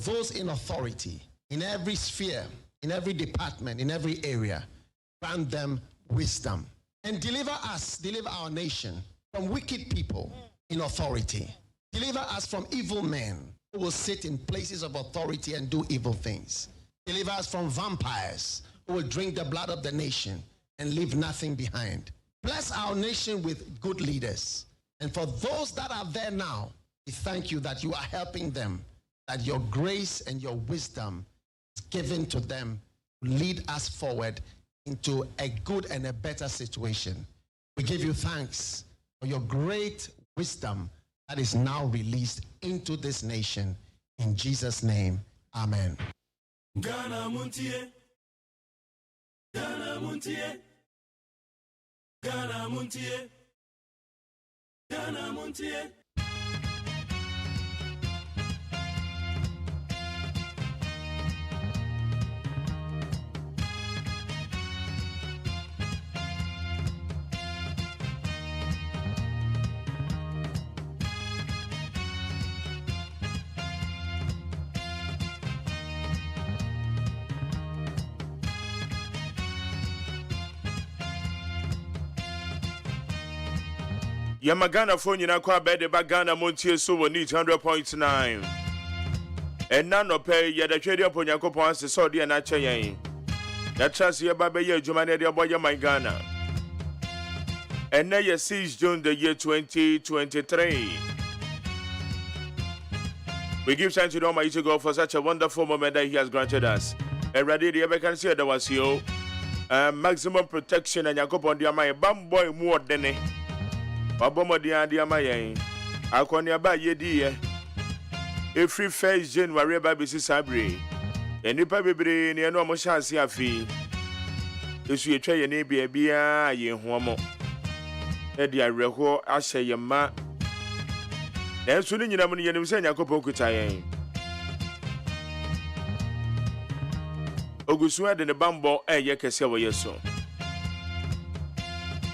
those in authority, in every sphere, in every department, in every area, grant them wisdom. And deliver our nation from wicked people in authority. Deliver us from evil men who will sit in places of authority and do evil things. Deliver us from vampires who will drink the blood of the nation and leave nothing behind. Bless our nation with good leaders. And for those that are there now, we thank you that you are helping them, that your grace and your wisdom is given to them to lead us forward into a good and a better situation. We give you thanks for your great wisdom that is now released into this nation. In Jesus' name, amen. Ghana MONTIE, Ghana MONTIE, Ghana MONTIE, Ghana MONTIE. Yamagana phone you kwa bede bagana MONTIE so we need 100.9. And none of pay ya the trade upon Yakopon se so dia na cheyen. Ya trust ye ba be ye adwuma de boy my Ghana. And na ye 6 June the year 2023. We give thanks to the Almighty God for such a wonderful moment that He has granted us. And ready the can see that was you. Maximum protection and Yakopon dia my bamboy more than it. Babomo dia dia mayen akonia ba yedi ye every 1st January ba bisi sabre enipa bebre ne no mo chance afi esu etwa ye ne bia bia ye homo e dia reho ahye ye ma ensu ni nyina mo ne yenim se Yakopon kuta yen ogusu ade ne bambo ye kese wo yeso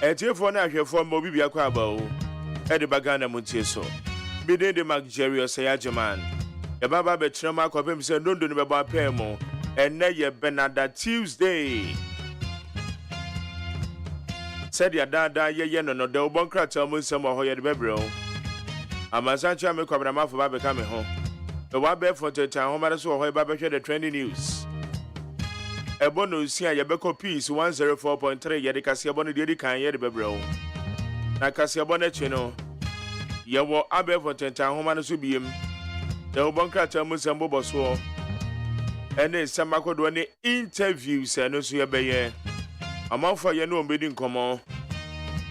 Etiefo na ahwefo ma obi bia kwa aba o. Ede bagana MONTIE so. Bidin de Jerry OSEI AGYEMAN. E baba be trema akopem se ndondo ne beba apem. Enne ye Benada Tuesday. Said ya dada ye no de obon krata mo nsem ho ye de bebre o. Amasancha me kwabra mafo ba be ka me ho. E wa be for tetan ho mare so ho ba be hwe the trending news. Ebono sia ye beko peace 104.3 ye de kase ebono de kan ye de bebreo na kase ebono echi no ye wo abe for tentan homa no so biem de obon krata mu sembo boso ene samakodo ne interviews eno so ye beye amanfo ye no ombedi nkomo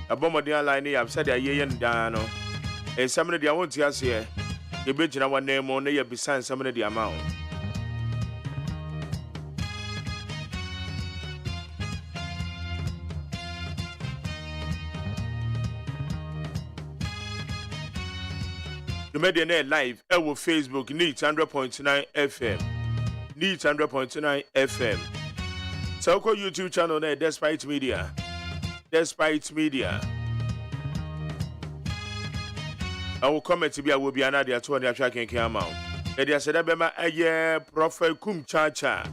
abomode align ye absade ye ye ndan no esamne de awonti ase ye begina wanemo ne ye bisan samne de amao. The media net live ewo Facebook need 100.9 FM. Need 100.9 FM. So call YouTube channel there Despite Media. Despite Media. I will comment to be I will be another 20 tracking camera. Media said Bema a Prophet Kum Chacha.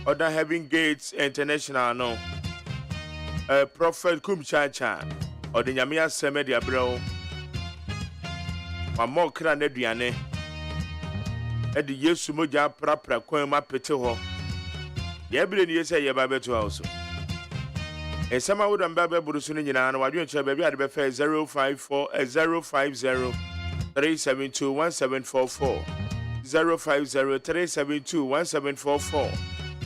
Other Heaven Gates International no. Prophet Kum Chacha. Or the Yamia Semedia bro. Ma mo kra na duane e de Yesu moja prapra kwan ma pete ho ye bire ni yesa ye ba beto also e sama wodan ba be buru so ni nyina na wadwe nche ba bi ade be fa 054 050 372 1744 050 372 1744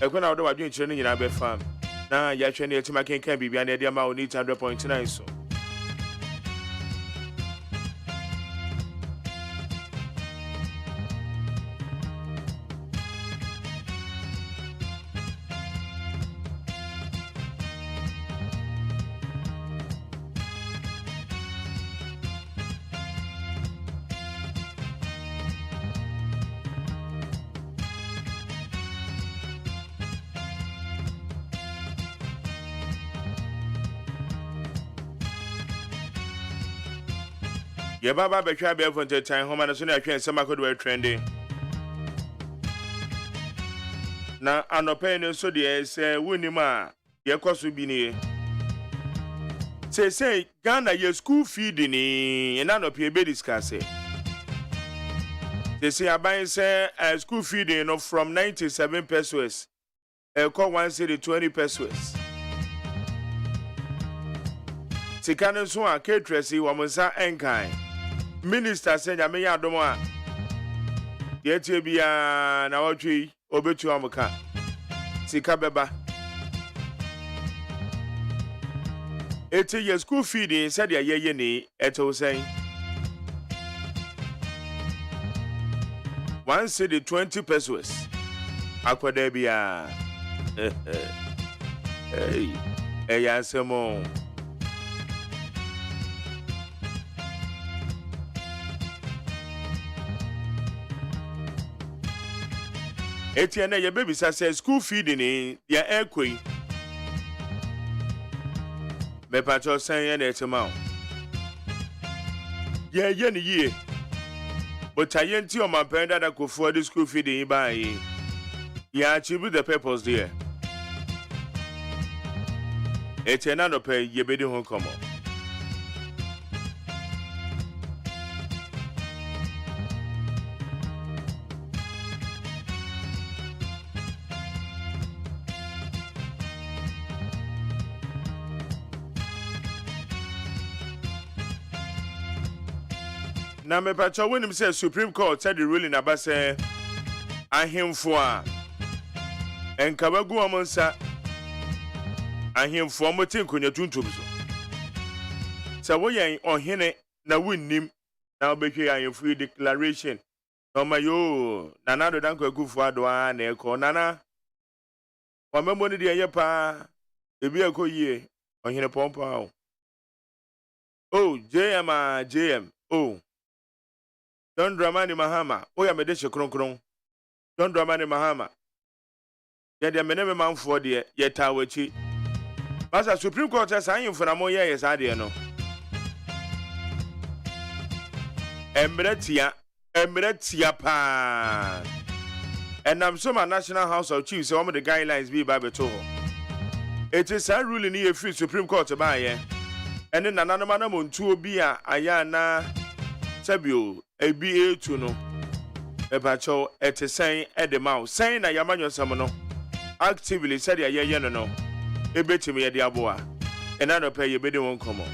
e kwena wodan wadwe nche ni nyina be fa na ya hwe ne etima kenkan bibia na de ma oni 100.9 so. Ye baba be twa be for time home na so na twa nsema kodo trending. Na anope no so de se wonima ye kwaso bi ne. Say Ghana ye school feeding ni na anope e be discuss. They say aban say school feeding no from 97 pesos. Call 1 city 20 pesos. Sikano so a cateresi wamonsa enkai. Minister say nyame ya domo a. Yetie bia na wotwi obetu amuka. Sika beba. Eti ye school feeding said ya ye ni eto say 1 city 20 pesos. Akwada bia. Hey, asemo. Etienne ye baby say school feeding in ya ekwe. Me patcho say ye na etema. Ye ni ye. But I ain't your man penda that could afford the school feeding by. Yeah, achieve the purpose there. Etienne no pay ye be the home come on. Na me pacho when him say Supreme Court said the ruling about say ahemfo a enkabagu amonsa ahemfo motin konya tuntum so say wo yen ohene na wunnim na obehwe ahemfo declaration no mayo nana do danko akufo ado a na eko nana wamemo ne de ye pa ebi ekoyie ohene pompa oh JM oh Don Dramani Mahama, oya medeshe kronkron. Don Dramani Mahama. Ye de meneme manfo de ye tawachi. Masa Supreme Court say yin funa mo ye yes ade no. Emretia pa. And I'm so my National House of Chiefs some of the guidelines be by beto. It is a ruling here free Supreme Court ba ye. And then another man mo ntuo bi a aya na sabio ABA to no ebacho etesen edema saying na yamanyo sam no actively said ya ye no ebetimi ye de aboa and I pay ye be the one come on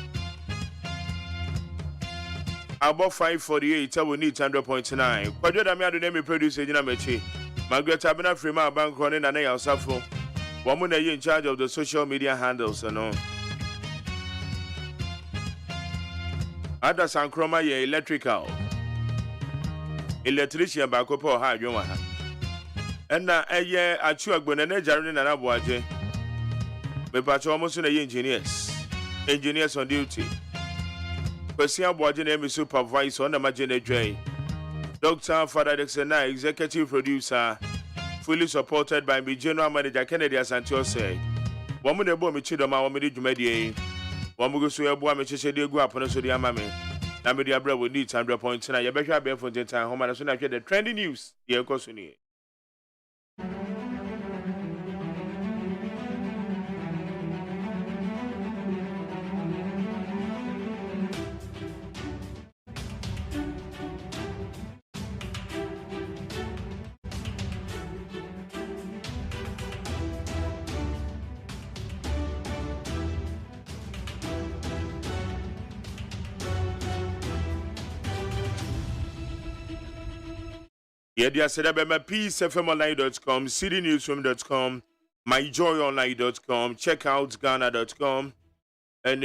about 548 I will need 100.9 kwajo da me ado na me produce nyina mechi Margaret Abena Frema bank running na ya osafo woman na in charge of the social media handles no Ada sankroma ye electrical electrician ba ko po ha adwon ha enna eye achu agbona na jare na na boaje me pa cho mo so na ye engineers on duty kwesi aboaje na emi supervisor na magene dwen Dr. Father Dixon na executive producer fully supported by my general manager Kennedy Asante say woman na bo me chidoma wo me di dwumadie wo mo go so ebo me chese de gu apono so di amame na me dia bra we need 100.9 ye behwa be for time home na so na hwe the trending news ye ko so ni Yedia Sedabema peacefmonline.com, citynewsroom.com, myjoyonline.com, checkoutghana.com, and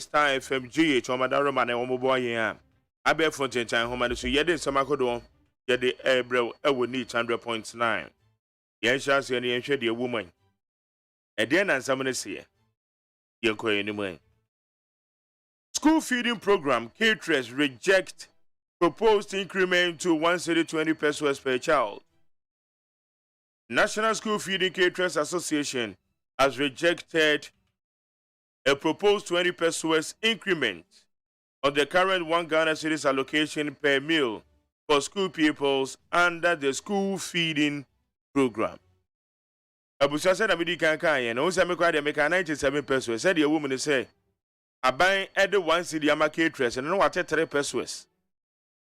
Star FMG, Chomadaro Mane Omoboya. Abe Fontaine Time Home, so Yedin Samakodo, Yedi Ebro, will need 100.9. Yes, as any shady woman. And then and someone say, you're going anyway. School feeding program, caterers reject proposed increment to 1 city 20 pesos per child. National School Feeding Caterers Association has rejected a proposed 20 pesos increment of the current 1 Ghana cedis allocation per meal for school pupils under the school feeding program. Abusa said Abidi Kankan, and also make 97 pesos. Said the woman say, I buy at the 1 cedi amacatress and no what 3 pesos.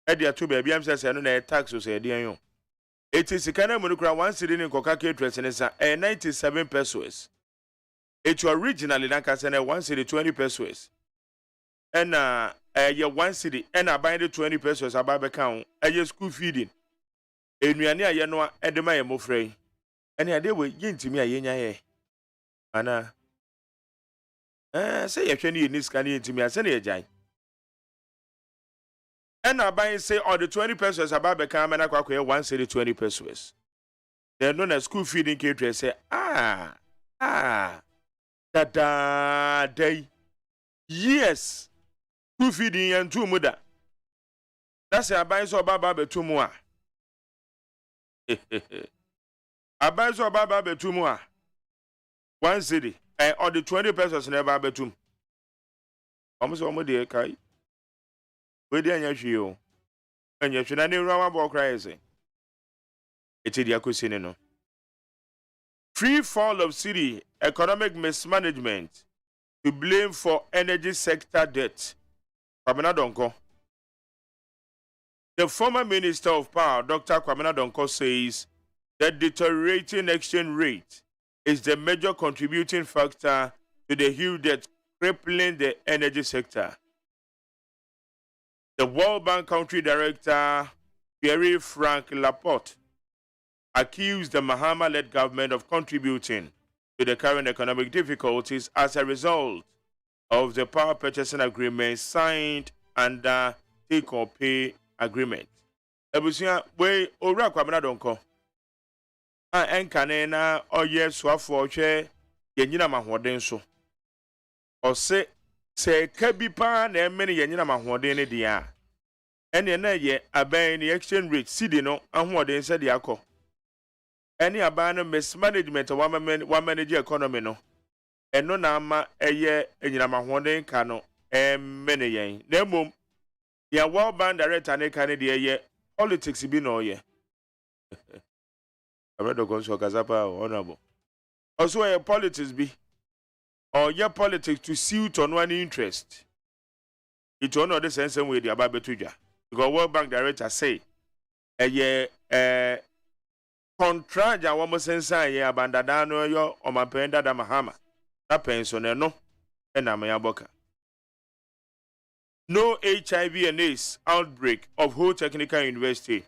At the 2 baby, I'm saying, no tax, so say, dear you. It is a kind of monocra 1 cedi in coca catress and it's a 97 pesos. It originally like I said, 1 cedi 20 pesos. And your 1 cedi, and I buy the 20 pesos about account, and your school feeding. And we are near Yanoa at the Maya Mofrey. And I did with yin to me a yin. Anna, say, if you need this candy to me, I send you a giant. And I buy say, all the 20 pesos about account, and I acquire 1 cedi 20 pesos. They're known as school feeding caterers say, day. Yes. School feeding and 2 muda. That's a buy so baba 2 more. I buy so baba 2 more. 1 cedi. Or the 20 pesos never betum. Almost almost dear Kai. Where did you? And you should not even run about crazy. It's a diacosinino. Free fall of city economic mismanagement to blame for energy sector debt. Kwamena Donko. The former Minister of Power, Dr. Kwamena Donko, says that deteriorating exchange rate is the major contributing factor to the huge debt crippling the energy sector. The World Bank Country Director, Pierre Frank Laporte, accused the Mahama-led government of contributing to the current economic difficulties as a result of the power purchasing agreement signed under take-or-pay agreement. Ebusia, we ora Kwamena Donko. Enkanena oye swafo hwe yenyina mahoden so. Ose se kabi pa na emene yenyina mahoden ne dia. Ene na ye aban ni exchange rate cedi no ahoden se dia akọ. Ene aban no mismanagement wa manage economy no. Eno na ama eye enyina mahoden ka no emene yen. Na mom ya World Bank Director ne ka ne de ye politics bi no ye. I read the Gonzo Gazapa honorable. Also, a politics be or your politics to suit on one interest. It's one of the sense way the Ababe Tuja. Because World Bank Director say a contract ya wamo sensa ye abandadano yo o mapenda da Mahama. Na pensioner no ena mayaboka. No HIV and AIDS outbreak of Ho Technical University.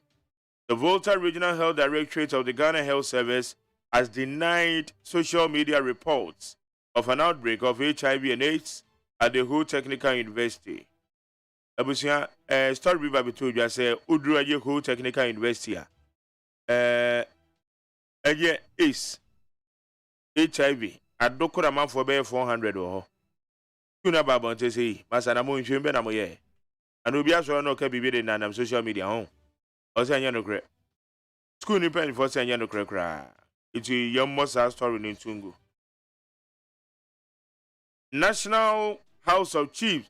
The Volta Regional Health Directorate of the Ghana Health Service has denied social media reports of an outbreak of HIV and AIDS at the Ho Technical University. Abusia, story river between you say Udru Ho Technical University. Is HIV at Dokura man for 400 or Kuna Babonte say, Masanamo Jimbe Namoye. And Ubia no can be bidden on social media home. Osanya crack. School ni pen for Sanya no crack. It's a young Mosa story in Tungu. National House of Chiefs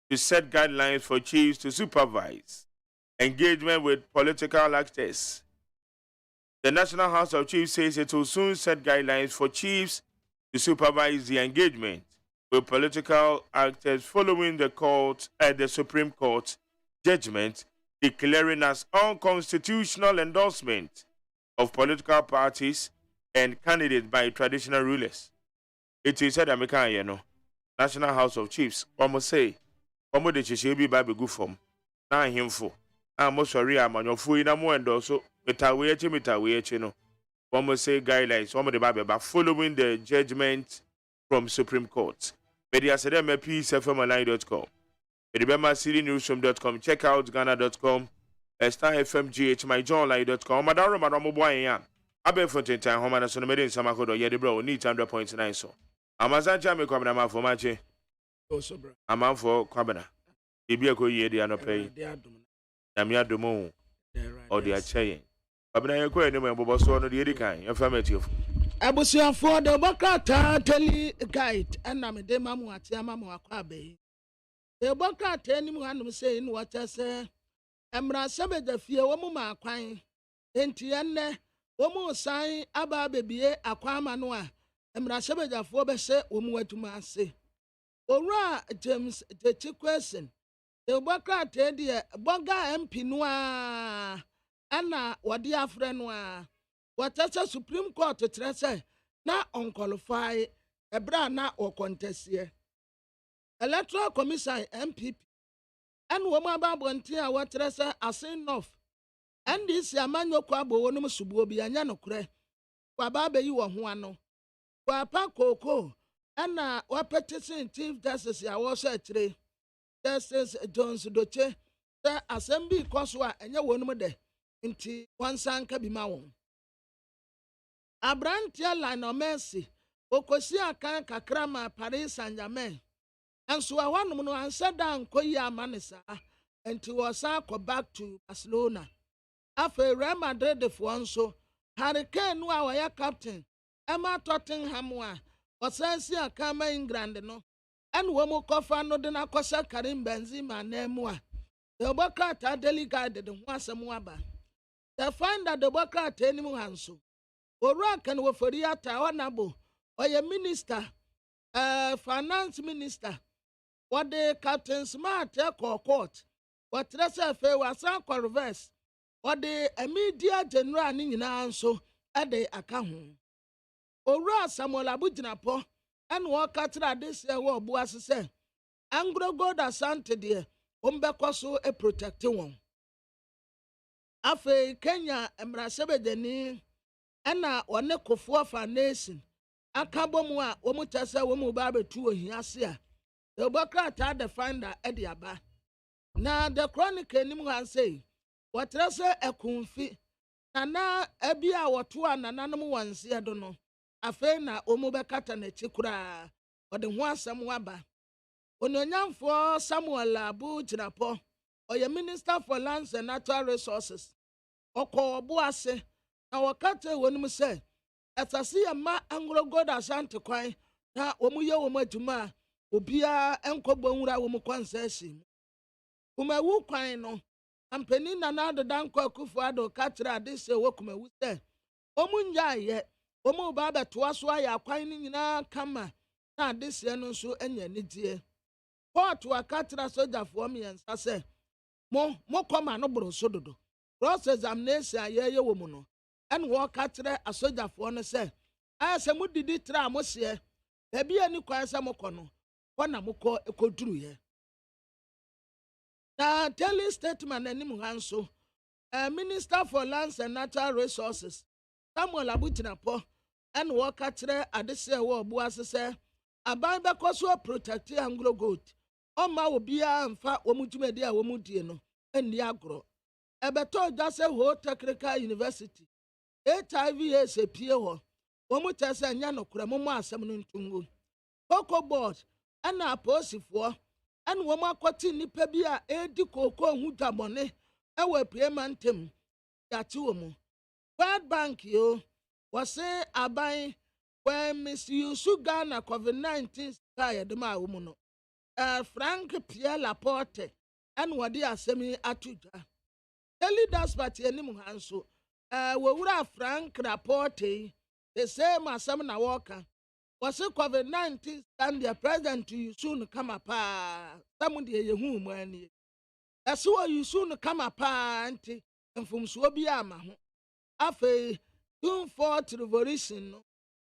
to set guidelines for chiefs to supervise engagement with political actors. The National House of Chiefs says it will soon set guidelines for chiefs to supervise the engagement with political actors following the Supreme Court judgment declaring as unconstitutional endorsement of political parties and candidates by traditional rulers. It is said American, National House of Chiefs, almost say, almost the Chishibi Baby Gufom, now him for. I'm sorry, I'm on your food in a moment also, mitawe, almost say guidelines, some of the Bible, but following the judgment from Supreme Court. Media said MPSFMLine.com. Remember citynewsroom.com, check out Ghana.com, StarFMGH, myjohnline.com, Madaro Madamoboyan. Abe Fontaine time, home and son made in Samakodo, Yedibro, need 100.9 so. Amazanja me kwabena for mache. Also, bro. Amam for kwabena. Ibia ko ye dia no pay. Namia domo. Or dia chain. Kwabena ye ko eni mo bobo so no de di kan. Ye family of. Abusia for the Bokata tele guide and na me de mamu ati amamu akwa be. boka tani mu hanum say in what I say emra sebe da fie wo mu ma kwan enti enne wo mu san aba bebie akwama no a emra sebe da fo be se wo mu aduma ase owura James the question the boka tadi boga MP no a ana wode afre no a what Supreme Court trese na unqualified ebra na o contest here Electoral Commission MPP and woman babonti a watrese asin of and this amanyo kwabo wonum subuo bi anya no kure kwa baba yi wo ho ano kwa pa koko ana wapetition Chief Justice ya wo so atire Justice Jones Doche the assembly koso a enye wonum de nti wansanka bi ma won Abrantia line o mercy okosi akan kakrama Paris Saint-Germain and so I want to answer down Koya Manisa and to was go back to Barcelona. After Real Madrid the Fonso, Hurricane no our captain, Emma Tottenham was a Kama England no, and Womo Kofa no dena Kosa Karim Benzema Nemwa. The Bocata delegated once a Mwaba. They find that the Bocata anymore hanso. Or rock and Woforiata or Nabo, or a minister, finance minister. What the Captain Smart court, what Tressa Fair was a reverse, what the immediate general in so at the account. Ora Samuel Abujinapo, and walk at this war boas say, Anglo God asante dear, Umbekoso a protecting one. Afe Kenya embrasebe deni, Anna or Neko for nation, Akabomwa, Omutasa, Womubabe 2 Hiasia. The Bocrat had the finder Ediaba. Now the chronicle nimu say, what rasa a kumfi, na ebia watu na nanamu wansi adono. Afena omubekata ne chikura, or the one Samuaba. Ononyamfo Samuel Abu Jinapo, or your Minister for Lands and Natural Resources. Oko Buase, our kate when say, as I see a ma Anglo God asante kwai, na omuye omajuma. Obia enkobo nwura wo mu kwansasim kumawu kwan no ampani na na dodanko akufo ado ka kira de se wo kumawu se omunja ye omu ba beto aso aya kwan ni nyina kama na de se no so anya nidie court wa ka kira sojafo miensa se mo koma no bro so dodo cross examination ayeye wo mu no en wo ka kira asojafo no se ase mudidi tra mo se ebi ani kwan se mo kono Wana muko ekoduru ye. Na telling statement enimu hanso, Minister for Lands and Natural Resources, Samuel Abujinapo, and waka kire adese wo buase se, aban bekoso protect Anglo goat. Oma obia mfa omujumedi a womudie no, eni agro. Ebeto just ho technical university. HIV se pie ho. Omutese nya no kura mo asem no ntungu. Cocoa board ana aposifo an woma kwati nipa bi a edi koko hu dwabone ewe Parliamentary yati wo mu World Bank yo wase aban when misuse Ghana COVID-19 ka de ma wo mu no Frank Pierre Laporte an wode asemi atuja Daily Dashboard enim hanso wo wura Frank Laporte the same asem na woka was COVID-19 stand the president you soon come up some day you whom any that's why you soon come up auntie and from Swabiama afe 4th revolution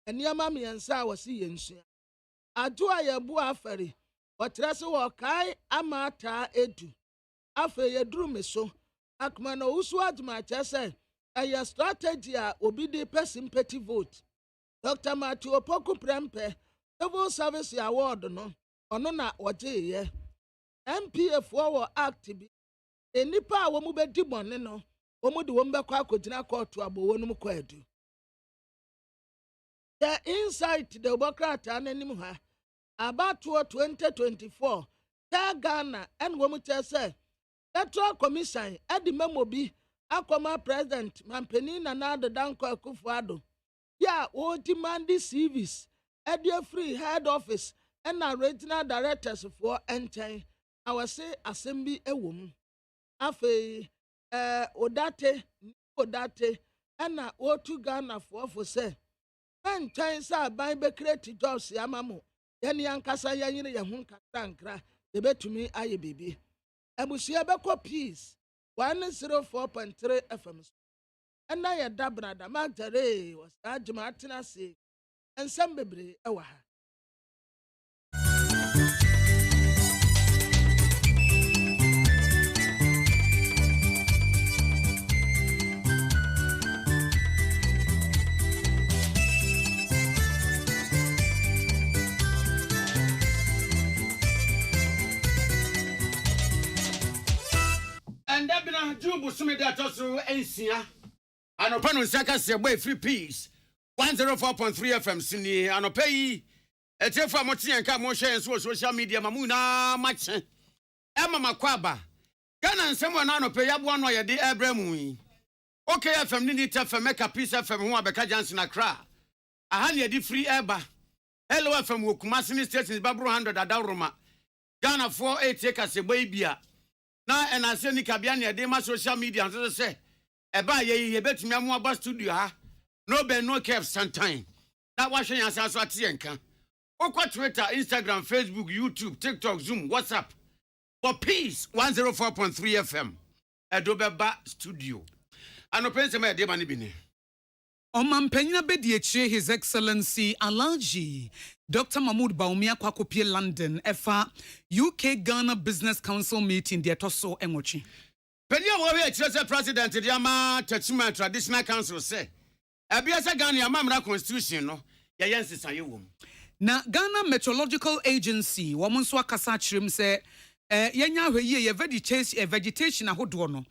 and your mammy and sa was seeing adua ya bu afari watrase wo kai amata edu afe ye drum so akmana usu adma chese a strategy a obi de person petty vote Dr. Matthew Opoku Prempe, Civil Service Award no, ono na waje ye. MPF wo act bi. Enipa wo mu bedi bone no, wo mu de wo mbekwa akogina court abo wonum kwadu. The insight the Democrat ananim ha about 2024 ta Ghana and wo mu tese Electoral Commission edi memo bi akoma president mampeni na na Danko Akufo-Addo. Yeah, all demand CVs at your free head office and regional directors for entering awase assembly ewom afe odate ana otu Ghana for say when China ban be create jobs yamamu yani yankasa yanyire ye hu nkra ebetumi aye bibi abusia beko peace 104.3 FM ana ya dabrada magdare was ajuma atina se ensem bebre ewa ha. And Dabina Jubu Sumida Tosu Ensia. And Opano Saka Sebe Free Peace 104.3 FM Sini. And Opay Etefa Moti and Kamosha and social media Mamuna Match. Emma Makwaba. Ghana and someone on Opay Abuano Yadi Abremui. Okay, FM Nini Tefa make a piece of FM Wabeka Jansen Accra. A honey di free Eba. Hello FM Wukumasini Station Babru 100 Adaruma. Ghana 48 acres a baby. Na and I say ni kabiani de ma social media so say e ba ye betumi amu aba studio ha no be no keep sometime na wa hwe yan so ate enka okwa Twitter, Instagram, Facebook, YouTube, TikTok, Zoom, WhatsApp for Peace 104.3 FM Edobeba studio anopense ma de ma ni bi ne Omampenya Bediache, His Excellency Alhaji Dr. Mahmoud Baumia Kwakopie London, EFA UK Ghana Business Council meeting, the Toso Engochi. Penya wo President Diama Techima Traditional Council say, Abiasa Ghana Mamra Constitution no, ya yensi wom. Na Ghana Meteorological Agency, Womonso Akasa Chrim say, yenya hweye ye vegetation ahodo no.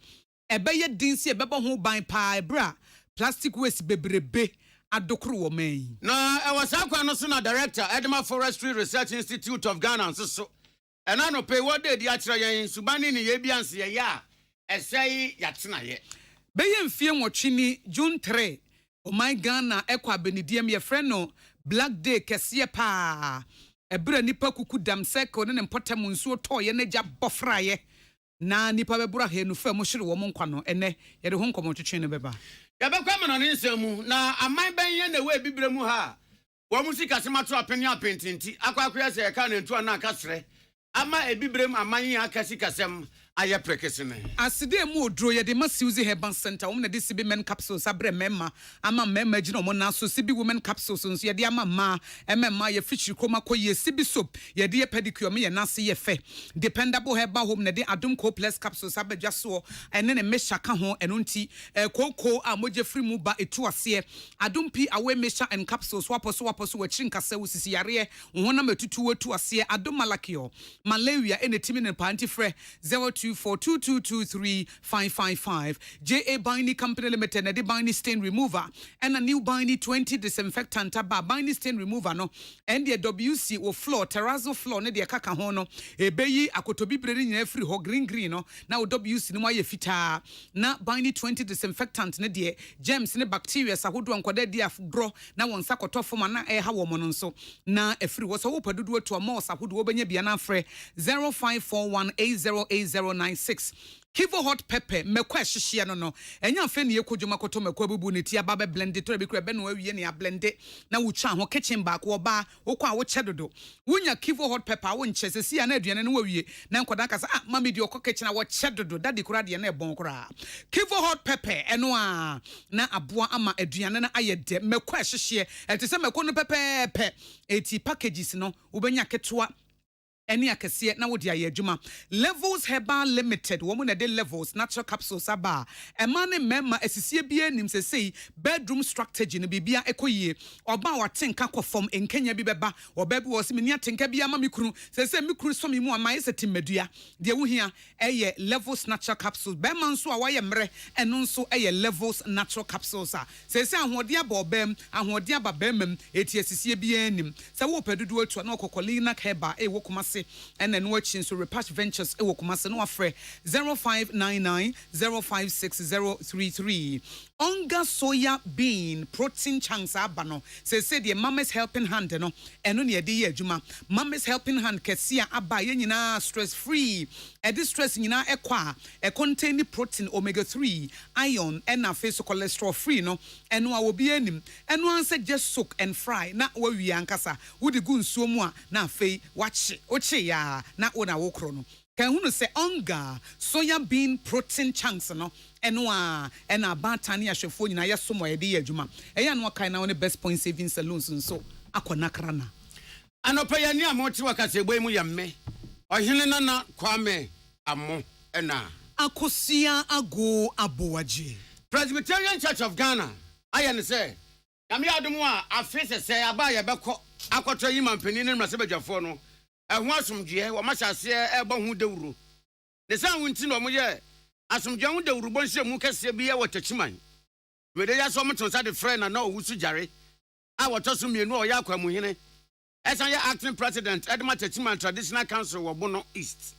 Ebeye dinsi ebeba ho ban pa bra. Plastic waste bebrebe adokru wo man. Na was akwa so na director Edema Forestry Research Institute of Ghana so. And I no pay what they achira yen subani ni ye bianse ye ya. Esai yatena ye. Beye mfie nwotwini June 3. O my Ghana ekwa benidiem ye friend no Black Day kese pa. Ebra nipa kuku damseko ne mpotam nsuo toye na gya bofraye. Na nipa bebura henu fa mo hire wo mo nkwa no ene ye de ho nkomo twetwe ne beba. Yabekwa mana ne nsemu na aman banye na we bibremu ha wo musika semato apeni apentinti akwakoya se ka na ntu ana akasre ama ebibrem aman akasi kasem aye prekesene aside mu odro ye de masiuzi herbal center wo na de sibi men capsules abre memma ama memma gina mo na so sibi women capsules nso ye de ama ma emma ye fichi koma koye sibi soap ye de pedicure me ye na se ye fe dependable herbal home na de adum co plus capsules abadwa so ene ne mesha ka ho eno nti koko amoje free mu ba etu ase adum pi awe mesha and capsules waposo wachiri nkasa wosisi yare ho na metutu wetu ase adum malakio malaria ene timi ne panti frɛ 0242223555 JA Binding Company Limited na de binding stain remover and a new binding 20 disinfectant aba binding stain remover no and the WC or floor terrazzo floor ne de kaka ho no ebeyi akotobi breri nyina free ho green no na WC no aye fita na binding 20 disinfectant ne de germs ne bacteria sahodo ankoda de afgro na wonsa kotofo ma na ha wo mo no nso na efiri wo so wo padudu atu amo sahodo wo benya bia na frɛ 0541808096 Kivo hot pepper mekwa hyehyia no enya fe ne yekodwuma koto mekwa bubu ne ti aba be blend to be kura be no awie ne ya blend na wutwa ho kitchen back wo ba wokwa wo chedodo wunya kivo hot pepper wo nche sesi ya na aduane no wawie na nkoda kasa mama di okọ kitchen wo chedodo dadi kura de na ebon kura kivo hot pepper eno a na aboa ama aduane na ayede mekwa hyehyia etese mekwa no pepper eti packages no ubenya ketwa any akese na wodi aye adwuma Levels Herbal Limited wo mu na de Levels natural capsules aba emane memma esisie bia nim sesei bedroom strategy no bibia ekoyie oba watenka kofom enkenya bi beba obabi wo se meni atenka bia ma mikuru sesei mikuru so mi mu amaye setimedua de wo hia eye Levels natural capsules be man so a waye mre eno nso eye Levels natural capsules a sesei ahode aba obam ahode aba bemam eti esisie bia nim se wo pedudu atu na okokolina keba wo kuma se Kumasi and then watching so Repatch Ventures ewo Kumasi no afre 0599056033. Onga soya bean protein chunks abano say the Mama's helping hand no eno ne de adwuma. Mama's helping hand kesia aba ye nyina stress free. E this stress nyina ekwa e contain protein omega 3 iron and afi so cholesterol free no eno a obi anim eno anse just soak and fry na wawi ankasa wodi gu nsuo mu a na afi wache oche ya na ona wokro no kan hunu se onga soya bean protein chunks no eno a ena batani ahwefo nyina yesomo ye de adwuma eya no kan na one best point saving saloons nso akona krana anopa ni amoti wakase boy mu yamme ohene nana kwame amo ena akosia ago abowaje Presbyterian Church of Ghana ayane say yame adomu a afese say aba ye beko akoto yima mpani ne mrasebadwafo no eho asomdwe wo mahyase eba hu dewuro ne san wunti no mo ye asomdwe hu dewuro bonhye mu kase bi ye wotachiman wede ya so mton sa de friend na owusu jare a wotoso mienu o ya akwamu hene esan ye acting president Edma Tachiman Traditional Council wo Bono East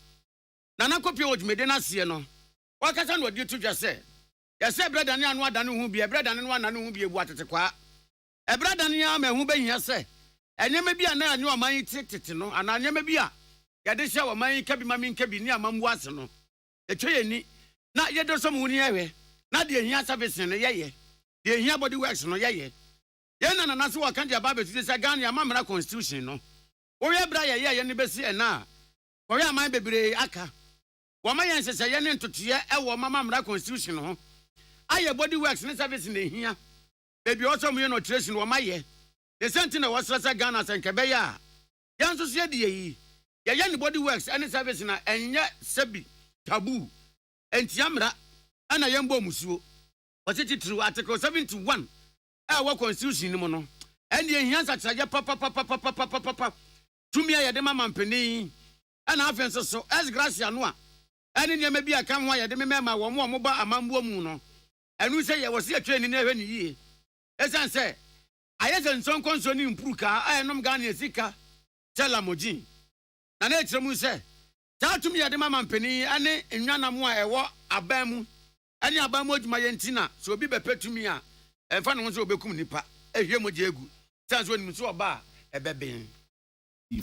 nana kopi o dwumede na se no wakasa no odi tudwa se ya se brada ne anu adane hu bi brada ne no anane hu bi ebu atetekwa brada ne ya ma hu behia se enyema bi ana anyo aman titete no ana enyema bi a ya de hia aman ka bi mami nka bi ni amambu ase no etwe ni na ye do so mu ni ehwe na de ehia service no yeye de ehia body works no yeye ye na na so waka de aba betu se Ghana amamra constitution no wo ye bra ye ne besi ena wo ye aman bebre aka wo ma ye sese ye ne ntotoye e wo amamra constitution no aye body works ne service ne ehia bebi also mu ye no treation wo ma ye the sentinel was Rasa Ghana and Kebeya. Yanso said ye yan body works any service na enya sebi taboo and tiamra and a yambo musuo. Was it true article 71? Our constitution mono. And the hands at papa to me a dema mampeni and offense so as gracia noa. And in maybe a come wire the member one more mobile amambo muno. And we say I was here training every year. As I say, I had some concerning Pruka, I am Ghana Zika, Telamoji. And it's a muse. Tell to me at the mamma penny, and in Yanamwa, a war, a bamu, and Yabamoj Mayentina, so be better to me, and Fan was Obekunipa, a Yemojegu. That's when you saw a bar, a baby.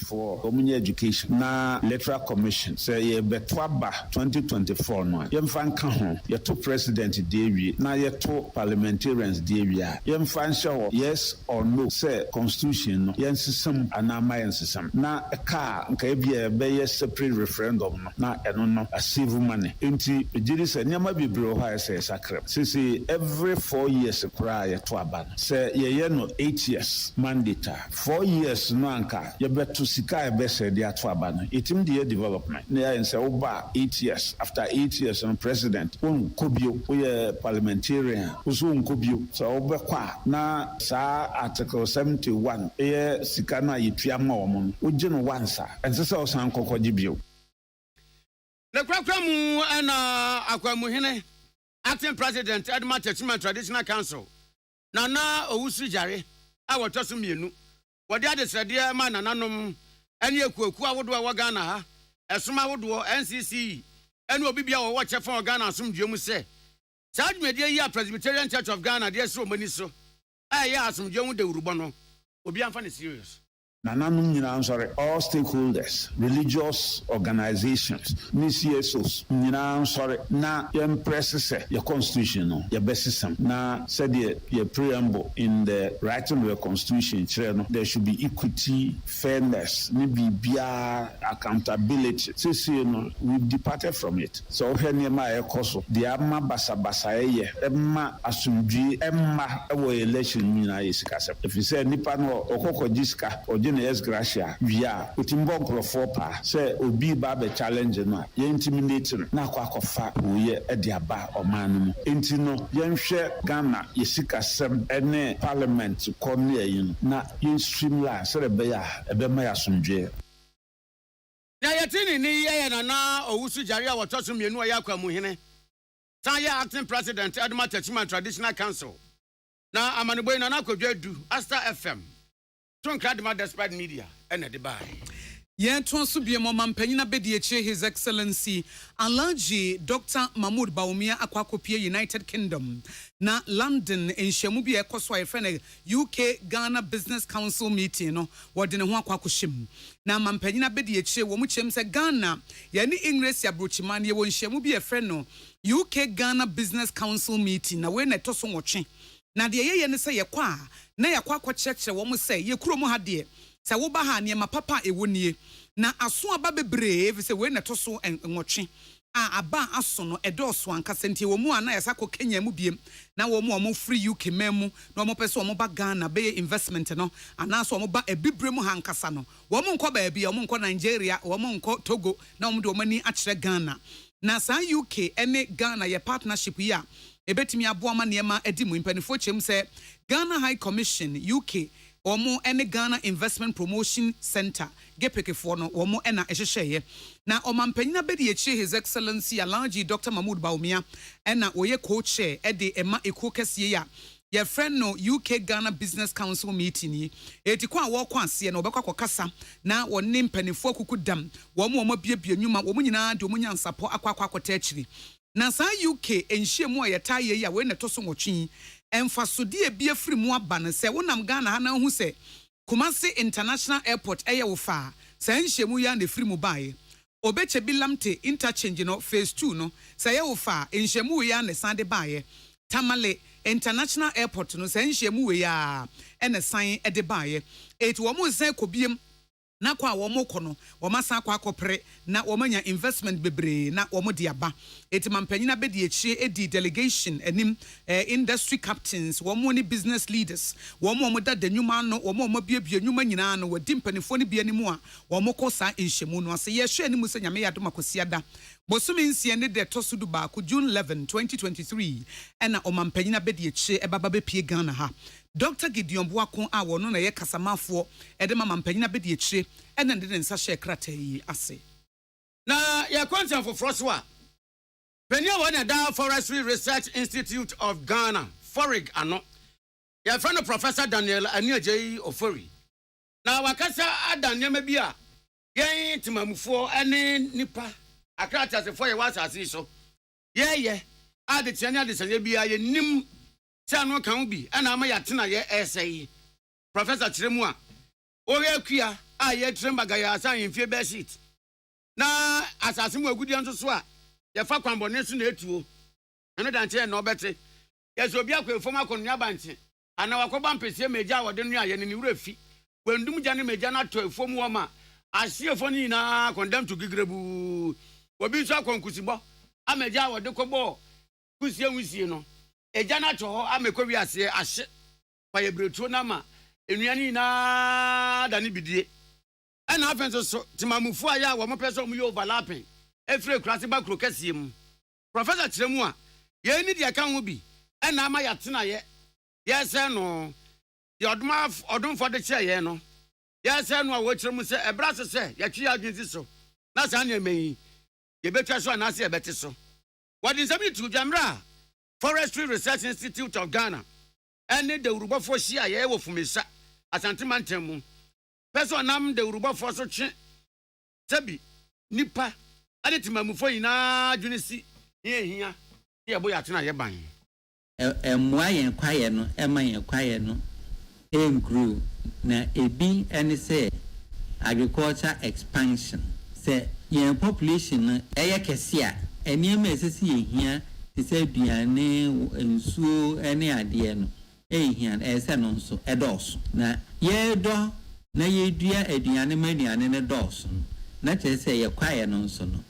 For community education na electoral commission say ye betwaba 2024 no yemfa nka ho ye to president dewi na ye to parliamentarians dewi a yemfa nhyɛ yes or no say constitution no yensesam anama yensesam na ka nka bia be separate referendum no na eno no a civil money enti ejiri say nyama bibre ho a say sakram say every 4 years kra ye to aba say ye no 8 years mandate 4 years no anka ye to sika be said the atwaba no etim the development na yen say oba 8 years after 8 years on president on kobio we parliamentarian uso nkobio so obekwa na sa article 71 e sika na yetua ma omo oje no wansa ense say osan kokoji bio le kwakramu ana akwamu hene acting president Edma Tachiman Traditional Council nana owusu jare a wotoso mienu wodi adesrede ma nananom ene ekuaku awodo a Ghana ha esoma awodo NCC ene obi bia wo chefa Ghana asomdwe mu se saa dwumade yi a Presbyterian Church of Ghana de so mani so ya asomdwe mu de urubo no obi amfa ne serious nananum nyina sorry all stakeholders religious organizations CSOs nyina sorry na impress your constitution no your system na said your preamble in the writing of the constitution there should be equity fairness ni bibia accountability say no we departed from it so here ma ekoso the amma basabasa emma asumdwi emma ewo election nyina yesikasa if you say nipa no okokojiska yes gracia via utimbo grofo pa say obi ba be challenge no ye intimidate na akwakofa oye ediaba omanu enti no yenhwe Ghana yesika sem ene parliament konia yin na yin streamline say be ya ebe ma yasomdwe na yetini ni ye na owusu jare a wotoso mienu ya kwamu hene san ye acting president Edma Tachiman Traditional Council na amaneboy na kodwadu Asta FM Don't cry the despite media and the buy. Yen Tonsu Biemo Mampanyina Bedieche, His Excellency Alhaji Dr. Mahmoud Bawumia Akwakopie, United Kingdom. Na London in Shemubi Ekoswa Efrene UK Ghana Business Council meeting no wadene ho akwakoshim. Na Mampanyina Bedieche wo mu chem se Ghana yani English ya brochiman ye won Shemubi Efrene UK Ghana Business Council meeting na we na toso nwotwe. Na de ye ne se ye kwa na yakwa akwakyekye wo mu se ye kuro mu ha de se wo ba ha ne ma papa ewonie na aso aba bebree se we na toso nwotwe a aba aso no edoso ankasa ntie wo mu ana yasa ko Kenya mu biem na wo mu free UK memu na wo pese wo ba Ghana be investment no ana so wo ba ebibre mu hankasa no wo mu nko ba bia wo mu nko Nigeria wo mu nko Togo na wo de wo mani akire Ghana na sa UK ene Ghana ye partnership ya ebetimi aboama niema edimu impanifo chem se Ghana High Commission UK omo ene Ghana Investment Promotion Center gepekefo no omo ena ehyehyeye na omampanyina bedi echi His Excellency Alhaji Dr. Mahmoud Bawumia ena oye co-chair ede ema eko kese ya ye friend no UK Ghana Business Council meeting yi etikwa wo kwa ase na obekwa kasa na wonne mpanifo akukudam wo biebie nyuma wo nyina de wo nyansapo akwakwa akiri na sa UK enhyiemu a yetaye ya we ne toso nwotwe emfasode ebie firi mu aba ne se wonam Ghana ha na hu se Kumasi International Airport eye wo fa sa enhyiemu ya na firi mu bae obeche bilamte interchange no phase 2 no sa ye wo fa enhyiemu ya na sande bae Tamale International Airport no sa enhyiemu we ya ene san ede bae eti wo mu san kobiem na kwa wo mo kono wo masa kwa akopre na wo manya investment bebre na wo mo de aba eti mampanyina be de echi edi delegation anim industry captains wo mo ni business leaders wo mo da danwuma no wo mo biebie nwuma nyina no wadi mpanifo ni bia nimu a wo mo kosa enhyemu no ase ye hwe animu se nyame yadoma kosiada bosumi nsie ne de tosudu ba ko June 11 2023 ena o mampanyina be de echi ebaba be pie Ghana ha Dr. Gideon Buako a wono na ye kasamafo edema mampanyina be de echi ena de nsa hye krata yi ase na ya kwanza for froswa Penia wona da Forestry Research Institute of Ghana FORIG ano ya friend Professor Daniel Aniajeyi Ofori na wakasa adanya ma bia yen timamufo ene nipa akrata se for ye wasase so ye ade tiane ade sanye bia ye nim tiano kan bi ana ama ya tena ye essay Professor Chiremu a o ye kua a ye trembaga ya asan yemfie be sheet na asase mu agudi nso so a ye fa kwambone so na etuo eno danche na obete ye so bia kwefom akonya banche ana wakoba mpese meja wode nu aye ne wura fi wandum gya ne meja na to efom wo ma asiefo ni na condemn to gigrebu obi so akonkusibo ameja wode kobo kusie wusie no eja na to ho amekowi ase ahye fa ye bretuo na ma enuani na da ne bidie ana afenso so timamufu aya wo mo pese omu ye overlapping efre krase ba krokasie mu Professor Chiremu a ye ni de kan ho bi ana ama ya tena ye se no ye odumfo de che ye no ye se no a wo Chiremu se ebrase se ye twi adwenti so na sa na emeyi ye betwa so na se ye beti so what is happening to Jamra Forestry Research Institute of Ghana ene de urubofo hia ye wo fumisa asantemantam mu person nam de urubofo so twe tabi nipa ade timamufo ina adwunisi ye hia ye boya tena ye ban emwa yen kwaye no ema yen kwaye no engru na ebi ene say agriculture expansion say yen population no eye kese a eniema esese ye hia ti say duane ensuo ene ade no ehia ese no nso edoso na ye do na ye dua aduane manuane ne doso na chese ye kwaye no nso no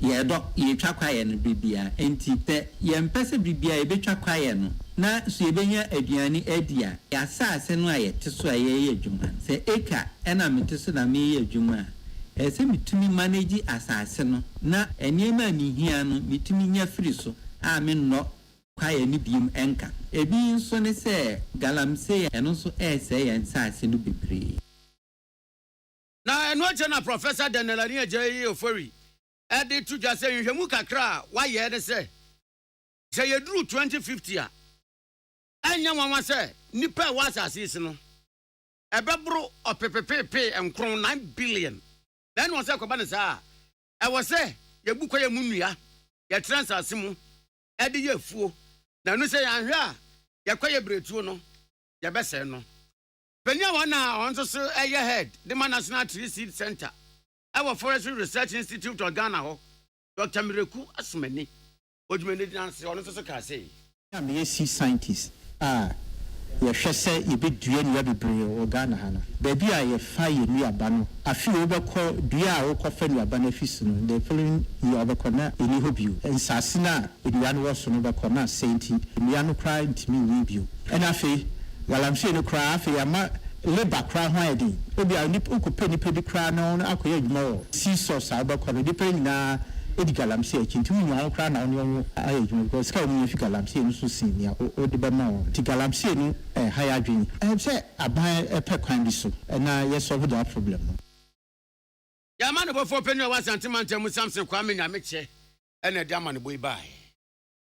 ye do ye twa kwaye no bibia enti te ye mpese bibia ye betwa kwaye no na so ye benya aduane adia ya saase no aye teso aye adwuma se eka ena meteso na me ye adwuma ese mitumi manage asase no na eniema mihia no mitumi nya firi so a me no kwaye ni biem enka ebi nso ne se galamse eno so ese ye nsase no bebre na eno na Professor Daniel Aniajeyi Ofori edi tu jase nhwemu kakra wa ye de se ye duru 2050 a anya wanwa se nipa wa asase no ebebro opepepepe enkron 9 billion Then was a cobanasa. I was say, your book ya munia, your transasimu, Eddie ye fool. Now no say I'm here, your quiet bretuno, your best no. When you want now, also a year head, the National Tree Seed Center, our Forestry Research Institute of Ghana, Dr. Miraku Asmani, what you may answer on the say. I'm a scientist. Yɛhwɛ sɛ yɛbɛdua nnua bebree wɔ Ghana ha no baabi a yɛfa yɛ nnuaba no afe wobɛkɔ dua a wokɔfa nnuaba no afi so no the following year wobɛkɔ na ɛni hɔ bio nsase no a nnua no wɔ so no bɛkɔ na asɛ nti nnua no koraa ntumi nyi bio ɛna afei galamsey no koraa afei ama labor koraa ho ayɛ den obi a wokɔpɛ nnipa bi koraa no akɔyɛ adwuma wɔ sea source a wobɛkɔ no nnipa nyinaa edi galamsey akinti munyo akra na onyo ayedwuma because ka munyo fi galamsey no so sin ya o de ba ma o ti galamsey no high adwin say aban pe kwan bi so na yes solve that problem no ya man no before penny was antimantam Samson Kwame Nyameche na de amane boy bai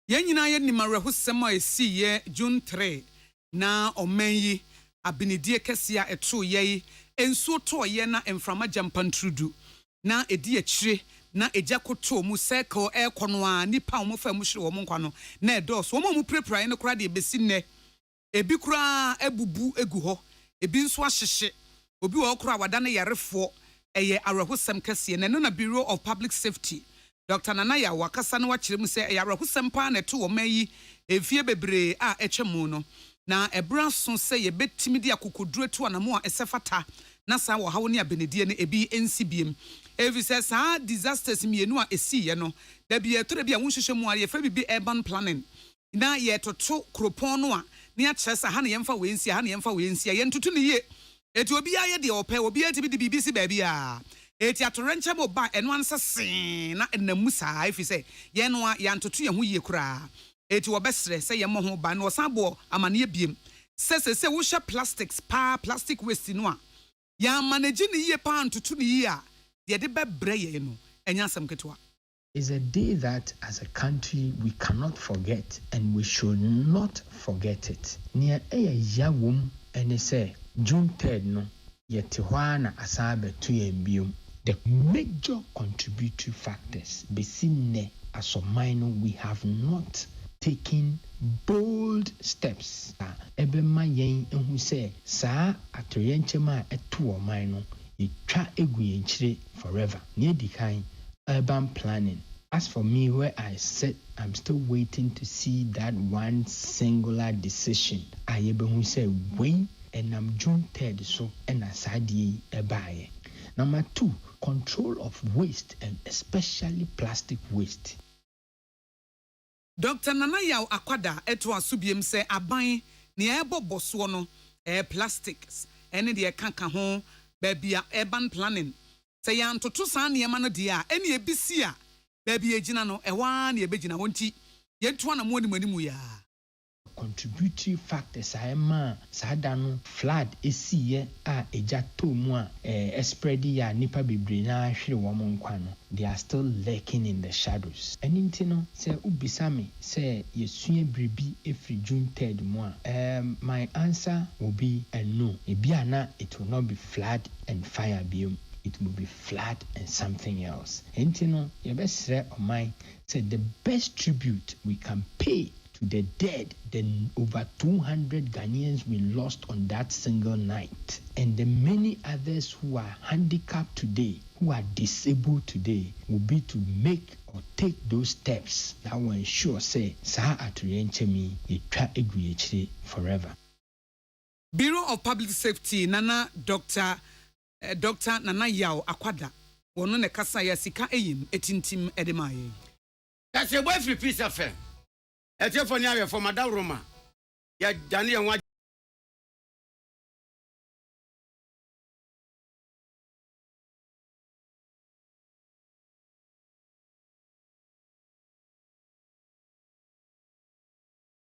yen nyina ye ni marehusem a esi ye June 3 na omanyi abinidie kese a eto ye ensuo to ye na emframa jampantrudu na edi akire na ejakoto mu circle ekono a nipa wo fa mu hire wo nkwa no na edos wo mu prepare ne kura de besi nne ebi kura ebubu egu ho ebi nso ahyehye obi wo kura wada ne yarefo eye arahusem kese na no na Bureau of Public Safety Dr. Nanaya wakasa no wakire mu se arahusem pa na to wo mayi efie bebre a etwemu no na ebra so se ye betimi di akokoduro to anamo a esefata na sa wo hawo ne abenedie ne ebi nsibiem evi says disasters mienu a esiye no da bi eto bi a wonhwehwe mu a ye fa bibi urban planning na ye toto kropon no a ne a kyeresa ha ne yemfa wensia ha ne yemfa wensia ye ntutu ne ye eti obi aye de ope obi eti bi de bibi si ba bia eti atorenche mo ba eno ansa sen na enamu saa efi say ye no a ya ntutu ye ho ye kura eti wo besre say ye mo ho ba no sabo amane biem se wo hwe plastics pa plastic waste no a ya manage ne ye pa ntutu ne ye a is a day that as a country we cannot forget and we should not forget it. Near yawum and say June 3rd no yetihwana asabe tuyembium. The major contributory factors besine as a minor we have not taken bold steps. Ebema yen who say sa atoyenchema etu minor. Try eguyenchire forever. Near the kind urban planning. As for me, where I said I'm still waiting to see that one singular decision. I who say wait and I'm June 3rd so and asadi ebaye. Number 2, control of waste and especially plastic waste. Dr. Nanaya Akwada eto asubiem se aban ne ebo boso no plastics ene de kanka ho baby urban planning say yan toto san ne ma no dia ene ebisi a baby ejina no ewa na ebegina wonti yentu na mo ni manimu ya contributory factors ma sadano flood esiye a ejato mu a spread ya nipa bebre na hwere wo mo nkwa no they are still lurking in the shadows anything no say ubisame say yesua bribi every June 3rd mu my answer will be a no ebiana it will not be flood and fire biom it will be flood and something else anything no ye besre on my say the best tribute we can pay the dead, then over 200 Ghanaians we lost on that single night. And the many others who are handicapped today, who are disabled today, will be to make or take those steps that will ensure, say, Sa Aturienchemi, Yetwa Eguyechire forever. Bureau of Public Safety, Nana Dr. Nana Yao Akwada, wono ne kasa ya sika eyim etintim edemaye. That's a boy free peace affair. Etiophonia for Madam Roma. Ya Daniel wa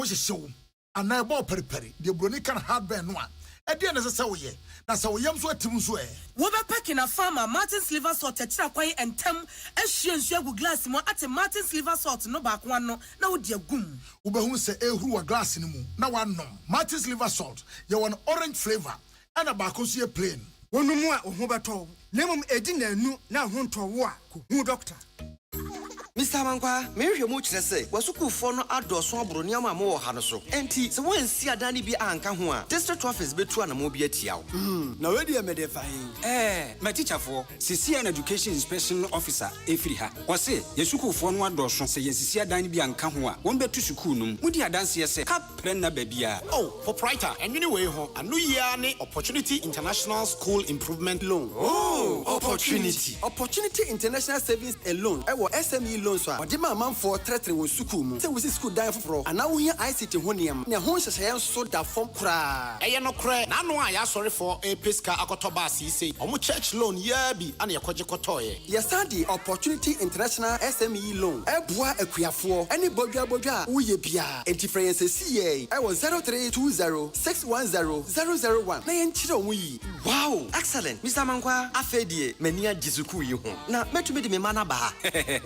show and I bought periperi. The brony can hard burn one. At the end of the say, that's how yam so timuswe. Woba packing a farmer, Martin's liver salt, a chakway and tem, and she and Shagu glass more at a Martin's liver salt, no back one, no dear goom. Uba who say, who a glass in the moon. Now one no. Martin's liver salt, you want orange flavor, and a bacosia plain. Wonumu a oho beto. Nemum edi nanu na ho ntowo a ko doctor. Mr. Mankwa, me hwe mu kyerɛ sɛ wasukufo no adɔso aboro nneɛma ma wɔ ha no so. Enti sɛ wɔnsi adane bi anka ho a district office betu anamo bi atia wo. Na we dey me define. My teacher for CC and education inspection officer efiri ha. Wɔse yesukufo no adɔso sɛ yensisi adane bi anka ho a wɔn betu sukuu no mudi adanse sɛ kapre na babia. Oh, proprietor, and anyway ho anu yia ne Opportunity International School Improvement Loan. Oh, opportunity international savings and loan. Ewo SME loans so odima manfo tretre won suku mu se wo school dan foforo ana wo hia ICT ho niam ne ho hyehyɛ so da fom kra eye no kra na no a ya sorry for a pesca akotoba asise omo church loan ya bi ana yakoje kotoye yesadi Opportunity International SME loan eboa akuafo ene bodwa wo ye bia entiference CA ewo 0320610001 na yen chire omo yi. Wow, excellent Mr. Mankwa afedie mani agisuku yi ho na metumi de me mana ba ha.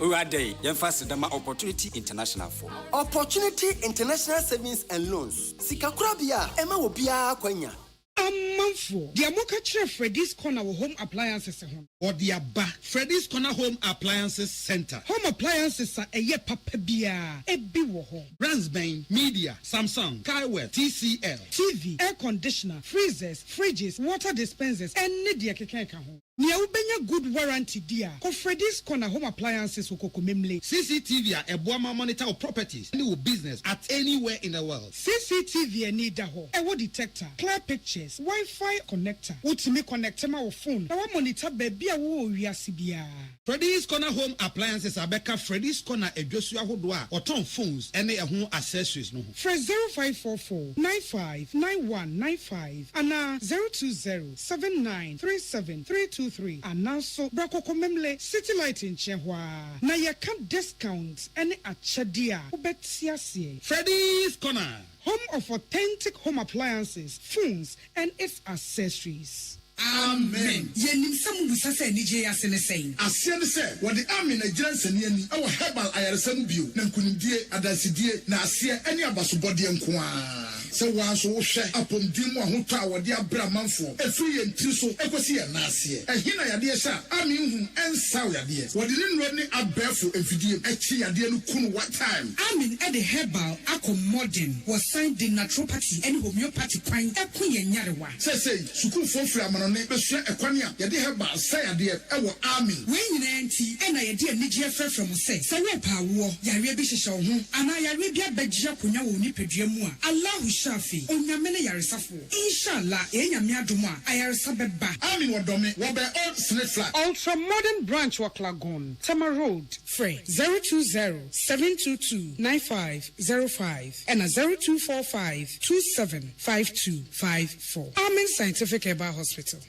O adai yemfase dama Opportunity International for Opportunity International Savings and Loans. Sikakura bia ema wo bia kwanya. Amanfo, the Amoka Chef Freddy's Corner Home Appliances or the Abba Freddy's Corner Home Appliances Center. Home appliances are a ye papabia, a biwo Bransbane, Media, Samsung, Kaiweb, TCL, TV, air conditioner, freezers, fridges, water dispensers, and Nidia Kekeka home. Nia ubenya good warranty dia. Ko Freddy's Corner Home Appliances ukoko memle. CCTV a boama monitor of properties any business at anywhere in the world. CCTV need ho. Ewo detector, clear pictures, Wi-Fi connector. Utimi connect ma wo phone. Na wa monitor baby a wo wiase bia. Freddy's Corner Home Appliances abeka Freddy's Corner edwosu ahodo a oton phones ene ehun accessories no. Fresh 0544959195 ana 020793732 and now so Brako Memle City Light in Chehwa. Na ya can discount any achadia. Ubetiasie. Freddy's Corner. Home of authentic home appliances, phones, and its accessories. Amen. Yenim samu busase ni je asene sei. Asia ne se wo de amen Nigerian seniani e wo herbal ayaresam bio na nkunimdie adasidie na asia ene abasobode nko a. Se wa so wo hwe apomdim mu ahoto a wo de abra manfo efiri yentri so ekosi ye na asia. Ehina yade sha amen hu ensaw yade. Wo de ne nro ne abefo efidie echi yade no kunu what time. Amen e de herbal accommoding was signed the naturopathy and homeopathy kwan ekun ye nyarewa. Say sukuu fofri amano ne besua ekwania yade heba sayade e wo army when nyina enti e na yade anigye from say say we pa wo yare bi hyehyɛ wo ho ana yare bi abagye akonya wo nipadua mu a Allahu shafi onyame ne yaresafo inshallah enyame adom a ayaresa beba army wo dome wo be old snake flat Ultra modern branch wa Klagon Tama Road free 020-722-9505 and 0245-275254 Amen Scientific Herbal Hospital.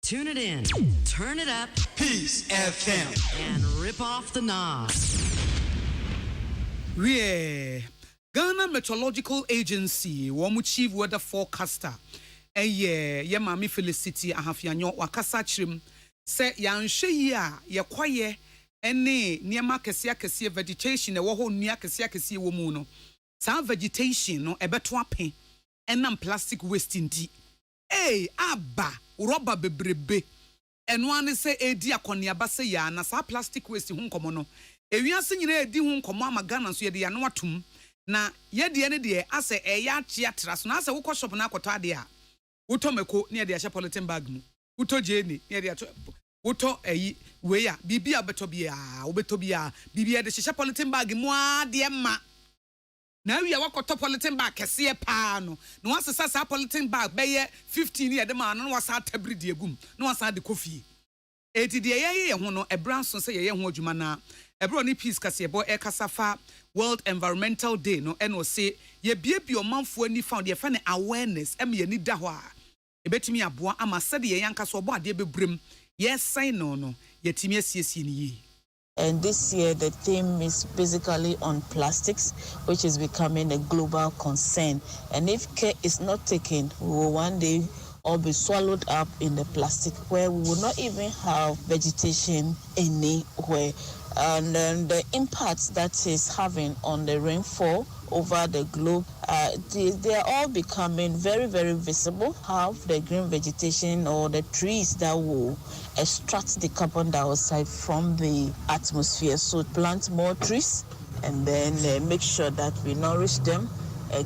Tune it in, turn it up, Peace FM, and rip off the knobs. Ghana Meteorological Agency, Wamu Chief Weather Forecaster, ye mami Felicity ahafianyo wakasa chrim, se yanshe ya kwaye, ene niyama kesia vegetation, waho niya kesia womuno. Sa vegetation no ebeto apen, enam plastic waste indi. Abba, rubber bebrebe. Enwane se edi akoniaba se ya na sa plastic waste hun komo no. Ewiase nyina edi hun komo amagana so ye de ya no atum. Na ye de ne de ase eya chia traso na ase wo shop na akoto ade a. Wuto meko ne de ya polythene bag mu. Wuto jeni ne de ato wuto eyi we ya bibia beto bia, obeto bia, bibia de hye polythene bag mu ade ma. Na wi akoto polythene bag kese pa no. Na wasesa sa polythene bag beye 15 ye de ma no wasa tabri de egum. Na wasa de kofi. Eti de ye ho no ebranso se ye ho adwuma na ebro ni peace kasebo e kasafa World Environmental Day no eno se ye biebi omanfo ani found ye fa ne awareness em ye ni da ho a ebetimi aboa ama se de ye yanka so obo ade bebrem ye sign no yetimi asiesie ni ye. And this year, the theme is basically on plastics, which is becoming a global concern. And if care is not taken, we will one day all be swallowed up in the plastic, where we will not even have vegetation anywhere. and the impact that is having on the rainfall over the globe, they are all becoming very, very visible. Have the green vegetation or the trees that will extract the carbon dioxide from the atmosphere. So plant more trees and then make sure that we nourish them,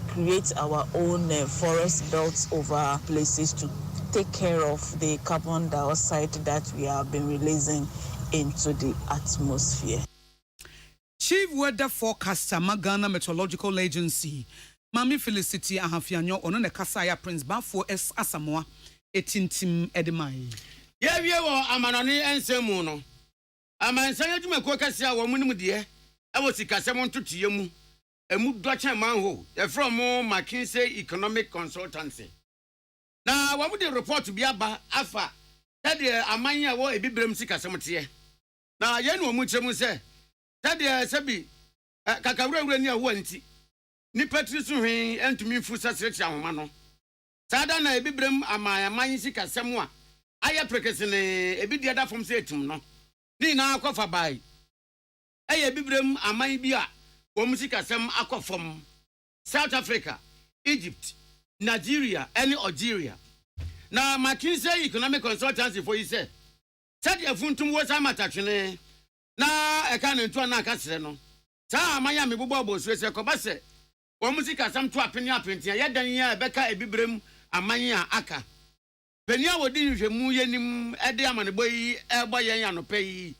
create our own forest belts over places to take care of the carbon dioxide that we have been releasing into the atmosphere. Chief Weather Forecaster Magana Meteorological Agency Mami Felicity Ahafianyo ono ne kasaya Prince Bafo S Asamoah etintim edemai. Ye wie wo amanoni ensemu no. Amansan adwuma ko kasia wo munim de e wo sikasem ntotoye mu. Emu doche manho e from McKinsey Economic Consultancy. Na wo de report bi aba afa tade amanya wo ebibrem sikasem te. Na ye no mu kyemu se tade sebi kakawura ni awo anti ni patrisu hwen entumi fu sasrechi ahoma no. Sada na ebibrem aman sikasem a aye prekesene ebidia da fom se etum no. Ni na akwafa bai. Aye ebibrem aman bi a wo sikasem akofom South Africa, Egypt, Nigeria, and Algeria. Na McKinsey Economic Consultancy for you say said ya funtum wo sa matachene na eka ne nto na aka sere no sa amanya me bobo abosu se ko ba se wo musika sam to apeni apentia ya dan ya beka ebibrem amanya aka penia wodi nhwemu yenim ede amane boyi ebo yen anope yi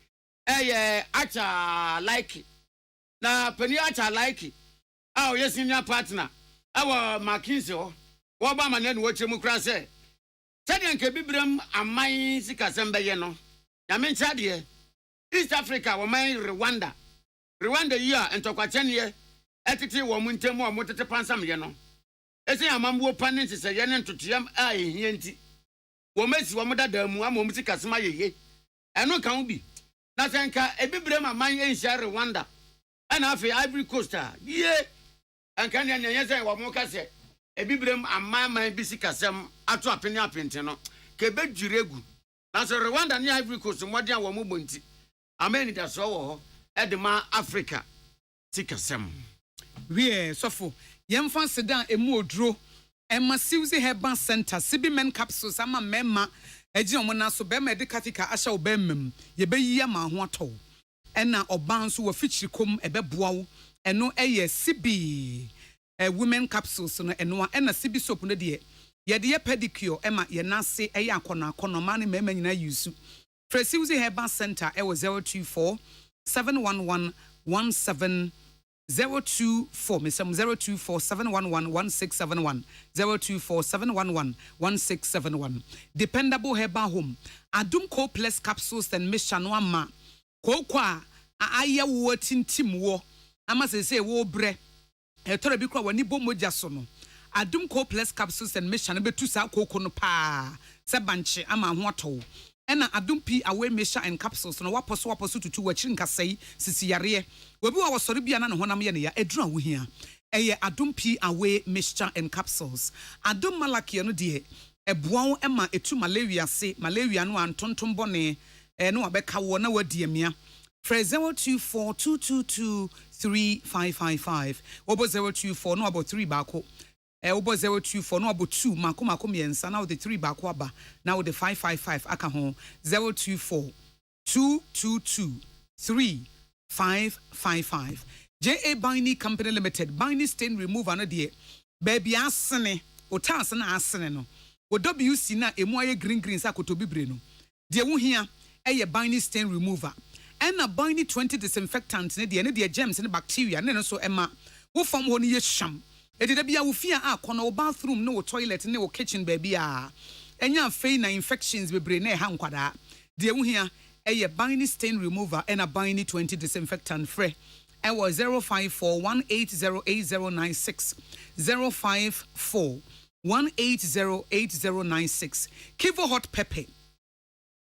eye acha like na penia acha like aw yes senior partner awa McKinsey wo ba mane no wachemu kra se said nke bibrem amai sikasem beye no ya mencha de East Africa wo man Rwanda year entokwachene ye etete wo muntemu wo motete pansam ye no ese amambo panin se ye ne ntotoyam a ehia nti wo mesi wo modada mu ama wo sikasem ayeye eno kan bi na senka ebibrem aman enhia Rwanda ana afi Ivory Coast ye anka ne nye se wo mo kase ebibrem amama bi sikasem ato apeni apente no ke bedwiregu na so Rwanda ne Ivory Coast modern wo mo bonti ameni da so wo edema Africa sikasem wie sofo yemfa sedan emu odro emma Siwzi Herbal Center Sibi Men Capsules ama mema eji omona so be medicatica asha obemmem ye beyi ama ho ato ena oban so wo fichirikom ebeboa wo eno eye Sibi women capsules no eno ena Sibi soap no de ye de pedicure ema ye nase eye akona ma ne mema nyina yusu Siwzi Herbal Center e wo 024 711 024 misem 024 711 1671 024 711 1671 dependable herbal home Adum Co Plus capsules and mishano ama ko kwa aye wo tintim wo ama se wo bre e tore bi kwa wani bomoja so no Adum Co Plus capsules and mishano betu sa koko no pa se banche ama ho ato ena Adum P away mesha and capsules no waposo tutu wachiri nkasai sisi yare webi wa wasori bia na ne honam ye ne ya edura wo hia eye Adum P away mixture and capsules Adum Malaki no de eboa ema etu malaria no antontom bone no abeka wo na wadi amia 0242223555 obo 024 no about 3 bako obo 024 no about 2 mako miensa now the 3 bako aba now the 555 aka ho 024 2223555 JA Binding Company Limited Binding Stain Remover no de baby asene otas na asene no o WC na emu aye green sa kotobibre no de wo hia eye binding stain remover and a binding 20 disinfectant ne de germs ne bacteria ne no so ema wo fam ho ne ye sham e de bia wo fia akona wo bathroom ne wo toilet ne wo kitchen baby a enya fei na infections bebre na ha nkwada de wo hia eye binding stain remover and a binding 20 disinfectant free I was 05418088096 05418088096 Kivo hot pepper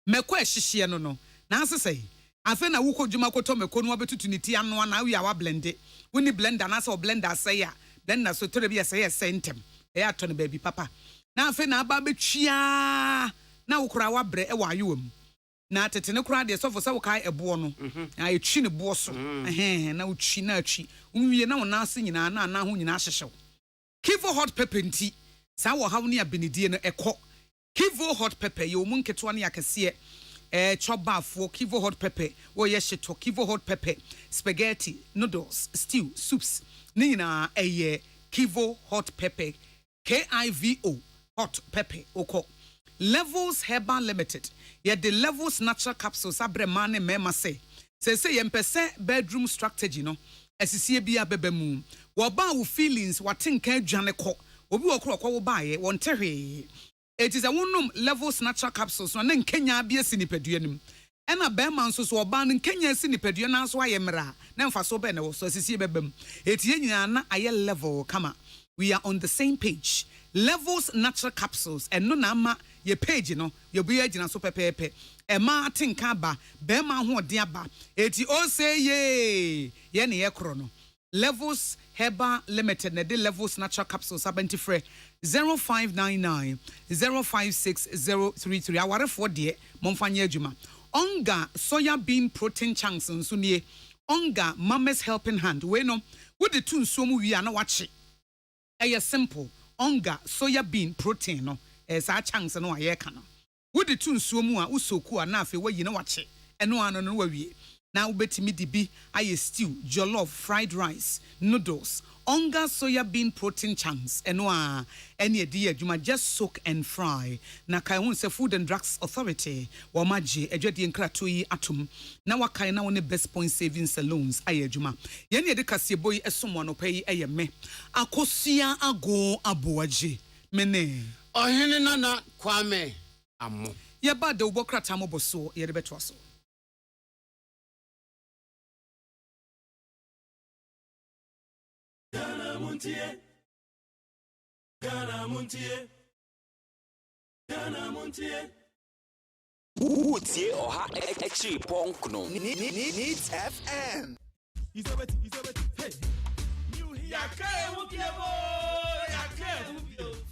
meko ehihie no na asese afa na wuko djuma koto meko no abetutu ni ti ano na wi awa blende woni blender na so blender say ya blender so tore bi say sentem e ato no baby papa na afa na aba betwia na wukura wa bre e wa ayewam na tete ne kura de sofo se wo kai ebo no na etwi ne bo so na utwi na atwi unwie na wona ase nyina na ho nyina hyehyew Kivo hot pepper nti sa wo hawo ne abenidie no ekọ Kivo hot pepper ye omu nketo ne yakese chobafo Kivo hot pepper wo ye hyeto Kivo hot pepper spaghetti noodles stew soups ne nyina eye Kivo hot pepper KIVO hot pepper oko Levels Herbal Limited ye the Levels natural capsules abrema ne mema say yempese bedroom strategy no esisie bia bebemu wo ba wo feelings watenka adwane kọ obi wo kro wo ba ye won tehwe it is a wonum Levels natural capsules no ne nkenya bia sinipaduanim ena bema nso so oba ne nkenya sinipadua na so ayemra na mfa so be ne wo so esisie bebem etie nyina na aye level kama we are on the same page Levels natural capsules and no nama ye page no ye buya gina so pepepe e ma atinka ba be ma ho ode aba eti OSEI ye ne ye kro no Levels Herbal Limited na de Levels natural capsules abenti 0599 056033 awarefo de momfanye adwuma onga soya bean protein chunks nso nie onga mama's helping hand we no wo de tu nso mu wi ana wache eye simple onga soya bean protein no sa chunks no aye ka no wo de tu nsuo mu a usoku a na afi wayi na wache eno ano no wawie na ubetimi di bi aye stew jollof fried rice noodles onga soya bean protein chunks eno a ene edi adwuma just soak and fry na kai hun se Food and Drugs Authority wo magye adwade nkrato yi atom na wakai na woni best point savings salons aye adwuma ye ne de kase boy esomo no pai eye me akosua ago aboaje mene ohene nana kwame amo ye ba de ubokrata mo boso ye de beto so MONTIE Utie oha extra ponkno needs FM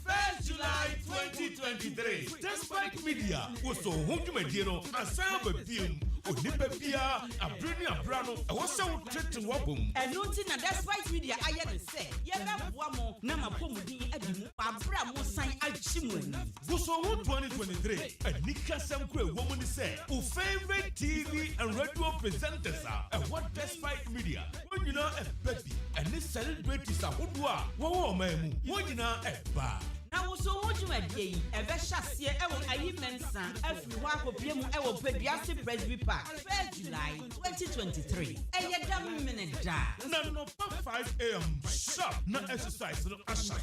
First July 2023. Despite media was so home to Medino and Samba Film, Odipepia, a brilliant brano, I was so tricked to Wabum. And noting that despite media, I had to say, Yabamo, Nama Pomudi, and Abramo sign Achimun. Was so home 2023, and Nika Samkwe woman say, who favorite TV and radio presenters are, and what despite media, when you know a baby, and this celebrities are Hudwa, Wawamamu, when you know a bar. Now, so what you had gay, a veshas here, AGYEMAN son, every one of them, Pediatric Presby Park, 1st July 2023. A damn minute da. No, 5 a.m. sharp, not exercise, no Asha,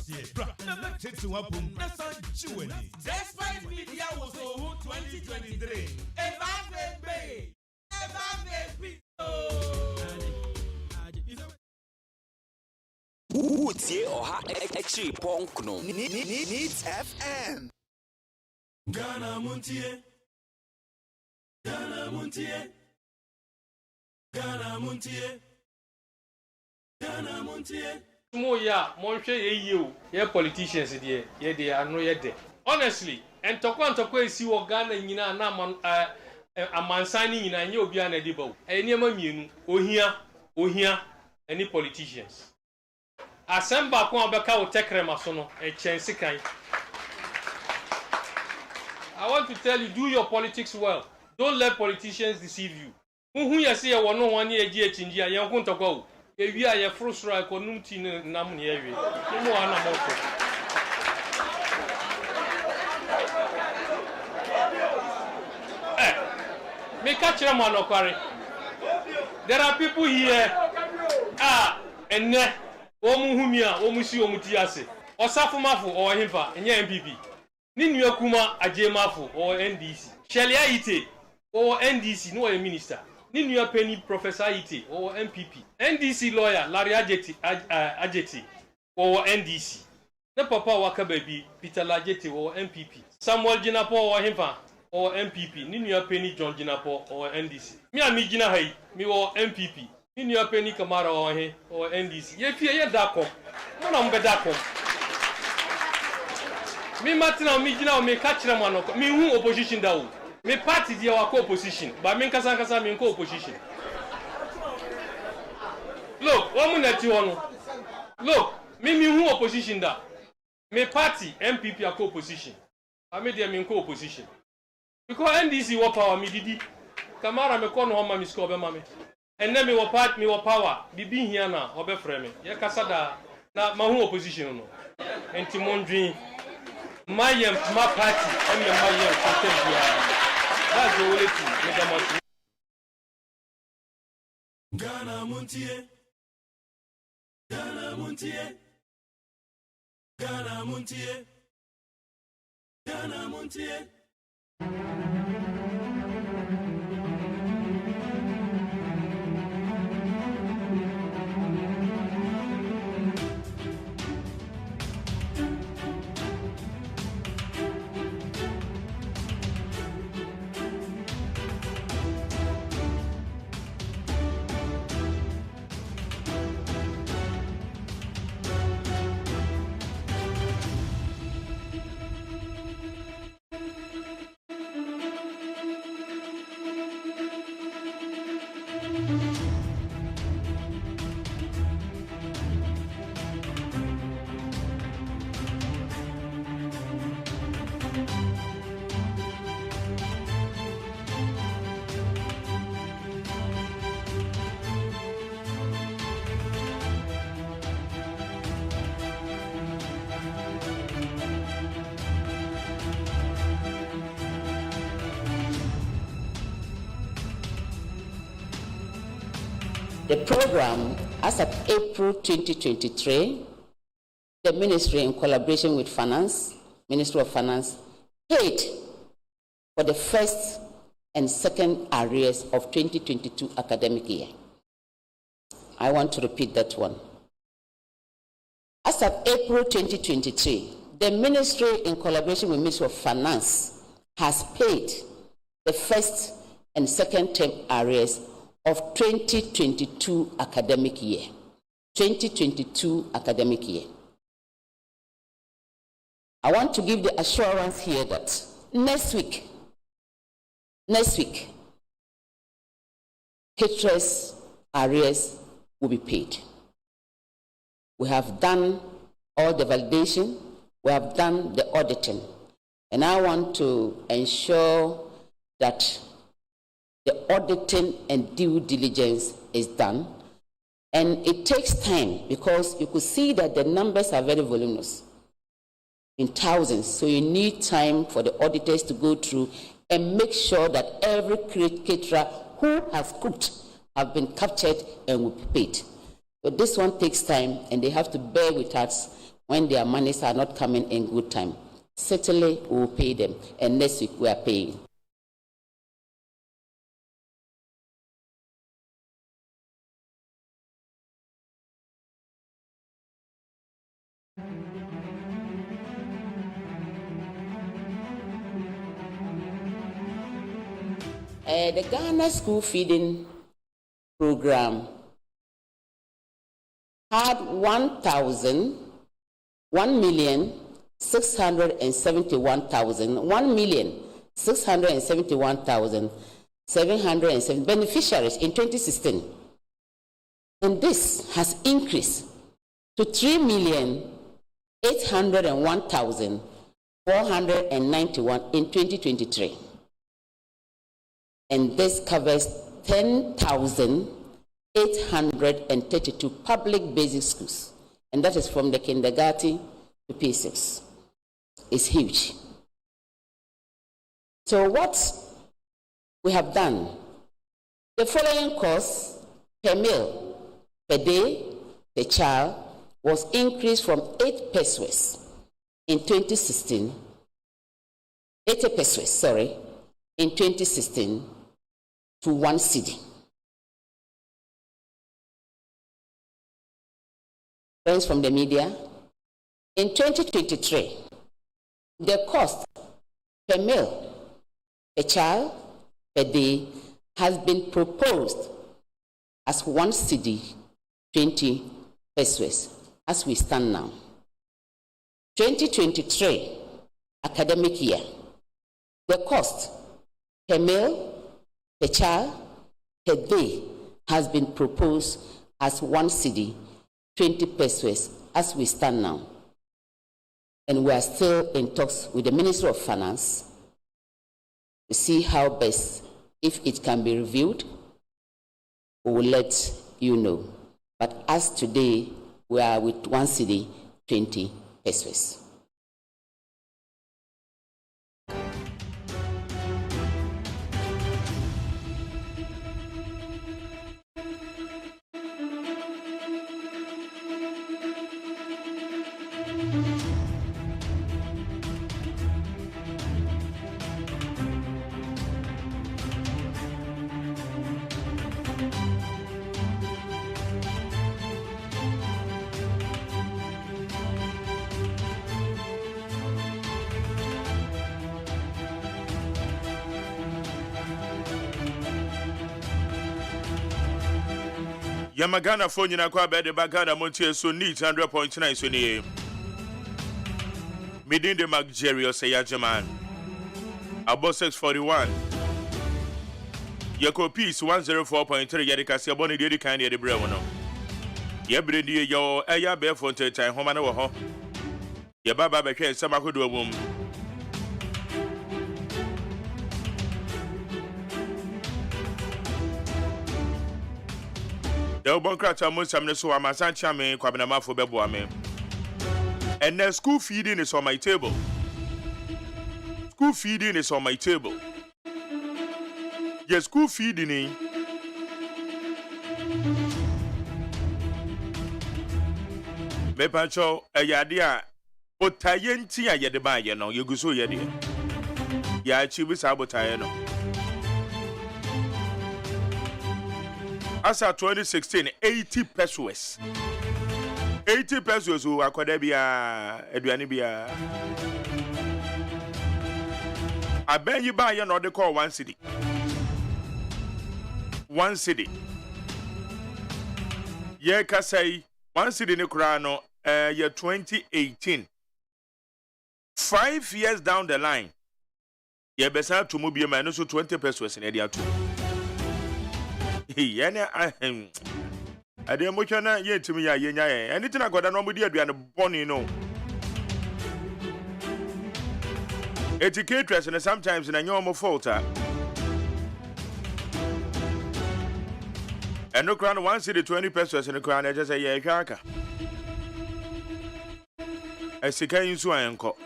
never take to up, that's on Jewelry. Despite media was so 2023. A bad baby, Utie oha extra ponkno needs FM Ghana MONTIE Mo ya monhwe ye o ye politicians de ye de ano ye de honestly entokwa esi wo Ghana nyina na amansan ni nyina nye obi ana de bawo enema mienu ohia any politicians Asemba ko abeka wo tekrema so no chense kan I want to tell you, do your politics well. Don't let politicians deceive you. Who you say you no one ye gi echinji a yen ko ntokwa o. E wi a ye frustra economy ti nam ne ye wi. Mo ana moko. Me catch them on okware. There are people here enne omuhumia omusi omuti ase. Osafumafo o himfa enye MPP. Ni nuakuma AGYEMAN o NDC. Shelia Ite o NDC no a minister. Ni nuapeni Professor Ite o MPP. NDC lawyer Larry Ajeti o NDC. Ne papa waka baby Peter Lajeti o MPP. Samuel Jinapo o himfa o MPP. Ni nuapeni John Jinapo o NDC. Mi amigina hai mi o MPP. Ni nuapeni Kamara o NDC. Ye fie ye dakom. Mona mbe dakom. Mi matina mi gina o me catch them anoko mi hu opposition da o Me party dia wa opposition, but me nkasa me nko opposition. Look, woman na ti wono. Look, me who opposition da. Me party MPP a opposition. I me dia me nko opposition. Because NDC wa power me didi. Kamara me kono homa me score be ma me. And then me wa power. Bibi hia na obe frɛ me. Ye kasa da na ma who opposition no. Enti mondwin my party and my content. That's the only thing. Ghana Montie. Ghana Montie. Ghana Montie. Ghana Montie. The program, as of April 2023, the Ministry, in collaboration with Ministry of Finance, paid for the first and second arrears of 2022 academic year. I want to repeat that one. As of April 2023, the Ministry, in collaboration with Ministry of Finance, has paid the first and second term arrears of 2022 academic year. 2022 academic year. I want to give the assurance here that next week, caterers arrears will be paid. We have done all the validation, we have done the auditing, and I want to ensure that the auditing and due diligence is done. And it takes time because you could see that the numbers are very voluminous, in thousands. So you need time for the auditors to go through and make sure that every caterer who has cooked have been captured and will be paid. But this one takes time, and they have to bear with us when their monies are not coming in good time. Certainly, we will pay them, and next week we are paying. The Ghana School Feeding Program had 1,671,707 beneficiaries in 2016. And this has increased to 3,801,491 in 2023. And this covers 10,832 public basic schools. And that is from the kindergarten to P6. It's huge. So what we have done, the following cost per meal, per day, per child, was increased from 8 pesos in 2016, 80 pesos, sorry, in 2016 to 1 cedi. Friends from the media, in 2023, the cost per meal, per child, per day has been proposed as 1 cedi, 20 pesos, as we stand now. 2023 academic year, the cost per male, per child, per day has been proposed as 1 cedi, 20 pesos as we stand now. And we are still in talks with the Ministry of Finance to see how best, if it can be reviewed, we will let you know. But as today, we are with 1 cedi, 20 pesos. Yamagana phone na kwa bede bagana montie so neat 100.9 so ni. Midin de Magjerio say AGYEMAN. About 641. Yako piece 104.3 yadika se boni de kan de bre wono. Ye bre die yo eya be for time homa na wo ho. Ye baba be hwe nsam akodo wom. The Obankrata Musam so I'm a Sanchame, Quabinama for Bebuame. And the school feeding is on my table. School feeding is on my table. Yes, school feeding. Me pancho, a yadia, Otayentia Yadeba, you know, you go so yadi. Ya achieve sabotayeno. As of 2016, 80 pesos. 80 pesos who are Quadebia, Eduanibia. I bet you buy another call 1 cedi. 1 cedi. Ye can say 1 cedi in the Kurano, year 2018. 5 years down the line, ye besa to move your man, so 20 pesos in area 2. Yana I didn't much on yet to me. Anything I got nobody and born, you know. Educators and sometimes in a normal fault. And no crown 1 cedi 20 pesos in the crown. I just say, yeah, Kaka. I see, can you so uncle?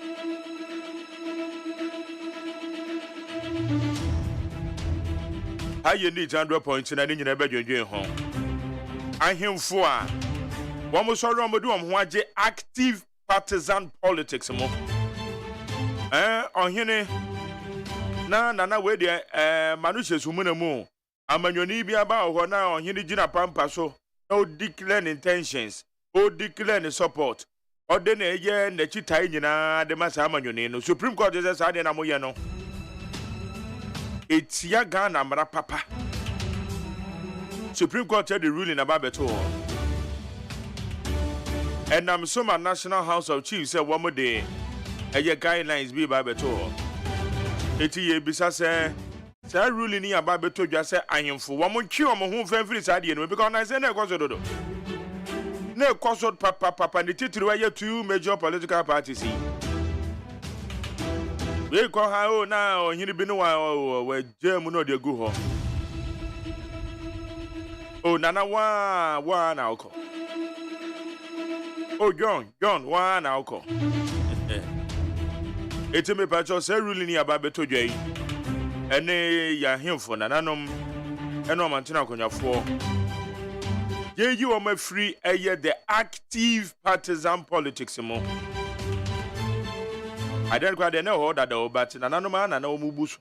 How you need 100 points and I didn't never join home. I him for one more sorry, I'm doing active partisan politics. On here, na, where the Manushes Humunamo. I'm a Yonibia about now on here, Gina Pampaso. No declaring intentions, or declaring support. Or then a year and the Chitaina, the Massaman, Supreme Court is a side and Amoyano. It's Yagana Mara Papa. Supreme Court said the ruling about it all. And I'm so my National House of Chiefs said one more day. And your guidelines be by it all. 80 years beside say ruling about it just say I am for one more cure my home family side because I say no cause do. No cause papa and the title where 2 major political parties. We call her now, he been a while where German or the go. Oh, Nana, one alcohol. Oh, John, one alcohol. It's a me patch say ruling about Beto J. And ya him for Nananum and no Mantina Conya 4. Yeah, you are my free the active partisan politics more. I don't quite know that though, but Nanano man and no mubus.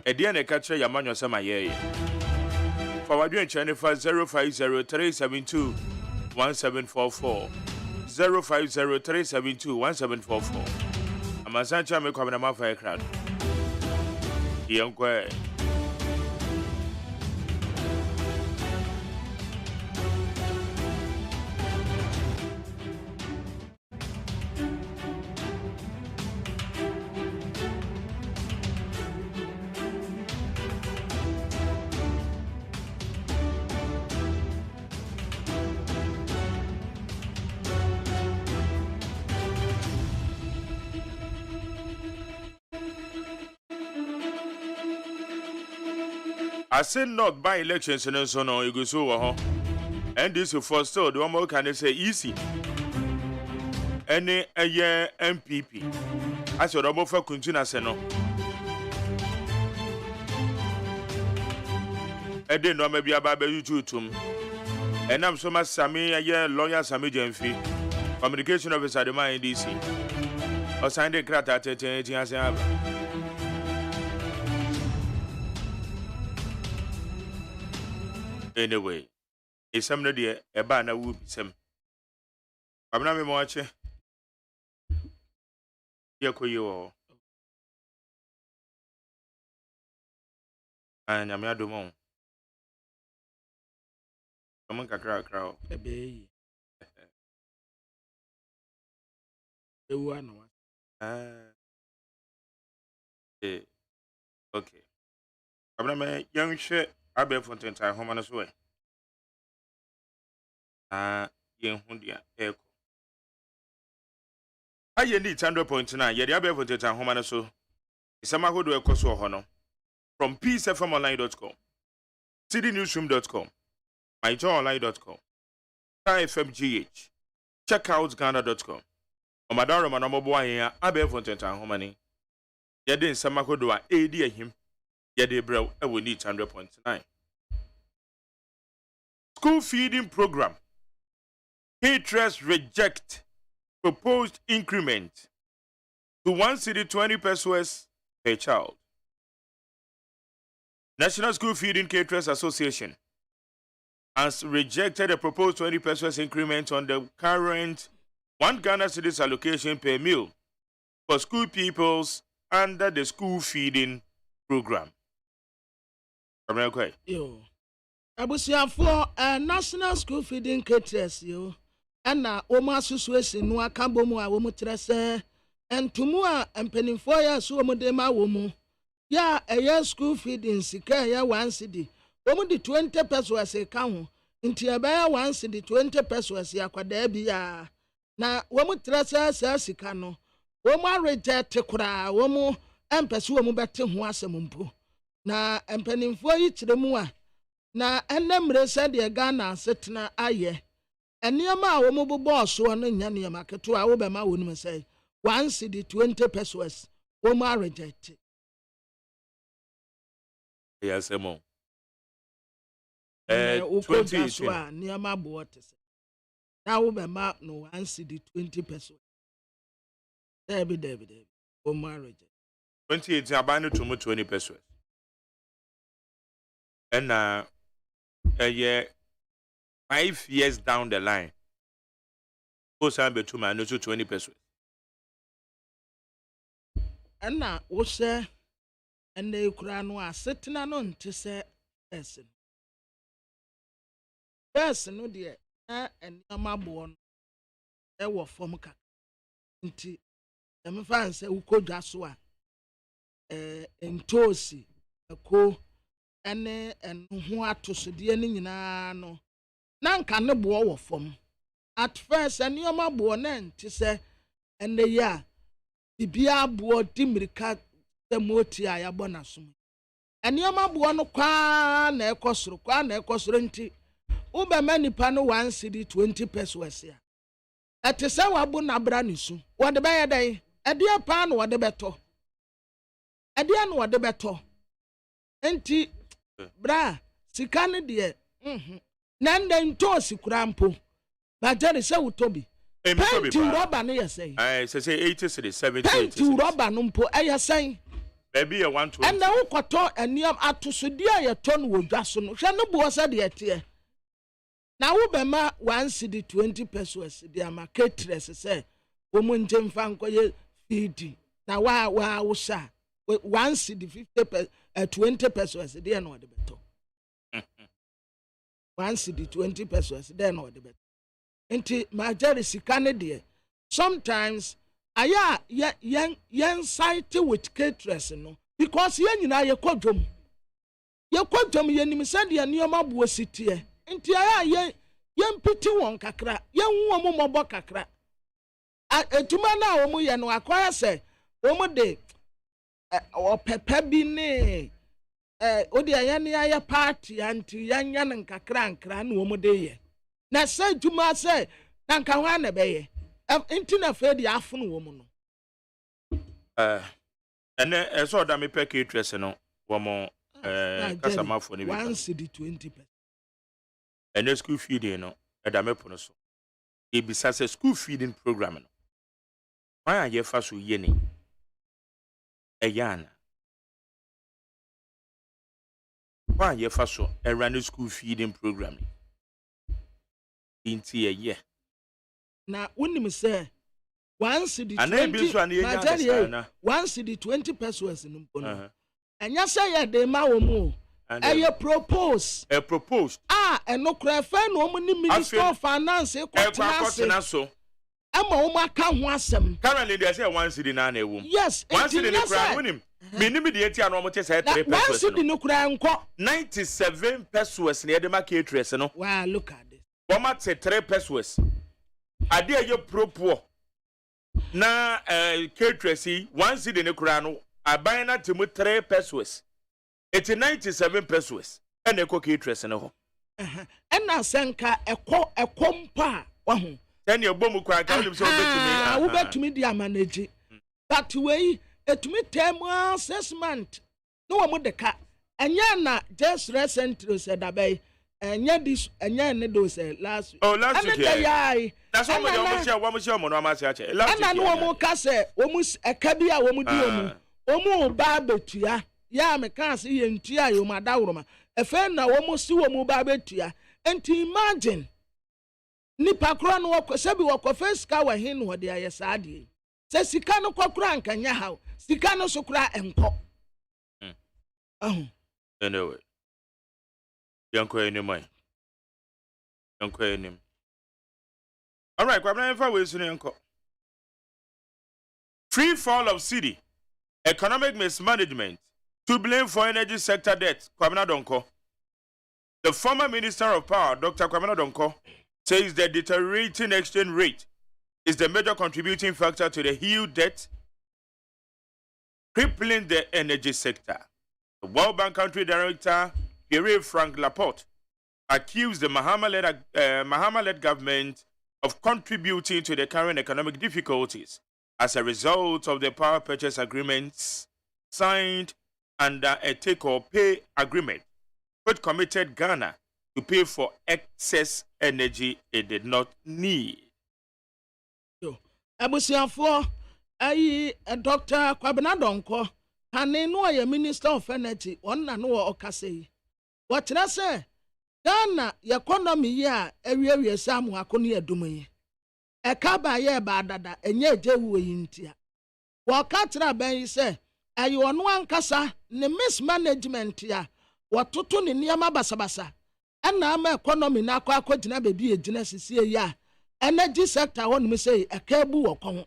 A dear catcher Yaman Sama ye. For our doing channel 050-372-1744. 050-372-1744. I'm a Sancha me coming a mafia crowd. Young quay. I say not by elections and so on, you go so and this is for still the one more can say easy. Any a year MPP. As your double for continue no. I didn't know maybe about YouTube. And I'm so much Sammy a year lawyer Sammy Jenfi, communication officer the man in DC. Or signed a crat at 18 as I have. Anyway, it's somebody a banner will be some. I'm not watching. You and I'm not doing. Someone can crowd. Okay. I'm not young shit. I be for 10 times home on the way. Young Hundia Echo. I need 100.9. Yet I be for 10 times home on the so. It's a mago do a cost or honor from peacefmonline.com, citynewsroom.com, myjoyonline.com, FMGH, checkoutghana.com. O madara manamo boy here. I be for 10 times home money. Yet then some mago do a AD him. Yede bro, I will need 100.9. School feeding program. Caterers reject proposed increment to 1 city 20 pesos per child. National School Feeding Caterers Association has rejected a proposed 20 pesos increment on the current 1 Ghana cedis allocation per meal for school pupils under the school feeding program. Yo. Abusiafo National School Feeding Caterers yo. Ana Oma Association no akabo mu a wo mu trese entumu a empanimfo ya so wo de ma wo mu. Ya eye school feeding sika ya 1 cedi. Wo mu di 20 pesos e ka ho. Nti e ba 1 cedi 20 pesos ya kwada bi ya. Na wo mu trese sa sika no. Wo mu reject kura wo mu empese wo mu bete ho asem mpo. Na empanimfo yi kiremu a na enemre said de Ghana setna aye eniama a wo mo boss no nya ne maketo a wo be ma wonu say 1 cedi 20 pesos wo mo reject yes emo 20 so a niama bo tese na wo be ma no 1 cedi 20 pesos David wo mo reject 2018 abanu to 20 pesos. And a year 5 years down the line, OSEI be 2 minus 20 pesos. And now, OSEI and they could sitting on to say, person. Person, no dear, and my born, there were from Kaki. The man said, who could just swap in Tosi, a co. Ene ho atosode ne nyina no na nka ne bo wo fom at first enioma bo na nti se ene ya bibia bo dimirika se moti aya bona som enioma bo no kwa na ekosoro nti wo be manipa no 1 cedi 20 pesos ya etese wa bo na bra ne su wo de be yedai ede pa no wo de beto ede no wo de beto enti bra sikane de nanda ntosi kurampo bajari se utobi penti roba ne yesai say 80 cedi 70 penti roba no mpo ayesai baby 120 and na ukoto eniam atosodi ayeton wo dwaso no hwe no bo se de ete na wo be ma 1 cedi 20 pesos de ama caterers se wo mu nje mfa nkoye feed na wa wo sha 1 cedi 50 20 pesos de no de beto 1 cedi 20 pesos de no de beto enti majari sikane de sometimes aya yen site with caterers no because yen nyina ye kodwom ye nim se de nioma bo sitie enti aya yen piti won kakra yen wo mo mobo kakra etuma na wo mo ye no akwaya se wo mo de o pepe bi ne odi ayane aya party anti yanya nkakra nkra na wo mu de ye na se juma se na nka ho na be ye nti na fe di afunu wo mu no ene eso da me pe caterers no wo mo kasamafo ni bi 120%. ene school feeding no da me pono so e bisa se school feeding program no why ye fa so ye ni eyana why ye fa so run school feeding program inti ye na unim say once the 20 once the 20 pesos in mpono anya say ye dey ma wo mu eye propose eno kra fa no mo ni minister of finance kwatena so ama wo maka ho asem currently they say 1 cedi na ewu yes 1 cedi ne kra wonim minim de eti ano mo te say 3 pesos 1 cedi ne kra nko 97 pesos ne de market trace no wow look at this wo ma te 3 pesos ade aye propo na cateresi 1 cedi ne kra no aban na temu 3 pesos 97 pesos ene ko cateresi ne ho ena senka ekompa wa ho tani obomu kwa ka onim so obetumi di amanage but we etumi term assessment no wo mudeka enya na just recently said abey enya this enya ne do say last week week that's what we share mo no amase ache last week no wo ka say wo mu eka bi a wo mu di omu ba betua ya me kan say ye ntua yo madawroma efe na wo mu si wo mu ba betua enti imagine nipa kro no wako sebi wako face ka wa hin ho de ayesade se sika no kokura nkanya ha sika no so kura enko anyway yanko enim all right kwabna fa we sunu yanko free fall of city economic mismanagement to blame for energy sector debt kwabna donko the former minister of power Dr. Kwabena Donko says the deteriorating exchange rate is the major contributing factor to the huge debt crippling the energy sector. The World Bank country director, Pierre Frank Laporte, accused the Mahama-led government of contributing to the current economic difficulties as a result of the power purchase agreements signed under a take-or-pay agreement, which committed Ghana to pay for excess energy it did not need. Abusiafo ayi Dr. Kwabena Donko ane no ye Minister of Energy onna no okase what say Ghana economy ya ewie samu akoni adum yi e ka ba ye ba dada enye jewu yi ntia wo ka tra ban yi say ayi ono ankasa ne mismanagement ya watoto ne niama basabasa ana ama economy na akogina bebi egina sisie ya energy sector won me say akabu wokon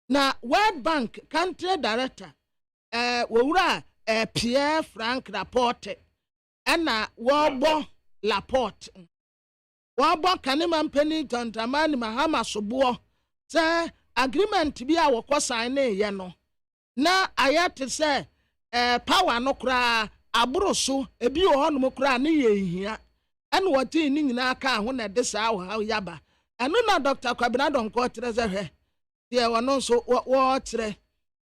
na World Bank country director wowura Pierre Frank Laporte ana wobo Laporte wobo kanema mpani tontamani Mahama sobo say agreement bi a wokọ sign ye no na ayate say power no kra abroso ebi ohonum kra ne ye hia ene wote ni nyina aka ho na de saa wo yaba eno na Dr. Kwabena Donko treze hwe de wono so wo tre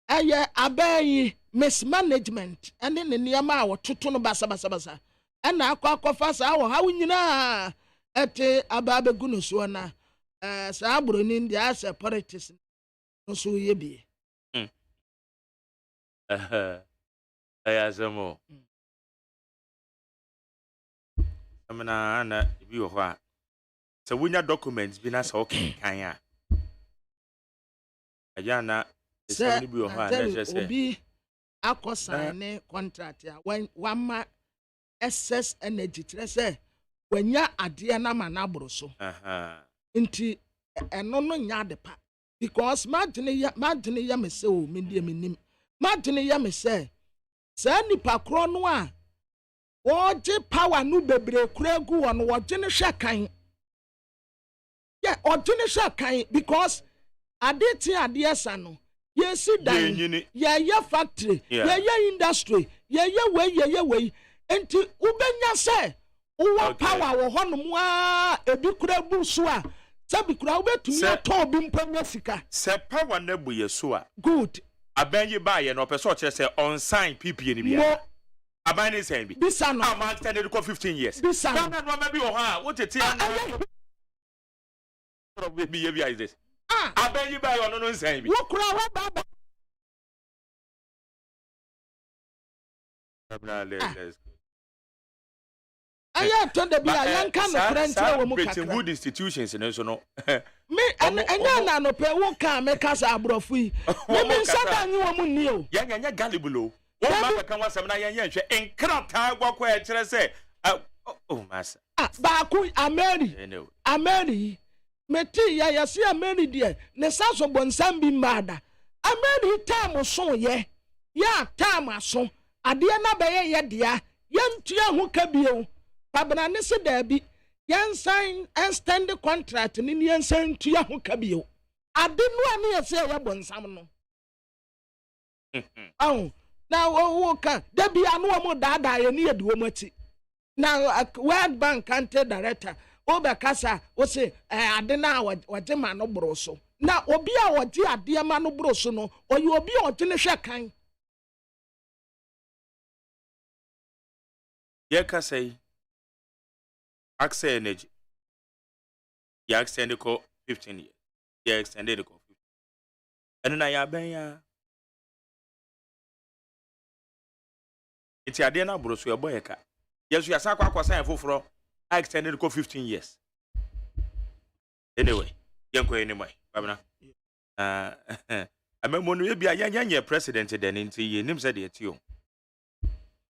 eye abayi mismanagement ene ne niam a wototo no basa ena akwakofa saa wo hawo nyina ete ababe no so na saa broni ndi ase politics no so ye bi ayazemo amana ana bi wo ha se wunya documents bi na sa okay kan ya ayana se bi wo ha na se obi akosan contract ya wama excess energy trese wanya ade na mana boro so nti eno no nya de pa because madene ya me se o me die menim madene ya me se sa nipa kro no a woje power no bebre kura gu won woje ne hwekan yeah oje ne hwekan because ade ti ade esa no ye Yes, yeah, factory, yeah, industry, yeah, way. And to Ubenya say, oh, power, or Honua, a big crab busua, Sabi crowd to me, Tobin Pamasica. Sir, power nebu yesua. Good. I beg you by an opera say on sign PP in the I buy this same. This son, I'm extended for 15 years. This son, maybe what a team behavior is this? I beg you by on no same. What crowd? I told the young kind of friends good institutions and so no. Me and no pay won't come make us a brofi. Women sat you woman knew. Young and gullible. Oh, come on, some Nayan and crop time walk where I say, oh, master. Baku, I'm Mary. Meti, I see a Mary dear. Nesaso Bonsambi mada. A Mary time or so, ye. Ya, time or so. A dear Nabaye, ya dear. Yan tia who can be. Pabana said there be yan sign and stand the contract and Indian sign to Yahoo Cabio. I didn't want to say a Bonsamno. Oh. Now, okay, there be a no more dada I need woman. Now, a World Bank country director, Obakasa, was say, I don't know what the man no broso. Now, Obia or dear man no broso, no, or you will be on Genesha kind. Yeka say, Axe energy. You extended 15 years. You extended 15. And then I have it's a dinner bros your boy. Yes, we are Sakwa sign for I extended 15 years. Anyway, young anyway, Babana. I remember when we be a young president then into your name said it to you.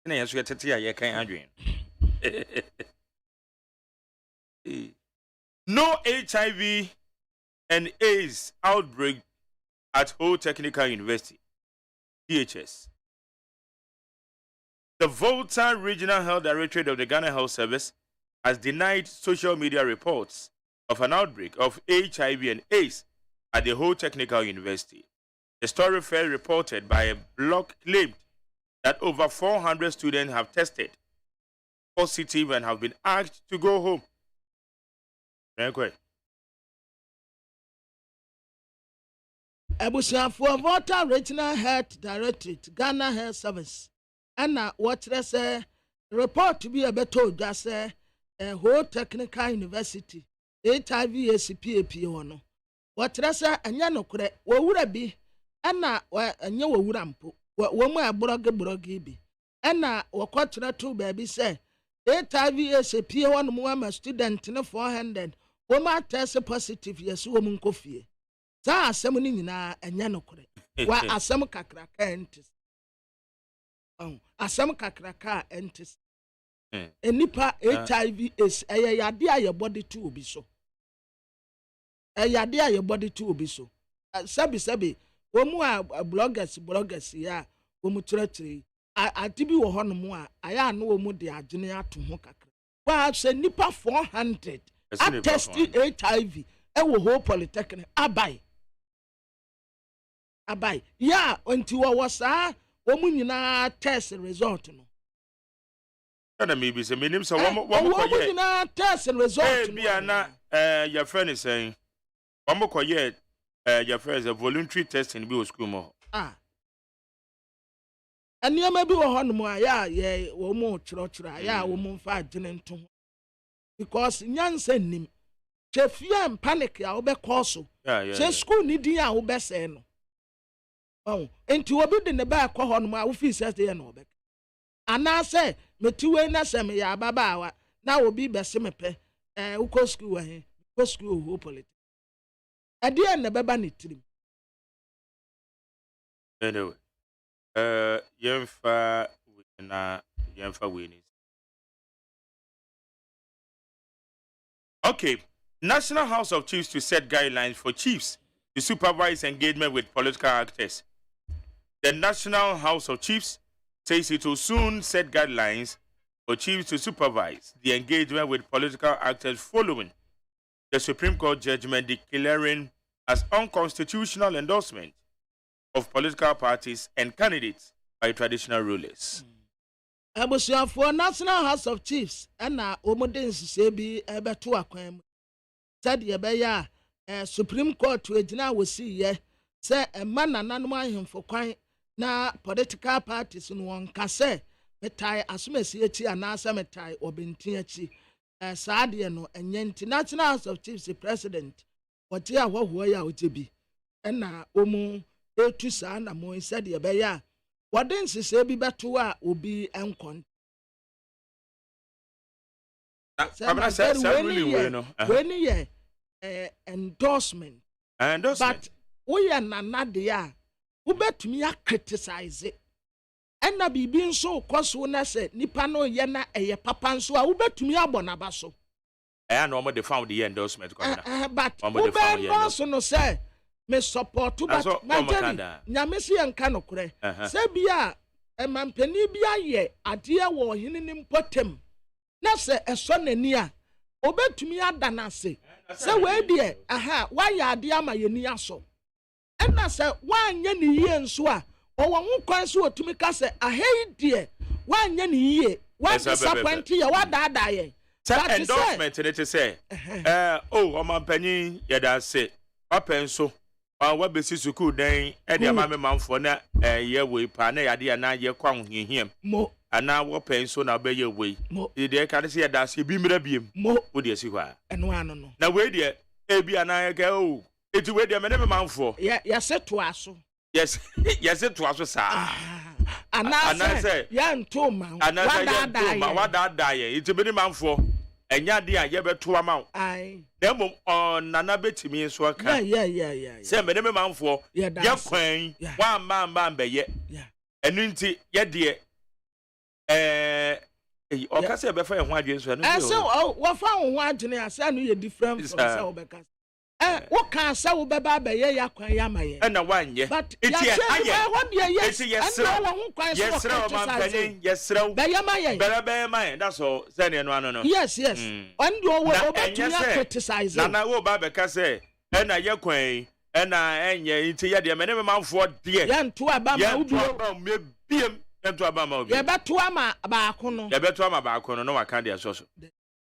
And I answer Tatia, you can't dream. No HIV and AIDS outbreak at Ho Technical University, DHS. The Volta Regional Health Directorate of the Ghana Health Service has denied social media reports of an outbreak of HIV and AIDS at the Ho Technical University. The story first reported by a blog claimed that over 400 students have tested positive and have been asked to go home. For Volta Regional Health Directorate, Ghana Health Service. And what they say, report to be a better just say a whole technical university, HIV, ACPAP, no. What they say, and Yanokre, what would be, and now, and you would ample, what woman a broggy be. And now, what two baby say, HIV, ACP, one more student in a 400, woman test positive, yes, woman coffee. Sa assembling in a Yanokre, what a some cacra can't. Asam kakraka entis. Enipa HIV is a yade your body to be so. A yade your body to be so. Sabi, womu bloggers ya, womu treachery. I tibi wo hono mu a aya no womu de agene ato ho kakra. Wa say nipa 400 attested HIV e wo ho polytechnic abai. Ya onti wo saa Woman test result no. And maybe say me so one test result. Be na your friend is saying one more your friend is a voluntary testing be school mo. And you may be one more ya wo mo chro ya wo mo fa agene nto because nyanse nim chefia panic ya wo be cause so school ni din ya wo be say no. Oh, and to obi in the back on my office as they know back. And I say, me two and some ya baba now will be best mepe, who go school ahead, go school, hopefully. A dear and the baba need to him. Anyway, Yemfa winning. Okay, National House of Chiefs to set guidelines for chiefs to supervise engagement with political actors. The National House of Chiefs says it will soon set guidelines for chiefs to supervise the engagement with political actors following the Supreme Court judgment declaring as unconstitutional endorsement of political parties and candidates by traditional rulers. For National House of Chiefs and Omodin Sebi Ebetu Akwem said Yebeya Supreme Court to Ejina will see ye say a man and animal him for quite na political parties in one case metai asumesieti anasa metai obintiachi saade no enyenti National House of Chiefs president wotia hwohwo ya otebi na omu etu saa na mo said Yebeya Wadin sise bi beto a obi enkon. I'm saying really well, no. When ye endorsement. Endorsement. But we are nanade a wo betumi a criticize it. And na bibi nso koso na se nipa no ye na eye papa nso a wo betumi abonaba so. No mo dey found the endorsement but wo be no no say me support but Nigeria nyamesi enka nokure se bia emampani bia ye ade wo hininim potem na se eso nani a obetumi adanase se we de wa ya ade ama yeni aso na se wa anya ni yie nso a owo hu kwan so otumi ka se ahei de wa anya ni yie wa disappoint ye wa dada ye that endorsement it say omampani ye da say papenso wa besi suku den e de ama me manfo na ye we pa na ya de na ye kwa hihiem mo ana wo penso na be ye we e de ka de se da se bi mra biem wo de si kwa eno ano no na we de e bi ana ye ka eti we de me ne me manfo ya se to aso yes yes to aso sa ana se ya nto ma wa da ye eti be ne manfo enya de a ye beto ama wo ai dem nana betimi so aka yeah se me ne me manfo ye kwan wa ma be ye enu nti ye de o ka se be fa ye ho adwen so enu so wo fa ho adwen ase anu ye different from say wo be ka wo ka say wo be ba be ye ya kwan ya ma ye na wanye but eti aye what be ye eti yesra wo ho kwan so yesra ma panin yesra be ye ma ye be ma ye that's all say ne no yes and you wo betumi criticize na wo ba be ka say na ye kwan na enye enti ye de me ne me manfo de ye nto aba ma wo me biem nto aba ma wo ye beto ama ba akono ye beto ama ba akono no wa kan de so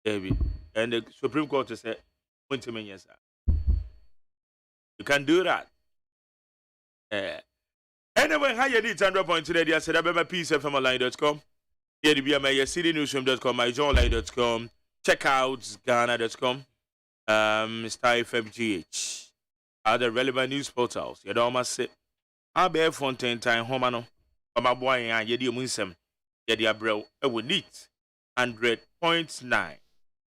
David and the Supreme Court say Montimen yes you can do that anyway how you need 100.3 radio said abema peacefmonline.com here be my citynewsroom.com myjournline.com check out ghana.com Star FMGH other relevant news portals you don't must say Abe Fontaine time home no my boy and ye di munsem ye di abrew e wo neat 100.9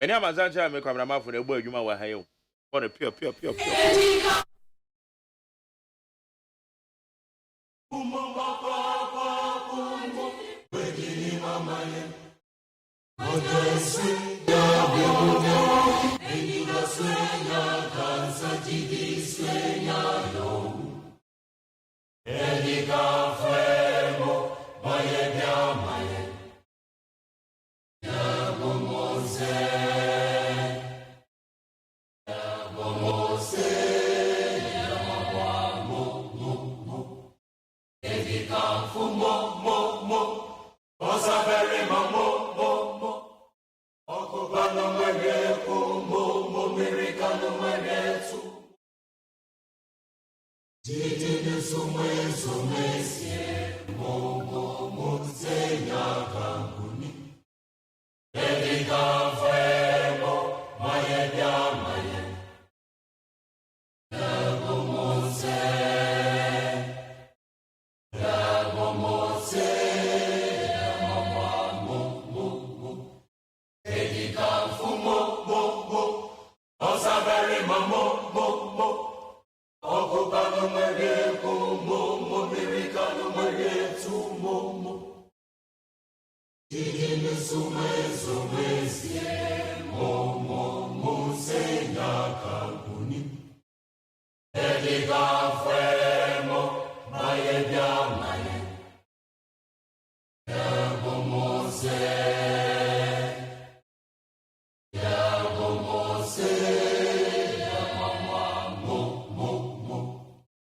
any amazancha me kwamra for the boy adwuma wa hayo for pure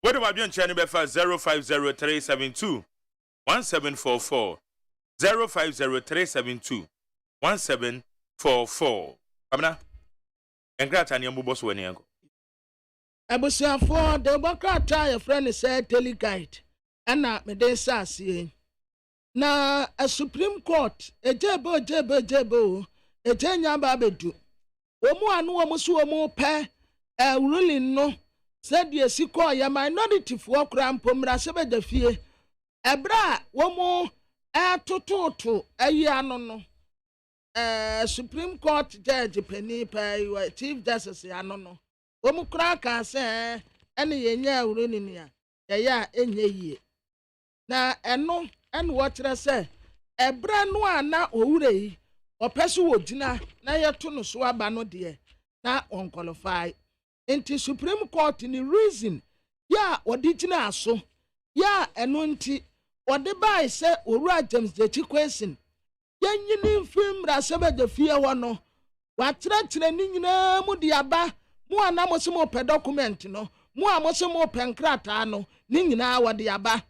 What about you channel befa 050372 1744 050372 1744. Amna. Engrata ni ambuboso wani yango. Abusiafo Democrat your friend said teleguide ana mede sase na a Supreme Court ejebo ejenya ba bedu omu anu omu so omu pe ruling no said ye siko ya minority for krampom rasebe da fie ebra womu atototo ayi ano no Supreme Court judge Penny Pay Chief Justice ano no omukura ka se ene yenya awuro ni nia ya enye yie na eno wo kire se ebra no ana owure yi opesu wogina na yeto no so aba no de na on qualify into Supreme Court ni reason ya odigina aso ya eno nti ode bai se owura James Dechi question yanyini film rasebe de fie wo no watratre ni nyina mu de aba mu anamose mo pe document no mu amose mo pe nkrata no ni nyina wode aba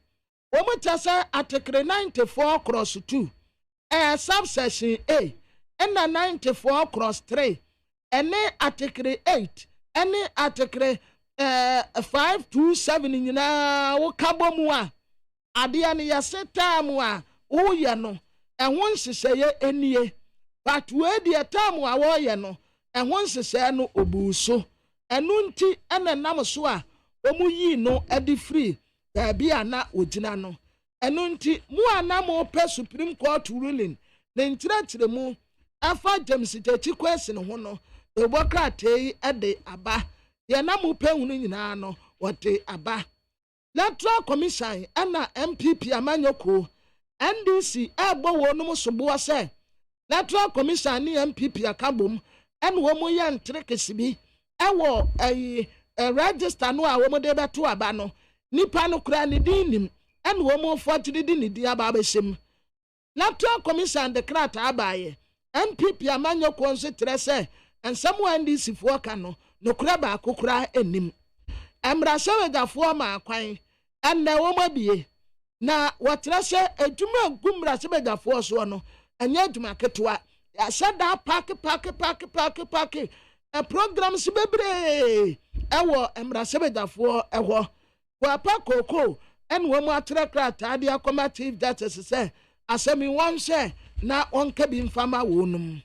o mu tasa article 94 cross 2 subsection A and 94 cross 3 and article 8 and article 527 nyina wo kabo mu a ade an yaseta mu a wo ye no ehun siseye enie but we the time a wo ye no ehun siseye no obuso enu nti ene nam so a omu yi no edi free bi ana ogina no enu nti mu anam pe Supreme Court ruling ne ntirantire mu afa James Dechi question ho no ebokrate ede aba ye nam pe hunu nyina no wote aba Electoral Commission ana MPP amanyoko NDC ebo wonum sobo se Electoral Commission ni MPP akabom en wo mo ye ntrekesi bi ewo register no a wo mo de beto aba no nipa no kura ni dinim en wo mo fortune di ni di aba ba shem Electoral Commission de krata abaye MPP amanyoko nso trese ensam NDC fo ka no kura ba akokura enim emra sewedafo ma kwan en na wo mo bie na watrase adwuma gumra sebedafo so no anya adwuma ketwa ya shada pack programs bebre ewo emra sebedafo eho wa pa koko en wo mu atrekrata ade accommative justice say asemi won she na onka bi mfama wonum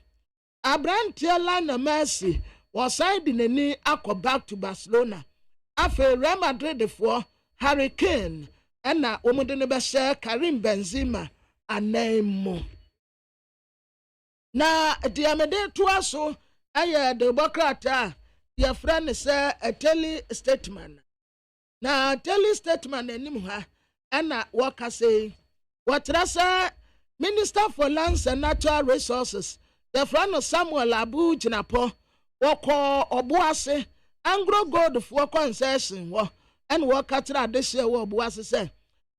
Abrantia Lana Mercy was side nani akọ back to Barcelona afa Real Madrid for Hurricane ena omude ne be share Karim Benzema anemo na diamede to aso aye the Democrat your friend say a tele statement na tele statement enim ha ena waka say what say Minister for Lands and Natural Resources the friend Samuel Abu Jinapo woko obuase Anglo Gold for concession wo and work at this year obuase say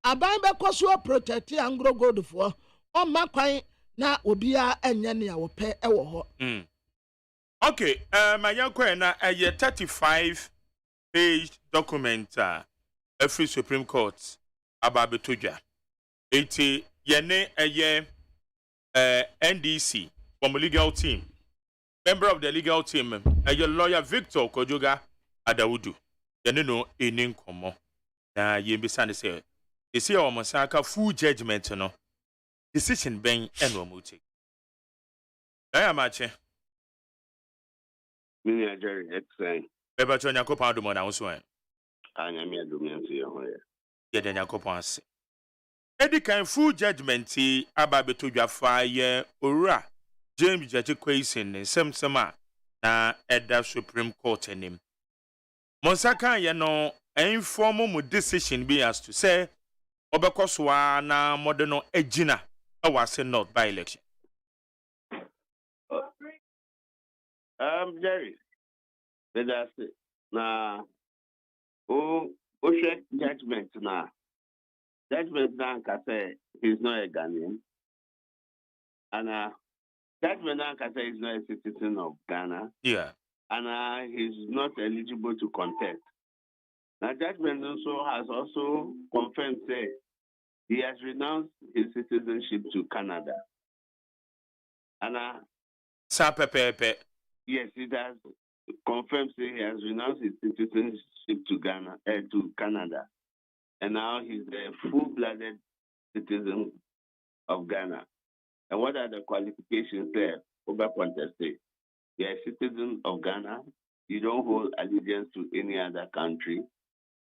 aban be koso protect Anglo Gold for on makwan na obia enya ne a wo pe e wo ho Okay, my young na a 35 page document a free Supreme Court about Betuja 80 yene a NDC from legal team member of the legal team a lawyer Victor Kojoga Adawudu yene no enin komo na yembisa ne say esi o mosaka full judgment no decision ben eno mo take na amache Mini Jerry Exen eba cho nyakopon adomo na nso en anya mi adomi nso ye ho ye ye de nyakopon ase edi kan full judgment aba betodwa fa ye owura James Dechi question nsem na eda Supreme Court enim monsaka ye no inform mu decision be as to say obekoswa na modern agina awase not by election Jerry that's it na o share judgment na ka say he's not a Ghanaian and judgment na ka say he's not a citizen of Ghana yeah and he's not eligible to contest Now, judgment also has confirmed that he has renounced his citizenship to Canada. And yes, it has confirmed that he has renounced his citizenship to Canada. And now he's a full-blooded citizen of Ghana. And what are the qualifications there? Over contested. You're a citizen of Ghana. You don't hold allegiance to any other country.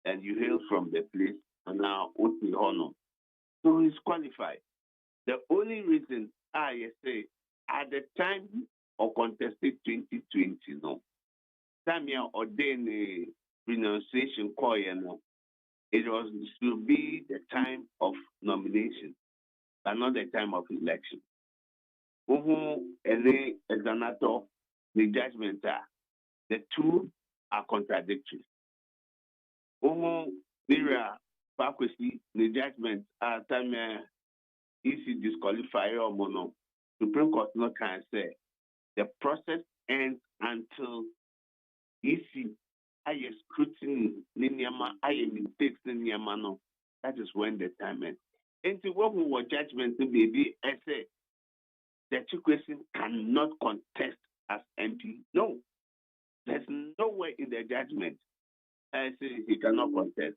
And you hail from the place. And now, OSEI honor. So he's qualified. The only reason I say, at the time of contested 2020, time you ordained a renunciation call, it should be the time of nomination, but not the time of election. Any exonator, the judgment the two are contradictory. Mira faculty, the judgment time easy disqualify or mono. Supreme Court no can say the process ends until easy higher scrutiny lineama higher mistakes lineama no. That is when the time ends. And to what we were judgment to be essay the two questions cannot contest as MP. No. There's nowhere in the judgment I say he cannot contest.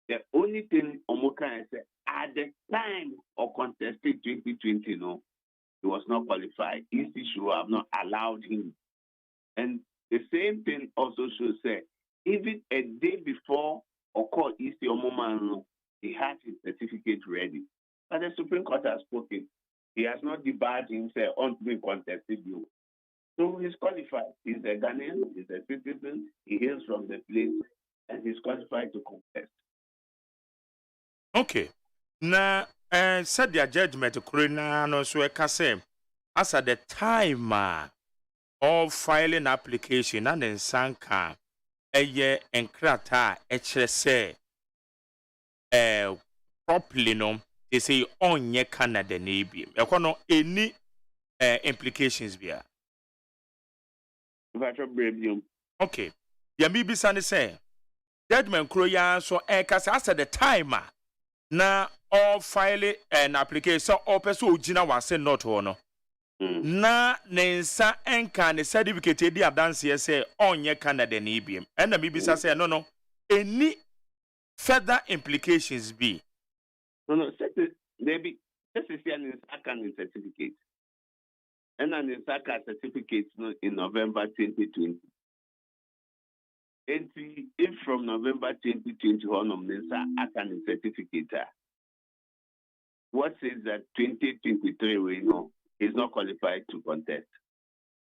The only thing Omoka said at the time of contested 2020, he was not qualified. EC should have not allowed him. And the same thing also should say, even a day before or call EC Omomano, he had his certificate ready. But the Supreme Court has spoken. He has not debarred himself on being contested you. So he's qualified. He's a Ghanaian, he's a citizen, he hails from the place, and he's qualified to contest. Okay. Now, said their judgment Kurina no so say as at the time of filing application and then sanka a year and krata say properly no they say on ye Canada nebi. Yakono any implications be. Okay. Ya mi bisa ne say judgment Kuroya so kasa as at the time na all file an application or person ojina wase not no na nensa enka ne certificate di adanse say onye Canada na ibiem and na bibisa say no any further implications be no maybe this is an certificate and an certificate in November 2020. And if from November 2020 on Nensa certificate, what says that 2023 we know is not qualified to contest?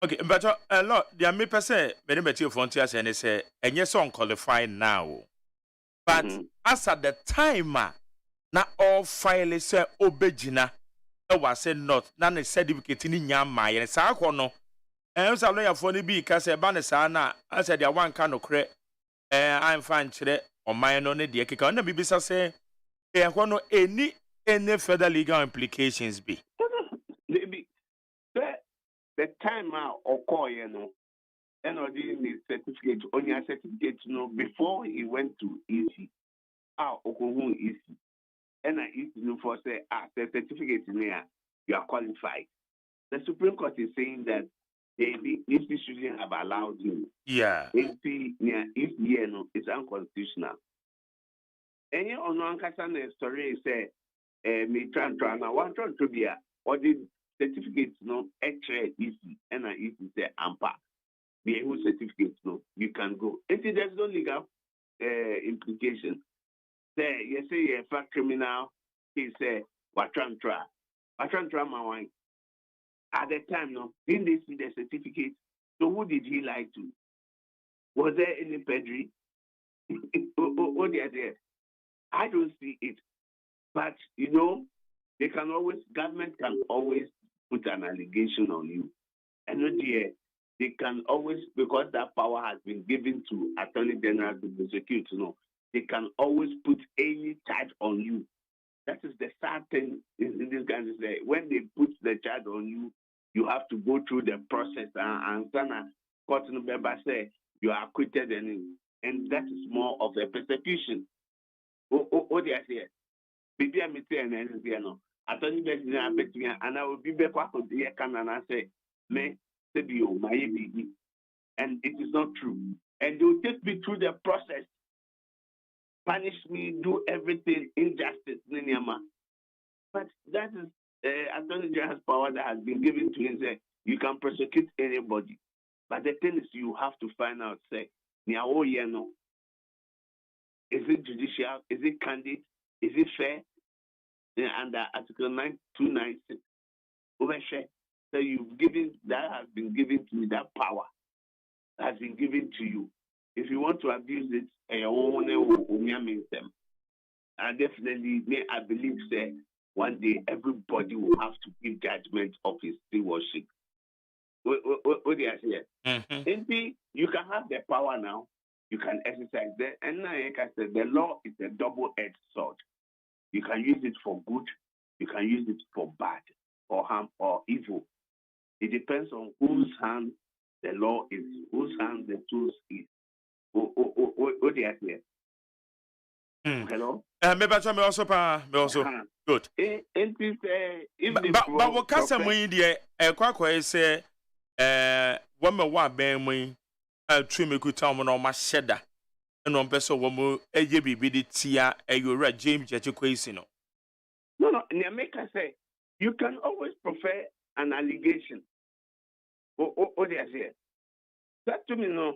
Okay, but a lot there may say many material frontiers and they say and yes unqualified now. But as at the time na all files say obejina was said not none a certificate in Yama and Sakono. And so lawyer for the be case banesana I said there one kind of cre I'm fine today on my own idea can the BBC say any further legal implications be maybe the time or call and or the certificate on your certificate before he went to EC Okohun EC and I EC for say the certificate in there you are qualified. The Supreme Court is saying that the institution have allowed him. Yeah. If it's unconstitutional. And you on one person story say me trying one trying to be or the certificates extra easy and I easy say ampa. The whole certificates you can go. If there's no legal implication. Say you say a fact criminal, he say what trying my wine. At the time, didn't they see the certificate? So who did he lie to? Was there any perjury? Oh, there. I don't see it. But, government can always put an allegation on you. And they can always, because that power has been given to Attorney General to prosecute, they can always put any charge on you. That is the sad thing in this country. When they put the charge on you, you have to go through the process and court member say you are acquitted and and that is more of a persecution. What they say, baby, I'm saying, and I told you that and I will be back to the can and I say, me, you, my baby, and it is not true. And they will take me through the process, punish me, do everything, injustice, Ninyama. But that is Attorney General's power that has been given to him. Say, you can prosecute anybody. But the thing is, you have to find out, say, is it judicial? Is it candid? Is it fair? Under Article 9296. Overshare. So that has been given to you, that power has been given to you. If you want to abuse it, definitely, I believe, say, one day everybody will have to give judgment of his stewardship. What do I say? You can have the power now, you can exercise that. And like I said, the law is a double-edged sword. You can use it for good, you can use it for bad, or harm, or evil. It depends on whose hand the law is, whose hand the tools is. What do I say? Hello? Maybe I also good. But what can some way there? A quack say, woman, what bear me, trim a good time on my shedder. And one person woman, a yebby biddy tia, a you James Jacquasino. No, Nyameka say, you can always prefer an allegation. What do I say? That to me, no,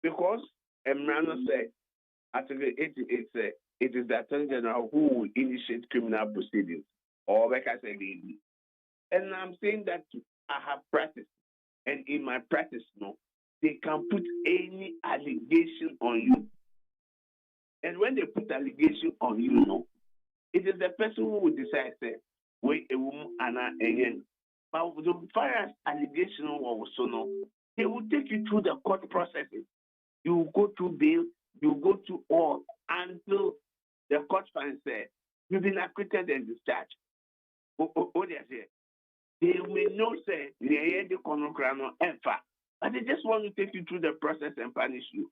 because Emrano said, Article 88 said, it is the Attorney General who will initiate criminal proceedings, or like I said, and I'm saying that I have practiced, and in my practice, no, they can put any allegation on you, and when they put allegation on you, no, it is the person who will decide, say, wait a woman and again. But the fire as allegation or so, no, they will take you through the court processes. You will go through bail, you will go through all until the court finds that you've been acquitted and discharged. What they say? They may not say the but they just want to take you through the process and punish you.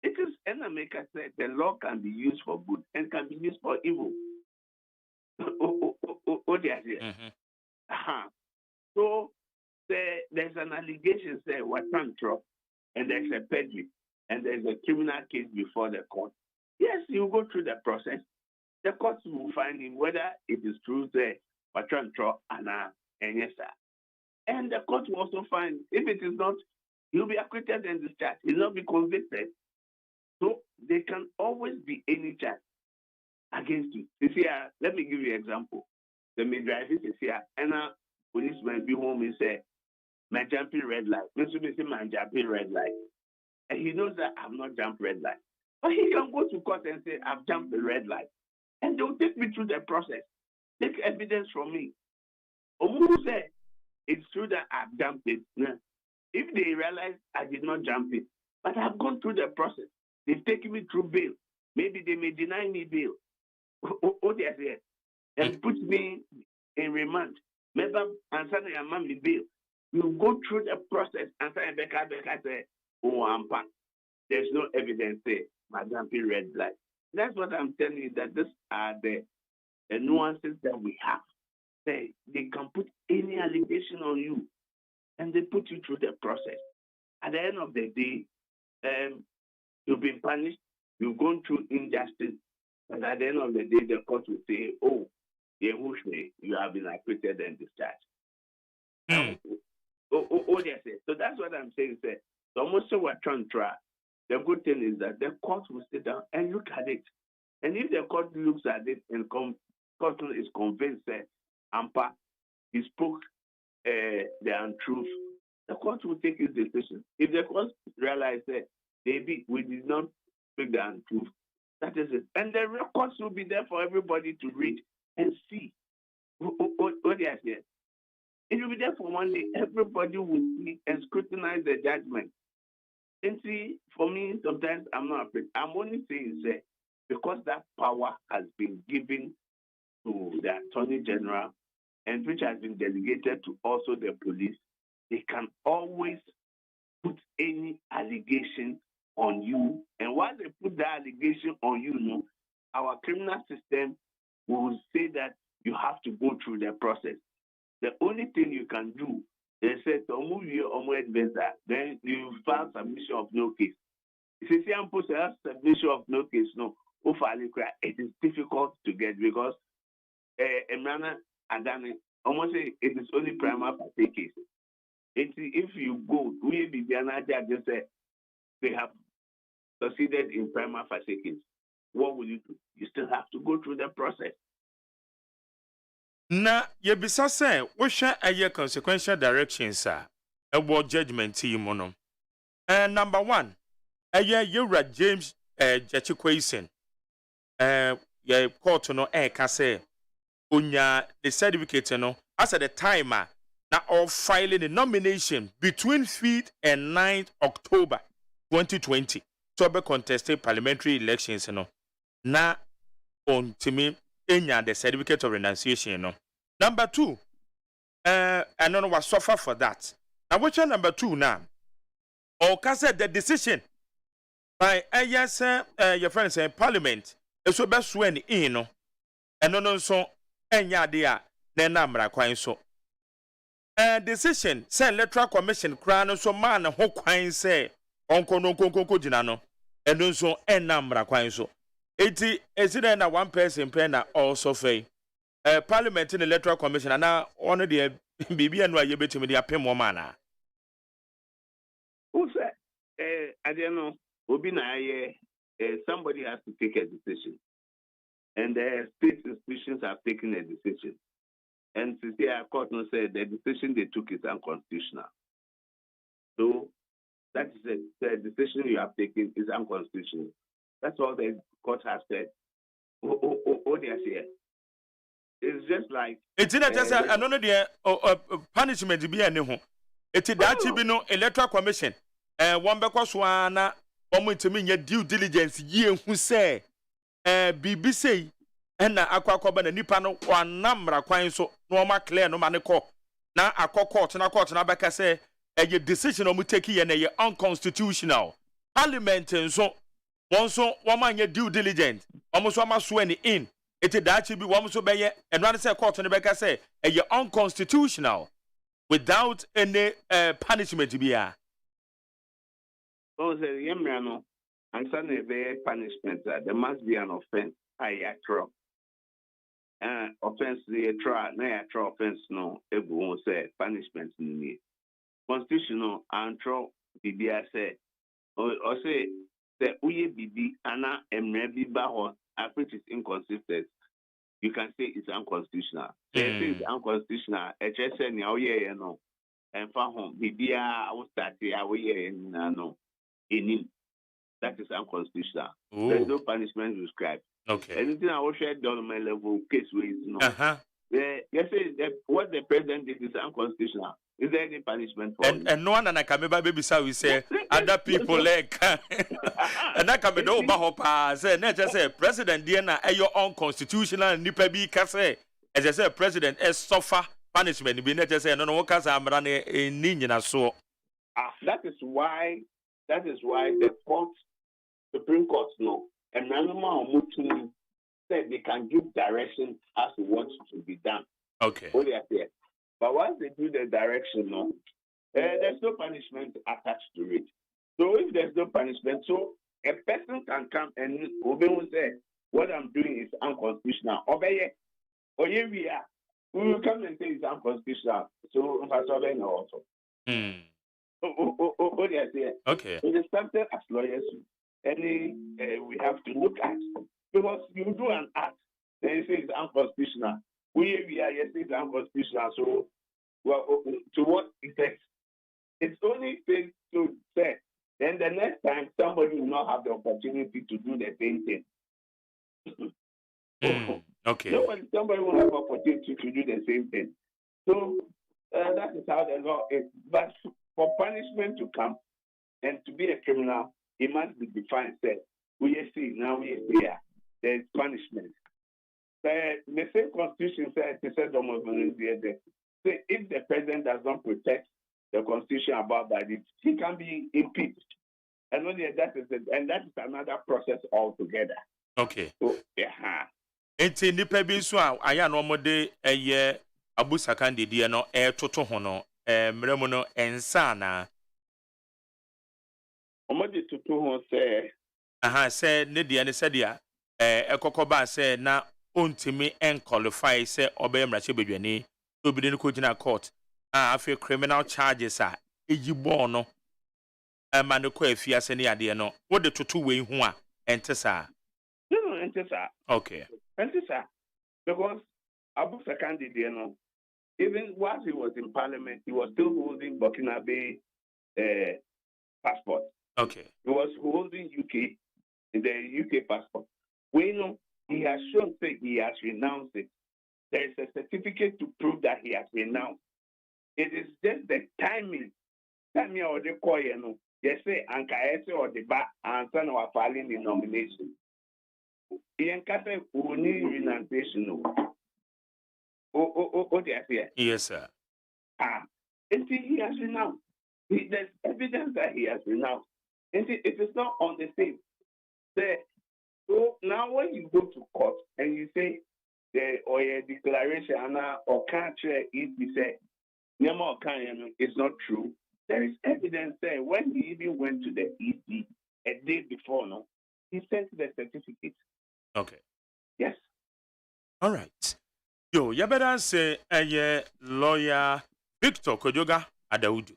It is, and America said, the law can be used for good and can be used for evil. What they say? So there's an allegation, say, Watantro, and there's a perjury, and there's a criminal case before the court. Yes, you go through the process. The court will find him whether it is true, say, Watantro, and yes, sir. And the court will also find, if it is not, he'll be acquitted and discharged. He'll not be convicted. So there can always be any charge against you. You see, let me give you an example. The midwife is here, and a policeman be home and say, my jumping red light. My jumping red light. And he knows that I've not jumped red light. But he can go to court and say, I've jumped the red light. And they'll take me through the process. Take evidence from me. Who said, it's true that I've jumped it. If they realize I did not jump it, but I've gone through the process, they've taken me through bail. Maybe they may deny me bail. What they say, and put me in remand. Maybe answer your mommy bail. You go through the process and say, oh, I'm back. There's no evidence there. Madam red light. That's what I'm telling you, that these are the nuances that we have. They can put any allegation on you and they put you through the process. At the end of the day, you've been punished, you've gone through injustice, and at the end of the day, the court will say, oh, you have been acquitted and discharged. They say. So that's what I'm saying, sir. So almost so we're trying to try. The good thing is that the court will sit down and look at it. And if the court looks at it and court is convinced that Ampa, he spoke the untruth, the court will take his decision. If the court realizes that maybe we did not speak the untruth, that is it. And the records will be there for everybody to read and see what they are saying. It will be there for one day. Everybody will see and scrutinize the judgment. And see, for me, sometimes I'm not afraid. I'm only saying, say, because that power has been given to the Attorney General and which has been delegated to also the police, they can always put any allegation on you, and once they put that allegation on you, no, our criminal system will say that you have to go through the process. The only thing you can do is say to move your own advisor, then you file submission of no case. If you see submission of no case, no, it is difficult to get because Emrana Adani almost say it is only prima facie case. If you go, we be just say they have succeeded in prima facie case. What will you do? You still have to go through the process. Na yebisa say wohwe aye consequential directions a ebo judgment team no. Number 1, aye Yura James Jachikwaisen. Ye court no ka say onya the certificate no as at the time na of filing the nomination between 5th and 9th October 2020 to be contested parliamentary elections no na on timi enya the certificate of renunciation no. Number 2, I don't know what suffer for that. Now which one number 2 now? Or said the decision by yes your friends in parliament is so best when in no and no so enya dia na namra kwan so. Decision say electoral commission kra so man ho kwan say onko no konko gina no and so enamra kwan so. Eti esida na one person pen na also fay Parliament in the Electoral Commission, and now one of the BB and why you bet me the apem woman. Who said, I don't know, somebody has to take a decision. And the state institutions have taken a decision. And CCI court no said the decision they took is unconstitutional. So that is the decision you have taken is unconstitutional. That's all the court has said. Oh, they are here. It's just like it's not just another the punishment be any home. It's that be no electoral commission. One because one woman to mean your due diligence ye who say BBC and aqua and nipano one number quine so normal clear no man call. Now a court and a court and a back say a decision on take and a unconstitutional parliament and so one so one man your due diligence almost one must swear in. It is that be one so be and one say court on the back say you're unconstitutional without any punishment to be a. Oh, the Yemrano, and suddenly a punishment. There must be an offense. I throw. Offense the trial, no offense no. Everyone say punishment in me. Constitutional and throw BB say or say the Uye BB Anna Emrebi Baho. Which is inconsistent, you can say it's unconstitutional. Say it's unconstitutional. HSN, you know, and for home, BBA, I will start here, no, in that is unconstitutional. There's no punishment prescribed. Okay. Anything I will share down on my level, case ways, no. Yes, what the president did is unconstitutional. Is there any punishment for it? And no one and I can remember baby so we say other people like and I can be no bahopa say not just say president Diana your unconstitutional nipa bi ka say as I say president suffer punishment be not just say no no ka say amra ni nyina so. That is why the Supreme Court no and Nanoma Omutu said they can give direction as to what should be done. Okay. Oh, they are there. But once they do the direction, no, there's no punishment attached to it. So if there's no punishment, so a person can come and say, what I'm doing is unconstitutional. Obey, or here we are. We will come and say it's unconstitutional. So also. Oh, they are there. Okay. So there's something as lawyers, we have to look at. Because you do an act, then you say it's unconstitutional. We are yes, it's unconstitutional. So, well, to what effect? It's only fair to say. Then the next time, somebody will not have the opportunity to do the same thing. Okay. Somebody will have the opportunity to do the same thing. So that is how the law is. But for punishment to come and to be a criminal, it must be defined. Said we see now we are here. There is punishment. The same constitution says if the president does not protect the constitution about that, he can be impeached. And only that is it, and that is another process altogether. Okay. So, yeah. Enti nipa bi so a aya no mode eye abusaka ndedie no toto ho no mremu no ensa na Omode toto ho say aha say ne de ne say dia ekokoba say na ontimi qualify say obey mrache bedwane obi ne ko gina court afi criminal charges a ejibo no ma ne ko afia se ne ade no wo de toto we hu a ente sa no ente sa okay ente sa because Abu Sakandi no even while he was in parliament he was still holding Burkinabe passport. Okay. He was holding the UK passport. We know he has shown that he has renounced it. There is a certificate to prove that he has renounced. It is just the timing or the call, Yes, say Ankaese or the back and son of filing the nomination. He encountered only renunciation. Oh, yes, sir. Until he has renounced. There's evidence that he has renounced. It is not on the same. So now when you go to court and you say or a declaration or country if you say it's not true, there is evidence there. When he even went to the EC a day before, he sent the certificate. Okay. Yes. All right. Yo, you better say a lawyer Victor Kojoga Adaudu.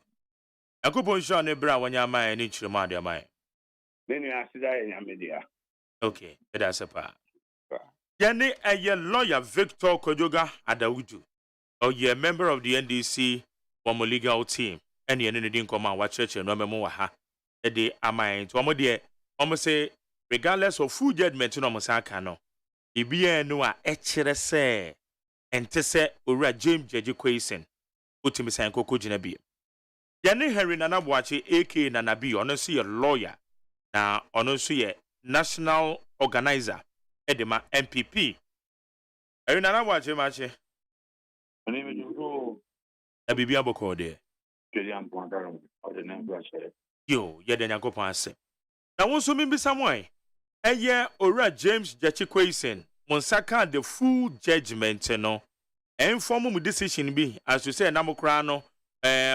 I could put on a bra when you're my and each remind your mind. Then you ask that in your media. Okay, that's a part. Yanni a lawyer Victor Kojoga Adaudu. Or you're a member of the NDC one legal team. And you didn't come out watch church and remember ha. A day am I to almost say, regardless of full judgment, no Mosakano. Ibia no a echere say and te say ora James Jeje Kwesen. Utimi sanko kujina bi. Yani Henry Nanabuachi AK Nanabi ono si a lawyer na ono si a national organizer edema MPP. Henry Nanabuachi machi. My name is Joe. Abibia boko de. Yo, yede nyankopon ase. Na wonso mi bisa moy. Eye ora James Jeje Kwesen. Monsaka the full judgment no. Inform mu decision bi as you say na mokra no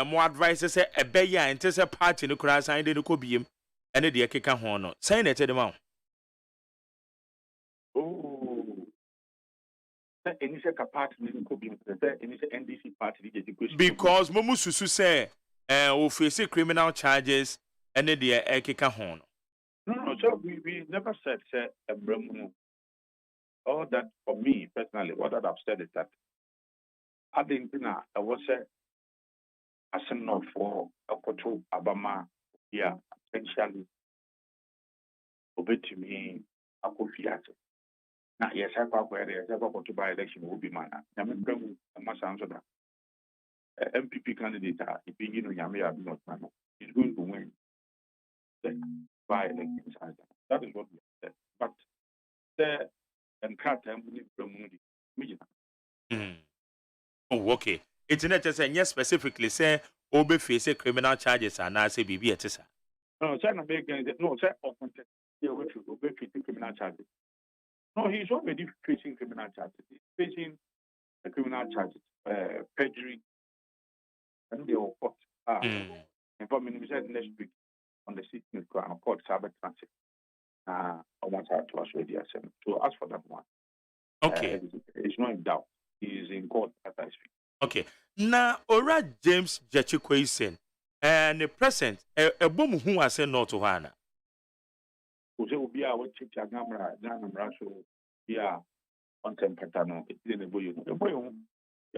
more advice say ebeya ente say party no kra san de no kobiem ene de keka ho no say na tede ma Initial party no kobiem say initial NDC party dey question because momu susu say o face criminal charges ene de keka ho no. No, so we never said say embremu. All that for me personally, what I've said is that I think I was a son of for a koto Abama, yeah, essentially obey to me a coffee. Now, yes, I got where there's ever to buy election will be man. I mean, I must answer that. MPP candidate, if you know Yamia, not man, is going to win the by elections. That is what we said. But the and cut them from Oh, okay. It's not just saying yes specifically say obe face criminal charges and I say BB etisa. No, China no, say offense. Yeah, we should obey criminal charges. No, he's already facing criminal charges. He's facing a criminal charges, perjury, and the court. And for me, we said next week on the 16th Crown Court Sabbath Transit. I want to persuade you. So as for that one, okay, it's not in doubt. He is in court as I speak. Okay. Now, ora James Jeje Kwesen and the present a boom who has said no to Hana. Who will be our chief Yagamra, Jan Rasho, yeah, on Tempetano, it's in the boy. The boy, you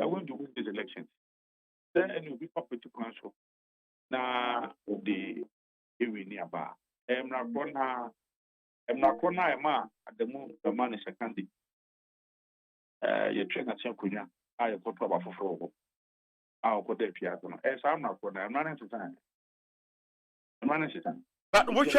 are going to win this election. Then you'll be up to council. Now, the area nearby. I'm not going to at the moment, the man is a candidate. You train at Sankunya, I have got trouble for Frogo. I'll go there, Piazza. As I'm not going to, I'm running to time. I'm running to time. But which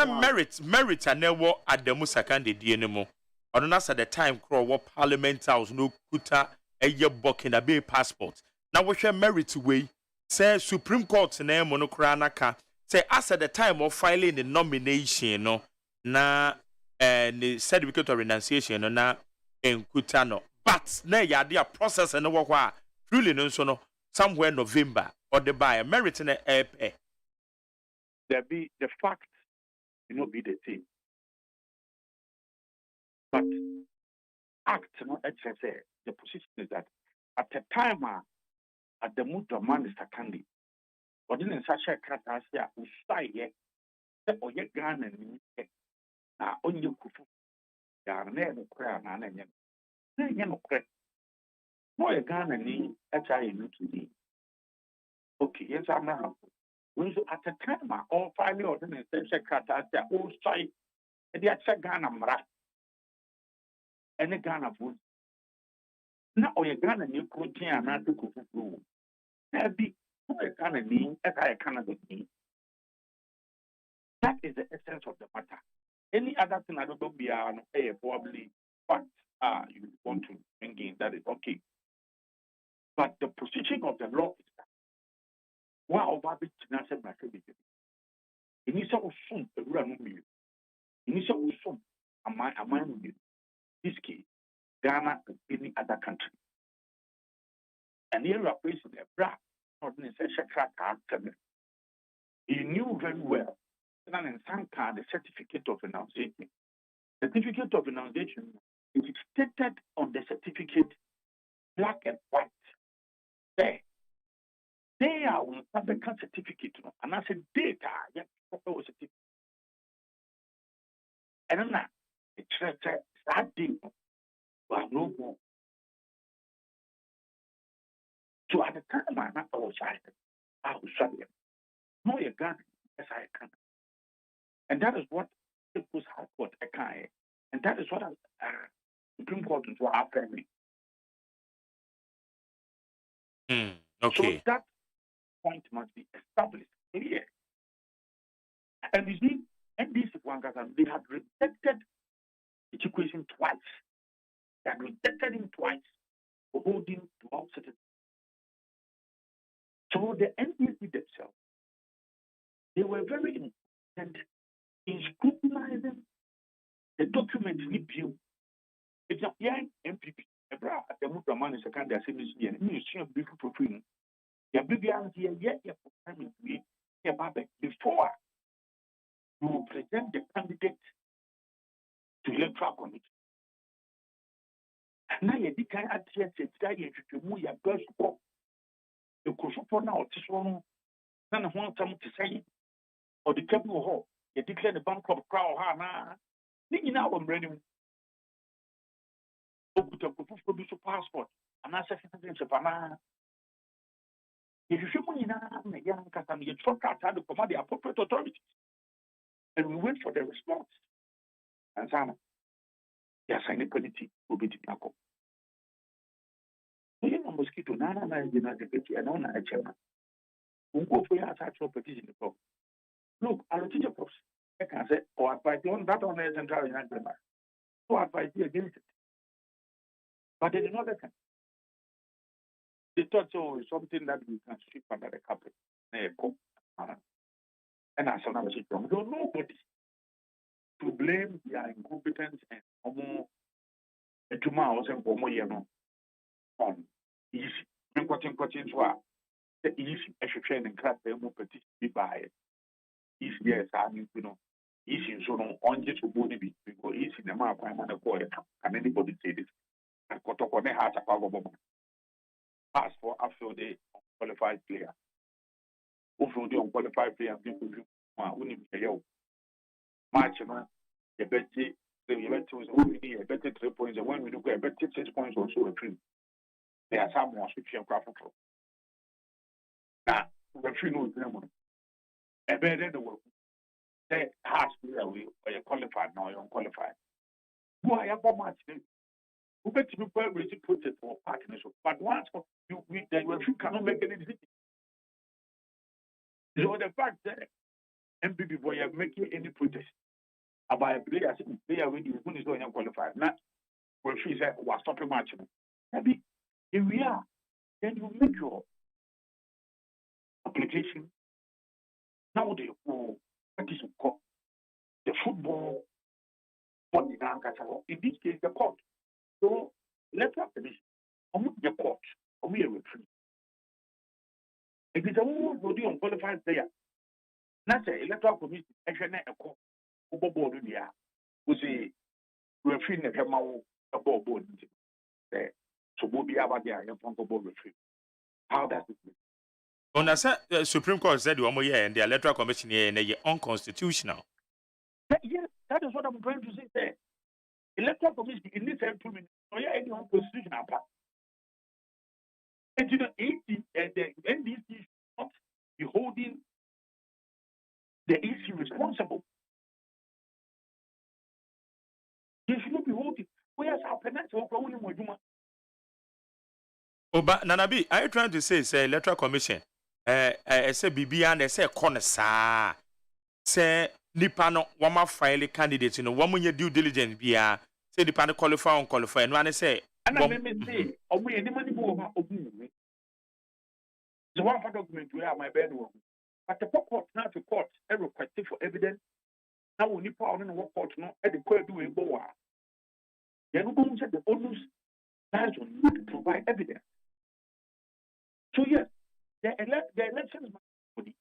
merit and never at the Musakandi Dienemo. Or not at the time, crow what Parliament House no kuta a year book in a bay passport. Now, which merit way, say Supreme Court name monocranaka, say as at the time of filing the nomination no na the certificate of renunciation no na enkuta no but na ya dey process no wo kwa truly no so no somewhere November or the buyer merit na air there be the fact be the same, but act no say the position is that at the time at the mood of man is secondary but in such a catastrophe we stay here or ye Ghana ni na onye kufu ya na no kra na na nye no kra no ye Ghana ni HI no to okay yes I'm not when at the time all finally ordinance such a catastrophe all stay the actual Ghana mra any Ghana food na oye Ghana ni protein na to kufu na bi oye Ghana ni HI Canada ni. That is the essence of the matter. Any other thing I don't know beyond probably what you want to bring in, that is okay. But the position of the law is that wow, Babi Tinasa Maccabi. Initial soon, the run me. Initial soon, am I with you? This case, Ghana and any other country. And here are facing a bra, not necessarily track. He knew very well. And in some kind, the certificate of renunciation. Certificate of renunciation, it is stated on the certificate, black and white. There. They are on the certificate, and I said data, yeah, certificate. And then it's that day, but no more. So at the time, I was silent. No, you got it, as I can. And that is what people's High Court Ekai. And that is what Supreme Court is what happened. Okay. So that point must be established clear. And you see, NDC they had rejected the equation twice. They had rejected him twice for holding dual citizenship. So the NDC themselves, they were very important in scrutinizing the document review. It's a young MPP. A bra at the Mutraman is a kind of assembly and you see a beautiful profile. Your baby here, yet before you present the candidate to electoral committee. Now you can't address it, you move your best for the Kosopo now, this one, none of one time to say, or the capital hall, you declare the bankrupt crowd, now I'm ready. Produce a passport, and I said, if you show me now, young Catham, you truck out to command the appropriate authorities, and we wait for the response. And Sana, yes, I need quality will be the Nako. So, you know, mosquito, Nana, and on a chairman. Who go for your actual petition. Look, I'll teach a post. I can say, or advise on that on the central United States. So advise you against it. But they did not listen. They thought so something that we can sweep under the carpet. And as another system, don't nobody to blame their incompetence and on easy. The easy execution and class the more petition be by it. Easy, yes, I mean, easy so on just to body be because easy the map I'm on the court. Can anybody say this? And Kotokone has a power pass for after the qualified player. Over the unqualified player, people who match, the better, the better 3 points, and when we look at better 6 points or so, there are some more switching craft. Now, the free no them. A better the work. They has to be away or you're qualified now, you're unqualified. Who are you much? Who bet you probably put it for partnership? But once you cannot make any decision. So the fact that MPP boy are making any protest about a player when you is not qualified. Not when she said was stopping matching. Maybe if we are, then you make your application Now what is called the football body now, in this case, the court. So let's have this. The court, we are referee. It is a whole body unqualified player. Not the electoral committee, actually, a court, board in the air. We say, referee, a board. So we'll be about there in front of board referee. How does it mean? On the Supreme Court said one more year and the Electoral Commission here and they are unconstitutional. Yes, that is what I'm trying to say there. Electoral Commission in this 2 minutes, no, yeah, any unconstitutional part. And you know, the NDC should not be holding the EC responsible. They should not be holding. Where's our penalty? Oh, but Nanabi, are you trying to say Electoral Commission? Say BB and say corner sa say Nipano wama file candidate, you know, one when you due diligence be say the panel qualify and qualify and one say and I may say, oh, we any money over the one for document we have my bedroom. But the court now to court every requested for evidence. Now we need power in what court no at the court doing go. Then we said the onus lies on you to provide evidence. So yes, the elections body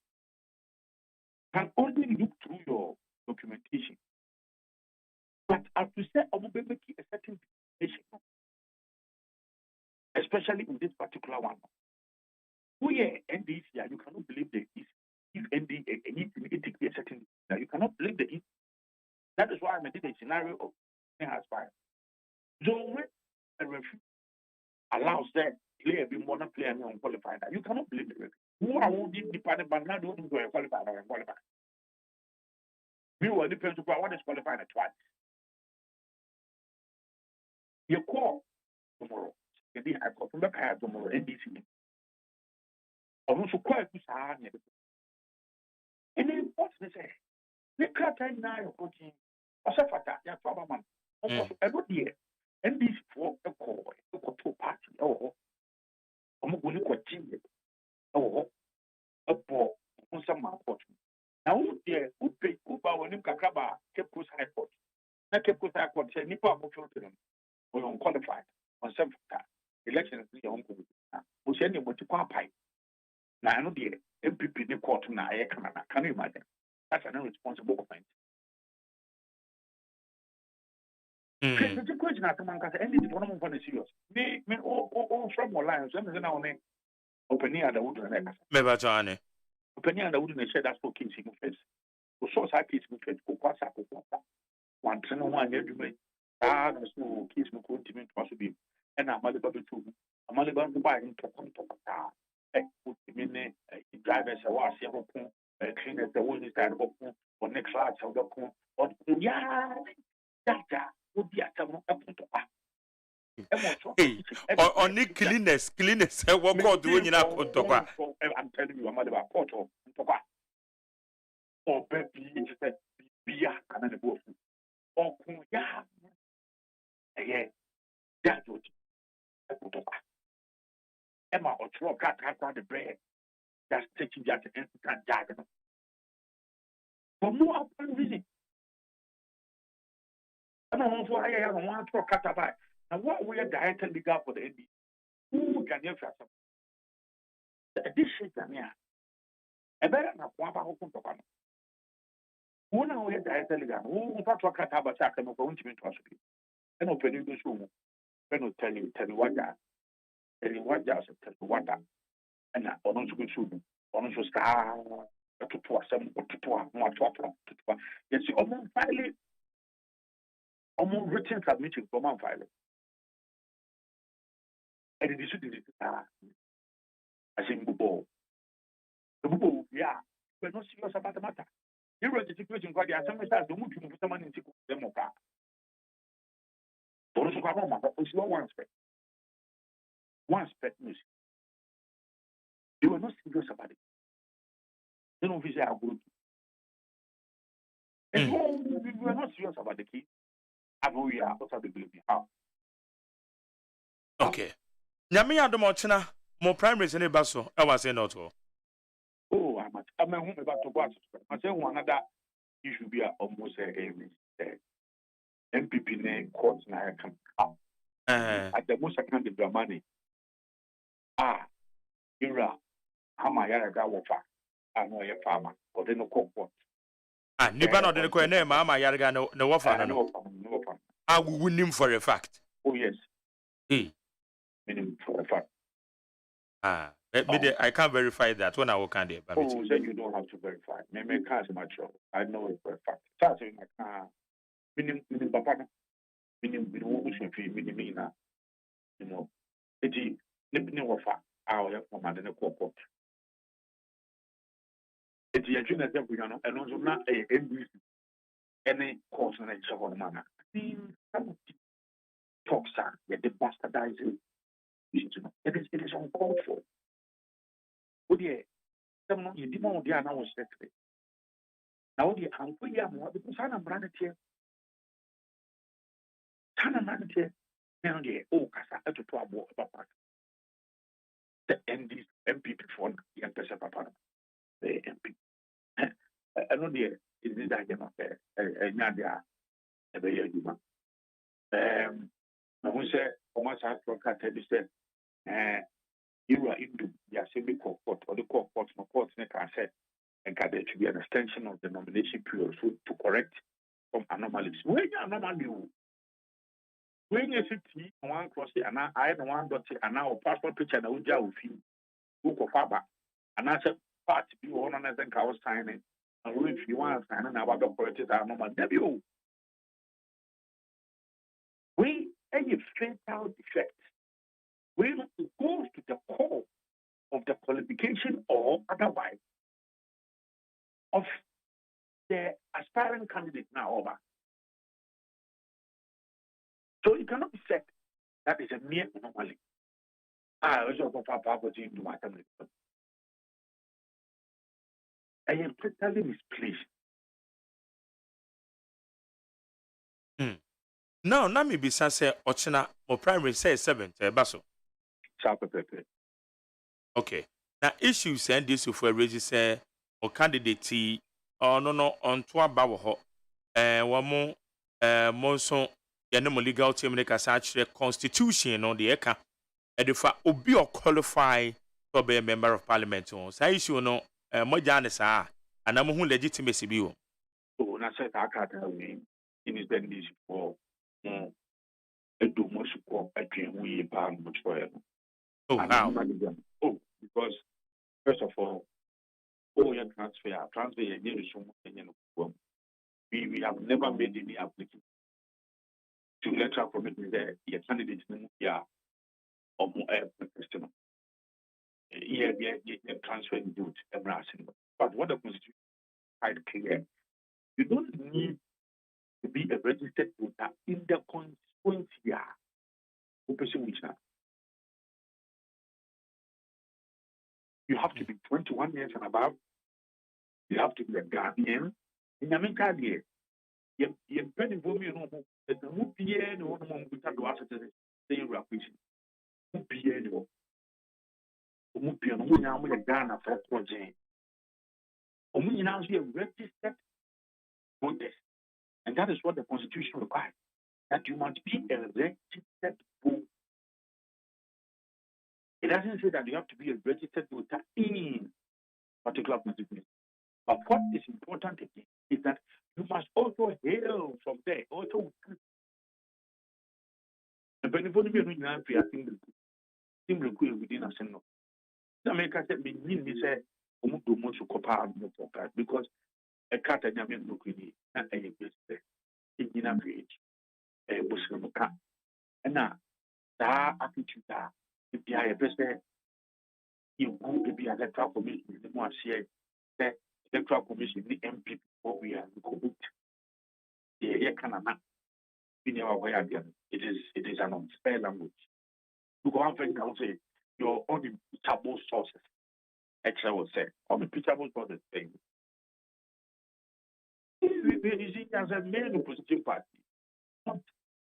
can only look through your documentation. But as to say, I will be making a certain decision, especially in this particular one. We are NDC, you cannot believe the EC. If ND anything, it takes a certain now you cannot believe the EC. That is why I made a scenario of has fired. So when a referee allows that player be more than player and unqualified, you cannot believe the referee. Who are holding the party but now don't go qualified or unqualified? We were the person who is qualified at twice. You call tomorrow. The High Court from the Kaya tomorrow, NDC. Or also quite to say, and then what's the say? The Kata now you're coaching. Or Safata, your problem. Every year, NDC for a call, a party. Oh, I'm going to continue. Oh, a ball on some court. Now, dear, who pay Kuba when you Kakaba, Cape Coast High Court? Na Cape Coast High Court said, Nipa Mochotum, or unqualified, on some elections, the uncle. Who send you what you call pipe. Now, I know the MPP in court now, can you imagine? That's an irresponsible comment. The question at the man can end it one of them serious. Me, all from Alliance, and then only opening at the wooden. Never Johnny. Opening at the wooden shed that's for kids in face. So, source I kids with Coquasa. One train one year to make. There's no kids who could possibly. And I'm a little bit too. I'm a little bit to buy into put him in drivers, a wash, cleaners, the wood is kind of or next large of the coon. Or, yeah, would be at or Nick cleaners, what God doing in our Toka? I'm telling you, I'm about Porto, or baby, be a cannon wolf. Or, yeah, that's what Emma or throw cat the bread. That's taking that instant jargon. For no apparent reason. I don't know why I don't want to throw cat about. Now, what we are directly legal for the ND? Who can you trust? This shit, Jamia. A better than one power from Tokano. Who now we are directly legal? Who got to a cat about Sakan of going to be trusted? And opening this room. When I tell you what that. And what does it tell you what that? And I don't go through. On so star to some more to yes, you almost file almost written submission from one file. And it is I think Bubo. The Bubo, yeah, we're not serious about the matter. You wrote the situation quite the assembly starts to move to someone in Demoka. Don't you come on, it's no one spec. One spec music. They were not serious about it. They don't visit our group. And we were not serious about the key. And we are also the belief. Okay. Nyami Adomochina, more primaries in a basso. I was saying not all. Oh, I'm home about to watch. I say one other issue be almost a MPP name courts now come up. At the most I can give the money. Ira, how my yard wafa. I know a farmer, but then no court. Nipa no de ko na ma yarga no wafa no. I will win him for a fact. Oh yes. Meaning for a fact. I can't verify that when I walk on there. Oh, then you don't have to verify. Maybe can't much. I know it for a fact. That's in my car. Meaning papa. Meaning meaning you know. It's nipping wafa. Our from the court. It's a junior deputy, and also not a MBC. Any course in each of manner. Talks are the bastardizing. It is uncalled for. Oh dear, someone you didn't know the other was secretary. Now the uncle Yam, because I am running here. Tana running here. Now the Casa to trouble about the MPP for the Empress Papa. The MP. I know the is this AGYEMAN Nadia a very human. I will say, almost as for Catholic said, you are into the assembly court or the court, no court, can say, and there to be an extension of the nomination period to correct some anomalies. When you anomaly, when you see one cross and I don't want to and now passport picture and I would with you, book of Faba, and I said, part you on as I was signing. And if you want to sign an about the politics, are normal. We a fatal defect. We go to the core of the qualification or otherwise of the aspiring candidate now over. So it cannot be said that is a mere anomaly. I also go for poverty into my family. I am totally misplaced. No, na me bisa say ochina mo primary say 7 baso. Okay. Now issues and this for raise say o candidate no on to aba wo ho. Wo mo monso ye no legal team ne kasa akire constitution no de eka e de fa obi o qualify to be a member of parliament on. Say issue no mo jane sa ana mo hu legitimacy bi wo. So na say ta aka ta we in is then this for a do most support again we ban much for it. Oh, how? Oh, because first of all, your transfer we have never made any application to electoral committee there, your candidate or more question. Here we transfer good embarrassing. But what the constitution quite clear, you don't need to be a registered voter in the constituency. You have to be 21 years and above. You have to be a guardian. In the meantime, you penny for me, the Mupian or Mupian to the reputation. Mupian, Mupian, Ghana for project. Only now you registered voters. And that is what the Constitution requires. That you must be a registered voter. It doesn't say that you have to be a registered voter in particular constituency. But what is important again is that you must also hail from there. Also, and when you within a single. America said, "Me say, because a cat and Yamin look in and a base in a bridge, a Muslim cat. And now, that attitude, if you are a best, you go be an electoral commission, the more share the electoral commission, the MP, or we are the yeah, Canada. It is an unfair language. You go on and say your own impeachable sources. Extra will say, unimpeachable sources thing. You see, as a main opposition party, not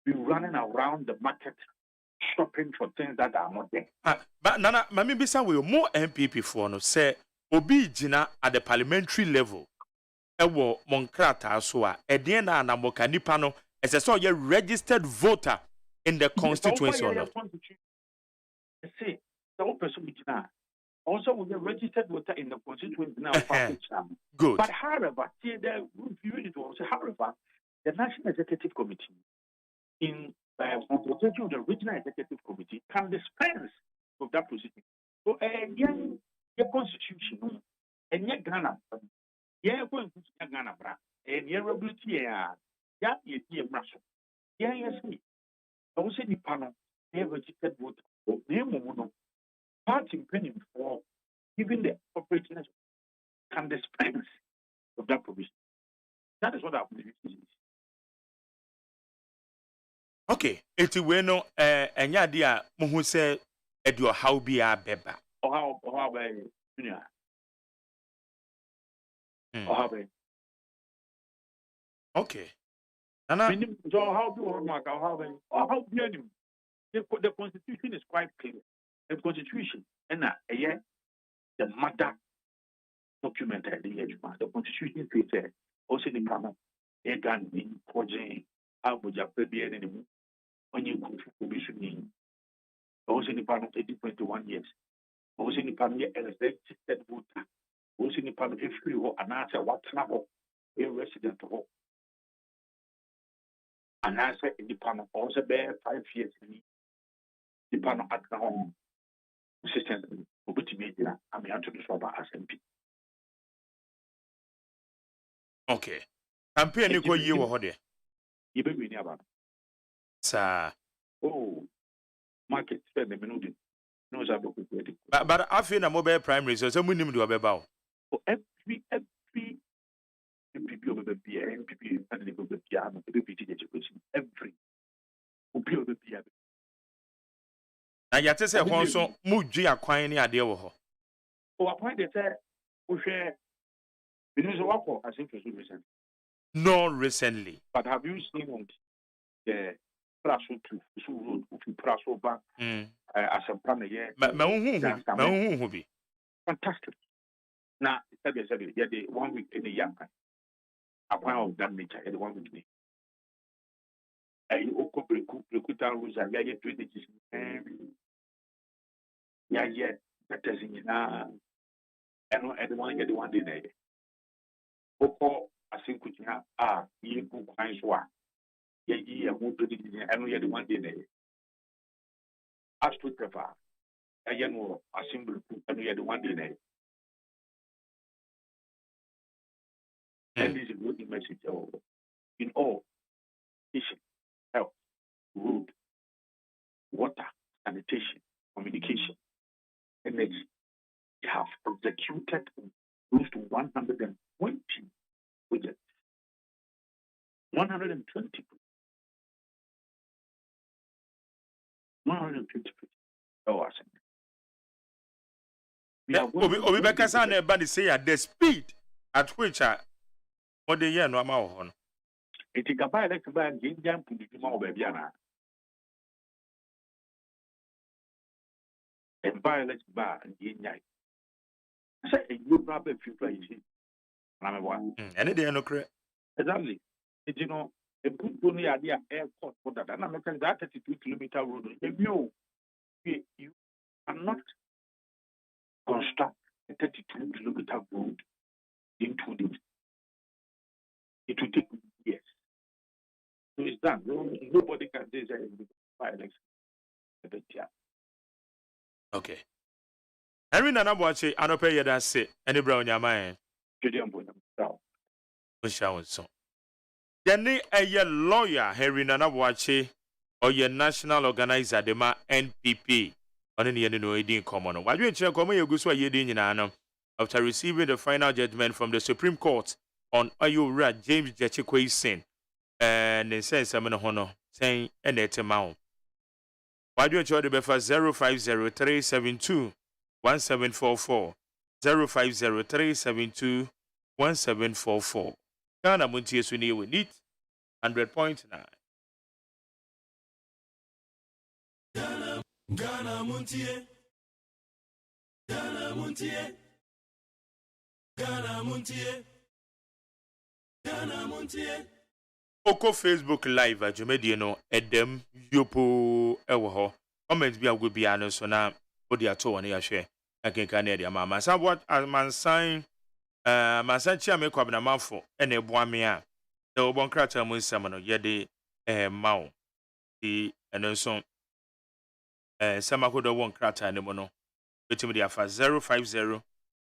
be running around the market shopping for things that are not there. But Nana, Mami Bisa will more MPP for no say obi jina at the parliamentary level ewo monkrata so a edien na anamoka nipa no ese so ye registered voter in the constituency or not. See, the whole person also will get registered voter in the constituency now. Good. But however, see the review it also. However, the National Executive Committee in consultation with the Regional Executive Committee can dispense with that position. So again, the constitution and yet Ghana, yeah, going to Ghana, and your ability, yeah, you see a muscle. Yeah, yes, me. I will say the panel, they registered voter, name party penny for giving the operating can dispense of that provision. That is what I believe it is. Okay, eti we no enya dia muhu se edio how bi a beba. Or how by junior. Or how by. Okay. Nana. So how do you mark how by how be any? The constitution is quite clear. The constitution and the mother document the constitution says also the panel a gun in project Abuja Pebian anymore. When you could be shooting, also in the panel 21 years, also in the panel registered voter, also in the panel if you are an answer what now a resident of an answer in the panel also bear 5 years in the panel at home system of media. I mean, to the as MP. Okay. Campaign you go ye wo hode. You be ni aba. Sir. Oh. Market spend the minute. No za be ku. But afi na mobile primary so munim do obeba o. Oh, every MPP obebia MPP and the obebia no be education every obi obebia. Na yate se ho so mudwi akwan ni ade wo ho. Oh, akwan de say wo hwe because what I think recently. No, recently. But have you seen the Praso to road to Praso Bank as a plan here? Fantastic. Now, the 1 week in the young a point of that nature, the 1 week. And you recruit rules and you get 20 yeah, that is in and one get the 1 day. Oko asinkunya ye ku kwan so a ye ho to di eno ye de 1 day na astu prefer ye no assembly ku eno ye de 1 day na and this is what the message in all education, health, road, water, sanitation, communication, energy. We have executed close to 120 projects. 120. 150. Oh, Obi Bekasa na eba say at the speed at which what the year no ama ho no. Iti gaba elect ba nginjam pudima obabi ana. Eba elect ba nginjai. Say you probably feel like na me wa. Ene dey no kre. Exactly. You know, a good pony idea airport for that. And I'm making that 32-kilometer road. You cannot construct a 32-kilometer road in 2 days. It will take years. So it's done. Nobody can say that. Okay. Henry Nanabuache, Anope Yedase, any brown yamae. So. Then a lawyer, Henry Nanabuache, or your national organizer, the NPP, on any in common. While you check on your Guswa Yedin after receiving the final judgment from the Supreme Court on Ayura James Jachikwe Sin, and they say some honor saying and it's a mount. Why do you try to be for 050372 1744 050372 1744? Ghana Montie Swini we need 100.9. Ghana Montie. Ghana Montie. Ghana Montie. Oko Facebook live adwumadie no edem yopo ewo ho. Comment bi agwo bia no so na odi ato won ya hwe. Akenka na dia mama. Sa what mansan mansan chia me kwabna mafo ene ebo ame a. De obon krata mu nsam no yede mawo. Di eno so sama ko do won krata ne mo no. Betimi dia fa 050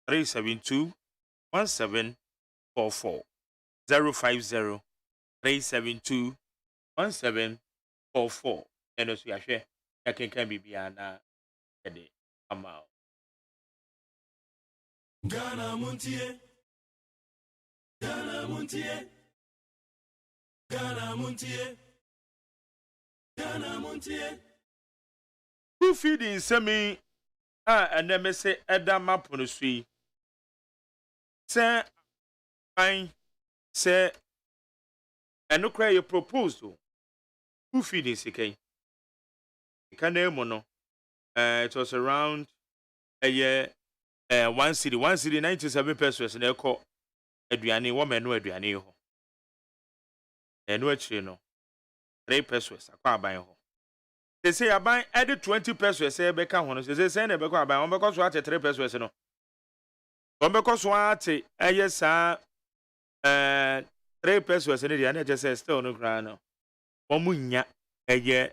372 1744 050 372 1744 and also ya share ya can be na yede ama Ghana Montie. Ghana Montie. Ghana Montie. Ghana Montie. who feeding semi and then me say eda map no sui say I say and no cry you proposed who feeding sikai ikane mo no it was around a year 1 city 97 pesos na eko aduane wo me no aduane ho eno akire no 3 pesos akwa aban ho they say aban add 20 pesos say be ka ho no say na be kwa aban on be ko so ate 3 pesos no on be ko so ate eye sa 3 pesos ne dia na je say still no kra no omunya eye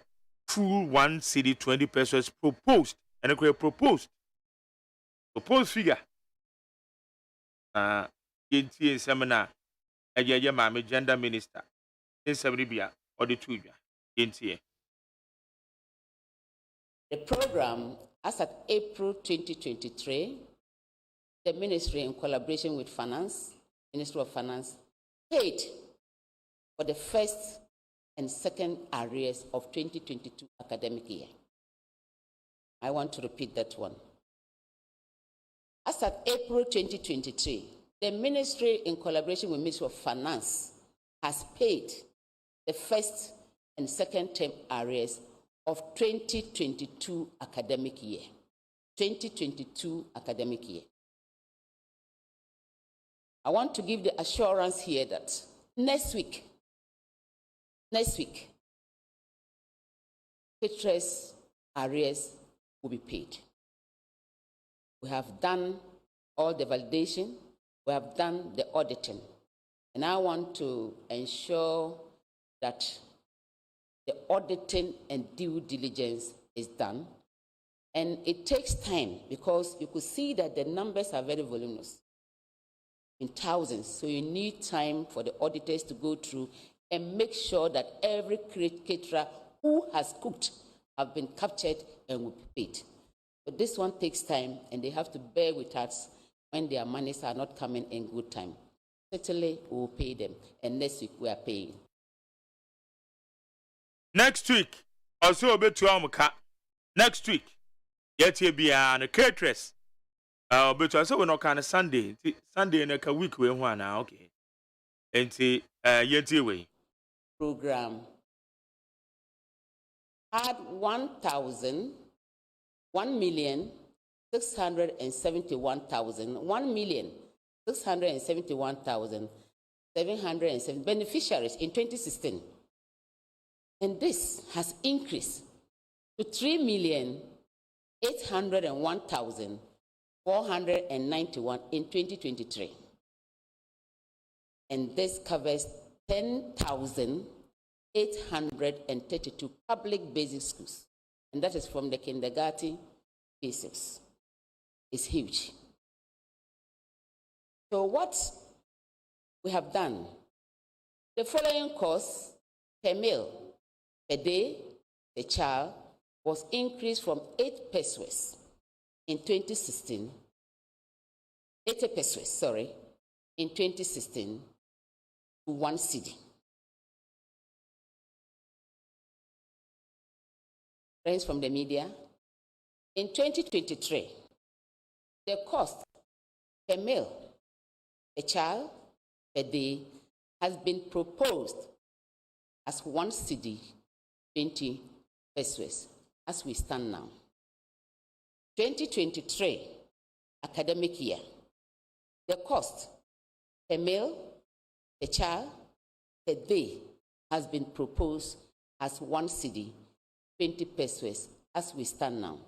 full 1 city 20 pesos proposed and it proposed figure yenti seminar eye maame gender minister in Sabria or the two yenti. The program, as at April 2023, the ministry, in collaboration with Ministry of Finance, paid for the first and second arrears of 2022 academic year. I want to repeat that one. As at April 2023, the ministry, in collaboration with Ministry of Finance, has paid the first and second term arrears of 2022 academic year. 2022 academic year. I want to give the assurance here that next week, teachers' arrears will be paid. We have done all the validation, we have done the auditing, and I want to ensure that the auditing and due diligence is done. And it takes time because you could see that the numbers are very voluminous, in thousands. So you need time for the auditors to go through and make sure that every caterer who has cooked have been captured and will be paid. But this one takes time, and they have to bear with us when their monies are not coming in good time. Certainly, we will pay them, and next week we are paying. Next week, also be to amka. Next week, yet here be an caterers. But also we no kind Sunday in a week we one now, okay. And yet way program had 1,671,707 beneficiaries in 2016. And this has increased to 3,801,491 in 2023. And this covers 10,832 public basic schools. And that is from the kindergarten basics. It's huge. So what we have done, the following costs per meal per day, the child was increased from 8 pesos in 2016, 80 pesos, sorry, in 2016 to 1 cedi. Friends from the media, in 2023, the cost per meal, a child per day, has been proposed as 1 cedi, 20 pesos, as we stand now. 2023 academic year, The cost per male, per child, per day has been proposed as 1 cedi, 20 pesos as we stand now.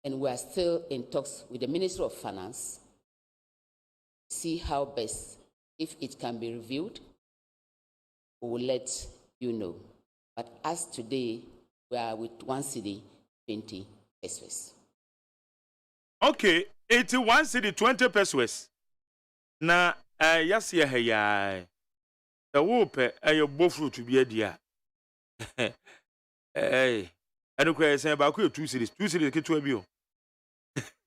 And we are still in talks with the Ministry of Finance, see how best, if it can be reviewed, we will let you know. But as today, we are with 1 cedi, 20 pesos. Okay, 81 cedi, 20 pesos. Na yes, yeah. The whoop, your both fruit to be a dear. Hey, I don't care, say about 2 cedis, get to a bill.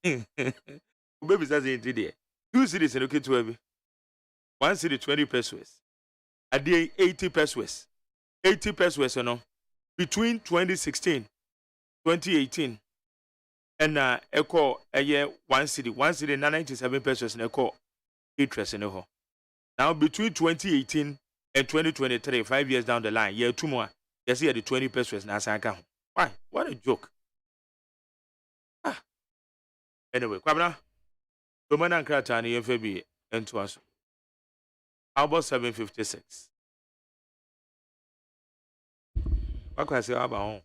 Baby says it today. 2 cedis and okay to a 1 cedi, 20 pesos. A day, 80 pesos. 80 pesos, you know, between 2016, 2018, and echo a year 1 cedi, 97 pesos, and echo interest in the whole. Now, between 2018 and 2023, 5 years down the line, year 2 more, you see the 20 pesos now. Why? What a joke. Anyway, Kwabna, the man and Kratani FB and to us. About 756. What can I say about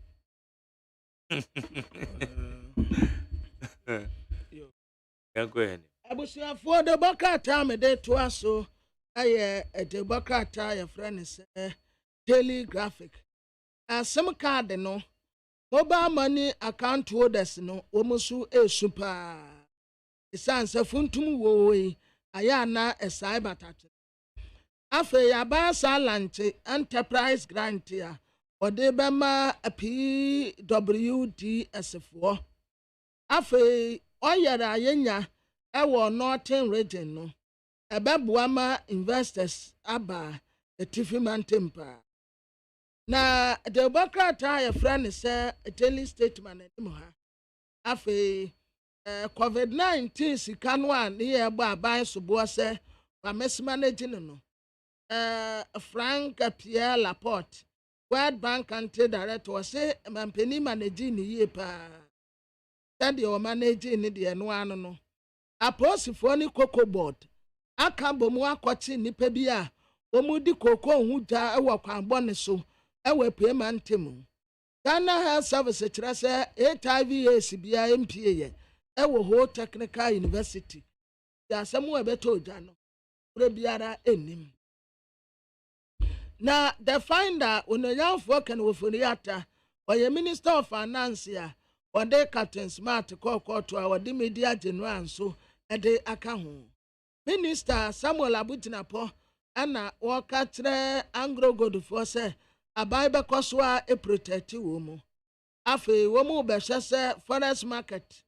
go ahead. Abusuafo de bakata me de to aso aye de bakata your friend is daily graphic. Some card no mobile money account holders no omusu super. Isanse funtum wo yi aya na esai batata. Afe ya ba salante enterprise grant ya ode bema PWDS4. Afe oyera yenya ewo northern region no ebebuama investors aba etifi mantempa na the bakrata ya friend say a daily statement anim ha afi COVID-19 sika no an ye gba aban sobo se wa mismanagement no Frank Pierre Laporte World Bank country director say mampeni managing ni ye pa tell you managing ni de no ano no aposifo ni cocoa board aka bomu akwati nipa bi a omudi cocoa huja ewo kwanbo ne so ewo payment mu Ghana Health Service kira se HIV/AIDS bia MPA ye ewo ho technical university ya samu ebeto oja no pre biara enim na the finder onyanfo kan wofori ata oye Minister of Finance ya ode Captain Smart kokoto a ode media general so ede aka ho Minister Samuel Abutinapo ana waka kire Anglo Godfo se abai be koso a protect wo mu afi wo mu be hye forest market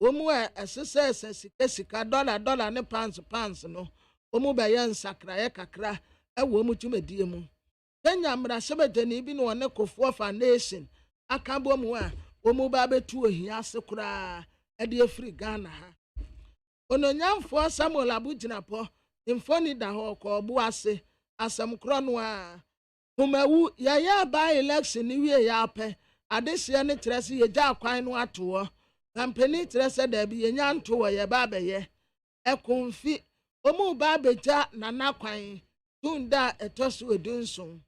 wo mu asese sika dollar ne pounds no wo mu be ye nsakra ye kakra e wo mu tumedie mu Kenya mra sebetani bi no ne Kofo Foundation aka bo mu a wo mu ba betu ohia ase kura e de free Ghana ha Ononyamfo Samuel Abutinapo imfoni da ho ko bu ase asem kro no a humawu ya ba election ni wie ya pe adehye ne trese ye ja kwan no ato campaign trese da bi ye nya nto wo ye ba beye ekonfi omu ba beja nana kwan tunda etoso edunson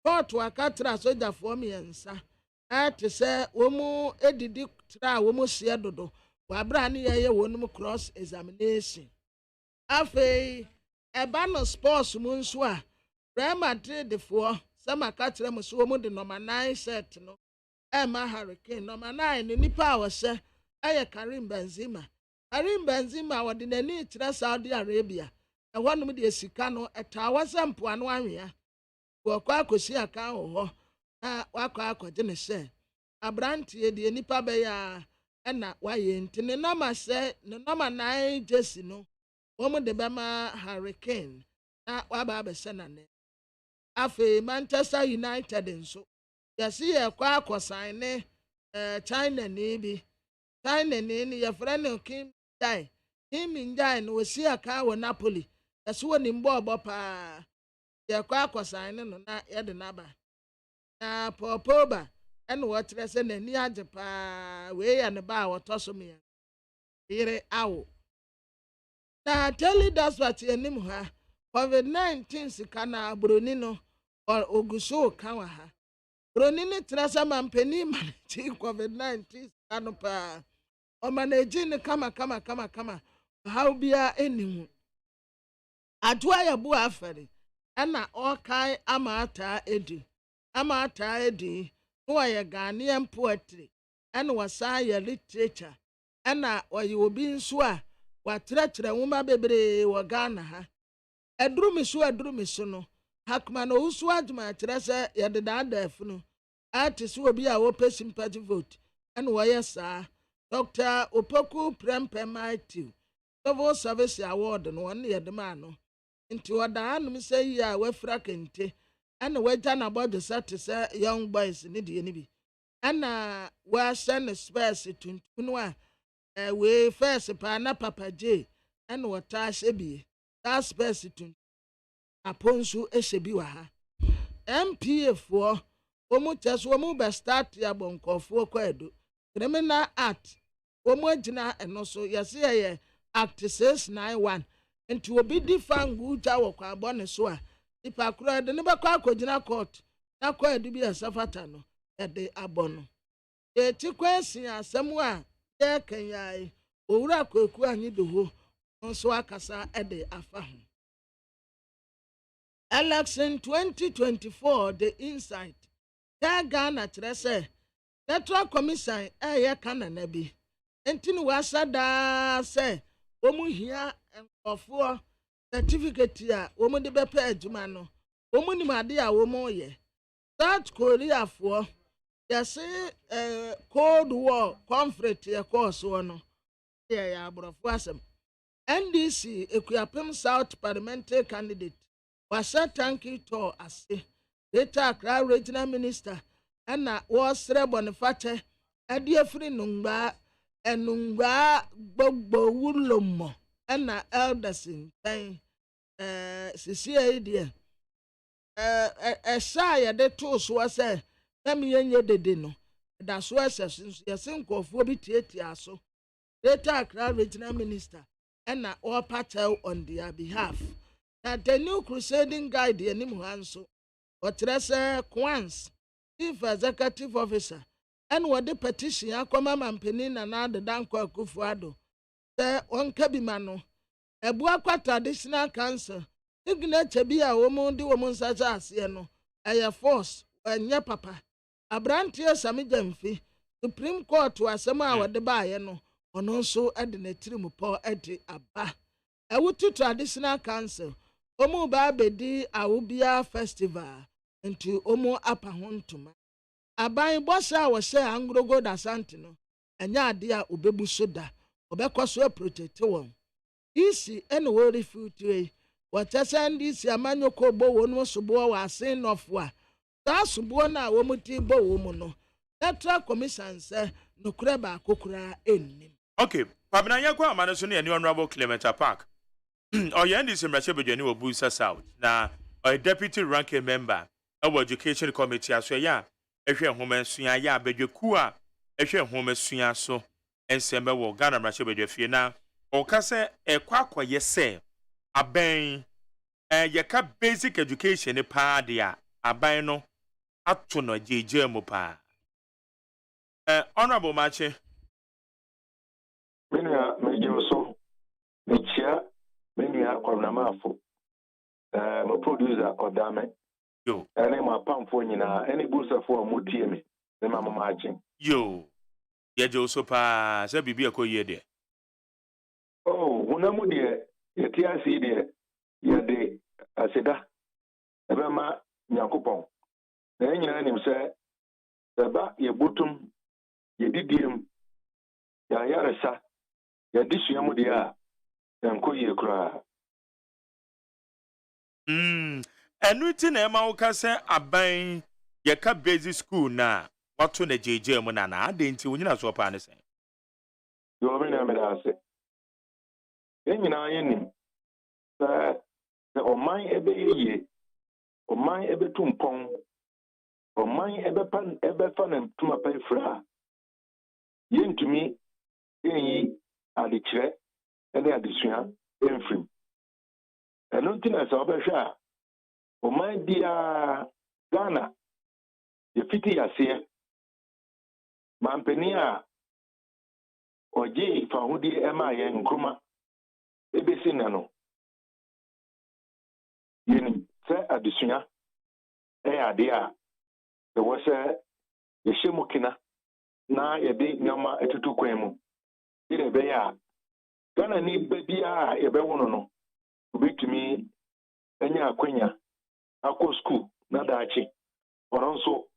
court akatra sojafo miensa ate se omu edidi tra omu sie dodo wabra ne ye wonum cross examination afei eba no sports mu nso a Real Madrid fo sama ka kire mu so omu de number 9 set no Emma Hurricane number 9 ni nipa a wo se aye Karim Benzema wode nani kire Saudi Arabia ehonum de sika no eta wasampo ano anwea kwa akosi aka ho na wakwa akwaje ne se abrantie de nipa be ya na waye ntine number 9 jersey no omu de bema Hurricane na waba be se na ne afi Manchester United nso yesi ye kwa akosan ne China ni bi China ni ye frene Kim Min-jae no osi aka wo Napoli eso ni mbo pa ye kwa akosan ne no na ye de naba na Popoba ene wo kire se na ni age pa we ya ne ba wo toso me yire awo na tell that's what enim ha COVID-19 sika na broni no or oguso ka wa ha broni ni trasa mampeni manage COVID-19 sika no pa o manage ni kama how bia enimu adwa ya bu afere na okai amata edi no ya Ghanaian poetry and wasa ya literature na oyi obi nso a watratra nwoma bebre wo Ghana ha edurumi so no hakma no usu adwuma kyerɛ sɛ yɛde daada afunu ate so obi a wo pɛ sympathy vote and wɔyɛ saa Dr. Opoku Prempeh Matthew Civil Service Award no wɔn yɛde ma no nti wɔda anum sɛ yi a wafura kente ɛna wagya na bɔde sɛ te sɛ young boys ne deɛ ne bi ɛna wɔahyɛ ne spares tuntum no a we first pa na Papa J ɛna wɔta ahyɛ bi that spares tuntum aponso ɛhyɛ bi wɔ ha MPA foɔ wɔn kyɛ so wɔn bɛ start ya bɔnkɔfoɔ kɔ edo criminal act wɔn agyina ɛno so yɛsɛ yɛ act 691 nti obi di fangu gya wɔ kwa abɔ ne so a nipa koro de ne bɛkɔ akɔgyina court na kɔ edu bi ɛsɛfata no ɛde abɔ no yɛti kwansi asɛm a yɛka yai owura kwaku anyi do ho nso akasa ɛde afa ho election 2024 the insight Ghana kyerɛ sɛ Electoral Commission ɛyɛ Canada bi enti no wasa daa sɛ wɔn hia nkɔfoɔ certificate a wɔn de bɛpɛ adwuma no wɔn nim ade a wɔn yɛ South Korea foɔ yɛse Cold War conflict yɛ kɔɔso no yɛ aborɔfo asɛm NDC Ekuapem South Parliamentary candidate wasa tanki to ase Data Accra Regional Minister ɛna wɔsrɛ bɔnefakyɛ ɛde afiri nungba gbogbo wulomo ɛna elders ntan sisi deɛ ɛhyɛ a yɛde too soɔ sɛ na meyɛnyɛ dede no da so ɛhyɛ yɛse nkɔfoɔ bi tietia so Data Accra Regional Minister ɛna ɔpakyɛw on their behalf na the new crusading guide anim ha nso ɔkyerɛ sɛ Kwans Chief Executive Officer and what the petition akoma mampeni na na de danko Akufo-Addo sɛ onka bi ma no ebua kwa traditional council signature bi a wɔn de wɔn nsacha ase no ɛyɛ force ɛnyɛ papa abrantie Sami Gyamfi Supreme Court asɛm a wɔde baayɛ no ɔno nso de ne tirim pɔ de aba ɛwutu traditional council wɔn ba abedi awubia festival nti wɔn apa ho ntoma aban bɔsɛ a wɔhyɛ angrogo da santi no ɛnyɛ ade a obebu so da obɛkɔ so protect wɔn isi ɛna wɔ refute wɔkyɛ sɛ ndisi amanyɔkɔ bɔ wɔn so boɔ wɔ asen nɔfo a saa soboɔ no a wɔn ti bɔ wɔn no Electoral Commission sɛ nokora baako koraa ɛnnim. Okay, pabena yɛkɔ amane so ne ɛne honorable Clement Park ɔyɛ ndisi mmarahyɛ badwani wɔ Busa South na ɔyɛ deputy ranking member ɛwɔ education committee aso ɛyɛ ehwe nhoma sua ya abadwaku a ehwe nhoma sua so ensembe wo Ghana mrache badwafie na okase ekwakoye se aban yeka basic education ne pa de a aban no ato no jeje mu pa honorable mache menia mejoso mechia menia kwamnamafo mo producer odame yo ene ma pamfo nyina ene busafo amotie me ne ma mama achen yo ye je so pa se bibi akoye de oh unamu de yeti asi de ye de aseda ebe ma nyakopon na nyina nim se seba ye botum ye didiem ya yaresa ye disuamu de a enkoye kura enuti na ema woka se aban yeka basic school na wato na jeje mu na ade nti wonyina so pa ne sen yo me na me da se enyina yenim se oman ebe yeye oman ebe tumpon oman ebe fa na tuma pa ifra yentumi enyi adekire ene adesua ɛmfirim ɛno nti na sɛ wobɛhwɛ a ɔman biara Ghana yɛfiti yaseɛ mampanin a ɔgye fahodie ɛma yɛn nkruma ɛbɛsi nɛ no yɛnim sɛ adesua ɛyɛ adeɛ a ɛwɔ sɛ yɛhyɛ mu kena na yɛde nneɛma atutu kwan mu yɛde ɛbɛyɛ a Ghana ni ba biara a yɛbɛwo no no obɛtumi anya akwanya akɔ school na daakye ɔno nso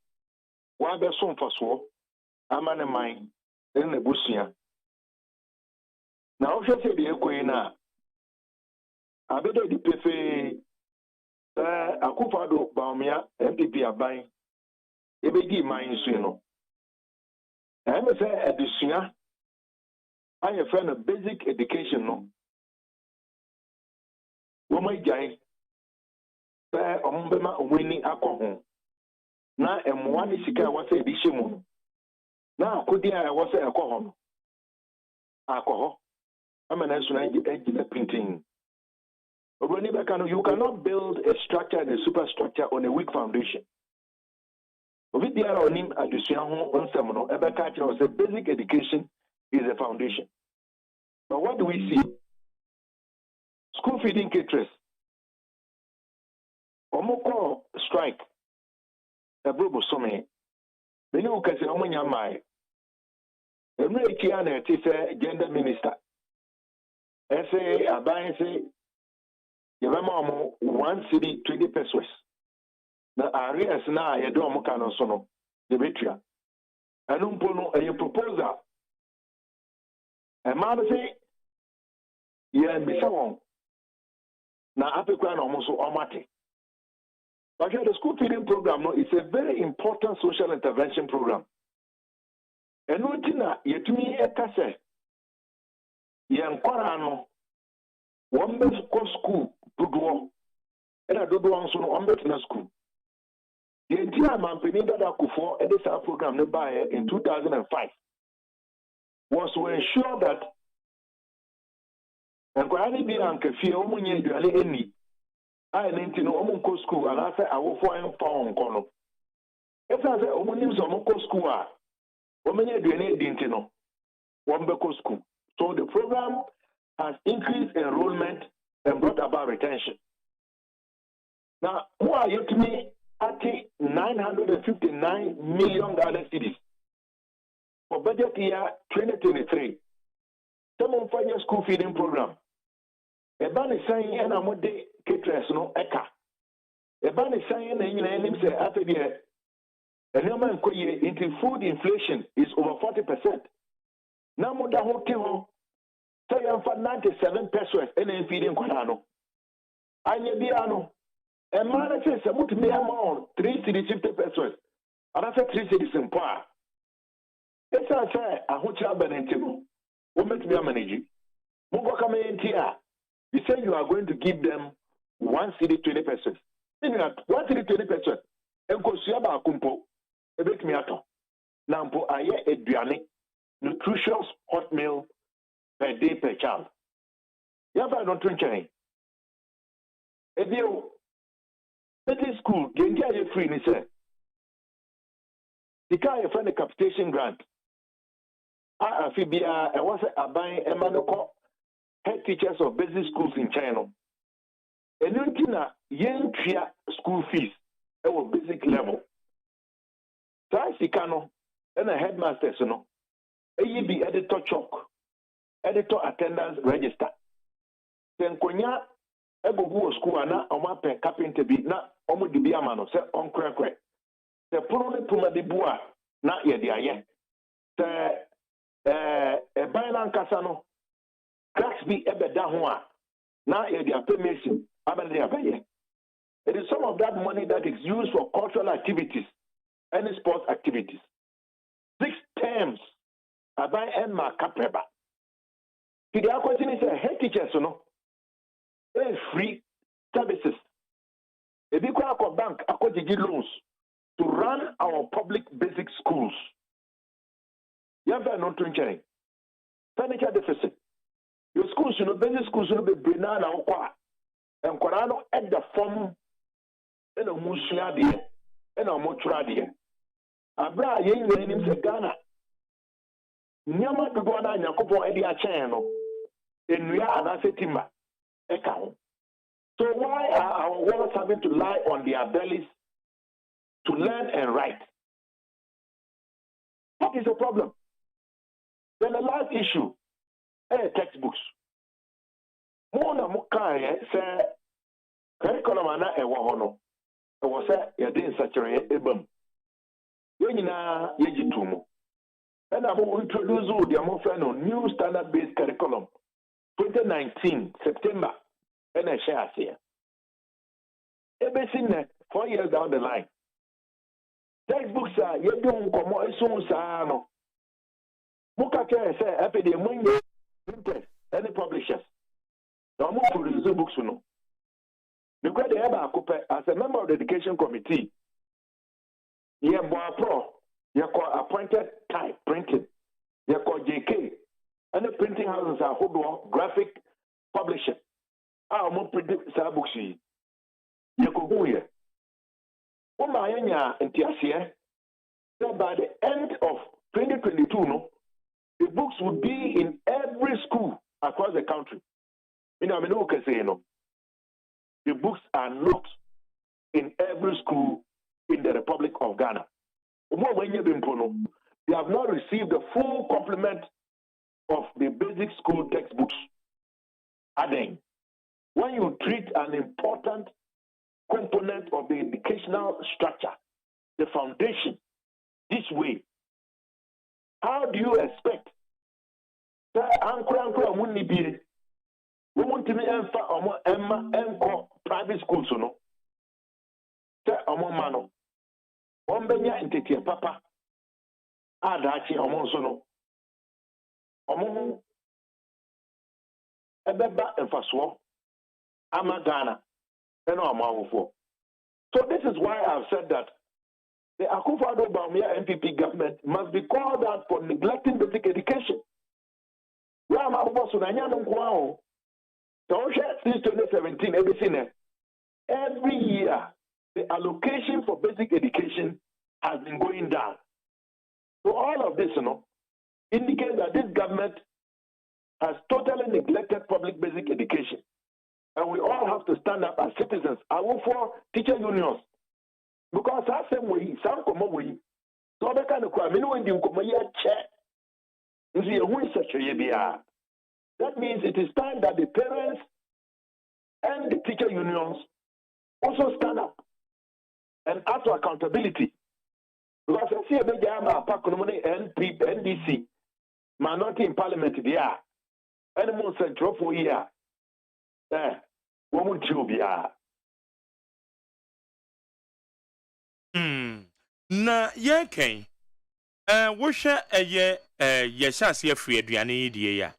wabɛso mfasoɔ ama ne man ne n'abusua na wohwɛ sɛ deɛ ɛkɔ yi no a abɛda di pefee sɛ Akufo-Addo Bawumia MPP aban ɛbɛdi man nso no ɛmɛ sɛ adesua ayɛ fɛ no basic education no wɔn agyae sɛ ɔmo bɛma ɔmo ani akɔ ho na ɛmoa ne sika a ɛwɔ sɛ ɛde hyɛ mu no na akodi a ɛwɔ sɛ ɛkɔ hɔ no akɔ hɔ ama na ɛso na agyina pintin obroni bɛka no you cannot build a structure and a superstructure on a weak foundation obi biara onim adesua ho nsɛm no ɛbɛka kyerɛ sɛ basic education is a foundation. But what do we see? School feeding caterers. Omoko strike. Ebrobo some. Many who can say omonya mai. Emre Kiana say gender minister. Say aban say yebema 1 city 20 pesos. Na areas na yedo omoka no so no. Debetua. Anumpo no a proposal. A man say, yeah, Mr. Wong. Now, Africa almost automatic. But the school feeding program no, is a very important social intervention program. And no tina yetumi ekase yankwara no one best school dodo and a dodo nso no one best na school. The entire mampeni that Akufo this program no by in 2005. Was to ensure that nkwari bi ankafie omunye aduane eni a nti no omunko school ana say awofo enfa onko no esa say omunim so omunko school a omunye aduane edi nti no wombeko school. So the program has increased enrollment and brought about retention. Now who are yet me at $959 million cedis for budget year 2023. Some fire school feeding program. A ban is saying and I'm de caterers no eka. A ban is saying and you know say after the into food inflation is over 40%. Now more than hotel say I'm for 97 pesos and feeding kwanano. Anya biano. A man says I put me amount 350 pesos. And I said 3 cities in power. It's a say a hotel benentimo. What makes me a manager? Mungo come in here. You say you are going to give them 1 city 20 pesos. Then you have 1 city 20 pesos. And go see about kumpo. A bit me ato. Nampo aye eduane. Nutritious hot meal per day per child. Yaba don't drink any. If you middle school, genja ye free ni say. The car you find a capitation grant. Afibia, I was a buying a manoko head teachers of basic schools in China. And you know, young school fees at a basic level. So I see Kano and a headmaster, so no. AEB editor chalk, editor attendance register. Then Konya, Ebo school and now on my carpenter be not almost the Biamano, say on crack. The Purone Puma de Bois, not yet the aye. A Bailan Casano, cracks be ebeda hoa. Now they are permission. It is some of that money that is used for cultural activities and sports activities. 6 terms. Abai and ma capreba. The question is a head teacher, so no. Free services. If you call a bank, I could give loans to run our public basic schools. You have no furniture deficit. Your school schools, basic schools, be Brenana and Corano at the form in a Musiadia and a Motradia. Abra yen nim se Ghana. Nyama dugona nyakopo edi a channel. Enua anase timber. Eka. So why are our workers having to lie on their bellies to learn and write? What is the problem? Then the last issue, textbooks. Mona mukaye say curriculum ana ewo hono. Ewo say yedin sature ebam. Yenina yejitumu. And I will introduce the Amofeno new standard-based curriculum 2019 September. And I share here. Everything 4 years down the line. Textbooks are you don't come on soon sano. Mukake say after the money printers any publishers. Now move to the books no. Because they have as a member of the education committee. You have pro, you call appointed type printing, you call JK, and the printing houses are who graphic publishing. I'm more predict Sabuksi. You could go here. Omayanya and Tiasia said by the end of 2022, no, the books would be in every school across the country. You know, I mean, okay, say, no, the books are not in every school in the Republic of Ghana. They have not received the full complement of the basic school textbooks. Adding, when you treat an important component of the educational structure, the foundation, this way, how do you expect that we want to be private schools, no? Mano. Ombenya intete papa adachi omonso no omo ebeba enfaso amagana eno amawofo. So this is why I've said that the Akufo-Addo MPP government must be called out for neglecting basic education. Since 2017 every year the allocation for basic education has been going down. So all of this, indicates that this government has totally neglected public basic education. And we all have to stand up as citizens. I work for teacher unions. Because I say we some come away. So that kind of crime, when you come here check. That means it is time that the parents and the teacher unions also stand up and ask for accountability. Because I see a big NDC, minority in parliament, they are. And more central for year. What would you be? Na yɛnkɛn wohwɛ ɛyɛ yɛhyɛ aseɛ firi aduane yi die ya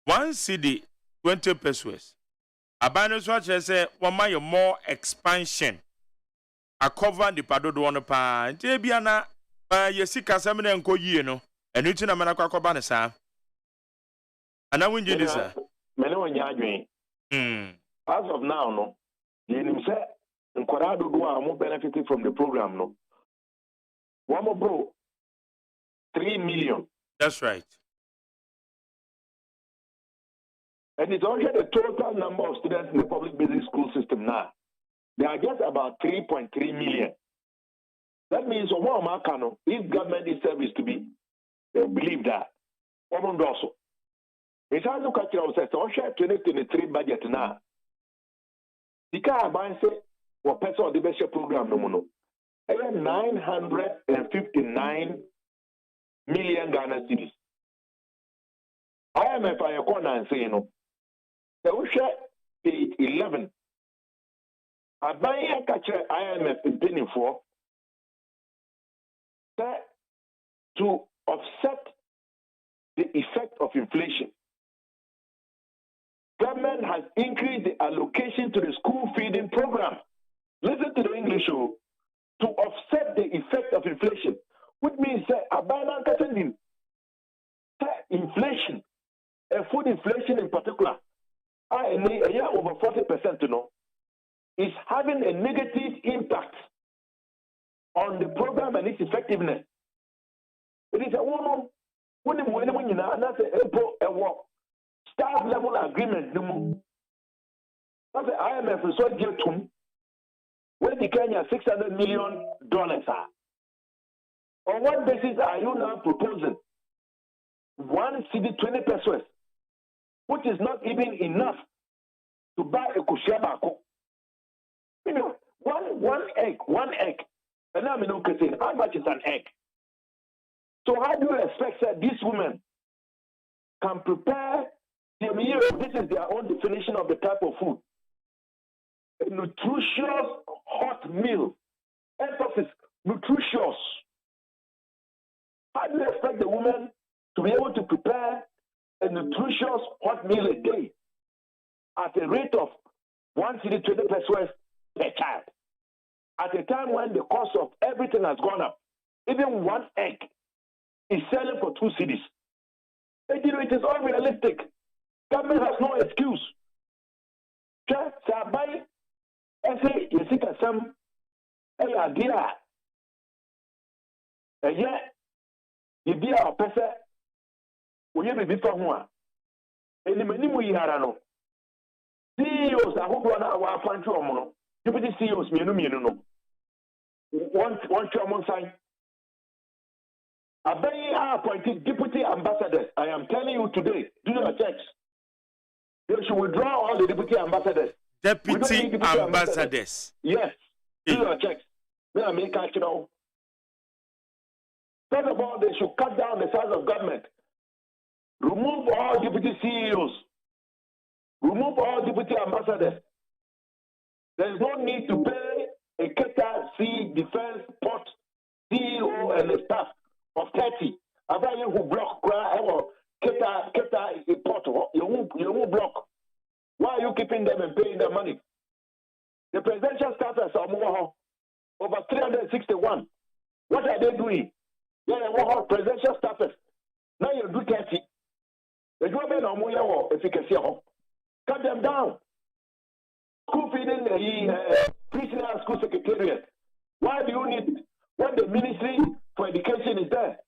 1 cedi 20 pesos aban no so akyerɛ sɛ wɔma yɛ more expansion cover the padodo no pa nti bia na yɛsika sɛm na nkɔ yie no ɛno nti na mana kwakɔba ne saa ana wonye ne saa mene wonya adwen as of now no yɛnim sɛ nkɔraa dodo a mo benefited from the program no one bro 3 million. That's right. And it's already the total number of students in the public basic school system now. There are just about 3.3 million. That means if government is service to be, they believe that. Also, it's how look at your 2023 budget now. The car buying say what person of the best program no 959 million Ghana cedis. IMF I and say the page 11. I buy a catcher IMF in penny for to offset the effect of inflation. Government has increased the allocation to the school feeding program. Listen to the English show. To offset the effect of inflation, which means inflation food inflation in particular, over 40%, is having a negative impact on the program and its effectiveness. It is a woman when that's a staff level agreement. That's the IMF is so give to when the Kenya $600 million. On what basis are you now proposing 1 cedi 20 pesos, which is not even enough to buy a kushabako? One egg. And I'm saying, how much is an egg? So how do you expect that these women can prepare the meal? This is their own definition of the type of food. A nutritious hot meal. Emphasis, nutritious. How do you expect the woman to be able to prepare a nutritious hot meal a day at a rate of 1 cedi 20 pesos per child? At a time when the cost of everything has gone up, even one egg is selling for 2 cedis. It is unrealistic. Government has no excuse. Sabai, I say, you see, some idea. And yet, you be our person, we have a bit for one. And the many we are no. CEOs, I hope one hour appoint to a deputy CEOs, no. One chairman sign. I appointed deputy ambassadors. I am telling you today, do your checks. They should withdraw all the deputy ambassadors. Deputy ambassadors. Yes. Do your checks. Let me catch it all. First of all, they should cut down the size of government. Remove all deputy CEOs. Remove all deputy ambassadors. There is no need to pay a Keta C defense port CEO and the staff of 30. After you who block Keta port, you won't block. Why are you keeping them and paying their money? The presidential staffers are over 361. What are they doing? They are presidential staffers. Now you do 30. The government are efficacy. Cut them down. School feeding prisoner school secretariat. Why do you need when the Ministry for Education is there?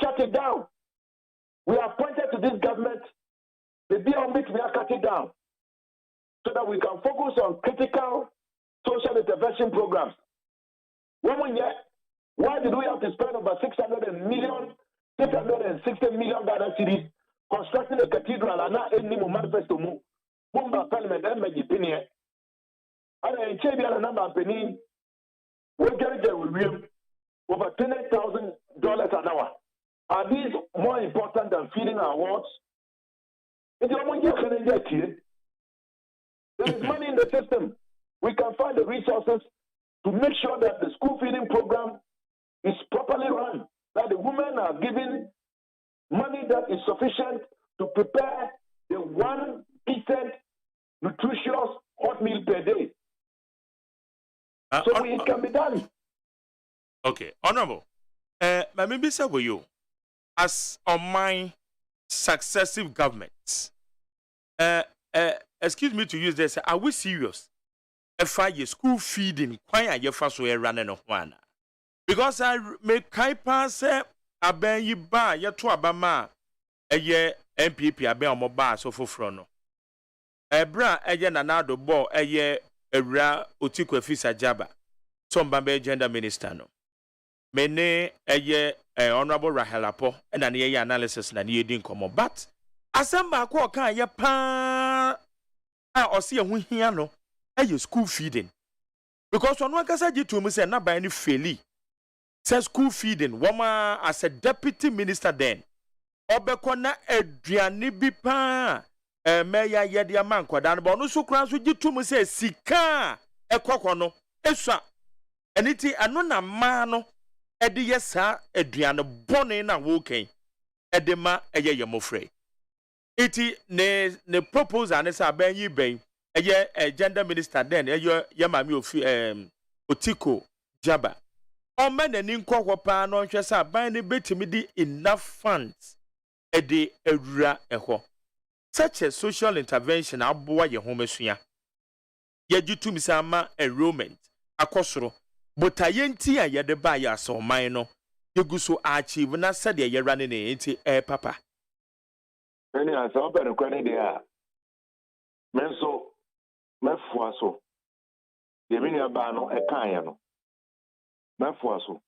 Shut it down. We are appointed to this government. The deal on which we are cutting down so that we can focus on critical social intervention programs. Why did we have to spend over 660 million cedis constructing a cathedral and not any more manifesto move? Mumba Parliament and Majipini. And I change the number of penny. We get over $20,000 an hour. Are these more important than feeding our wards? There is money in the system. We can find the resources to make sure that the school feeding program is properly run, that the women are given money that is sufficient to prepare the one decent, nutritious hot meal per day. So it can be done. Okay, Honorable. Maybe say for you, as on my successive governments, excuse me to use this, are we serious? If I school feeding, why are you first way running of one? Because I make Kaipa say, I ben you buy your two abama a year MPP, I ben on my bar so for frono. A bra a year another ball a year a ra utiko fisa jaba. Some Bambe gender minister no. Mene a year honorable Rahelapo and an year analysis na ye didn't come. But asamba kwa kan ye pa or see a winhiano a school feeding. Because on one case to me say not by any fairly. Says school feeding, woman as a deputy minister then. Obekona Adriani Bipa, Maya Yadia man, Quadan, but no so crowns with you to me say, Sika, a cocono, Esa, and it is anona mano, Eddie Yesa, Adriana Bonnet and walking, Edema, a yamofre. It is ne propose and it's a ben ye bay, a gender minister then, a yamami Otiko Jabba. O men and in Cocopa, no chesa, by any bit me enough funds a day a ra eho. such a social intervention aboa ye home sua ye jitu misama enrollment akosoro but ayenti a ye de ba ya so man no ye guso achieve na said ye run ne enti papa any answer open kwani dia menso mefua so ye bi ni ba no kan ye no mefua so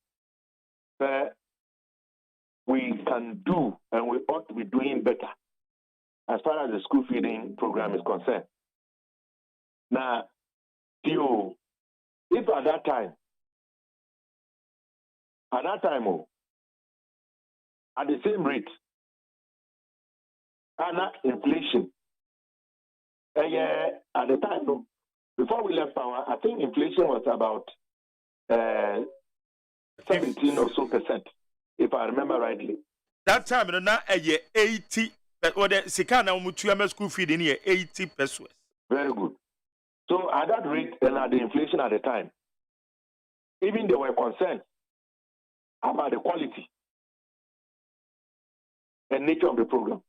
we can do and we ought to be doing better as far as the school feeding program is concerned. Now, if at that time, at the same rate, and not inflation, at the time, before we left power, I think inflation was about 17 or so %, if I remember rightly. That time, na 80. Or the Sikana Mutuama school feeding here 80 pesos. Very good. So at that rate and at the inflation at the time, even they were concerned about the quality and nature of the program.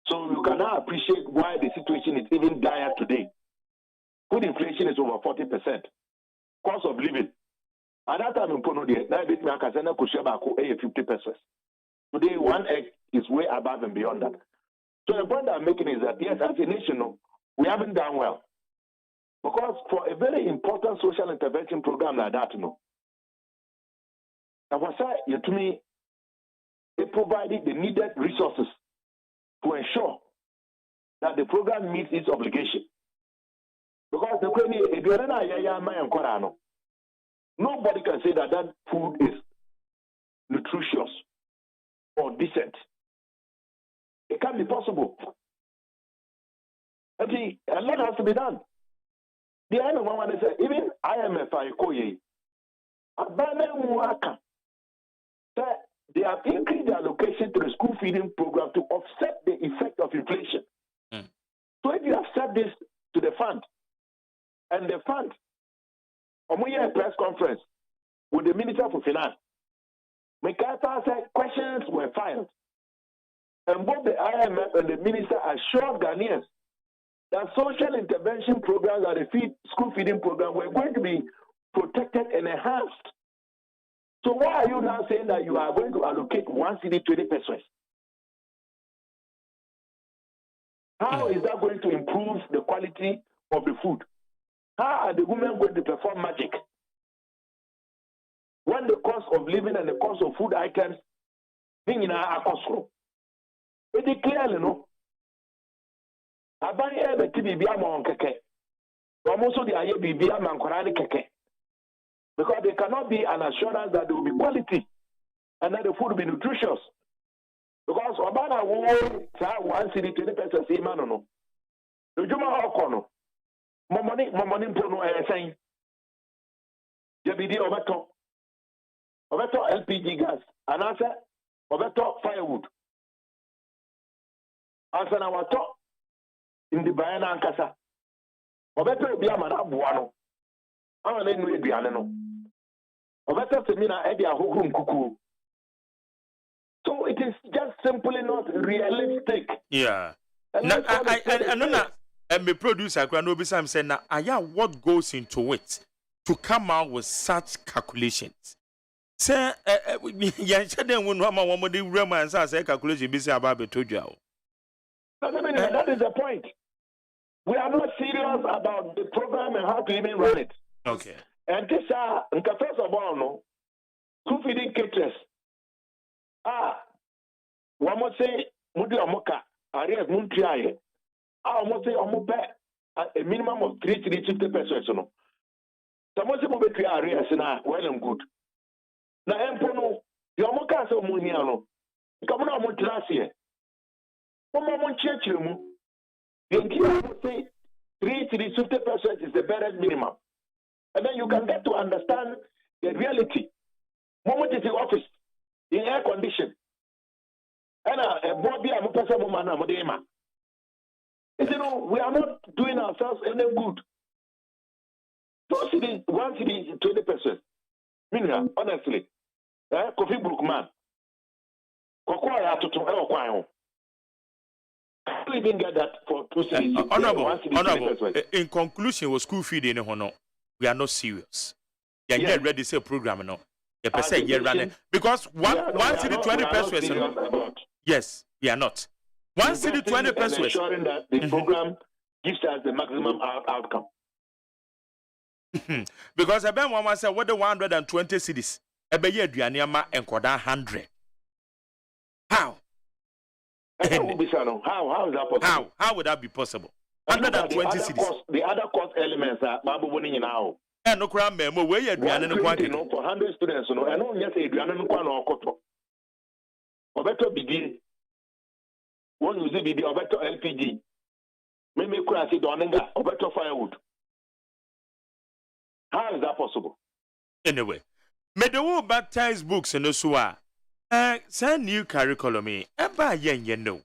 So you can now appreciate why the situation is even dire today. Food inflation is over 40%. Cost of living. At that time in Pono, now bit me akasena kusheba ko 50 pesos. Today, 1 egg is way above and beyond that. So the point I'm making is that, yes, as a nation, we haven't done well. Because for a very important social intervention program like that, I was saying to me, it provided the needed resources to ensure that the program meets its obligation. Because nobody can say that that food is nutritious or decent. It can't be possible. A lot has to be done. The IMF one say even IMF they have increased the allocation to the school feeding program to offset the effect of inflation. So if you have said this to the fund, and the fund, we had a press conference with the Minister for Finance. McArthur said questions were filed. And both the IMF and the minister assured Ghanaians that social intervention programs and the school feeding program were going to be protected and enhanced. So why are you now saying that you are going to allocate 1 cedi 20 pesos? How is that going to improve the quality of the food? How are the women going to perform magic? When the cost of living and the cost of food items are cost. It is clearly no. Abanye ebe tibi ama keke. Almost the aye bibi ama nkorani keke. Because there cannot be an assurance that there will be quality and that the food will be nutritious. Because Obana will say 1 cedi 20 pesos imano no. The Juma Okono. Momoni mpono saying. Jabidi obeto LPG gas, and answer obeto firewood. Answer na wato in the bayana ankasa. Obeto obi amana buano. Ama na enu eduane no. Obeto semina edi ahogru nkuku. So it is just simply not realistic. Yeah. I know na me producer kra no be sam say na aya what goes into it to come out with such calculations. Say ya chede wonu ama wo de wura man say calculation be say about betodwa. That is the point. We are not serious about the program and how to even run it. Okay. And this first of all, no, school feeding caterers. One more say, Mudi Omoka, Arias Muntiaye. Almost say a minimum of 350 pesos. No. Someone say Mubetri Arias na well and good. Na Empono, the Omoka so Muniano. Come on, Montrasia. One church, the say 350 pesos is the barest minimum. And then you can get to understand the reality. Moment is the office, in air condition. And a body, I'm a person, we are not doing ourselves any good. 2 cedi, 1 cedi, 20 pesos. Meaning, honestly, Kofi Brookman, Kokoa Yatutu, you even get that for 2 cities? Honorable, in conclusion, was school feeding we are not serious. Yeah, yes. Ready to say program no. Because one city 20 pesos. Yes, we are not. One city 20 pesos. Ensuring that the program gives us the maximum outcome. Because Eben Mama said what the 120 cities. Ebe ye aduaniama enkoda 100. How? How is that possible? How would that be possible? 120 cities. The other cost elements are babu winning now. And no crime memo where you aduane no kwante no for 100 students no and no just aduane no kwa no okoto. Obeto bidi. One use bidi obeto LPG. Maybe kura si doninga obeto firewood. How is that possible? Anyway, me the wo baptize books no so send new curriculum eba yen no.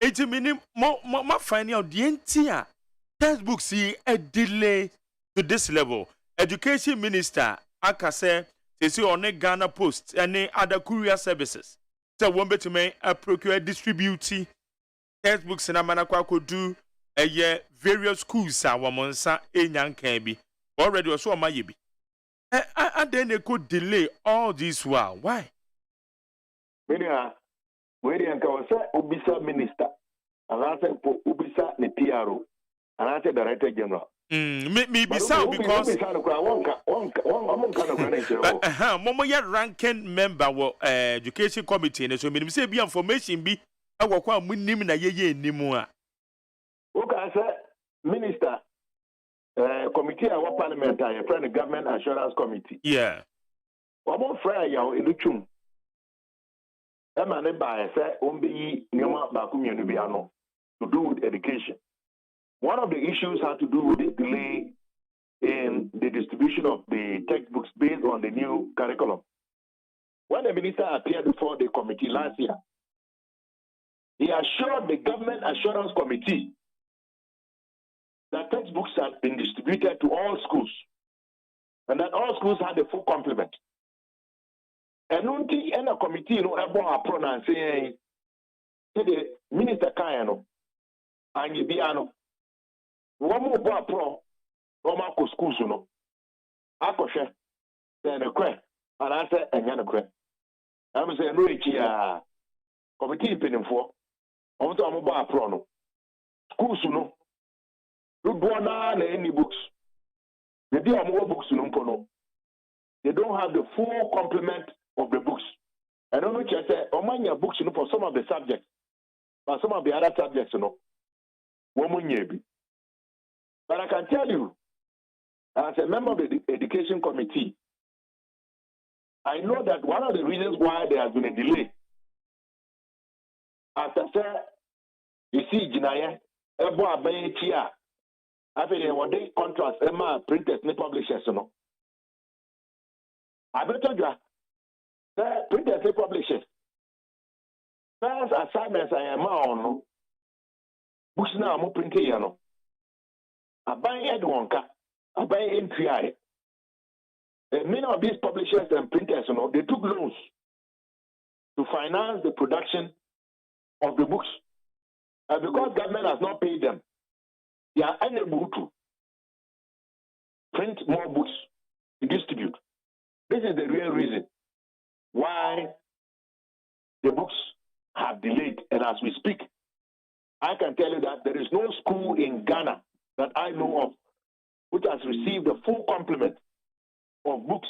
Eti minim mo find out the entire textbooks see a delay to this level. Education Minister akase say on Ghana Post and other courier services. So one better me procure distribute textbooks na manakwa ko do various schools wamonsa enyan kan bi. Already also my yebi. And then they could delay all this while. Why? Media, where the Ankawasa Ubisa Minister, and I said Ubisa the PRO, and I said Director General. Maybe so because Momo ya ranking member of education committee, and so me say be information be awakwa munim na yeye nimu a. Okay, sir, Minister. Committee our Parliamentary, friend the Government Assurance Committee. Yeah. One friend yaw iluchum. Emane ba say ombi nyama ba kumyenu bi ano to do with education. One of the issues had to do with the delay in the distribution of the textbooks based on the new curriculum. When the minister appeared before the committee last year, he assured the Government Assurance Committee that textbooks had been distributed to all schools and that all schools had a full complement. And until a committee, about pronounce saying, the Minister Kayano, and you be ano, one more pro, Romako schools, Akoshe, then a crack, and I said, and yana crack. I'm saying, no, committee pinning for, I'm talking about pro, schools, Look, any books. They do have more books. They don't have the full complement of the books. I don't know what you say. Omanya books, for some of the subjects, but some of the other subjects, But I can tell you, as a member of the Education Committee, I know that one of the reasons why there has been a delay, after you see, Jinaya, Ebo Abayetia. After what they contrast Emma printers and publishers, I better you the printers and publishers. First assignments I am on books now more printing, I buy Edwonka, I buy NPI. Many of these publishers and printers, they took loans to finance the production of the books. And because government has not paid them, they are unable to print more books to distribute. This is the real reason why the books have delayed. And as we speak, I can tell you that there is no school in Ghana that I know of which has received the full complement of books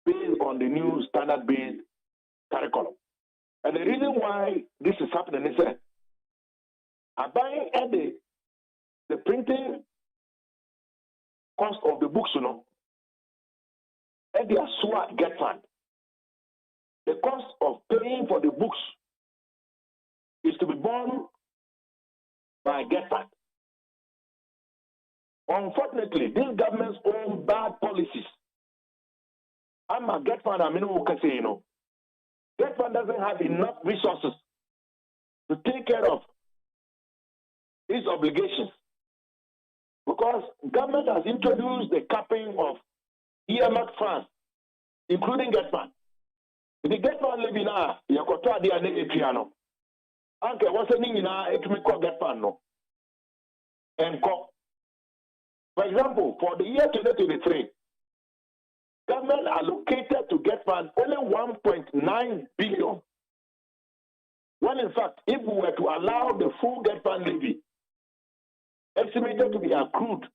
based on the new standard-based curriculum. And the reason why this is happening is that I'm buying at the printing cost of the books, and the SWAT get fund. The cost of paying for the books is to be borne by get fund. Unfortunately, these governments own bad policies. I'm a get fund, get fund doesn't have enough resources to take care of its obligations. Because government has introduced the capping of earmarked funds, including get fund. If the get fund living now, you got to Anke what's the name now? It may call get fan no. And call. For example, for the year 2023, government allocated to get fund only 1.9 billion. When in fact, if we were to allow the full get fund levy estimated to be accrued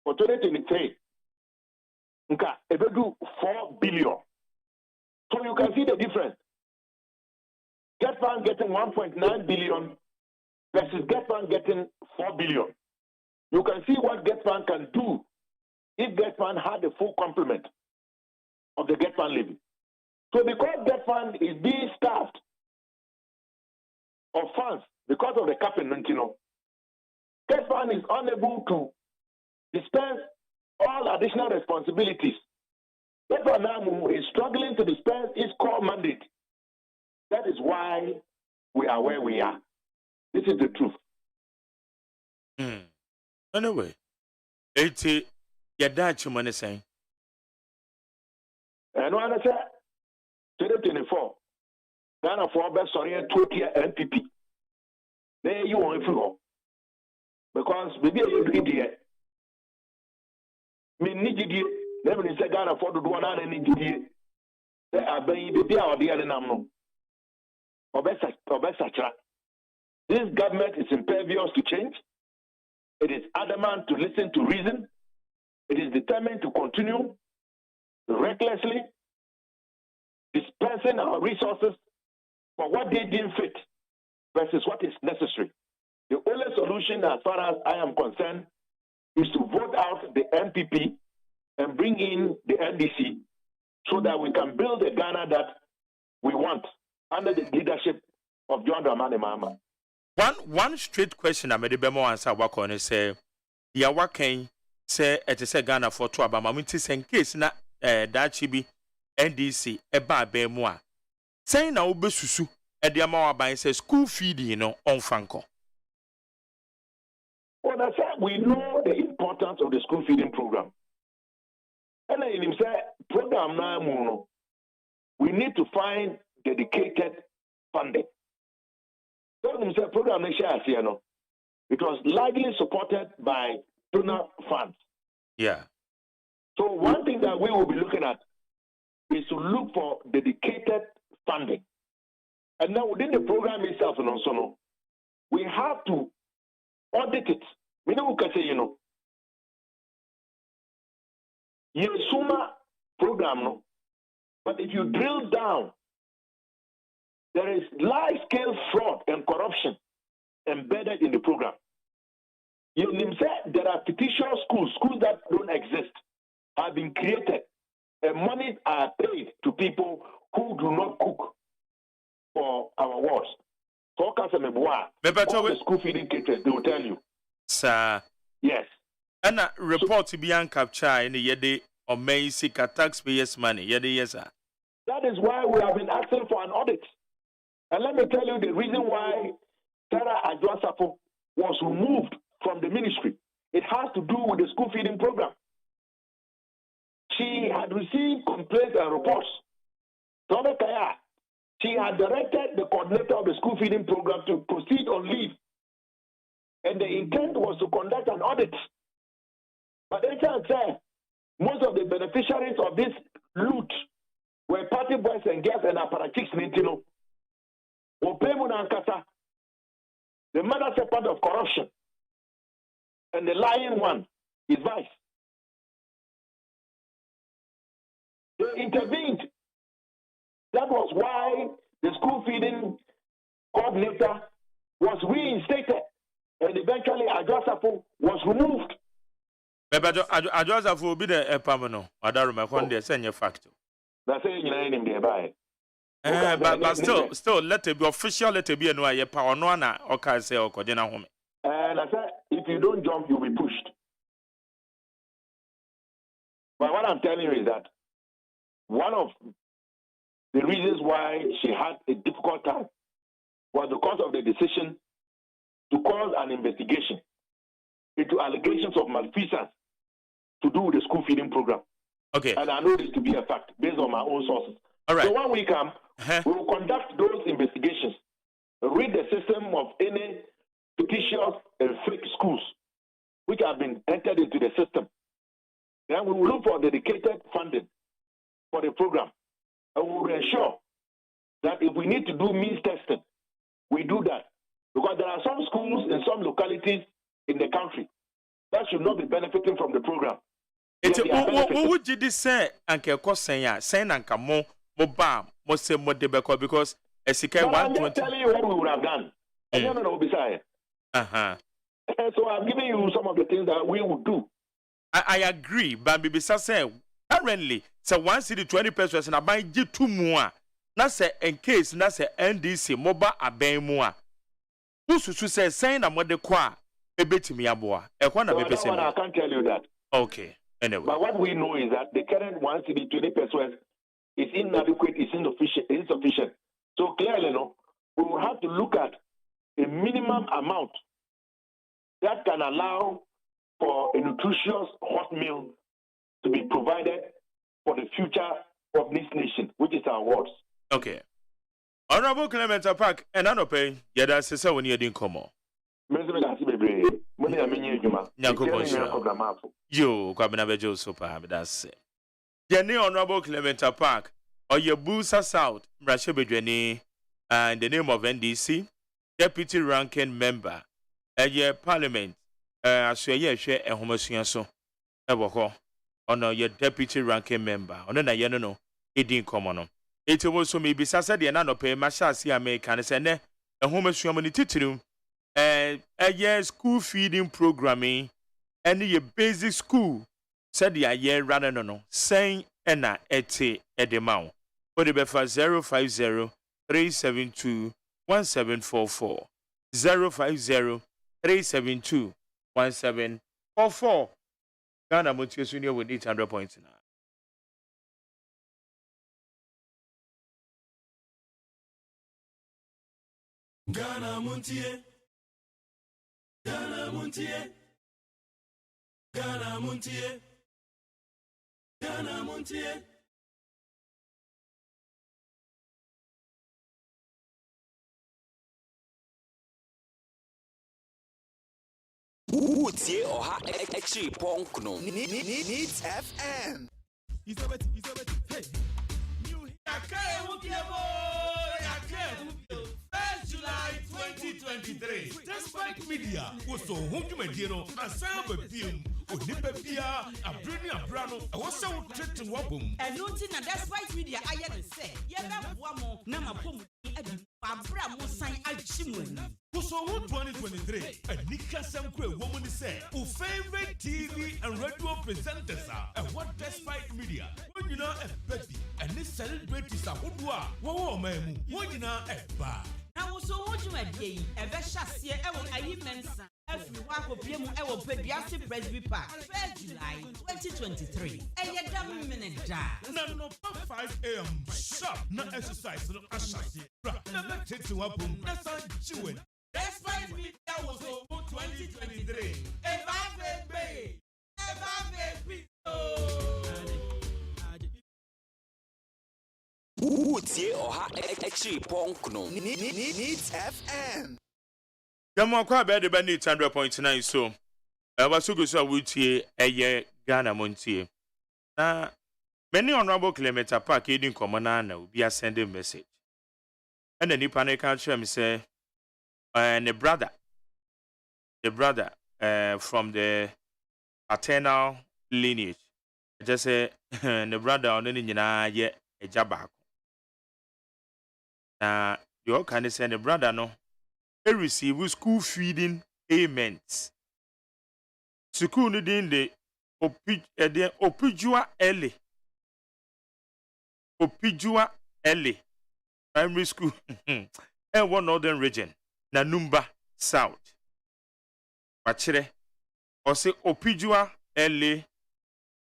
for 2023, it will do 4 billion. So you can see the difference. Get fund getting 1.9 billion versus get fund getting 4 billion. You can see what get fund can do if get fund had the full complement of the get fund levy. So because get fund is being staffed of funds because of the capping, get fund is unable to dispense all additional responsibilities. Get fund now is struggling to dispense its core mandate. That is why we are where we are. This is the truth. Anyway, 80 Yadachi money saying. And when I say 2024, Ghana for best sorry and 20 MPP. There you want to because maybe you do it. Me need you. Never say Ghana for the one and need you. They are being the day or the other number. This government is impervious to change. It is adamant to listen to reason. It is determined to continue recklessly dispensing our resources for what they deem fit versus what is necessary. The only solution, as far as I am concerned, is to vote out the MPP and bring in the NDC so that we can build the Ghana that we want under the leadership of John Dramani Mahama. One straight question I made the bemo answer wakone say ya waken say it say Ghana for to abama minti in case na that chibi NDC eba be mo a say na obesusu e de ma waban say school feeding no on fanko. Well, I said we know the importance of the school feeding program. And in him say program na we need to find dedicated funding. So program it was largely supported by donor funds. Yeah. So one thing that we will be looking at is to look for dedicated funding. And now within the program itself, we have to audit it. We know we can say, Yesuma program, but if you drill down, there is large-scale fraud and corruption embedded in the program. There are fictitious schools that don't exist, have been created, and money are paid to people who do not cook for our wards. So, all the school feeding caterers, they will tell you. Sir. Yes. And a report to be uncaptured in the yede or may seek a taxpayers' money. Yede, yes, sir. That is why we have been asking for an audit. And let me tell you the reason why Sarah Adjwasapo was removed from the ministry. It has to do with the school feeding program. She had received complaints and reports. She had directed the coordinator of the school feeding program to proceed on leave. And the intent was to conduct an audit. But they said most of the beneficiaries of this loot were party boys and girls and apparatchiks in Intino. The mother is a part of corruption, and the lying one is vice. They intervened. That was why the school feeding coordinator was reinstated, and eventually Adjwasapo was removed. But Adjwasapo will be the permanent. I don't remember the senior factor. That's saying in the by. But still, let it be official. Let it be a new power. No one can say or coordinate home. And I said, if you don't jump, you'll be pushed. But what I'm telling you is that one of the reasons why she had a difficult time was because of the decision to cause an investigation into allegations of malfeasance to do with the school feeding program. Okay. And I know this to be a fact based on my own sources. All right. So when we come, we will conduct those investigations, rid the system of any fictitious and fake schools which have been entered into the system. Then we will look for dedicated funding for the program. And we will ensure that if we need to do means testing, we do that. Because there are some schools in some localities in the country that should not be benefiting from the program. What would you say, Uncle Kosenya, saying Uncle Mo, mo say mo debeko because SK 120. I'm telling you what we would have done. And you know, beside. So I'm giving you some of the things that we would do. I agree, but Bibisa say currently, so 1 city 20 pesos and I buy you 2 more. Na say in case na say NDC mobile aben more. Who should say saying I'm what the qua ebetimi aboa. I can't tell you that. Okay. Anyway. But what we know is that the current 1 city 20 pesos is inadequate, is insufficient. So clearly, no, we will have to look at a minimum amount that can allow for a nutritious hot meal to be provided for the future of this nation, which is our wards. Okay. Honorable Clement Park, and I don't pay, yet I say so when you didn't come on. Yo, Kabinabe Joe Super, that's it. Jenny Honorable Clement Park, or your Boosa South, Brashebedweni, in the name of NDC, Deputy Ranking Member, a year Parliament, as you share a homocyano, ever honor your Deputy Ranking Member, on a yano, it didn't come on. It was so maybe Sasa the Anano pay Mashasi American, and a homocyano titulum, a year school feeding programming, and your basic school, said the year rather no, saying Enna ete edemau. For the befa 050 372 1744 050 372 1744. Ghana Montier Senior with 800 points now. Ghana Montier. Ghana Montier. Ghana Montier. Ghana Montier. Utie oha echi ponkno. Needs FM. Hey. New July 2023. Despite media was so home to Medino, a sound of film, or Nipapia, a brilliant brano, I was so tricked to Wabum. And noting that despite media, I had to say, Yaga Wamo, Namapum, Abramo sign Achimun. So 2023, a Nika Samkwe woman is said, who favorite TV and radio presenters are, and what despite media, when you know a baby, and this celebrities are who man, when you know a bar. Now, so what you might be, a Vashassia, AGYEMAN, every walk of Piemu, Pediatric Presby Park, 1st July 2023. And yet, damn minute, no, 5 a.m. Sharp, no exercise, no ashes. Never take to up, that's all chewing. Despite me, that was over 2023. Utie oha echi ponkno. Needs FM. Yamwa bed the 800.9 so. I was so good so Utie a year Ghana Montier. Now, many honorable Clement Park in common will be a sending message. And the Nippon culture me say, and the brother from the paternal lineage. Just say the brother on any yet a jabak. Now, you can send the brother no. He receive school feeding payments. School needing the Opijua Ele primary school and one northern region. Nanumba South. Machire, or say Opijua LA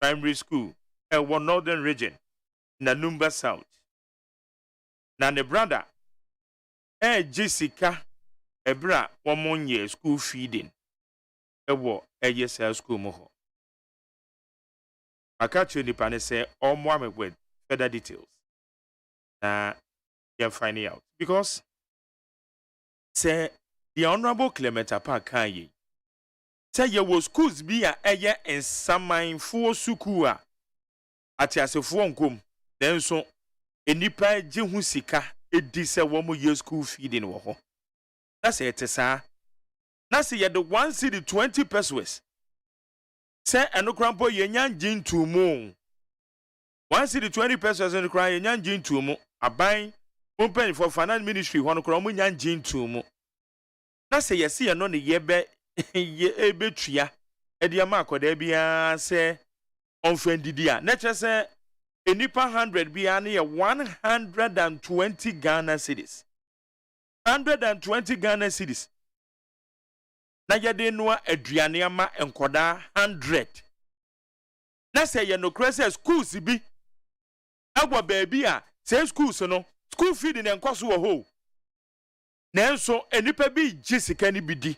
Primary School, and one northern region, Nanumba South. Now the brother, Jessica, Ebra, 1 year school feeding, a school moho. I catch you the say, all more with further details. You're finding out because Say the Honorable Clement Apakaye. Say ye was schools be a eye and some mine for sukua. Atiasefo nkom. Then so enipa gye hu sika edi se wo mo year school feeding wo ho. Na say etesa. Na say ye the 1 cedi 20 pesos. Say enokrampo ye nyan gin to mo. 1 cedi 20 pesos enokran ye nyan gin to mo. Aban open for finance ministry hono kra mo nyan gin to mo. Na say ye see no ne ye be ye ebetua e de ma akoda bia say onfendidi a na kire say enipa 100 bia na ye 120 Ghana cedis 120 Ghana cedis na ye de no aduane ama enkoda 100 na say ye no kire say schools bi agwa baabi a say schools no school feeding enkoso wo ho nanso enipa bi gisika ni bidi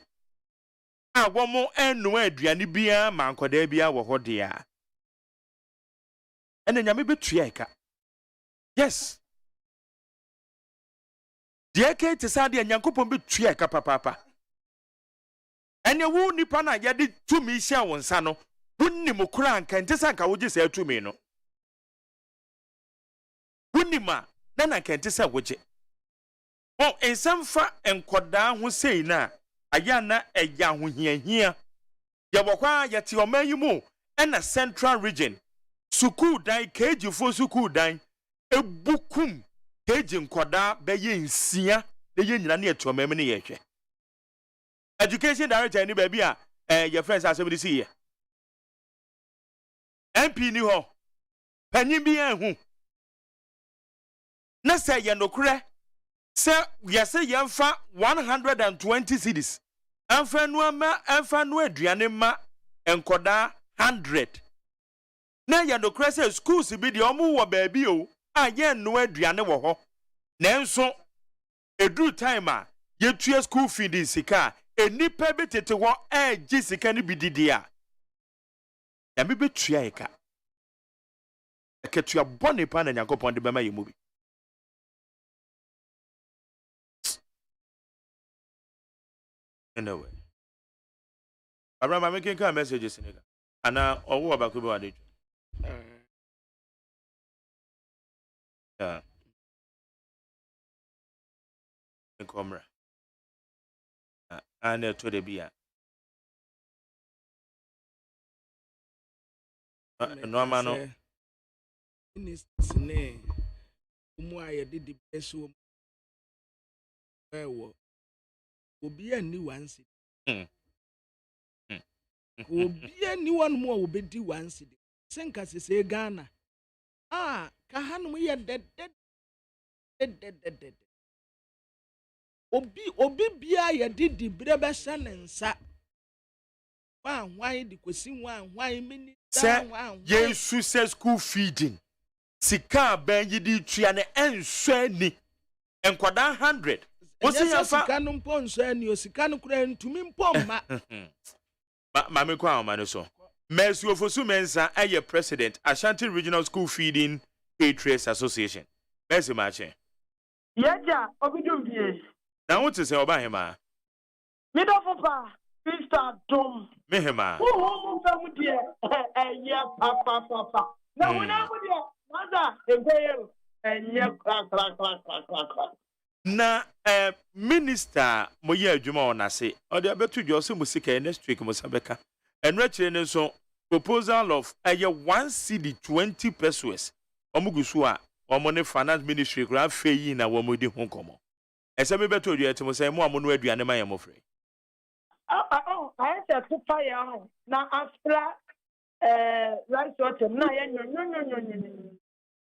a womo enu aduane bia ma nkoda bia wo ho de a ene nyame betua eka yes de ke te sa de nyankopon betua eka papa ene wo nipa na ye de tumi hia wo nsa no wunnim kura nka nte sa nka wo gi sa tumi no wunnima na nka nte sa wo gi o ensamfa enkoda ho sei na aya na eya ho hiahia ye bokwa ye ti omayimu na central region sukuu dan keji fo sukuu dan ebukum keji nkoda beye nsia de ye nyina na eto omam ne ye hwe education director ni ba bi a your friends asem see here MP ni ho panyin bi ehu na say ye nokure say ye say ye mfa 120 cedis amfa no aduane ma enkoda 100 na ye nokure say schools bi de omo wo baabi o a ye no aduane wo ho nanso edru time a ye tue school feeding sika enipa betete wo agi sika ni bididi a ya me betua eka eketua bone pa na Nyankopon de bema ye mu bi anyway Abraham making kind messages in it ana owo abakubo adejo yeah komra ana to de bia no mano minister umu aye di beso ewo obi ani wansi obi ani won mo obedi wansi senka sese Ghana ka hanum ye dead obi bia ye di brebe senensa wan di kwesi wan minister wan Yesu say school feeding sika ban yidi tua ne enso ni enkwada 100 wosi ya fa sika no mponso ani o sika no kura ntumi mpomma ma me kwa ma no so Mercy Ofosu Mensa aye president Ashanti Regional School Feeding Patriots Association Mercy Mache Yeja obidum die na what say oba hema Midofopa Mr. Dom mehema wo fam die papa na wona mo die maza egoyero kra na minister moye adwuma onase ode abetu dwose musika next week musabeka enrechire ne so proposal of 1 cedi 20 pesos omugusu a omone finance ministry kra feyi na womodi ho komo ese me betu dwete mo say mo amono aduane ma ye mo frɛ I said to fire na after right water na ye no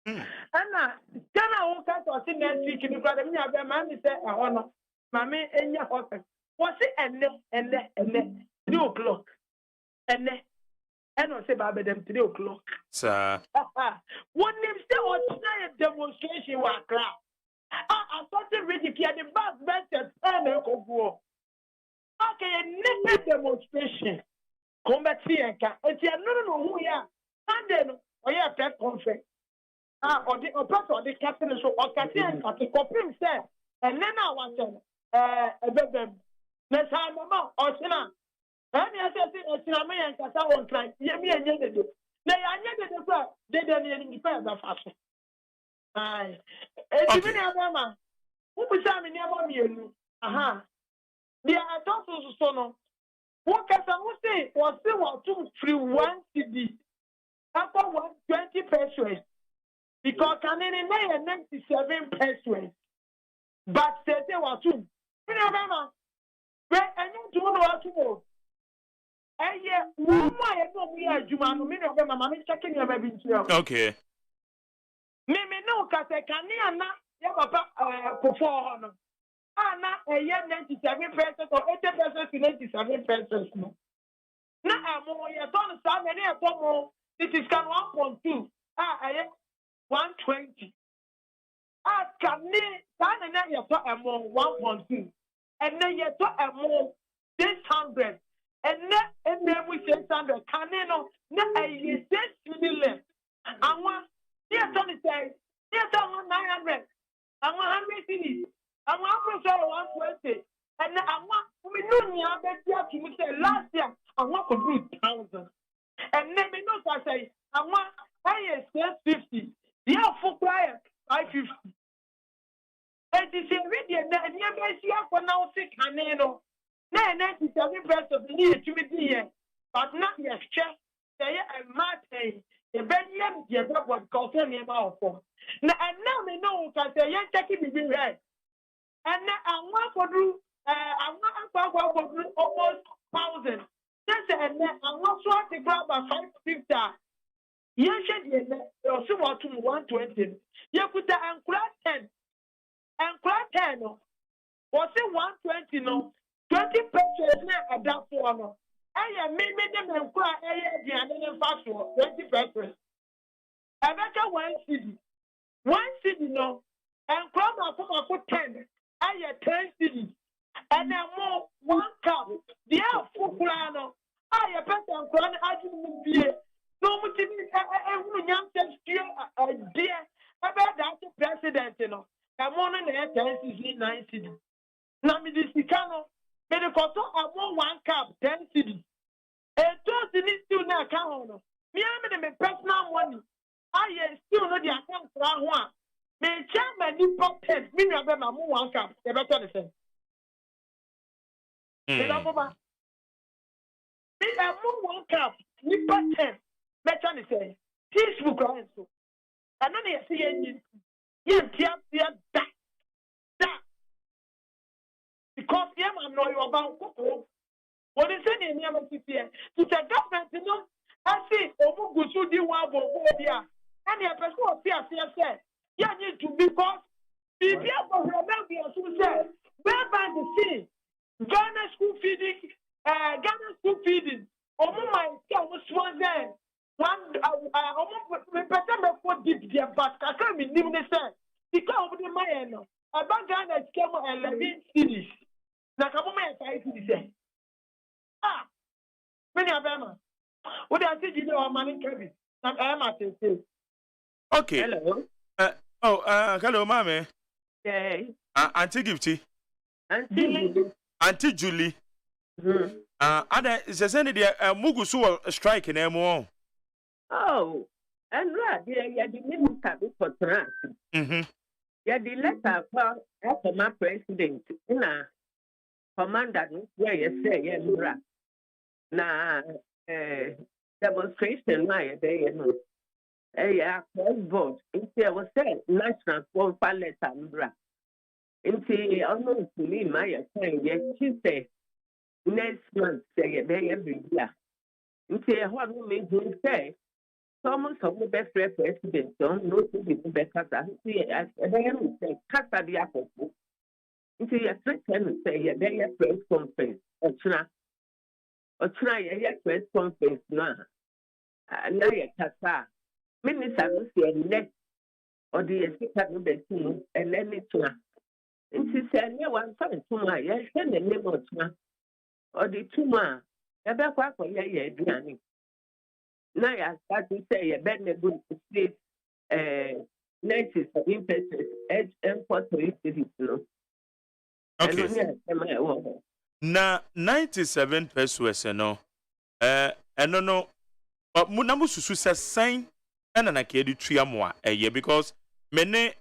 Anna, can I walk out or see next week in the brother? Me, I mammy say, I honor mammy and your husband. Was it and 3 o'clock? And I say, Babby, them 3 o'clock. Sir, what name still was a demonstration was crap. I thought the ridiculous, the bus better turn go. Okay, next demonstration. Come back here and can't. It's no, who ya? And then, we have that conference. Or the operator, the captain, so or captain, or the coping said, and then I was ebebem na sa mama osina ani ase osina me yan kasa won kran ye me enye dede na ya anye dede kwa dede ne ni pa da fa so ai e ti me na mama wo bisa me ne ma mienu aha dia atoso so no wo kasa wo say wo to free 1 cedi after 120 pesos because kanene na 97 pesos but say what to me na mama we enye to no what to eye wo ma ye no mu ya adwuma no me na mama me check ni aba bi ntio Okay. me no kasa kanea na ya papa kofo ho no ana eye 97 pesos or 80 pesos to 97 pesos no na amo ye don sa me na to mo it is can 1.2 eye 120 kani kana na ye to amo 1.2 and then ye to amo 600 and then we 600 kani no na eye 6 million anwa ye to ni say ye to 900 anwa 100 cities anwa approach 120 and anwa we no nya be dia to me say last year anwa could do 1000 and then me no say anwa aye 650 yeah for client 550 and this already na nya be sia for now sick aneno na 97 pesos ni to me here but not your chef say a matter the benye the what call me about for and now me know can say you take it be right and now I want for do almost 1,000 just and then I want to grab a 550 you should you so what to 120 you could and 10 was it 120 no 20 pesos na that for no I me them and cry the other fast for 20 pesos I better 1 city no and come 10 I 10 cities and then more 1 cup the full plano I better and crown I do no much dear about that president you know I'm on the 10 cities 9 cities now me this cano me the cost of 1 cup 10 cities and 2 cities still na account no me am the personal money I still no the account for one me chairman ni pocket me no be ma 1 cup e better the same me da boba me am 1 cup ni pocket better the same Facebook right so and no you see any you tia da because you am know you about what is any near to the government you know I see omugusu di wa bo dia and your person say you need to because if you have a be as you say where by the sea Ghana school feeding omu my school was there one omu person me for deep there but I can't be nim say because of the my no about Ghana came 11 cities na kabo me 5 cities many abema what I see you know man Kevin I am at say okay hello hello mama yeah Auntie Gifty Auntie Julie ada se send the mugusu strike na emo oh and right yeah the name tabi for trans yeah the letter for my president na commander where you say yeah na demonstration na dey no cross vote into was say national for letter mbra into almost to me my saying yes she say next month say every year into what we do say someone the best president don't know to be better than see as say kasa dia popo into your second say your press conference or try a press conference now na ya kasa minister no say net or the speaker no be too and let me try into say near one time too my yes send the name of or the two man e be kwa kwa ya eduani na ya start to say you better go to state 97% import to cities no Okay. Na 97 pesos no eno no na mususu se sign na na ke di tua mo a because me ne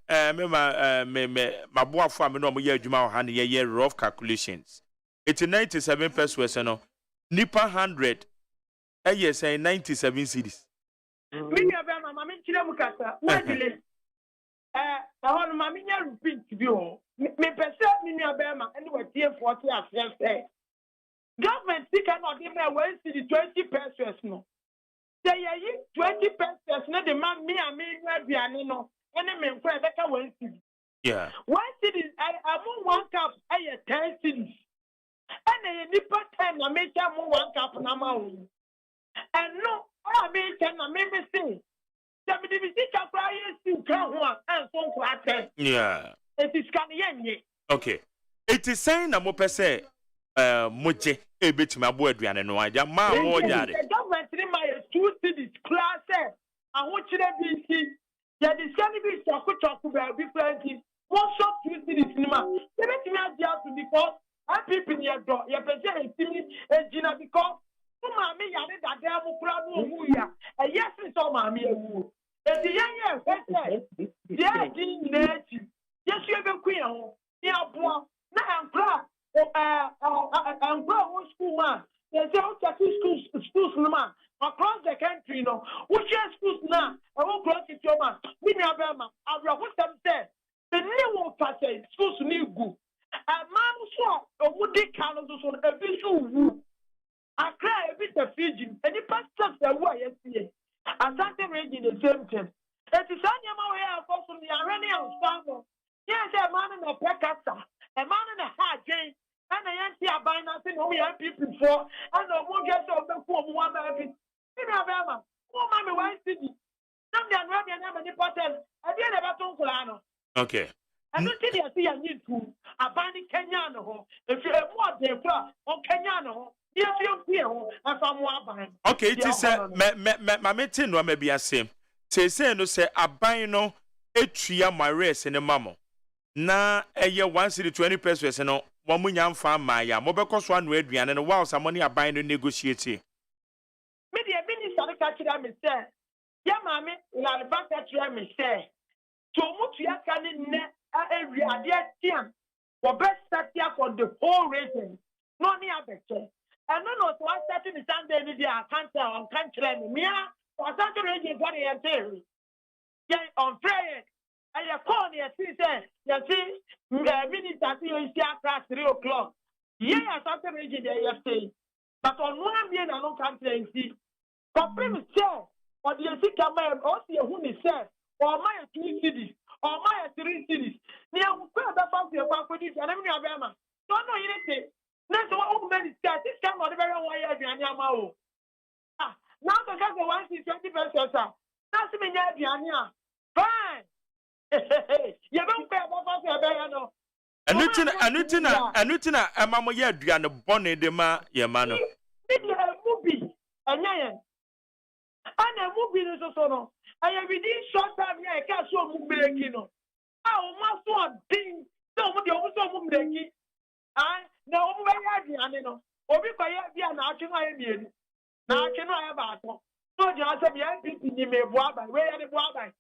maboafo a me no mo ye adwuma ha ne ye rough calculations. It's 97 pesos no nipa 100 say 97 cedis. Me ya be mama me kire mu kasa na dile ahon ma me nya repeat bi o me pese me nua be ma ene watie 40 afese government sika no dey me we see the 20 pesos no say ye 20 pesos no the man me and me aduane no ene me nkwa be ka 1 cedi. Yeah, 1 cedi among 1 cup 10 cedis ene ye nipa 10 na me cha mo 1 cup na ma o and no I mean na me say yeah. It is can Okay. It is saying na mo pese moje ebetuma abo aduane no aja ma mo yare. The government in my 2 cities class I want you to be ya discuss be talk about different most of 2 cities in ma they make me ask because people near door ya pese ejina because Mammy, I did that devil problem. Yes, it's all mammy. Yes, you have a queen. Yeah, boy. Now I'm grown school man. There's all schools man across the country. No, which schools now? I won't cross it, your man. We never, I will put them there. The new passage schools need good. A man saw a woody candles on a visual. I cry a bit of Fiji, and the pastors that were yesterday. And something raging the same thing. It is on your way of the Iranian Stammer. Yes, a man in a pecata, a man in a hard game, and a yancy are buying nothing we have people for, and the one gets of the poor one of it. In Alabama, poor mammy, why city? Some young Radian have any pattern. I did about Uncle. Okay. I don't think I see a need to a binding Kenyano. If you have more than on Kenyano. Okay, it is my meeting no maybe a same. Say no say aban no etria my race in the mamo. Na eye 1 cedi 20 pesos no wo munya mfa ma ya mo be koso anu aduane no wow some money aban no negotiate. Me the minister ka kira me say ya mama ila le bank ka kira me say to mutu ya ka ni ne area ade tiam wo best start for the whole region no ni abete. And no, so I started the Sunday in the can't on country. Mia, or Sunday region for the entire. Yeah, on prayer. And you call me, you see, minister, you see, across 3 o'clock. Yeah, Sunday region there, you say. But on 1 million, I don't country, see. Complete share, or the sick man, or see who is said, or my 2 cities, or my 3 cities. Near where the fuck your bank with this, and I'm near Bama. Don't know anything. That's what old men is this time of the very one year behind your mouth. Now the guys are 1 20 pesos. That's me, Yania. Fine. You don't pay about your bayano. Anutina, a mamma yadrian bonnet de ma, your man. Maybe a movie, a nyan. And a movie is also. I have been short time here, I can't show you. Oh, must one thing. Somebody also moving. Na omu ya di no obi kwaye bia na atwe no aye na atwe no aye ba ato so je ase bia pipi ni mebu aba we ya de bu aba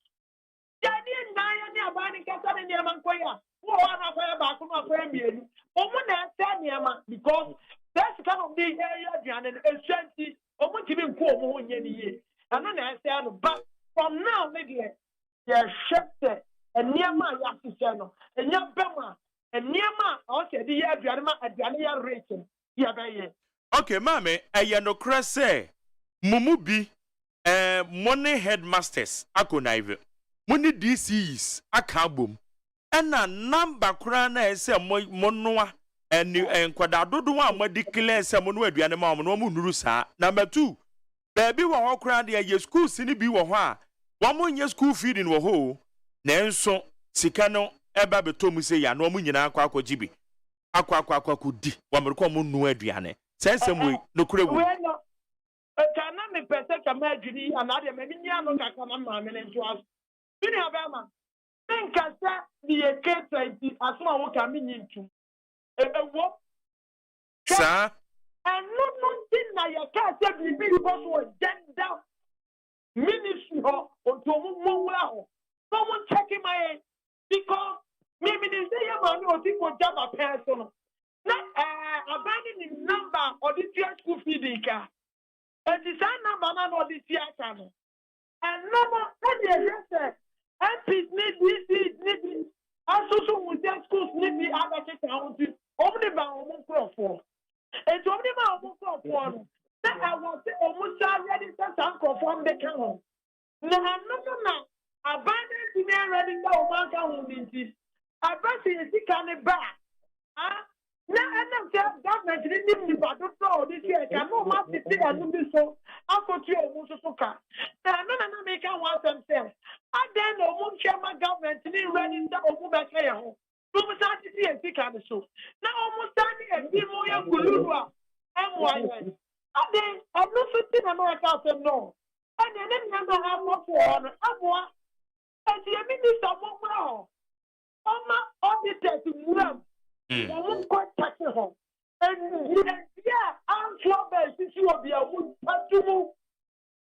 ya ni ndan ya ni aba ni kasa ni e man koya wo wa na kwaye ba ko no kwaye mienu omu na ese ni ma because that's kind of the area di ane essentially omu ti bi nko omu ho nye ni ye ana na ese no but from now me dey ya shifte eniama ya sise no enya bema Niema, okay, the year Adriana rating. Okay, mammy, I no crase. Mumubi, money headmasters, Akonaive. Money DCs, Akabum. And a number crana say Monoa and Quadado do one declare someone where the animal no munusa. Number 2, baby wa crowd your school sini be wa. 1 more year school feeding wa ho. Nenso, Sikano. Eba beto mu se ya no mu nyina akwa jibi akwa kudi wa merko mu nu aduane sensem we no kure wu we no kana me pese ka ma adwini anade me ni anu kaka na ma me nto aso bini abema think sa the K20 asoma wo ka me nyintu Sir? And no thing na your car said be because was gender ministry or to someone checking my head because maybe they say man or people job a person. Not abandoning number or this year school feeding car. And the same number or this year channel. And number any MPs need this. Also with their schools need the other things only about for. It's only about for. That I was almost already some conform the count. No. Abandon to me already go back on this. I bet you can back. Now, I don't government didn't even know this year. I know what to say and do so. I got you almost so car. Now, no, make want themselves. I then no one chairman government didn't ready to open back here. No, but I see a big kind of show. Now, almost standing and be more Kulua and why. And then I'm not sitting America said no. And then never have more for honor. And the minister won't know. On the test to won't quite touch home. And I'm sure that this will be a wood to move.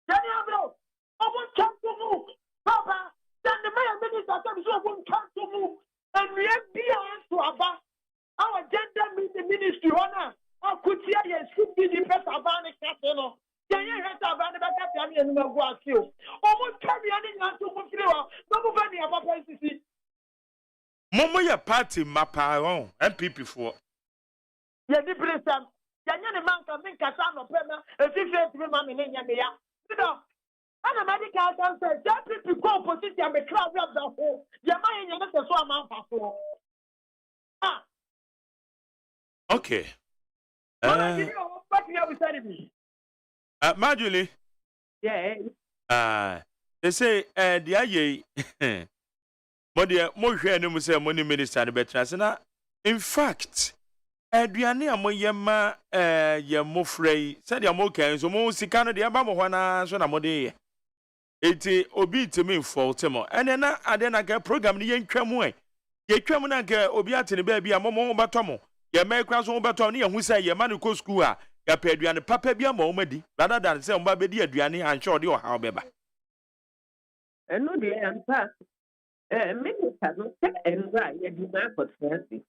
Daniel, I won't come to move. Papa, then the mayor minister said, I won't come to move. And we have beyond to Abba. Our gender ministry honor. I could see a should be the best Abana Casino. Can you hear Abana Bacati and Magua? Almost carry any answer to Mufrio. Nobody about ICC. Momo ya party maparon MPP for. Ya di presam. Ya nyane man ka min kasa no pema. E fi fi mi ma mi ne nya me ya. No. Ana medical council that people go opposition me crowd up the whole. Ya ma nya na so am fa so. Okay. Marjorie. Yeah. They say the aye. Mo hwe no mu say money minister betra se na in fact aduane a mo yema ye mo frei se de mo kan so mo sika no de aba mo hwana so na mo de eti obi temi fault mo ene na ade na ga program ni yentwa mu ye twam na ga obi atene ba bia mo beto mo ye mai kwa so mo beto ni ye hu say ye ma no ko school a ya pa aduane papa bia mo madi rather than say mo ba be di aduane an sure de o ha obeba eno de ampa minister no say enra ye di na for Francis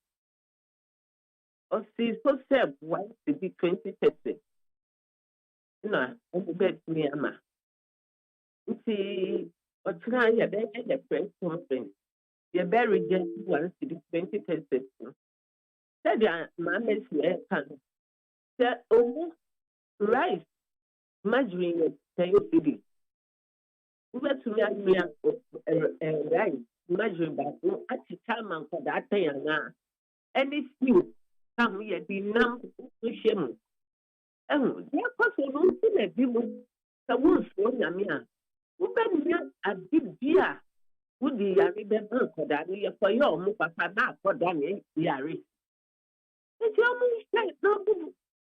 o si so say why to be 2030 na o be me ama nti o try ye be the press conference ye be reject one to the 2030 said ya ma mesi kan say o right margarine say o city to me right imagine that at the time and for that time any few come here be numb to shame and there was no thing a bit the wolf on Yamia who been a big dear would be a river for that for your papa for Danny Yari. It's almost no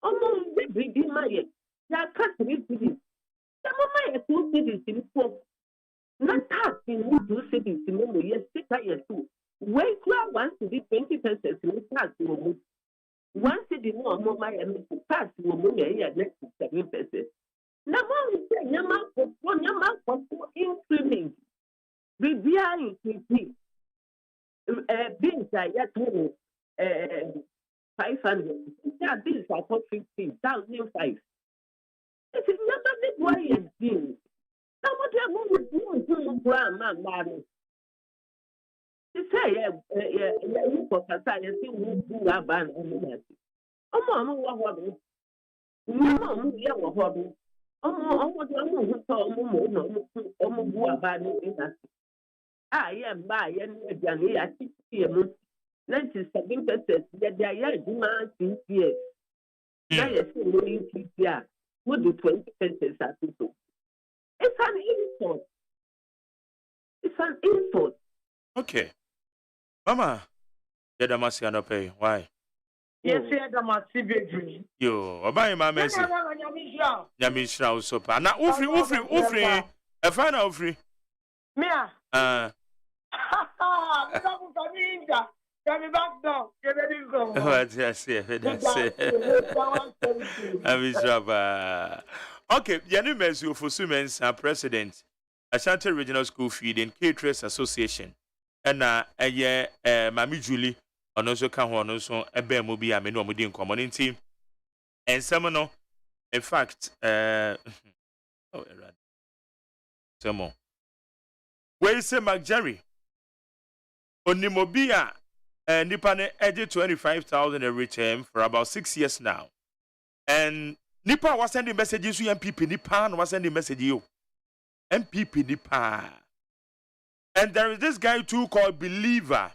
almost the my ya can't read to this. Some of my 2 cities in not asking who do cities in the year 6 years too. Wait, once to be 20% in pass to one city more my pass to next 7%. Now, Yaman increment. Be behind being I 500. Yeah, these are for 50,005. This is never the way it's been. Somebody who grandma married. You say, you for society who are banned on the message. Oh, Mamma, what was no, you were horrible. Oh, what you saw who are banned in us. I am by any Johnny at 6 p.m. 97% that they are demand 6 years. Now you're saying, yeah, would do 20% at people. It's an insult. It's an insult. Okay. Mama, you don't must not pay. Why? Yes, you don't must be. Yo, obey my message. Yamisha also. Now, Ufri. A fan of free. Mia. Coming back now. Get ready to go. What I say? I'm sure. Okay, Yanu Mesu for Sumens, president, Ashanti Regional School Feeding Caterers Association, and Mami Julie, and also Kahono, so a bear will be a menu within community, and some in fact, some more. Where is McJerry? Onimobia. Nipane edged 25,000 a return for about 6 years now. And Nipa was sending messages to MPP. Nipa was sending messages you. MPP Nipa. And there is this guy too called Believer.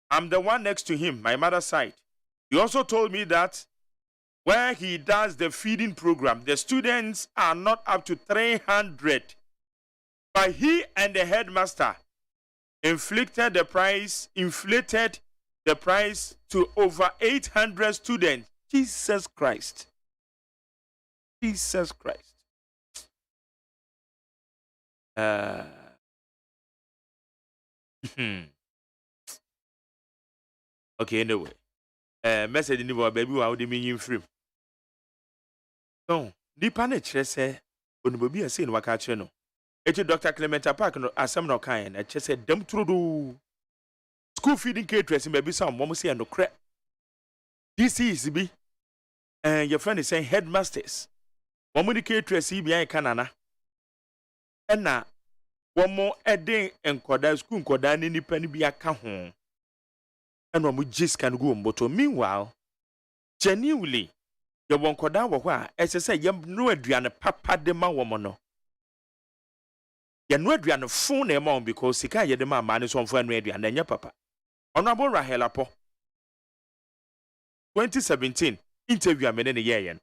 I'm the one next to him, my mother's side. He also told me that where he does the feeding program, the students are not up to 300. But he and the headmaster inflated the price to over 800 students. Jesus Christ. Jesus Christ. Okay, anyway. Message in the baby how they mean free. No, Nipa ne chere se onubobi ase no waka chere no. Eche Dr. Clement Park no asem no kan na chere se dem trodo. School feeding caterers maybe some mom say no cre. This is be and your friend is saying headmasters. Mom caterers bi an kanana. Na one more eden enkoda school enkoda ni nipa ni bi aka ho. And one just can go mboto. Meanwhile, genuinely, you won't call that what as I say, you know, Adriana papa de ma woman. No, you know, Adriana phone amount because Sika Yedema man is on for Adriana and your papa. Honorable Rahel Apo 2017 interview a man in a year.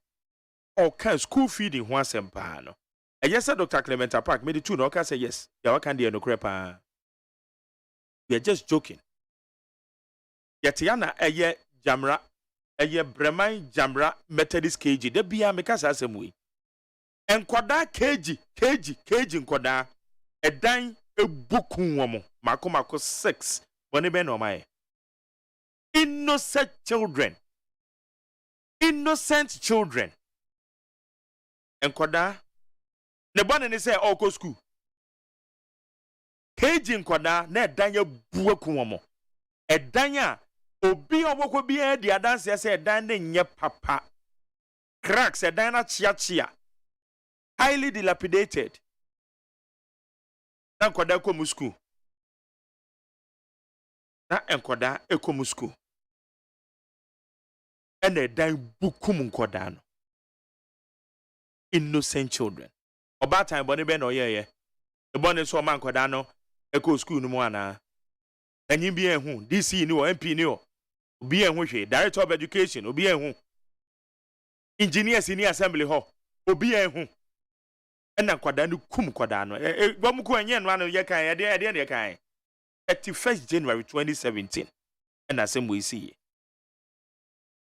Or can school feeding once and pano. And yes, Dr. Clement Park made it two no can say yes. You can't do no crepa. We are just joking. Yetiana eye jamra eye breman jamra Methodist KG de bia meka sa asem wi enkoda KG enkoda edan ebukun wo mo mako 6 bone be no mai innocent children enkoda ne bone ni say oko school KG enkoda na edan ebukun wo mo edan a obi oboko bi e di adanse se edan ne nye papa cracks edan na chia highly dilapidated na enkoda ekomu school and edan bukum enkoda no innocent children oba time bone be no ye e bone so ma enkoda no eko school no mu ana enyi bi ehun DC ni o MP ni o obi ehun hwe director of education obi ehun engineers ni assembly hall obi ehun ena kwada ni kum kwada no bom ko enye no ano ye kan ye kan 31st January 2017 ena assembly see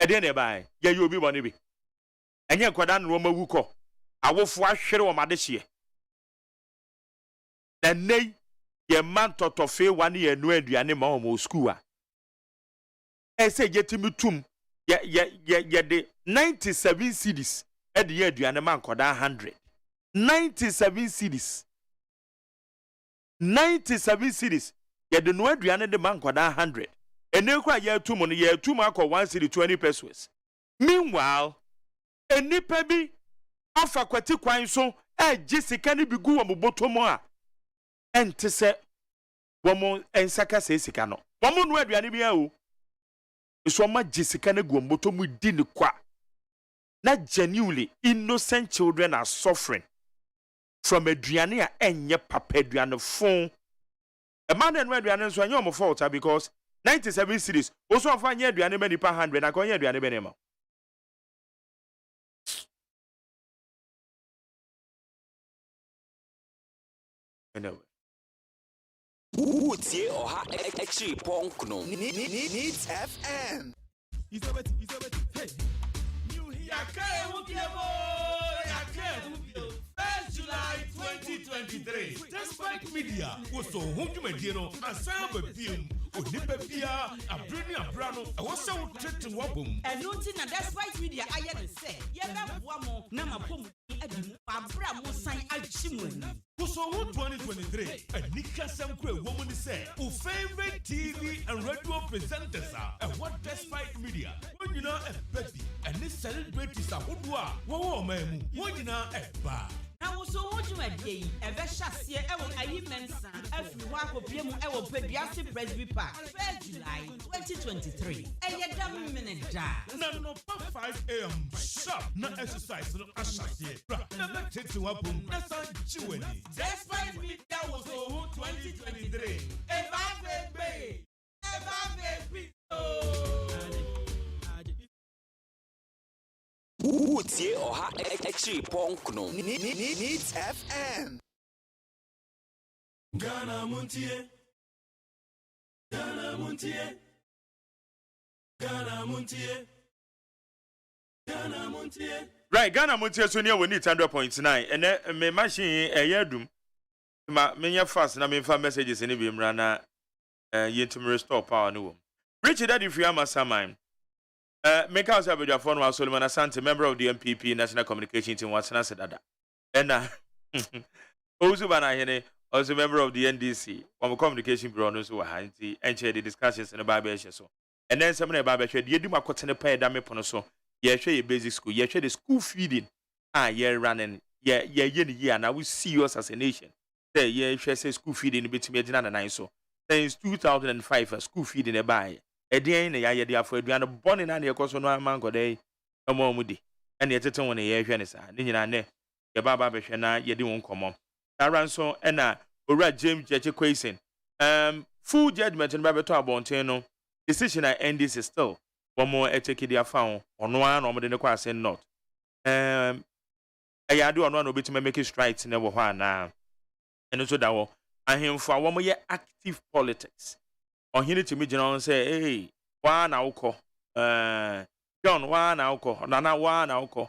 ne bai ye obi bone bi enye kwada no ma wuko awofo ahwere o madehye enei ye man totofe wane ye no aduane ma o school a ese yetimi tum ye de 97 cedis e de ye aduane ma nkoda 100 97 cedis ye de no aduane de ma nkoda 100 ene kwa ye tum no ye tum akọ 1 cedi 20 pesos. Meanwhile enipa bi afa kwati kwan so gisika ni bi gu wo botomo a ente se womo ensaka se sika no womo no aduane bia o so ma gisika na guomboto mu di ne kwa na genuinely innocent children are suffering from aduane a enye papa aduane fon e man no aduane so anya omo fault because 97 cedis also afa anya aduane be nipa 100 na ko anya aduane be ne ma anyway. Utie oha extra punk no. Needs FM. Hey. First July 2023. Despite media was so home to my dear and some of onipa bia abrani abrano ɛwɔ sɛ wo tete wabom ɛno nti na despite media ayɛ ne sɛ yɛbɛboa mo na mapɔmu adi mu abra mo san agye mu ani Kusowo 2023 anikasɛm kura ɛwɔ mu ne sɛ wo favorite TV and radio presenters a ɛwɔ despite media wɔn nyinaa ɛbɛ bi ɛne celebrities ahodoɔ a wɔwɔ ɔman mu wɔn nyinaa ɛba na wo so wo dwumadie yi ɛbɛhyɛ aseɛ ɛwɔ ayimensa afiri hɔ akɔpie mu ɛwɔ Peduase Presby Park 1 July 2023 ɛyɛ da mmene da na nɔpa 5 a.m. sharp na exercise no ahyɛseɛ bra na bɛtete wabom na san gye w'ani Despite media wo so wo 2023 ɛba bebe Wotie Oha Echi Ponkno. Needs FM. Ghana Montie. Ghana Montie. Ghana Montie. Ghana Montie. Right, Ghana Montie so near we need 100.9 and me machine yedum. Me fast na me fa messages in bi mra na yentum restore power no. Richard Daddy Fiama Saman. Make us have your phone while Solomon Asante, member of the MPP National Communication Team, what's said that. And also, also member of the NDC, one communication bureau, also and share the discussions in the Bible. So, and then some of the Bible share, you do my cotton pay dame ponoso, yeah, share your basic school, yeah, share the school feeding, yeah, running, yeah, now we see us as a nation. Say, yeah, share school feeding between me and I so. Since 2005, school feeding a buy. Edian na ya de afọ aduane bone na na yekoso no amanko dey amomudi ene yetete won ye hwe ne sa ne nyina ne ye baba behwe na ye de won komo aranso ena owura James Jeche Kwesen full judgment no babeto abonten no decision na NDC still one more eteke dia fa ho ono an no de ne kwa sen not ayade ono an obetima make strikes ne wo ho ana eno so da wo ahemfo a wo ye active politics Ohini to me general say, hey, one alco, John, one alco, Nana, one alco,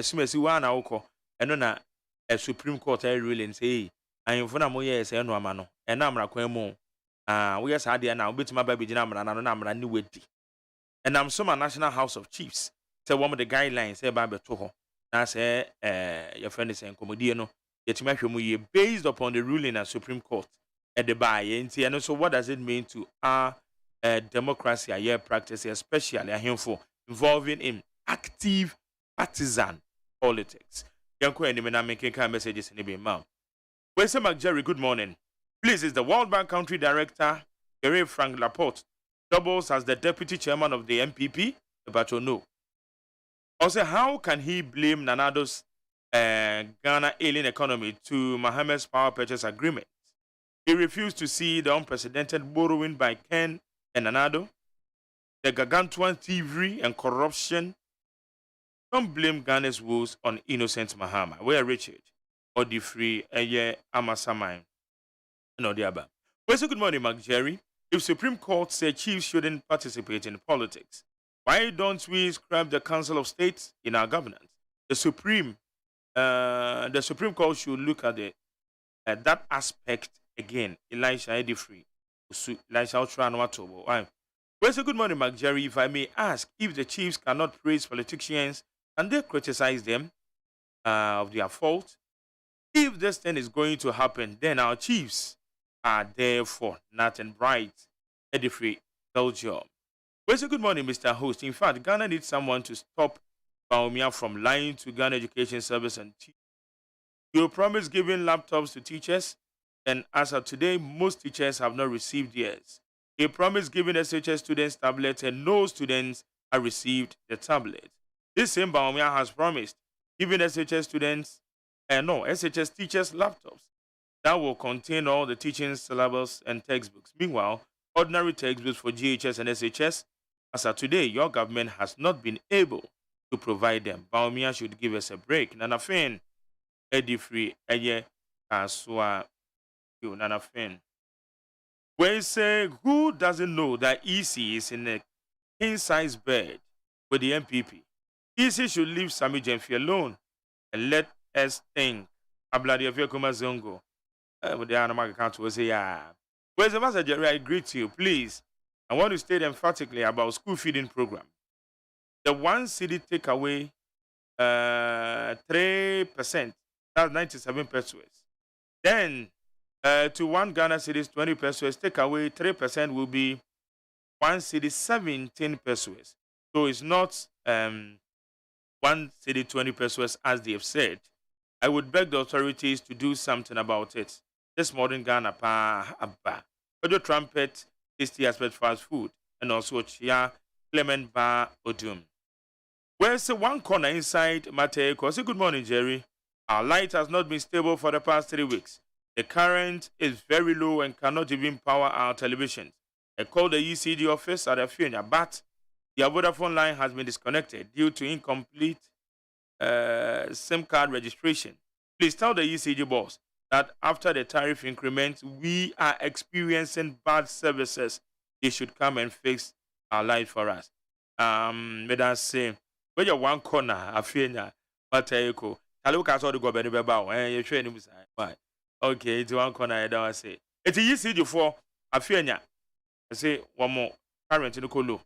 Smith, one alco, and then a Supreme Court ruling say, I am for no years, and no mano, and Namra Quemo. We are sad now, bit my baby Namra, and Namra new witty. And I'm some National House of Chiefs, say one of the guidelines, say Baba Toho. I say, your friend is saying, Comodiano, yet me based upon the ruling at Supreme Court. At the buy and also what does it mean to our democracy a practice, especially a handful involving in active partisan politics. Yanko and Nimena making kind messages in the mouth. Wesam McJerry, good morning. Please, is the World Bank Country Director, Gary Frank Laporte, doubles as the Deputy Chairman of the MPP? But no. Also, how can he blame Nanado's Ghana alien economy to Mohammed's power purchase agreement? He refused to see the unprecedented borrowing by Ken and Nanado, the gargantuan thievery and corruption. Don't blame Ghana's woes on innocent Mahama. Where Richard or the free Amasamine. No, the other. Well, so good morning, Mark Jerry. If Supreme Court said chiefs shouldn't participate in politics, why don't we scrap the Council of State in our governance? The Supreme Court should look at that aspect. Again, Elisha Edifree, Elisha Ultra and Watobo. Well, so good morning, Mark Jerry. If I may ask, if the chiefs cannot praise politicians and they criticize them of their fault, if this thing is going to happen, then our chiefs are there for nothing bright. Edifree, Belgium. Well, so good morning, Mr. Host. In fact, Ghana needs someone to stop Baumia from lying to Ghana Education Service and teach. You promise giving laptops to teachers. And as of today, most teachers have not received theirs. He promised giving SHS students tablets, and no students have received the tablet. This same Baumia has promised giving SHS teachers laptops that will contain all the teaching syllabus and textbooks. Meanwhile, ordinary textbooks for GHS and SHS, as of today, your government has not been able to provide them. Baumia should give us a break. Nanafin, Edifree, Eye, Kaswa. Nana Finn. We say, who doesn't know that EC is in a king-size bed with the MPP? EC should leave Sami Jemfi alone and let us think. Abladi Afiakuma Zongo. With the Anamaka Council was say, Where's the Master Jerry? I greet you. Please, I want to state emphatically about school feeding program. The 1 city take away 3%, that's 97 pesos. Then to 1 Ghana cities 20 pesos, take away 3% will be 1 city 17 pesos. So it's not 1 city 20 pesos as they have said. I would beg the authorities to do something about it. This modern Ghana pa abba. Ojo trumpet, tasty aspect fast food, and also chia Clement Bar Odum. Where's the one corner inside Mateko? Say good morning, Jerry. Our light has not been stable for the past 3 weeks. The current is very low and cannot even power our television. I called the ECD office at Afiena, but their Vodafone line has been disconnected due to incomplete SIM card registration. Please tell the ECD boss that after the tariff increment, we are experiencing bad services. They should come and fix our life for us. May I say, where you one corner, Afiena, Mateko. I look at all the government about you train him. Okay, it's one corner. I don't say it's ECD for Afiena. I say one more current in the colo.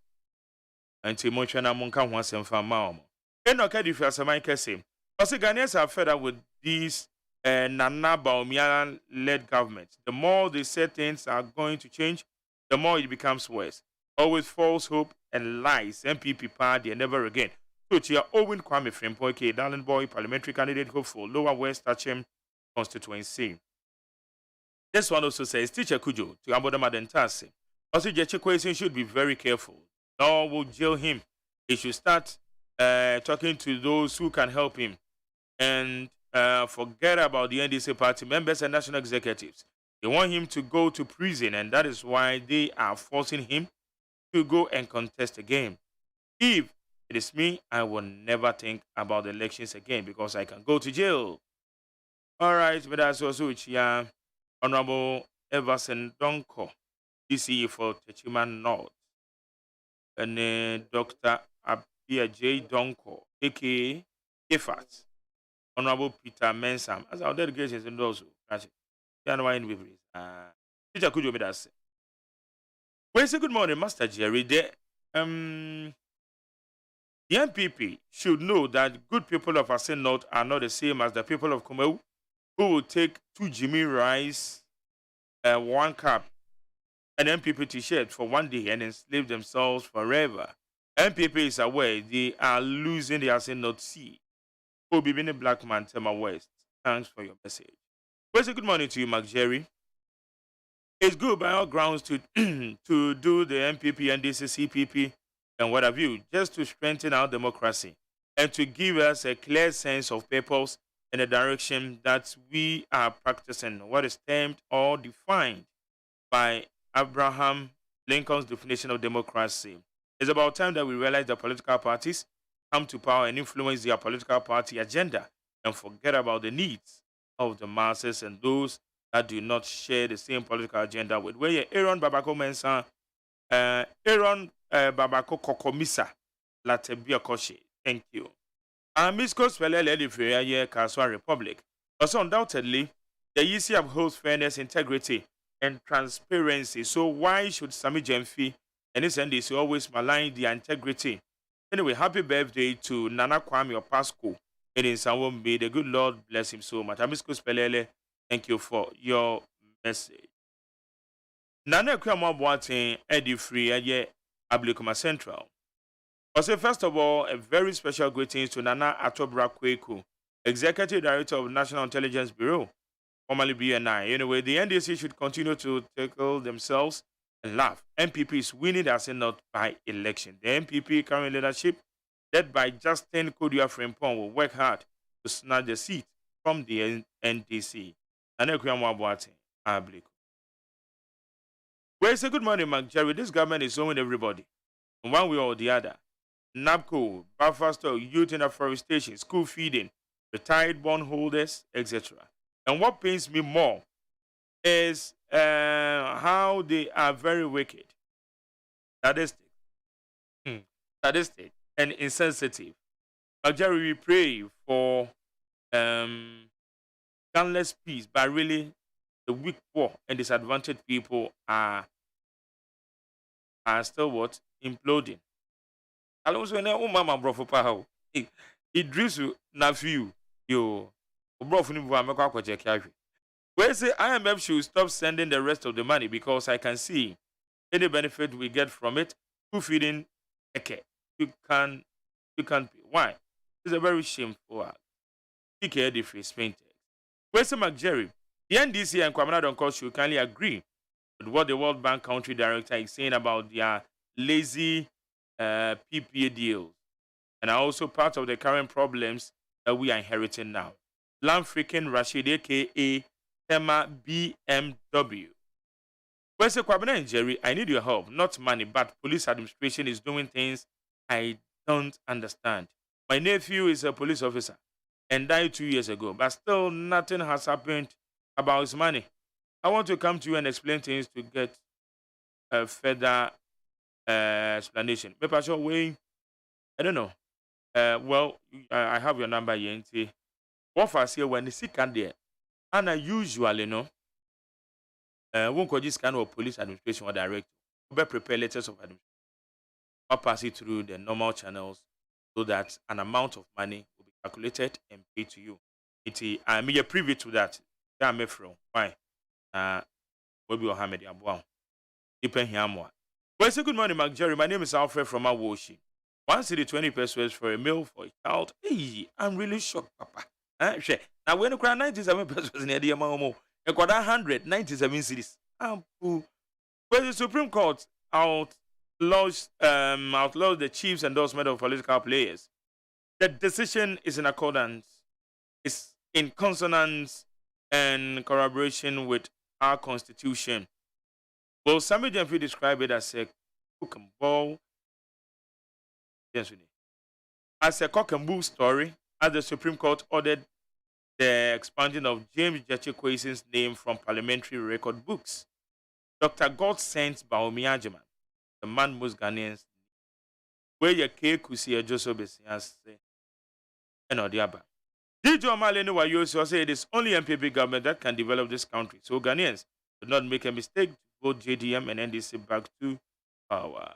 And emotional monka once and for mom. And okay, if you are some say, also Ghanaians are fed up with these Nana Baumia led government. The more they say things are going to change, the more it becomes worse. Always false hope and lies. MPP party and never again. So here Owen Kwame Frimpong, okay, Darling Boy, parliamentary candidate hopeful, Lower West Tachem constituency. This one also says, Teacher Kujo to Ambodama Dentase. Also, Jechekwesin should be very careful. No will jail him. He should start talking to those who can help him. And forget about the NDC party members and national executives. They want him to go to prison, and that is why they are forcing him to go and contest again. If it is me, I will never think about the elections again because I can go to jail. All right, but that's also Honorable Everson Donko, DCE for Techiman North, and Dr. Abia J. Donko, aka Ifat, Honorable Peter Mensam, as our delegations and those who Teacher, could you be that? Well, say good morning, Master Jerry. The NPP should know that good people of Asen North are not the same as the people of Kumeu, who will take 2 Jimmy rice, 1 cup, an NPP t-shirt for 1 day and enslave themselves forever. NPP is aware they are losing the Asen North Sea. Who be being black man, Tema West. Thanks for your message. Well, say good morning to you, Mark Jerry. It's good by all grounds to to do the NPP and CPP and what have you, just to strengthen our democracy and to give us a clear sense of purpose and the direction that we are practicing, what is termed or defined by Abraham Lincoln's definition of democracy. It's about time that we realize that political parties come to power and influence their political party agenda and forget about the needs of the masses and those that do not share the same political agenda with. Where Aaron Babako Mensa, Aaron Babako Kokomisa, Latebia Koshi. Thank you. Miss Cospelele Livria Kaswa Republic. Also, undoubtedly, the EC upholds fairness, integrity, and transparency. So, why should Sami Jemfi and his NDC always malign the integrity? Anyway, happy birthday to Nana Kwame Opasco. And in some may the good Lord bless him so much. Miss Cospelele, thank you for your message. Nana Kwame Boateng Eddie Free Ablikuma Central. Also, first of all, a very special greetings to Nana Atobra Kweku, Executive Director of National Intelligence Bureau, formerly BNI. Anyway, the NDC should continue to tackle themselves and laugh. NPP is winning the Senate by election. The NPP current leadership, led by Justin Kodua Frimpong, will work hard to snatch the seat from the NDC. And well, say good morning, Mark Jerry. This government is owing everybody, in one way or the other. NABCO, buffer stock, youth in afforestation, school feeding, retired bondholders, etc. And what pains me more is how they are very wicked, sadistic, and insensitive. But Jerry, we pray for gunless peace, but really the weak, poor, and disadvantaged people are still what? Imploding. Alonso na mama brofo pa ha. Idrisu na few yo. Brofo ni bu amekwa akwache ahwe. We say IMF should stop sending the rest of the money because I can see any benefit we get from it. Who feeding okay. You can't pay. Why? It's a very shameful act. PK the free Spain tax. We say McJerry, the NDC and Kwamina Donko should kindly agree with what the World Bank country director is saying about their lazy PPA deals and are also part of the current problems that we are inheriting now. Lam freaking Rashid, aka Tema BMW. Well, say Kwabena and Jerry, I need your help, not money, but police administration is doing things I don't understand. My nephew is a police officer and died 2 years ago, but still nothing has happened about his money. I want to come to you and explain things to get a further explanation. Maybe sure way, I don't know. I have your number here. What I say when the sick and there, and I usually know, won't call this kind of police administration or director. We prepare letters of administration or pass it through the normal channels so that an amount of money will be calculated and paid to you. I'm here privy to that. I'm from why? We'll Mohammed Abuan. Depend here more. Well, say good morning, Mark Jerry. My name is Alfred from Awoshi. 1 city 20 pesos for a meal for a child. Hey, I'm really shocked, Papa. Now when you cry 97 pesos in the amount, you got 197 cities. Well, the Supreme Court outlaws the chief's endorsement of political players. The decision is in accordance, is in consonance and corroboration with our constitution. Well, Samuel Jemfi described it as a cook and ball. Yes, as a cock and bull story, as the Supreme Court ordered the expunging of James Jachikwesin's name from parliamentary record books. Dr. God sent Baomi AGYEMAN, the man most Ghanaians, where your cake could see a Joseph Bessias and Odiaba. Dijo Malene Wayoso say it is only MPP government that can develop this country. So Ghanaians do not make a mistake to vote JDM and NDC back to power.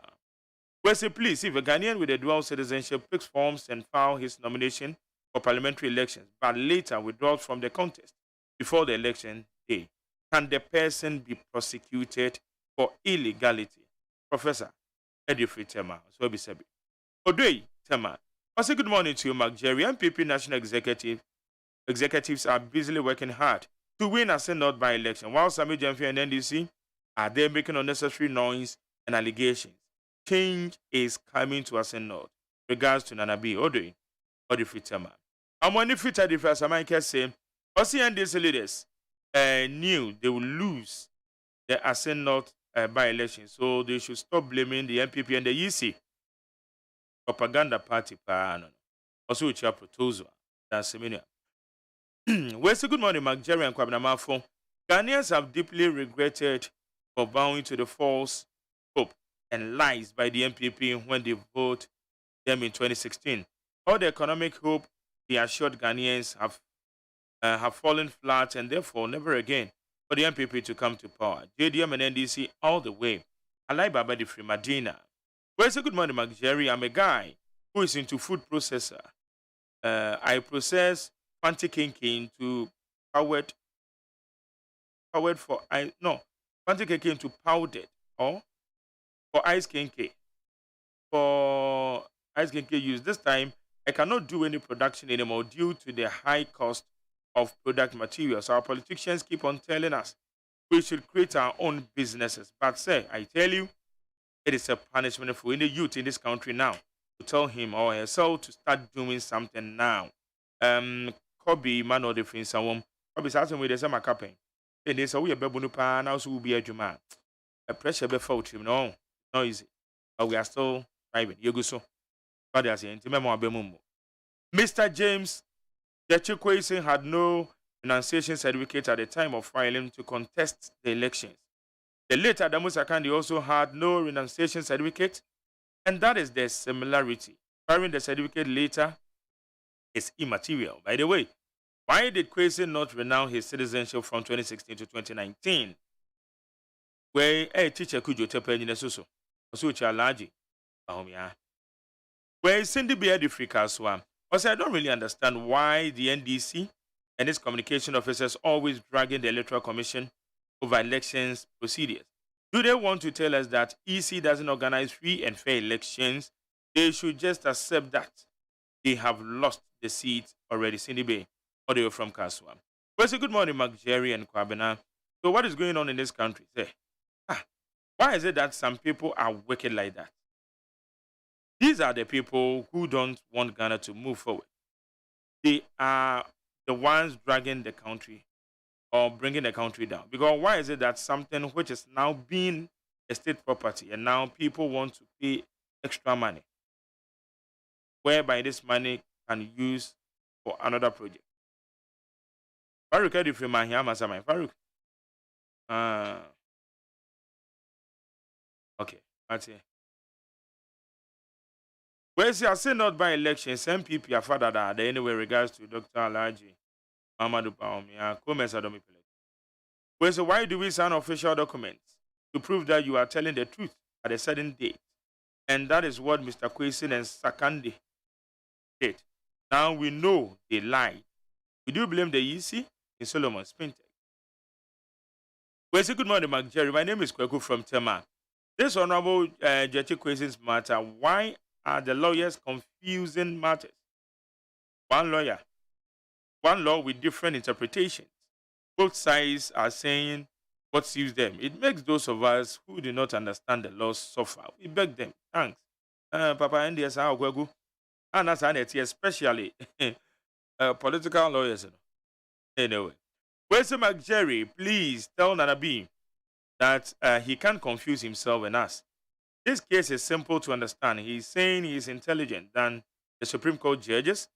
Well, say please, if a Ghanaian with a dual citizenship picks forms and file his nomination for parliamentary elections, but later withdraws from the contest before the election day, can the person be prosecuted for illegality? Professor Edifri Tema, so be said. Odoi Tema, I say good morning to you, Mark Jerry. MPP National Executives are busily working hard to win a Senate by election, while Samuel Jemfi and NDC are there making unnecessary noise and allegations. Change is coming to us in North. Regards to Nanabi Odoi, Odifri Tema. I'm when the future difference, I might say, NDC leaders knew they will lose the Ascent North by election, so they should stop blaming the MPP and the EC. Propaganda party, also which are proposal. That's similar. Well, good morning, Mark Jerry and Kwabena Mafo. Ghanaians have deeply regretted for bowing to the false hope and lies by the MPP when they voted them in 2016. All the economic hope they assured Ghanaians have fallen flat and therefore never again for the MPP to come to power. JDM and NDC all the way. Alai Baba the Free Madina. Well, good morning, Mark Jerry. I'm a guy who is into food processor. I process Fanti Kinkin to powdered for ice. No, Fanti Kinkin to powdered or for ice kinky. For ice kinky use. This time, I cannot do any production anymore due to the high cost of product materials. Our politicians keep on telling us we should create our own businesses. But say, I tell you, it is a punishment for any youth in this country now to tell him or herself to start doing something now. Kobe man or the friends someone Kobe says with the summer capping. Then they say we are babunu pa now so will be a juma. A pressure be fault him no easy. But we are still driving. You go so. But as Mr. James Jachikwesin had no renunciation certificate at the time of filing to contest the elections. The late Adamu Sakandi also had no renunciation certificate, and that is the similarity. Filing the certificate later is immaterial. By the way, Why did Kwesi not renounce his citizenship from 2016 to 2019? Where a teacher could you tell in a so large. Where Cindy Beard the free Kaswa. Also, I don't really understand why the NDC and its communication officers always dragging the Electoral Commission over elections procedures. Do they want to tell us that EC doesn't organize free and fair elections? They should just accept that they have lost the seat already. Cindy Bay, audio from Kaswa. Well, so good morning, Mark Jerry and Kwabena. So what is going on in this country? Say, why is it that some people are wicked like that? These are the people who don't want Ghana to move forward. They are the ones dragging the country or bringing the country down. Because why is it that something which is now being a state property and now people want to pay extra money, whereby this money can use for another project? Farouk, if you mind, Farouk. Okay, that's it. Well, see, I say not by elections, MPP are father that anyway regards to Dr. Alaji, Mamadou Baumia, Gomez Adomi. Well, so why do we sign official documents to prove that you are telling the truth at a certain date? And that is what Mr. Kwesi and Sakande did. Now we know they lied. We do blame the EC in Solomon Spintek. Well, good morning, Mark Jerry. My name is Kweku from Tema. This Honorable Jechi Kwesi's matter, why are the lawyers confusing matters? One law with different interpretations. Both sides are saying what suits them. It makes those of us who do not understand the law suffer. We beg them. Thanks. Papa NDS, and that's especially political lawyers. Anyway, where's Mark Jerry? Please tell Nanabi that he can't confuse himself and us. This case is simple to understand. He's saying he's intelligent than the Supreme Court judges.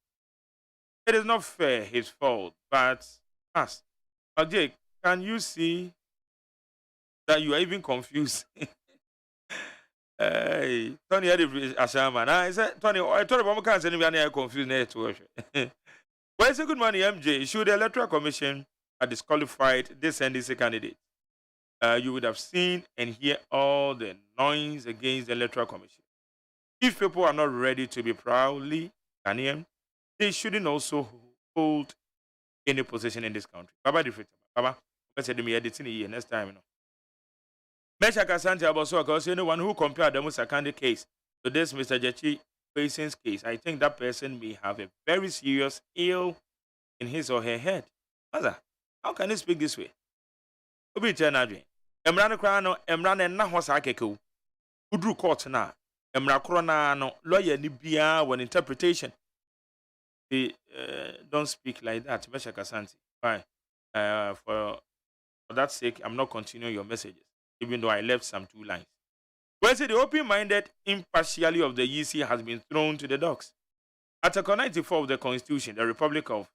It is not fair, his fault, but us. Jake, can you see that you are even confused? Hey, Tony had a shaman. I said, Tony, I told him I can't say anyone confused. Well, it's a good morning, MJ. Should the Electoral Commission have disqualified this NDC candidate? You would have seen and hear all the noise against the Electoral Commission. If people are not ready to be proudly Ghanaian, they shouldn't also hold any position in this country. Baba different. Baba, I said to me, editing a year next time. You know. Mesha Kasante Aboso, because anyone who compared the Musakandi case to this Mr. Jechi Kwesi's case, I think that person may have a very serious ill in his or her head. Mother, how can you speak this way? Obi Chenadri. Emrano Krano, Emran and Nahosa Keko. Who drew court now? Emra Krona no lawyer Nibia when interpretation. They don't speak like that. Mesha Kasante. Fine. For that sake, I'm not continuing your messages, even though I left some 2 lines. Well, the open-minded impartiality of the EC has been thrown to the dogs. Article 94 of the Constitution, the Republic of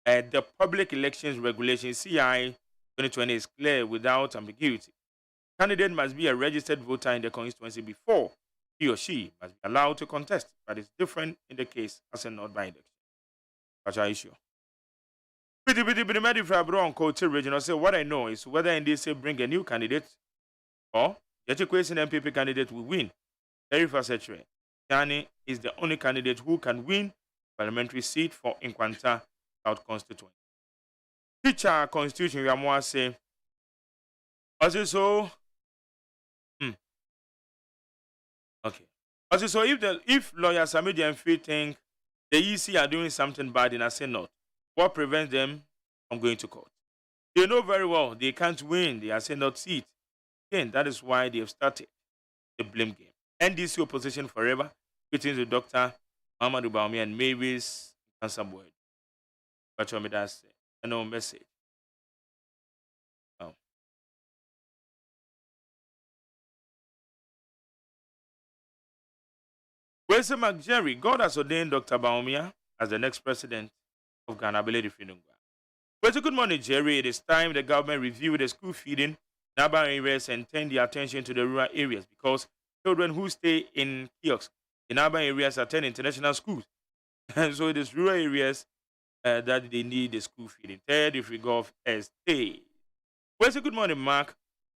the Public Elections Regulation, CI 2020, is clear without ambiguity. Candidate must be a registered voter in the constituency before he or she must be allowed to contest, but it's different in the case as a not by election. That's our issue. What I know is whether NDC bring a new candidate or the Kwesi MPP candidate will win. Very fast, Yani is the only candidate who can win parliamentary seat for Nkwanta South constituency. Teacher constitution, we are more say. Also, so, okay. Also, so if lawyers are media and free think the EC are doing something bad in a Senate, what prevents them from going to court? They know very well they can't win the Senate seat. Again, that is why they have started the blame game. NDC opposition forever, between the Dr. Mamadou Baumia and Mavis Kansabwed. But you that's no message. Oh. Where's Mark Jerry? God has ordained Dr. Baumia as the next president of Ghana. Well, good morning, Jerry. It is time the government review the school feeding in urban areas and turn their attention to the rural areas, because children who stay in kiosks in urban areas attend international schools. And so it is rural areas that they need the school feeding. Third, if we go off estate. Well, so good morning, Mark.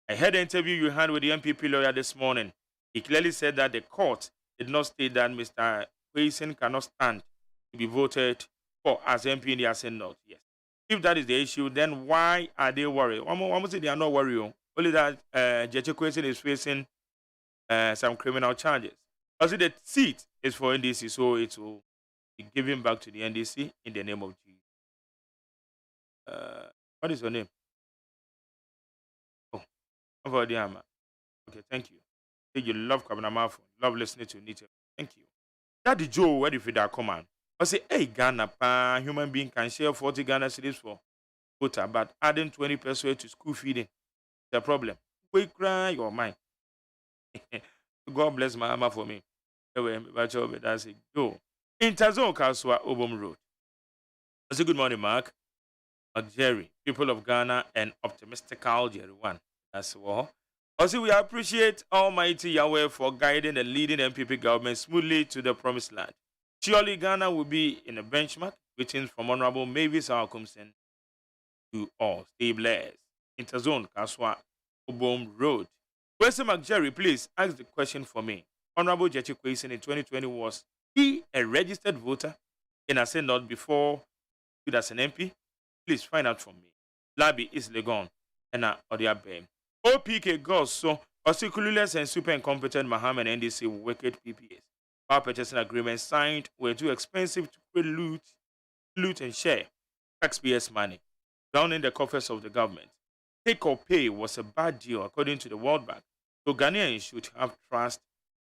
I heard the interview you had with the MPP lawyer this morning. He clearly said that the court did not state that Mr. Wilson cannot stand to be voted for as MP in the Assembly North. Yes. If that is the issue, then why are they worried? One more say they are not worried. Only that Jeche Wilson is facing some criminal charges. Also, the seat is for NDC, so it will be given back to the NDC in the name of Jesus. What is your name? Oh, okay, thank you. You love Kabinamafo, love listening to Nita. Thank you. Daddy Joe, where did that come on? I say, hey, Ghana, human being can share 40 Ghana cedis for voter, but adding 20 pesos to school feeding is a problem. We cry your mind. God bless my mama for me. That's it. Go. Interzone Kaswa Obom Road. I say, good morning, Mark. Jerry, people of Ghana, and optimistical Jerry one. That's all. Also, we appreciate Almighty Yahweh for guiding and leading MPP government smoothly to the promised land. Surely Ghana will be in a benchmark, waiting from Honorable Mavis Alcomson to all. Stay blessed. Interzone Kaswa Obom Road. Question Mark Jerry, please ask the question for me. Honorable Jeche Kwesi in 2020 was he a registered voter in Assembly North before he as an MP? Please find out from me. Labi is Legon and Odia Bem. OPK goes so also clueless and super incompetent Mohammed NDC wicked PPAs. Power purchasing agreements signed were too expensive to create loot and share taxpayers' money, drowning the coffers of the government. Take or pay was a bad deal according to the World Bank. So Ghanaians should have trust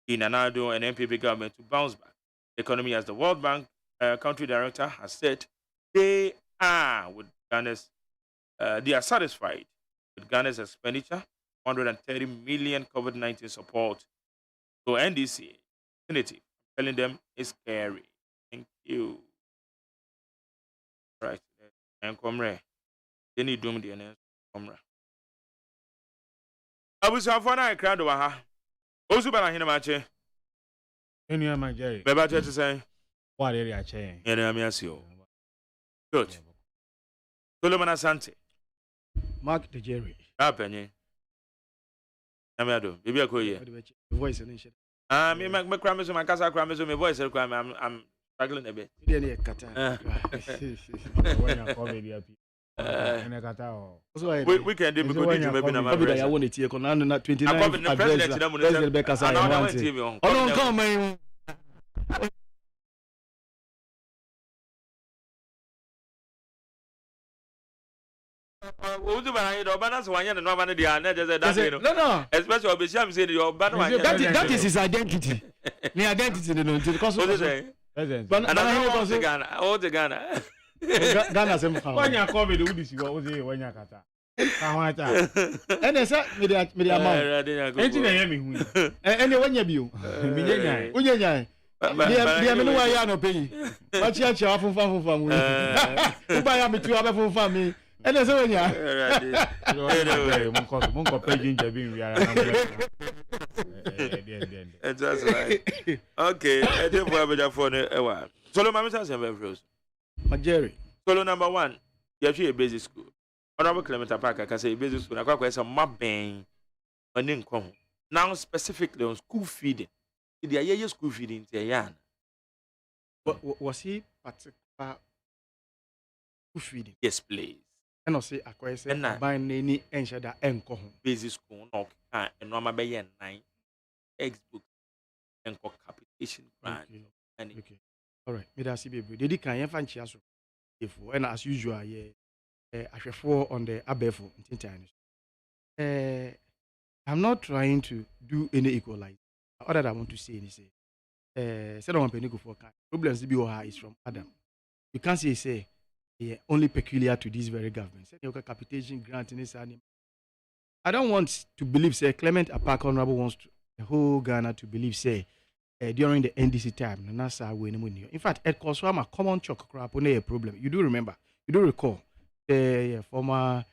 in Anado and MPP government to bounce back. The economy, as the World Bank country director has said, they are satisfied with Ghana's expenditure, 130 million COVID-19 support. So NDC, definitive, telling them it's scary. Thank you. Right. And comrade. They need doom the comrade. I was a fun I cried over her. Also, but I hear my chair. Any of my Jerry. Better to say. What area chair? And I'm you. Good. Solomon Asante. Mark the Jerry. Penny. I'm maybe I call you. Voice and shit. Me make my crammers on my casa crammers on my voice. I'm struggling a bit. We can do because you maybe not. I want to take on 29. President Becca Simon. Oh, no, come, man. No. Especially Obisham said your banner. That is his identity. The identity, because of the Ghana. Ghana somehow. When you come with the Udis, you always say when you kata. And I said, media mount. Anything I am. And when you be, Unya. Dear, no, I am no pay. But you are from family. Who buy me to have a family. And that's when you are. Monko paging Jabin, we are. That's right. Okay, I didn't have for a while. Solo Mamma has a very Jerry. Solo number one, you have a basic school. Honorable Clement Parker can say basic school. I got a map bang. Now, specifically on school feeding. The year school feeding, was he particular school feeding? Yes, please. And I say, I say, buying any ensure that enco basic school, no, and normal by 9 textbook and capitation grant. Okay. All right, me that see baby. Did can you find chance if and as usual, I shall fall on the abefo in times. I'm not trying to do any equalize. All that I want to say is say one penny go for problems to be is from Adam. You can't say only peculiar to this very government. Say capitation grant in this animal. I don't want to believe say Clement Apaka Honorable wants the whole Ghana to believe say during the NDC time, in fact, it caused a common chalk crap on a problem. You do remember, you do recall the former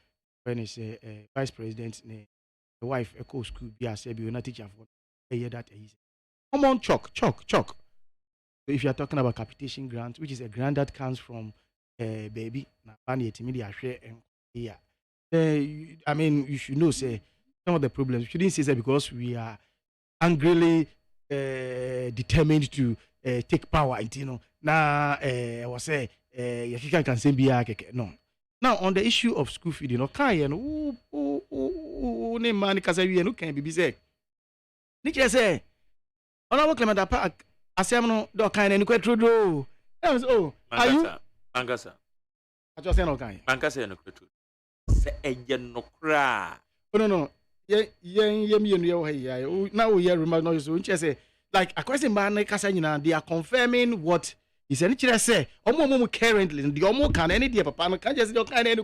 vice president, the wife, a co-school, be a teacher for a year that is common chalk. So if you are talking about capitation grant, which is a grant that comes from baby na bani etimi dey ahwe here. I mean, you should know say some of the problems. You shouldn't say that because we are angrily determined to take power. You know, now I was say you can say be no. Now on the issue of school feeding, okay, and ne man kasa wi no kan bibi say. Ni che say Honorable Clement Park asem no do kan na ni kwetro do. Oh, are you Angasa. I just say no kan. Angasa no kwetro. Se eje no kra. No. Ye me no here. Now we hear rumors no so nche say like a question man kasa nyina they are confirming what he said nche say omo currently the omo can any day papa no can just do kind any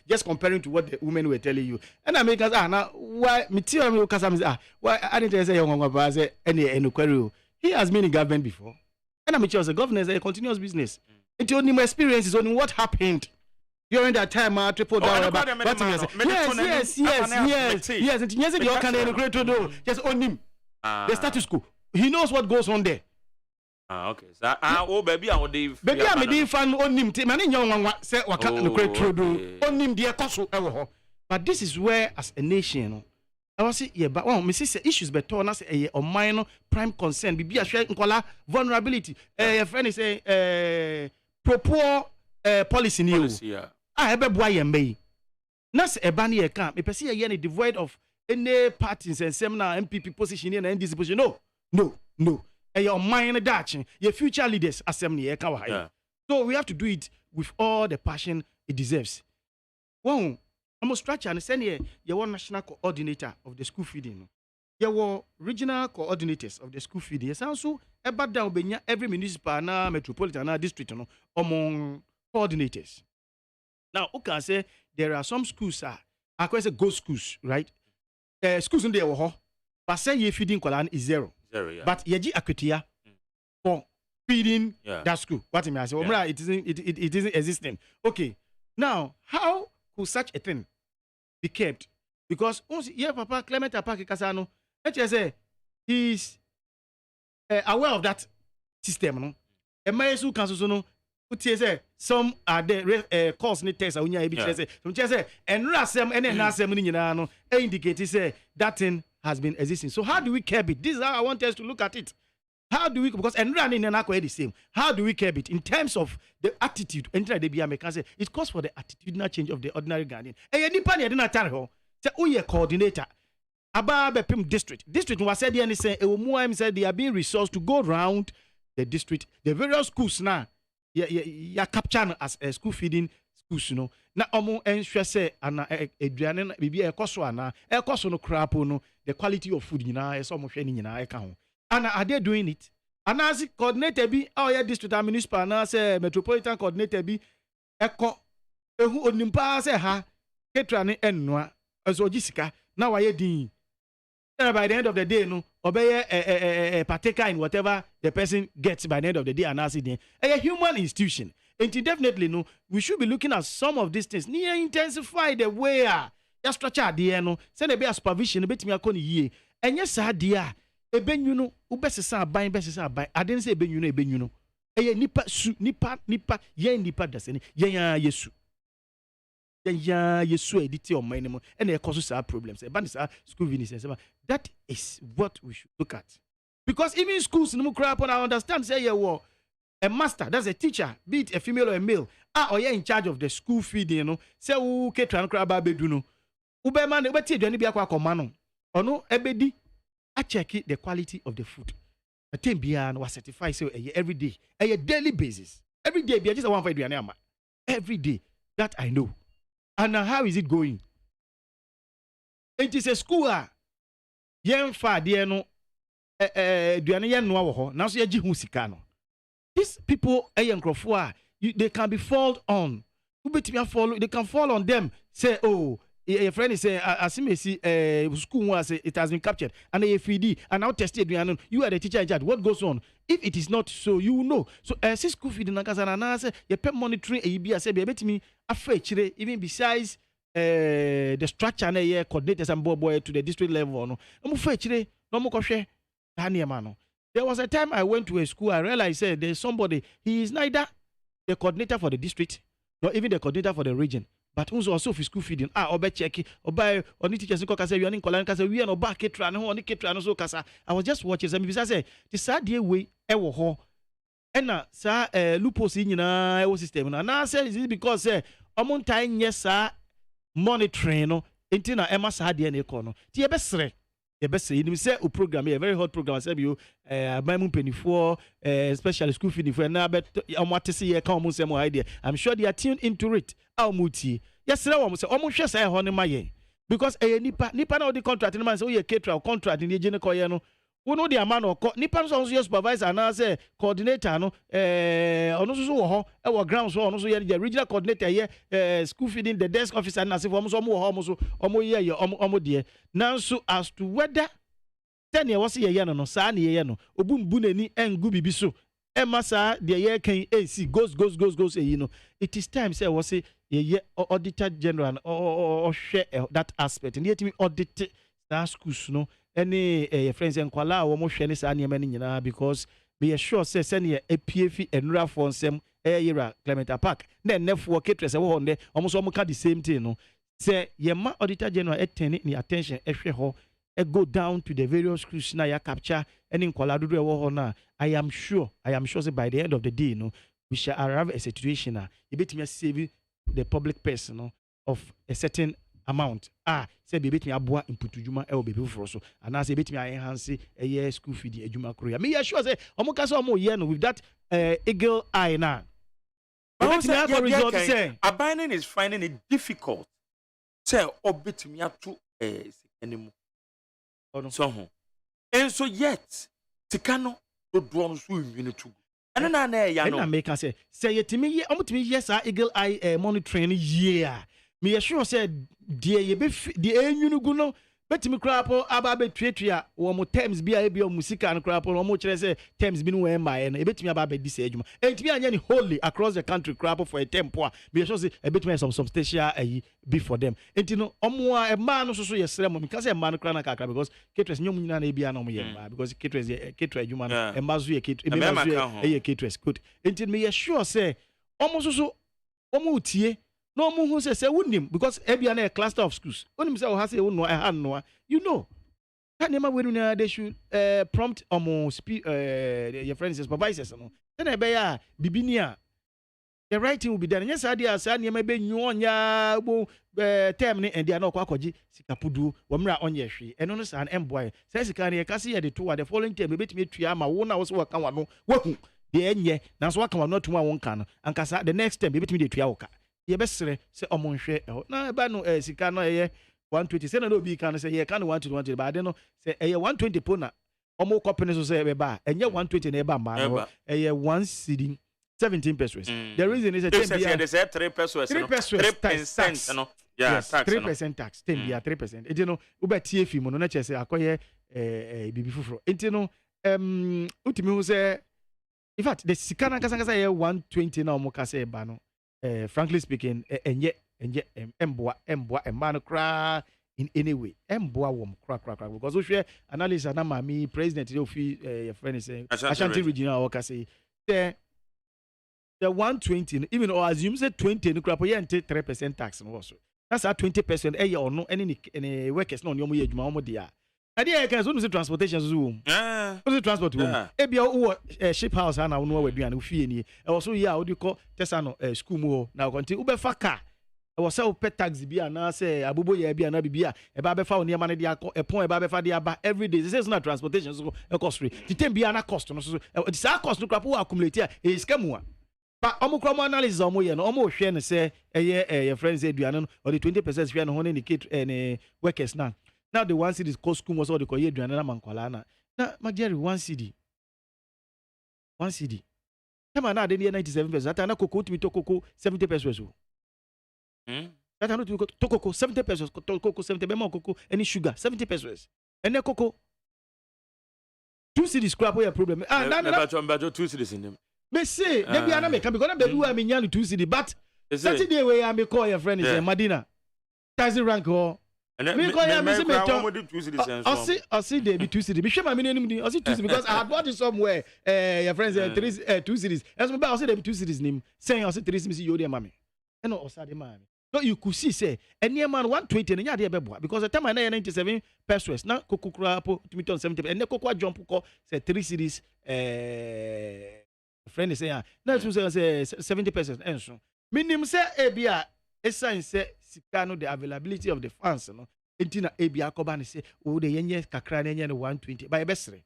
just comparing to what the women were telling you. And I make us now why me tell me kasa me why I didn't say young ba say any query. He has been in government before. And I'm sure the governor is a continuous business. It's only my experience is only what happened during that time. I triple down about yes. And yes, the can create to do just on him. The status quo. He knows what goes on there. Okay. So oh baby, I would baby, I made fan on him. Many young one say what can create to do on him. Dear Kosu. But this is where, as a nation, I was say, yeah, but one, me see issues better on us a minor prime concern. Be a share nkola vulnerability. Your friend is say poor policy new. I have a boy and me. Nas a banny a camp. Me perceive a year devoid of any parties and seminar MPP position and this position. No. Your minor Dutch, your future leaders assembly. So we have to do it with all the passion it deserves. One. Almost structure and send here, you were national coordinator of the school feeding. You were regional coordinators of the school feeding. Yes, also about down every municipal metropolitan district among coordinators. Now, who can say there are some schools I can say go schools, right? Schools in there but say you feeding kolan is zero. Yeah. But yeji akutia for feeding that school. What I mean, I say, it isn't existing. Okay. Now, how could such a thing be kept? Because Papa Clement Apaki Kasano, say he's aware of that system. No, a Mayesu Council no, say some are the course need tests. Some say and Rasem and Nasem no indicate say that thing has been existing. So how do we curb it? This is how I want us to look at it. How do we, because and running and the same. How do we curb it in terms of the attitude? It calls for the attitudinal change of the ordinary Ghanaian. And any pani didn't tell her. Say, oh, yeah, coordinator. Aba Pim district. District was said, and say, said they are being resourced to go around the district, the various schools now. Yeah, capture as a school feeding schools, you know. Na omo ensure say ana eduane bibi e koso ana e koso no crapo no the quality of food nyina e so mo hwe ni nyina e ka ho. And are they doing it? And as coordinator be district and municipal and say metropolitan coordinator be eko ehu onimpa say ha ketra ne ennoa so gisika na waye din. And by the end of the day no obey a partaker in whatever the person gets by the end of the day and as it a human institution. And definitely no we should be looking at some of these things. Near intensify the way ya structure there no say there be a supervision betimi akoni yie. Enye sa dia ebenyu no ubesesa aban I didn't say ebenyu no eye nipa su nipa yen nipa daseni yen yesu editi on my name and e cause us problems e school visits. That is what we should look at, because even schools no crap on I understand say a master, that's a teacher, be it a female or a male, or you're in charge of the school feeding, you know, say who ketran crab bedu no ube man ubeti aduane bi akwa komano ono ebedi I check the quality of the food. A team beyond was certified so every day, a daily basis. Every day, just one for every day. That I know. And now how is it going? It is a school. Yen fa dear no now so yaji. These people they can be fall on. They can fall on them. Say, oh, a friend is saying, as you may see, school was it has been captured, and a FD, and now tested. You are the teacher in charge. What goes on? If it is not so, you know. So, school feeding, and say, you pay monitoring, a be a bet me a fetch, even besides the structure and coordinators and boy to the district level. No, I'm fetch, no more koshe. There was a time I went to a school, I realized there's somebody, he is neither the coordinator for the district not even the coordinator for the region. But also for school feeding. Obe check, obe oni teachers nko kasa wiani nkola kasa wi na oba ketra no oni ketra no so kasa. I was just watching some bisa say the sad day we e wo ho. Ena sa loopholes nyina e wo system na. Na say is because say omontai nye sa monitoring no enti na ema sa de na e ko no. Ti e be sere. E be sere ni say o program a very hot program say you abamu penifo especially school feeding for na be omwatese ye ka omo say mo idea. I'm sure they are tuned into it. Muti yes sir say omo hwe say ho ne maye because nipa na the contract no man say we caterer contract ni ejene koye no wo no the man okọ nipa so yes supervisor na say coordinator no ono so wo ho e wo ground so ono so ye the regional coordinator ye school feeding the desk officer na say omo so omo wo ho omo so omo ye omo de nanso as to whether ten ye was ye no sa na ye no obumbu nani engu bibi so Emasa the year can see goes you know it is time say was say ye auditor general or share that aspect and yet me audit that schools no any friends and kwala wo mo hwe ne sa niam ni nyina because be sure say send ye APF enura for nsem yera Clement Park na nefo ketrese wo honde omo so mo ka the same thing no say ye ma auditor general attend ni attention ehwe ho go down to the various schools na ya capture any nkola dodo e wo ho na I am sure say by the end of the day you know, we shall arrive at a situation na e betimi save the public person no, of a certain amount say be betimi aboa input juma e wo be for so and say betimi enhance a school feed ejuma korea me ya sure say omo ka say omo ye no with that eagle eye na Abainin is finding it difficult say obetimi atu enemu so and so yet tikano do no so immunity to and na ya no and make say yetimi ye omotimi yes eagle eye monitoring year me sure say die ye be die enyunugu no betimi krapo aba betuatua wo mo terms bia o musika no krapo no mo kire say terms bi no we mba no betimi aba be disa adwuma entimi anya ni wholly across the country krapo for a tempo me sure say betimi some substantial be for them enti no omo a ma no so yesere mo because e ma no kra na kakra because caterers nyom nyina na bia na mo ye because caterers caterer adwuma no e ma zo ye caterers good enti me sure say omo so omo utie no more who say wouldn't because ebia na a cluster of schools. When say has say no you know. Can they should prompt almost your friends supervisors no. Then I bear bibinia. The writing will be done. Yes, idea say na be nyonya bo term and they are not kwakoji sikapudu wamra onye hwe. Eno no san emboy. Say sika na ka say the two the following term betimi tua ma wo na wo so waka wano. Wahu de enye na so waka wano tuma won kan no. Ankasa the next term betimi de tua woka. Ye besere se omonhwe na ba no sika no ye 120 se na no bi kan se ye kan 120 ba de no se ye 120 po na omo kopene so se be ba enye 120 na e ba ma no ye 1 cedi 17 pesos. The reason is a 3 pesos 3% no yeah yes, tax 3% tax 10 bia 3%. Enti no wo ba tie fi mo no na che se akoye bibi fufuro. Enti no utimi hu se in fact the sika na kasa ye 120 na omo kasa e ba no frankly speaking, enye emboa emma no cry in any way. Emboa wom crack because we share analysis na mami president of your friend is Ashanti regional worker say the 120 even or assume say 20 no crap you enter 3% tax no also. That's at 20% eh or no any workers no nyomo ye adwuma omo dia. Na dia can so no transportation so so transport wo e bia wo ship house na wo no waduane wo fie ni e wo so ya wo di ko tesa no school mu na konti wo be fa car e wo se wo pay tax bia na se abobo ya bia na bibia e ba be fa wo ne ma ne dia epon e ba be fa dia ba every day this is not transportation so e cost free the time bia na cost no so the sa cost no crap wo accumulate e scam wa ba omo kro mo analysis omo ye no omo hwe ne se your friends aduane no or the 20% hwe no ho ne indicate any workers now. Now the 1 cedi is cost school was all the koye duane na mankwala na Jerry 1 cedi 1 cedi kama na de 97 pesos ata na koko timi to koko 70 pesos o ata no to koko 70 pesos koko 70 be mo koko any sugar 70 pesos ene koko 2 cedi scrap your problem na 2 cedis in them me say they be make because na be we me nya 2 cedi but Saturday we am call your friend is Madina taxi rank or me call you me say me I see they be 2 cedis. Be sure my name I see 2 cedis because I had bought it somewhere. Your friends 2 cedis. As me buy I see they be 2 cedis name. Saying I see 3 cedis you dey mama. And also the man. So you could see say any man 120 and ya because the time I 97 pesos now kokukura po to me 70 and the kokwa jump ko say 3 series friend is saying now to say 70 pesos and so minimum say ebia esan say sikano the availability of the funds no entina ebia akoba ne say o de yenye kakra na yenye 120 by besre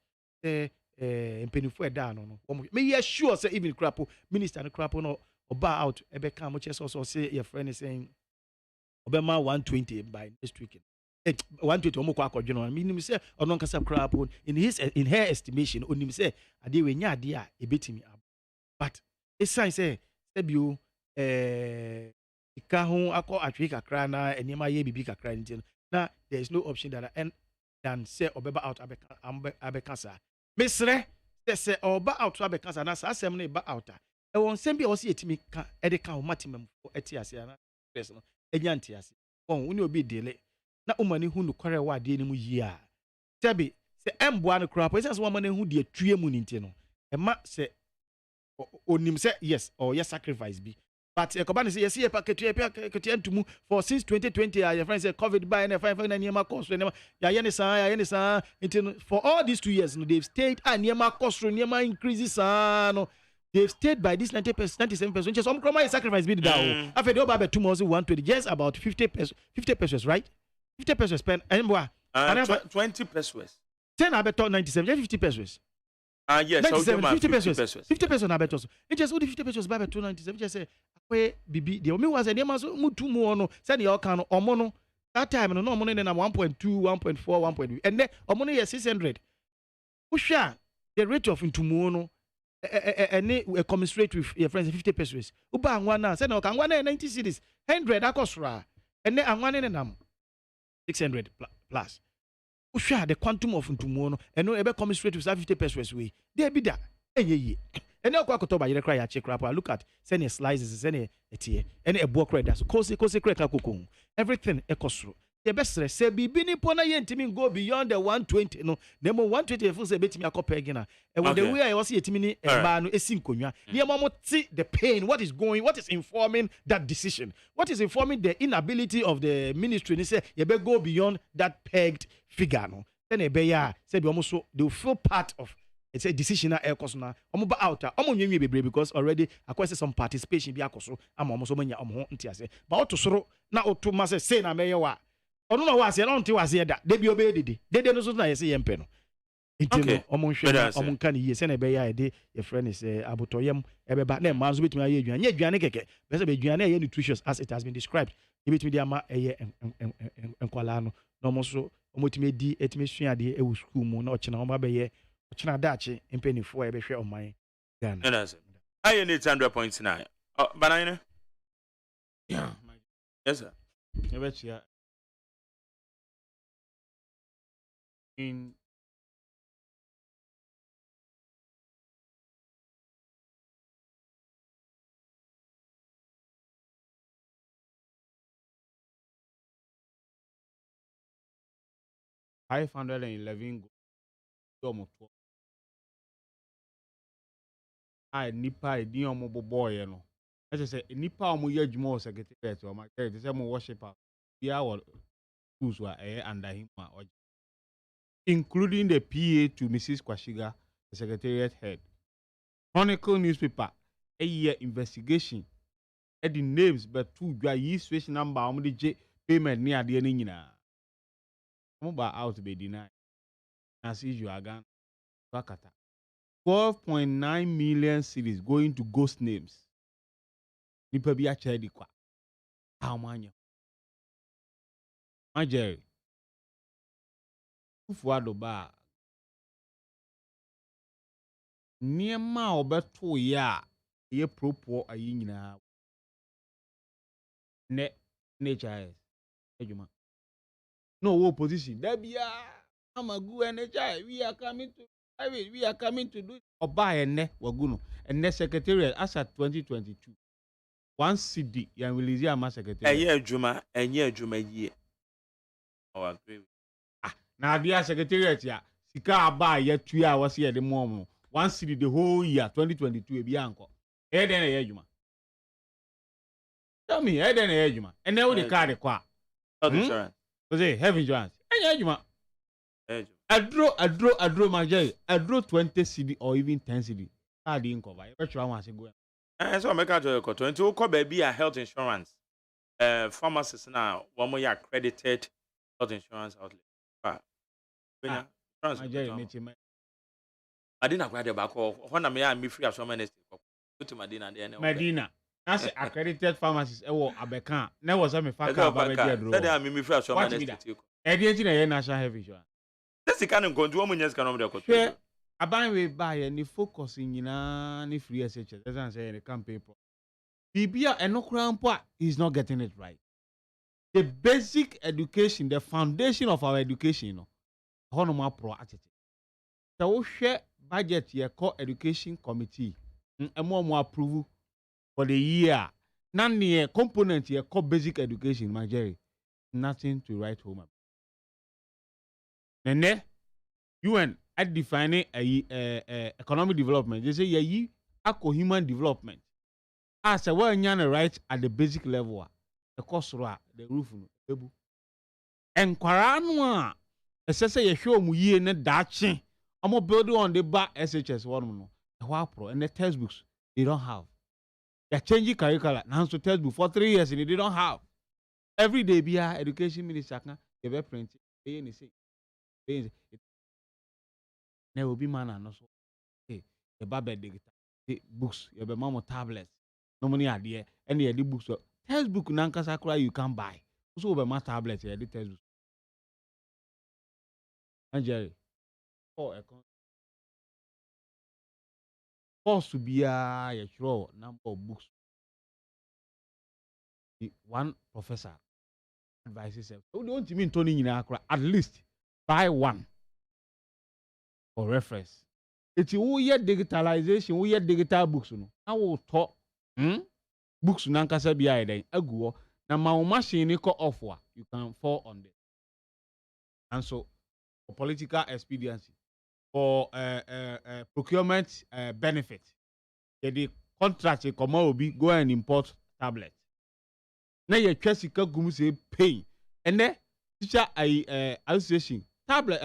empenifo eda no me ye sure say even crapo minister no crapo no oba out ebe kan mo chese also say your friend is saying obema 120 by next week 120 omo kwa akwadwe no meaning say ono nkasa crapo in her estimation onim say ade we nya ade a ebetimi but esan say sebio ika ho akọ atwe kakra na enema ye bibi kakra ntin na there is no option that than say obeba out abeka sa mesre say oba out abeka sa na sa asem na ba out e won sem bia o se yetimi ka e de ka o matimam eti ase na press no enyanti ase won woni obi dele na umani hu no kware wa de ni mu yi a tebi se emboa no crap se so mani hu de atue mu ni nti no e ma se onim se yes or yes sacrifice bi but ekobani say yes ye paketu entumu for since 2020 your friend say covid by and 5 na niema cost ya ye ni sa nti for all these 2 years no they've stayed niema cost niema increases no they've stayed by this 90%, 97%, which is some crime sacrifice bid down. After the over 2 months, 120, just about 50 pesos, right? 50 pesos spent, and 20 pesos. 10 I bet 97, just 50 pesos. Yes, 97, 50 pesos. 50 pesos I bet also. It just 50 pesos by 297, just say, where BB, the only was a name as Mutu Mono, send your can or mono. That time, no money than 1.2, 1.4, 1.2, and then or money is 600. Usha, the rate of into mono. A commensurate with your friends 50 pesos. Uba angwana say no kan 90 cities 100 akosra and then angwane nenam 600 plus. Usha the quantum of ntumo no and no ebe commensurate with 50 pesos we. Dey be da eyeye. And now kwa kotoba yere cry ya check rap. Look at send your slices send etie and a book credit so kose credit akoko. Everything ekosro. The best say bibi ni pona yentimi go beyond the 120 no nemo 120 feel say betimi akopa again and when the way I was yetimi ni ba no esi nkonwa ne mamo ti the pain what is informing that decision, what is informing the inability of the ministry ni say you be go beyond that pegged figure no then e be ya say they almost they will feel part of it's a decision na aircost na omo ba out omo nwenwe bebre because already akwese some participation bi akoso ama omo so manya omo ho ntiase ba otosoro na oto ma say na meye wa ono no wa se na onti wa se da de bi obedede dede no so na yesi yempe no enti omo hwe omo nka ne yesi na be ya de your friend is abotoyem ebeba na ma so betumi aye aduan nya aduan keke be se be aduan na ye nutritious as it has been described e betumi de ama eye enkwala no no mo so omo timi di etimi suade e wo school mu na ochina omo ba ye ochina daache empenifo e be hwe oman Ghana that's aye need 100.9 banana yeah yes sir ebechia in $511 go I nipa di omo boboy no I say nipa omo ye adwuma o secretariat o ma say say mo worshiper bia wo schools were under him including the PA to Mrs. Kwashiga, the secretariat head. Chronicle newspaper a year investigation at the names but two dry switch number the payment near the nina. Mobile out be denied. As usual again. 12.9 million cities going to ghost names. Nipa bi a chedi kwa. How many? My Jerry. Ufuado ba. Niema obeto ya ye propo ayi nyina. NHIS. Ejuma. No opposition. Debia I'm a good NHI. We are coming to do oba ene waguno. And next secretariat as at 2022. One CD yan release ama secretariat. Enye ejuma ye. I agree. Now the secretariat ya sika aba ya 2 hours here the mom. One city the whole year 2022 e bi anko. E den e adwuma. Tell me, I don't know, man. And now the car, the car. Health insurance. Say, health insurance. And you, man. I draw my Jerry. I draw 20 CD or even 10 CD. I didn't cover. Which one was it going? And so I make out to 20 call baby a health insurance. Pharmacists now, one more accredited health insurance outlet. I didn't acquire the back when I'm free of so many. Go to Medina. That's accredited pharmacist. Abekan. Never was a factor about me free of so many. National health insurance. That's the kind of control when you can over the Aban we buy any focusing in any free SHS. As I say, the campaign. Bibia and no crown part is not getting it right. The basic education, the foundation of our education, you know, honor pro attitude. So share budget here called education committee. And more approval for the year. None near component here called basic education, my Jerry. Nothing to write home about. Nene, UN at defining economic development. They say ye human development. As a well right at the basic level, the cost the roof no. And Quaranwa, say you show mu ye ne dachi. Amo build on the back SHS one no. The pro and the textbooks they don't have. They're changing curriculum now to textbook for 3 years and they don't have. Every day be education minister can be printed. They say. There will be man and also the baby digital books, you have mama tablets, no money idea, and the books. Textbook Nankasa cry you can buy. Also, over my tablets, the textbook. And Jerry, forced to be a sure number of books. One professor advises him, so don't you mean Tony in Accra at least? Buy one for reference. It's who yet digitalization, we yet digital books. No, I will talk. Books nankasa be then a go. Now my machine off you can fall on this. And so for political expediency, for procurement benefit, the contract come will be go and import tablet. Now your Chessica Gumse pay and then teacher association. Tablet,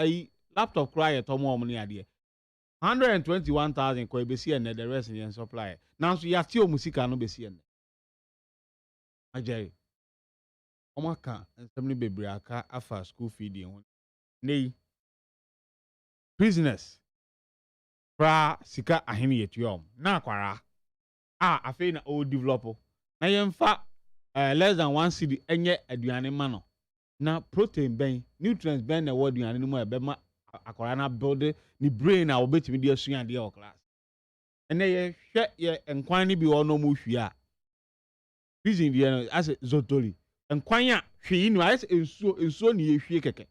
laptop cry at Tomo money idea. 121,000 ko ebesi and the rest in supply. Now so ya tio musika no besi and. Ajay. Omaka and somebody bebre aka afa school feeding on. Nei. Business. Pra sika ahini yetuom. Na kwara. Afi na o developer. Na yemfa less than 1 cedi enye aduane ma no. Na protein ben nutrients ben na word yan no be ma akwara na build ni brain na obetimi dey asua dey o class ene ye hwe ye enkwan ni bi wo no mu hwi a reason dey as zotoli enkwan a hwi ni as ensuo ni ye hwi keke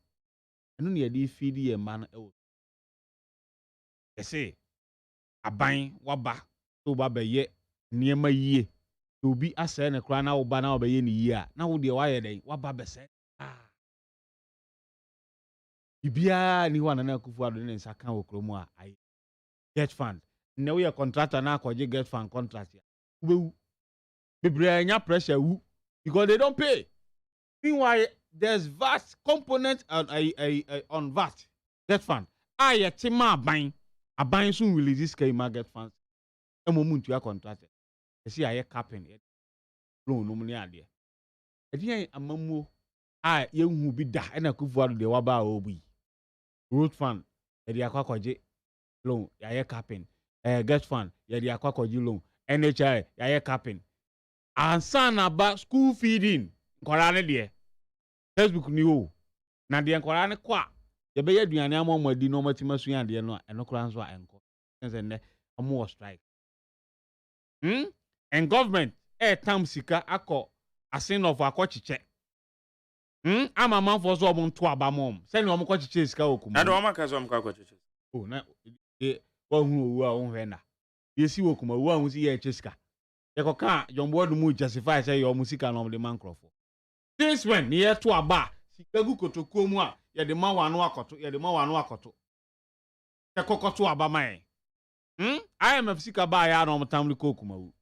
eno ne dey feed ye man e wo ese aban waba to ba be ye niema yie to bi ase na kra na wo ba na wo be ye ni yie a na wo dey wa ye den waba be se Ibia ni wana na kufu ado ne nsa kan okromu a ai get fund ne we contractor na akwaje get fund contract ya ubewu bebre anya pressure wu because they don't pay. Meanwhile there's vast component on VAT get fund yetima aban soon release this scheme get funds e momuntu ya contractor e see aye capping loan no money ade e dey amamuo yehu bi da e na kufu ado de waba obi road fund yedi akwakoje loan yaye capping get fund yedi akwakoje loan NHI yaye capping ansa na ba school feeding nkora ne de Facebook ni o na de nkora ne kwa ye be yaduane amomadi no matima suya de no enokora nso a enko sense ne omo strike and government tam sika akọ asin of akọchiche ama man for so omo to abamom se ni omo kọchiche sika okumu na do omo ka so omo kọchiche oh na wa hu owu a won hwe na yesi okumu owu a hu si ye chesika ye koka jombo do mu justify say your musika no de man crofo since when ni ye to aba sika gu kotokuo mu a ye de ma wanu akoto ye kokoto aba man IMF sika ba ya no omo tamli kokumu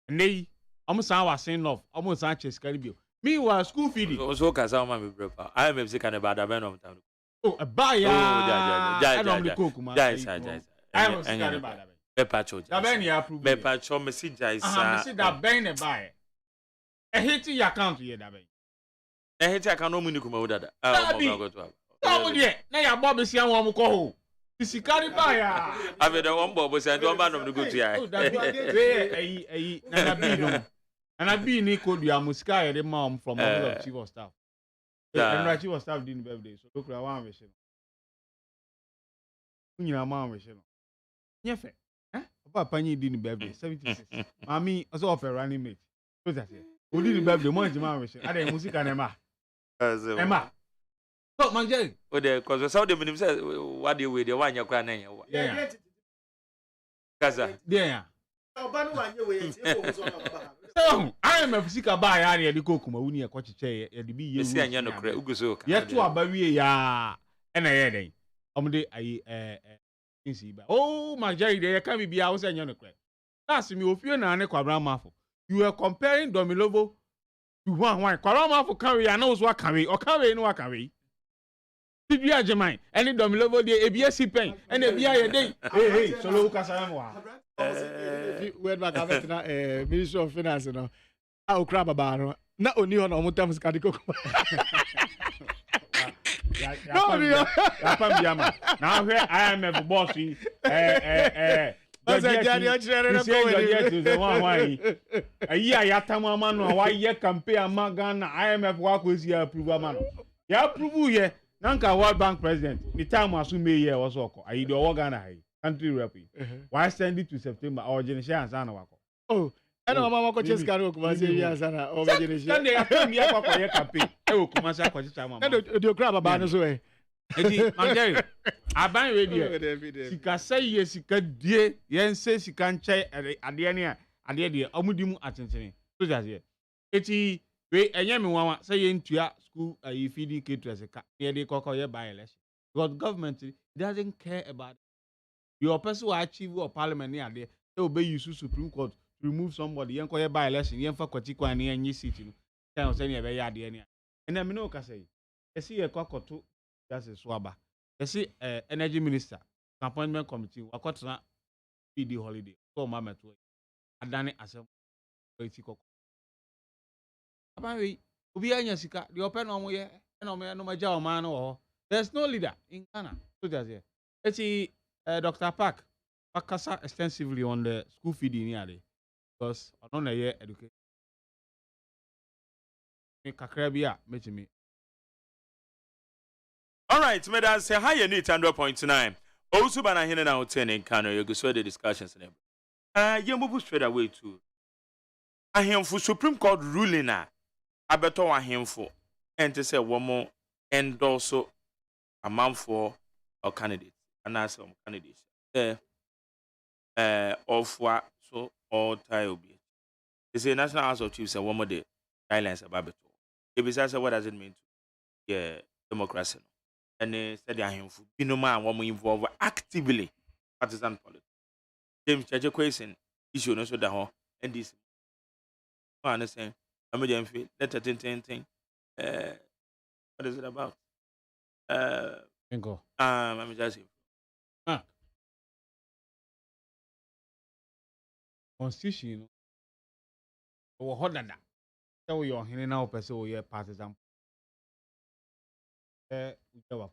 nei almost I was saying love, almost I chase caribbean. Meanwhile, school feeding. So Casa, my brother. I am a sick and about a man of town. Oh, a buyer. I don't the cook, man. I am sick about that. Pepacho. Dabenia approve. Pepacho, Messi, I said that bang a buyer. A hit your account here, Dabe. A hit I can only come out that. Oh, yeah. Now, Bobby, see, I want to go. This is carry buyer. I mean, the one Bob was and one man of the good year. And I've been equal to Muskai, the mom from the chief of staff. And the chief of staff didn't birthday, so look at one vision. You know, my vision. Yes, eh? Papa, you didn't birthday, 76. Mammy, also offer running mate. So that's it. Who didn't birthday, more than my vision. I didn't music and Emma. Emma. Oh, my Jay. Oh, there, because I saw them themselves. What do you with the one you're crying? Yeah. Casa. Yeah. So, I am a physical buyer area the Kokuma, we near Coach Chair, and the be you see, and you're not correct. Uguzo. Yet to a baby, ya, and a heading. Oh, my Jerry, there can be house and you're not correct. That's me, if you're an Aquabramafo. You are comparing Domilovo to one Quaramafo carry, I knows what carry, or carry no carry. Did you have your mind? Any Domilovo, the ABS pain, and a BIA day. Hey, so look as I am. Where back at Ministry of Finance, no. I'll crab about not only on Omotam's Caddico. Now, here I am a bossy. A year, Yatama man, why ye compare Magana, IMF work with your approval man. Ya approve ye, Nanka World Bank president, the time was soon be here was okay. I do organ country rep. Why send it to September or Genesia and Wako? Oh, I know Mamma just got to come and say yes, and over Genesia. Then they have to be a campaign. Oh, come and say, I do crab about us away. I buy radio. She can say yes, she can dear, yen says she can check at the end, and the idea, Omudimu attention. So that's it. It's we a young woman saying to your school, a feeding kid to as a cat near the cocoa by election. Because government doesn't care about it. Your person will achieve or parliament near there, they obey you to Supreme Court to remove somebody, young coy by election, young for Cotiqua and any city. Tell us any of a yard. And then no can say, I see a cock or two. That's a swabber. You see, energy minister, appointment committee, what got to be the holiday. So, Mamma, to I done it as a political. Apparently, we are in Sika, the open on way, and no major man or there's no leader in Ghana. So, that's it. Let's see, Dr. Park, Pakasa extensively on the school feeding nearly because I don't know year education. Kakrabia, meet me. All right, madam, say hi, you need 100.9. Also, by now, now 10 in Kano, you go swear the discussions. You move straight away to a him for Supreme Court ruling. I better want him for and to say one more and also a month for a candidate, and ask some candidates. Of what so all time will be. They say National House of Chiefs and one more day guidelines about it. If it's what does it mean to democracy? And they said they are him for no man one involved actively partisan politics. James Church question issue no so that home and this. I understand. I'm a young feel. Let a thing. What is it about? Go. I'm just Constitution, you know, or hold that. So you're hearing now, person, or you're partisan. Over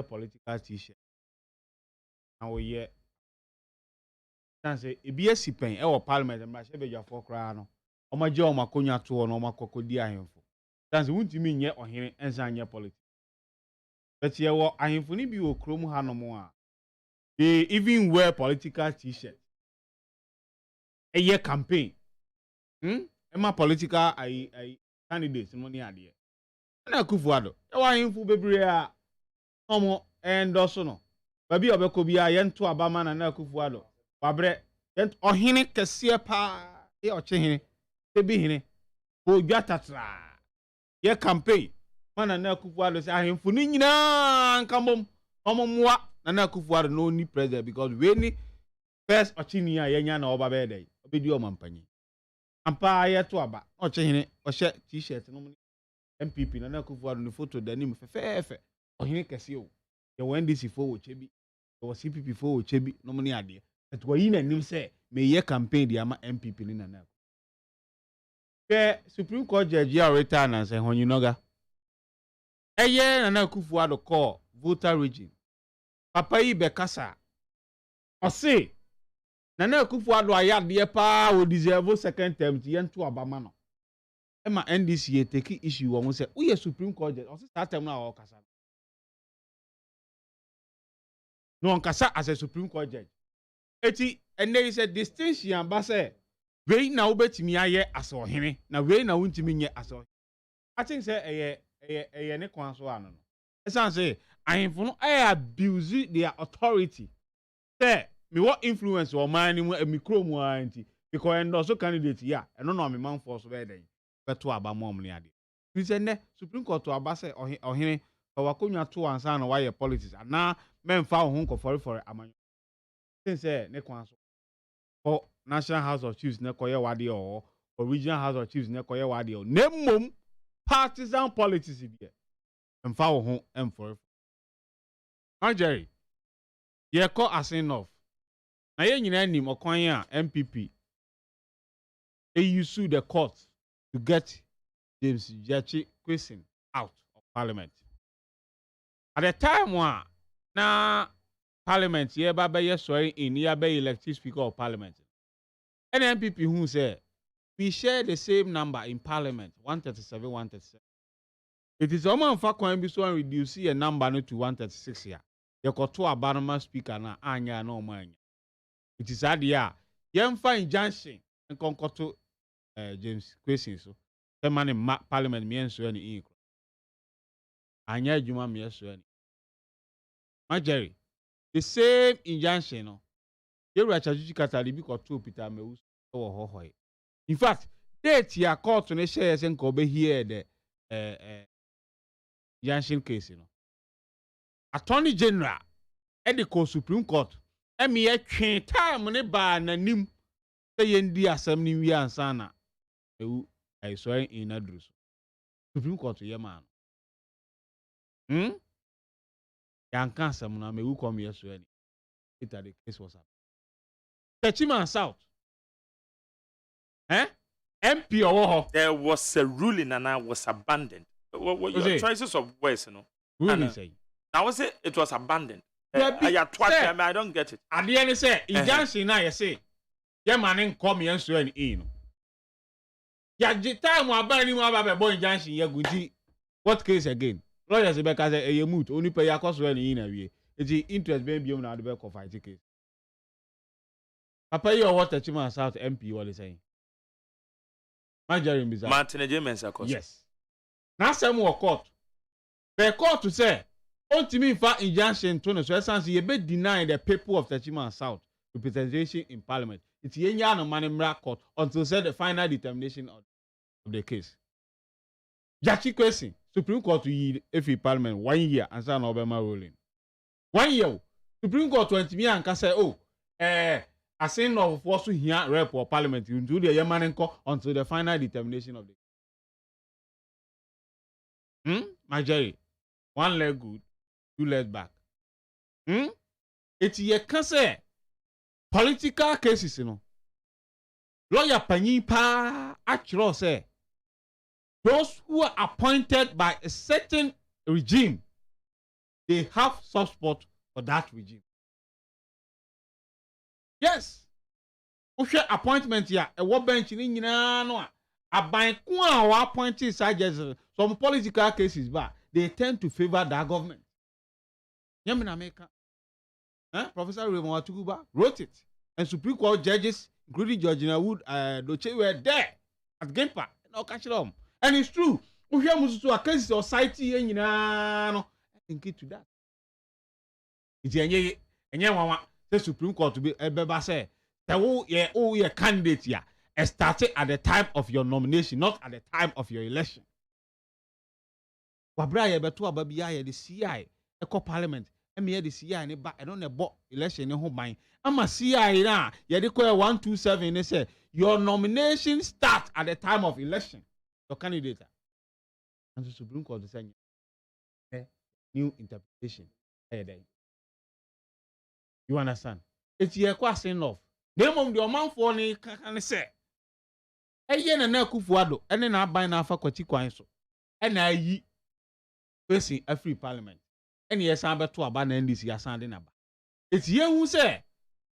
political t-shirt. Now, yeah. Say, if you see pen, our parliament, and my shabby your four crown, or my jaw, my conya to or my cocodia him for. That's won't you mean yet or hearing and sign your politics. But you are I am for be a chrome hanomoa. They even wear political t-shirt. A year campaign. Emma political I candidates money idea. And I could forward. Why him for baby no and also no. Baby obekobia yen to Abaman and I could forward. Babre yen or hine kesia pa e or chehine. Baby hine. Go gatatra. Year campaign. Man and I could forward say I am for nina and come Omomwa. Nana Kufuor no need president because we need first Ochinia Yenya na Obabede. obedi o mampanyi ampa ye to aba o chehene o hye t-shirt no MPP na Akufo-Addo ne photo danim fefefe ohene kese o ye NDC fo wo chebi ye CPP fo wo chebi no mo ne ade etwa yi na nim se me ye campaign di ama MPP ni na ke Supreme Court judge ya return and say Honyinoga eye na Akufo-Addo call voter region papa yi be kasa o say na Akufo-Addo ayade pa o deserve second term ti yen to abama no Emma NDC take issue won say we Supreme Court judge o say that time na o kasa no on kasa as a Supreme Court judge eti and there is a distinction ba say we na obetimi aye as ohene na we na wuntimi nye as I think say eye ne kwan so ano no esan say ahemfo no abuse their authority say me what influence o man ni mu mikro mu anti because endorse candidate ya eno no me man for so be den beto abamom ne ade ni say ne Supreme Court to aba say ohene wakonwa to ansa na why politics ana memfa ho nkofori for amanyo say ne kwan so for National House of Chiefs ne koye wade or Regional House of Chiefs ne koye wade o nemmom partisan politics bi emfa ho emfor Jerry ye call as enough na ye nyina nim okwan a MPP you sue the court to get James Jachi Kwesi out of Parliament at the time na Parliament ye ba be ye swearing in ye be elected Speaker of Parliament and MPP who say we share the same number in Parliament 137. It is almost for kwan bi so reduce a number no to 136 here. You got to a Barnuma speaker na anya no man. It is ad ya. Yemfa injunction and concoto James Kwesi so. The man in Parliament me so any ink. Anya juma me so any. My Jerry, the same injunction no. You were charged katali bi ko to Peter Meus or hohoi. In fact, date ya court ne share sen ko be here the Yanshin case, Attorney General, Edico Supreme Court, me a train time ne ba na nim, say yendi assembly we ansana. I swear in address. Supreme Court, ye man. Yan cancer, na me who come here swear. It the case was up. Techiman South. MP or there was a ruling and I was abandoned. What your choices of words, Ruling say. Now was it was abandoned. I don't get it. At the end say injunction now you say. Your man come here so and in. Ya time wa ba ni mo ba boy injunction ye guji. What case again? Lawyers be ka say e moot only pay yakos so and in na wie. Eti interest be biom na de be fight case. Papa you what Techiman South MP what is saying? Martin James yes. Now some more court. The court to say, ultimately for injunction to so essence you be deny the people of Techiman South representation in Parliament. It's yenya no manimra court until said the final determination of the case. Jachi Kwesi, Supreme Court to yield if Parliament 1 year and San Obama ruling. 1 year. Supreme Court 20 me and can say, I say no force to hear rep or Parliament into the Yemen until the final determination of the my Jerry, 1 leg good, 2 legs back. It's ye can say political cases, Lawyer Panipa actually say those who are appointed by a certain regime, they have soft spot for that regime. Yes. Ushe appointment ya e wo bench ni nyina no a aban ko a wo appointed sergeants some political cases ba they tend to favor that government. Nyamina America. Professor Raymond Atuguba wrote it and Supreme Court judges including Judge Wood Doche were there at Gempa no catch them. And it's true. Ushe mususu a case society nyina no I think it to that. Iti enye wawa the Supreme Court to be a say your candidate here started at the time of your nomination, not at the time of your election. Wabra ye beto ababia ye the CI eco Parliament eme the CI ne ba eno ne bo election ne ho ban ama CI na ye de call 127 ne say your nomination start at the time of election your candidate and the Supreme Court say new interpretation you understand it's ye question of demom the omanfo ne kan say eye na Akufo-Addo ene na aban na afa kwati kwan so ena ayi facing every parliament ene yesan beto aba na NDC yasan de na ba it's ye hu say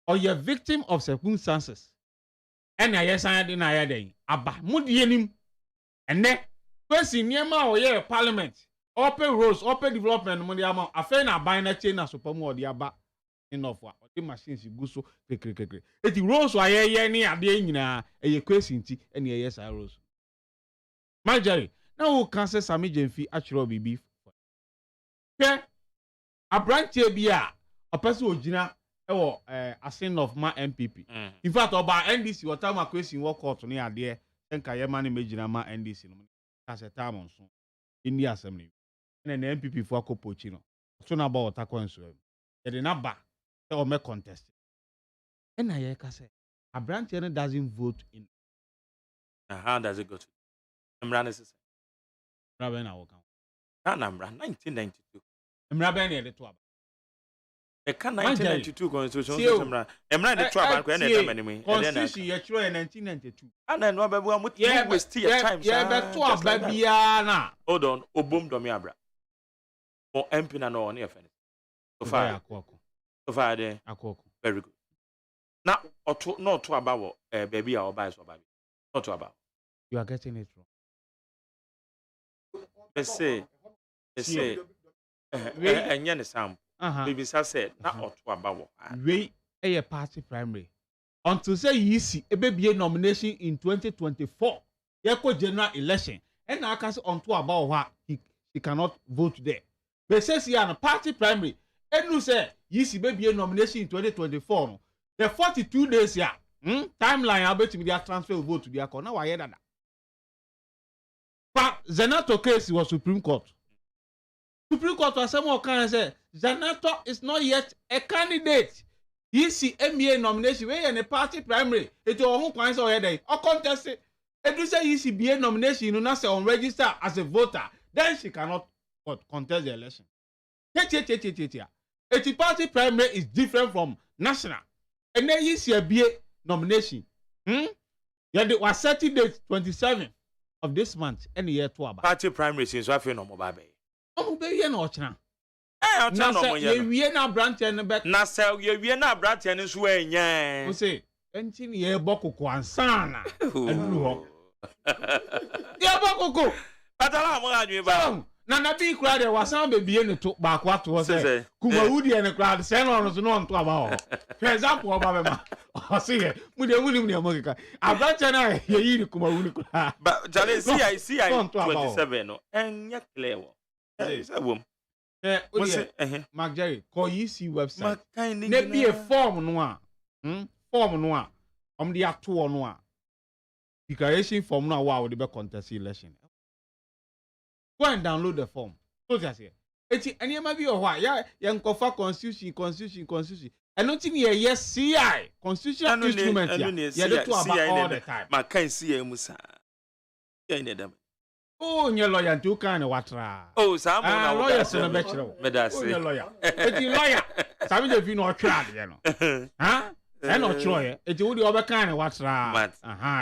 or you victim of circumstances ena yesan de na ya den aba mudie nim ene facing niema o ye parliament open roads open development mo de ama afa na aban na chain na sopamu o de aba enough wa the machines go so kekekeke eti roads wa ye ni ade nyina eye kwesi nti ene ye sa roads Marjorie na wo kan se Sami Jemfi achiro bibi ke abranche bia opese ogina ewo asin of ma MPP in fact oba NDC wota ma kwesi wo court ni ade enka ye ma ni megina ma NDC no ka se time so in assembly na MPP fo akopochi no so na ba wota kwanso e de na ba or make contest. And I say a branch doesn't vote in. How does it go to? Emran is Raben Awakam. Namra 1992. Emraben the Twab. A 1992 constitution. Emran the Twab and enemy. Constitution, you're true in 1992. And then one with time. Yeah, but Twab, Babiana. Hold on, Obum Domiabra. Or Empina no near Fenny. So far. So far, very good. Now, not to about baby or bias or baby. Not to about. You are getting it wrong. They say, and yen Sam, baby said, not to about. We a party primary. Until say ye see a baby nomination in 2024, Yako general election, and I can say on to about what he cannot vote there. But says he a party primary. And you say, you see, baby, a nomination in 2024. No? The 42 days here, timeline, I bet you their transfer vote to their corner. Now, I hear that. But Zenato case was Supreme Court. Supreme Court was someone can say, Zenato is not yet a candidate. You see, MBA nomination, we in a party primary. It's your own points already. Or contest it. And you say, you see, BA nomination, you know, not register as a voter. Then she cannot contest the election. A party primary is different from national. And then you see a BA nomination. Yeah, there was 30 days, 27th of this month, and year 12. Party primary since I feel no more baby. Oh, baby, no, China. We are not branch and back. Now, sell you not branch and sway, yeah. You say, anything ye boko kwansana. Yeah, boko. But I'm going to you na bi crowd was some baby in to back what was say kuma wudi and crowd send on to no to about for example obama o see mu america abrancha na ye kuma wudi but jale see I 27 no enya clear wo say wom Mark Jerry call EC website na be a form no a form no a dey ato no a declaration form no a wa we be contest election. Go and download the form. So just here. Any maybe or why? Yeah, constitution. And not in here, yes, CI, constitutional instrument. Yeah, that's all the time. Ma can't see a musa. Oh, your lawyer, too kind of water. Oh, some lawyers in a bachelor. Oh, your lawyer. It's lawyer. Some of you know, crowd, you know. Huh? And not sure. It's all the other kind of water.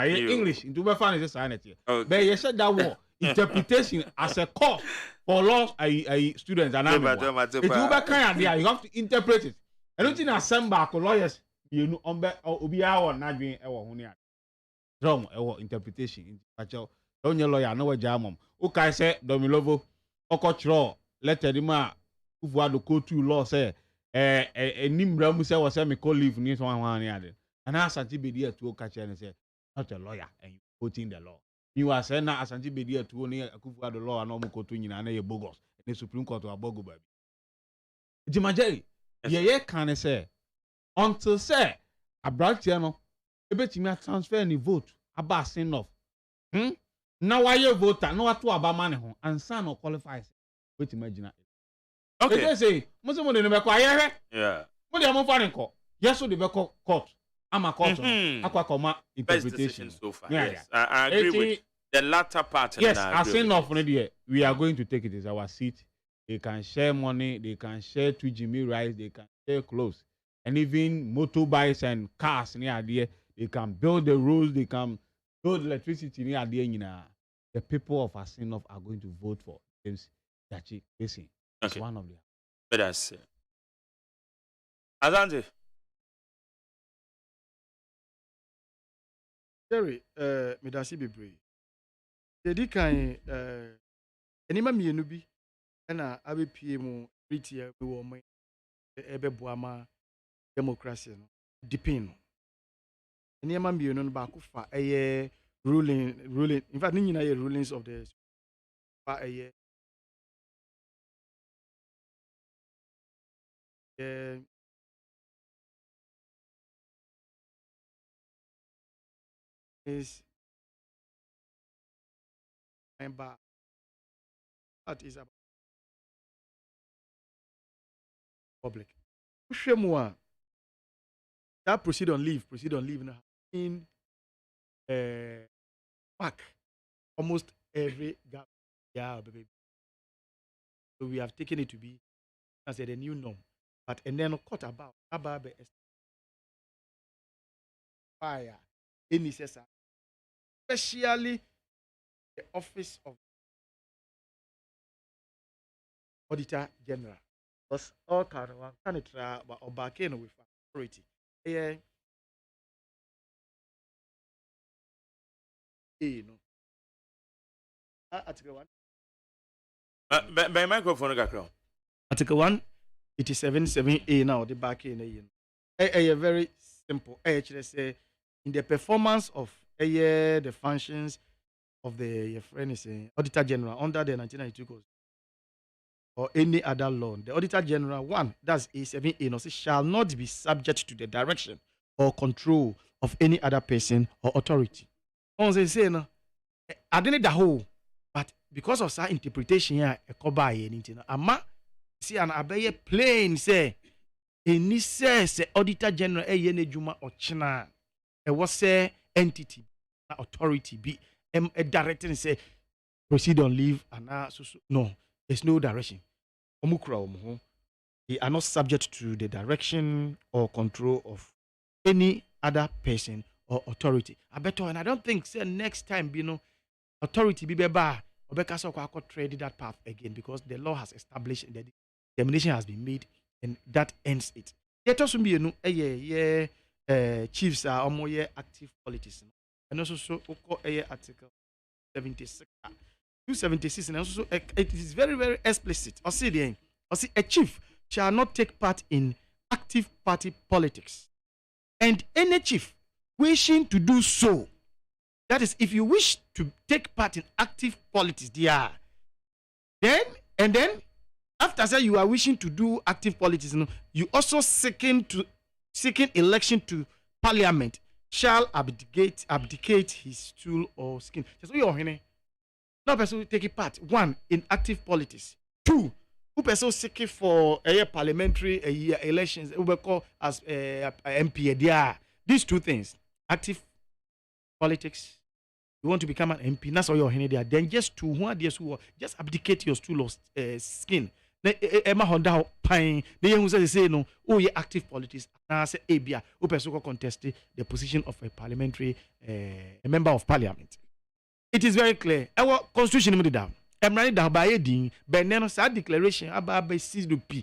English, into my family society. But you said that war. Interpretation as a course for law students and it's over kind of you have to interpret it. I don't think assemble lawyers you know obi our na dwen e wo ho ne drum e interpretation pacho don your lawyer no wajamom o kai say Domilovo okochro letter di ma Akufo-Addo go to law say nimra mu say was say me call leave ni so wan ne ade and Asante Bedi atu o ka che ne say not a lawyer and you quoting the law. You are saying now Asante Bedi to only Akufo-Addo law and no koto nyina na ye bogus. The Supreme Court wa bogo baby. Jimajeri, ye can say until say abrantia no ebetimi transfer any vote aba sin of. Now why you voter no atu aba man ho ansa no qualifies. Wait imagine Okay. They say, Muslim de be ko ayere. Yeah. Mo de mo fa nko. Yes, so de be ko court. Ama court. Akwa koma interpretation so far. Yeah, Yes. I agree with the latter part. Yes, as in of we are going to take it as our seat. They can share money, they can share 2 Jimmy rice, they can share clothes, and even motorbikes and cars near there. They can build the roads, they can build electricity near there. You know, the people of Asinov are going to vote for James Dachi. Listen, it's one of them. But that's Azante. Jerry, medasi bebre. Dedi kan enima mienu bi na abepie mu ritia bi wo mai ebeboa ma democracy no depend. Enima mienu no ba ko fa ruling in fact ni nyina ye rulings of the fa is member that is about public. That proceed on leave now in back almost every gap. Yeah, baby. So we have taken it to be as a new norm. But and then cut about fire any necessary, especially the office of Auditor General. Because all can try or back in with authority. Yeah. No. Article 1. By microphone, Article 1, 87.7a now, the back in a very simple. Actually, say in the performance of the functions of the friend is Auditor General under the 1992 Code or any other law, the Auditor General 1, that's A7A, no, shall not be subject to the direction or control of any other person or authority. On say no, I didn't the whole, but because of that interpretation here, a coba anything. Ama see an abeye plain say, any says Auditor General a juma or china, a was say entity, authority be a director and say proceed on leave and no, there's no direction. They are not subject to the direction or control of any other person or authority. I bet, and I don't think say next time authority be beba or because tread that path again because the law has established the determination has been made and that ends it. Yet also be chiefs are more active politics and also so article 76. 276 and also it is very, very explicit. Or see a chief shall not take part in active party politics. And any chief wishing to do so, that is, if you wish to take part in active politics, then after that you are wishing to do active politics, you also seeking election to Parliament shall abdicate his stool or skin. So you're no person take part. 1 in active politics. 2 who person seeking for a parliamentary elections we call as MP. There these 2 things, active politics. You want to become an MP, that's all you're in there. Then just to one who just abdicate your stool of skin. Emma Honda Pine, the young who say no, active politics. Now say Abia, who person contest the position of a parliamentary a member of parliament. It is very clear. Our constitution is down. I'm running down by a ding, but then sad declaration about by CDP.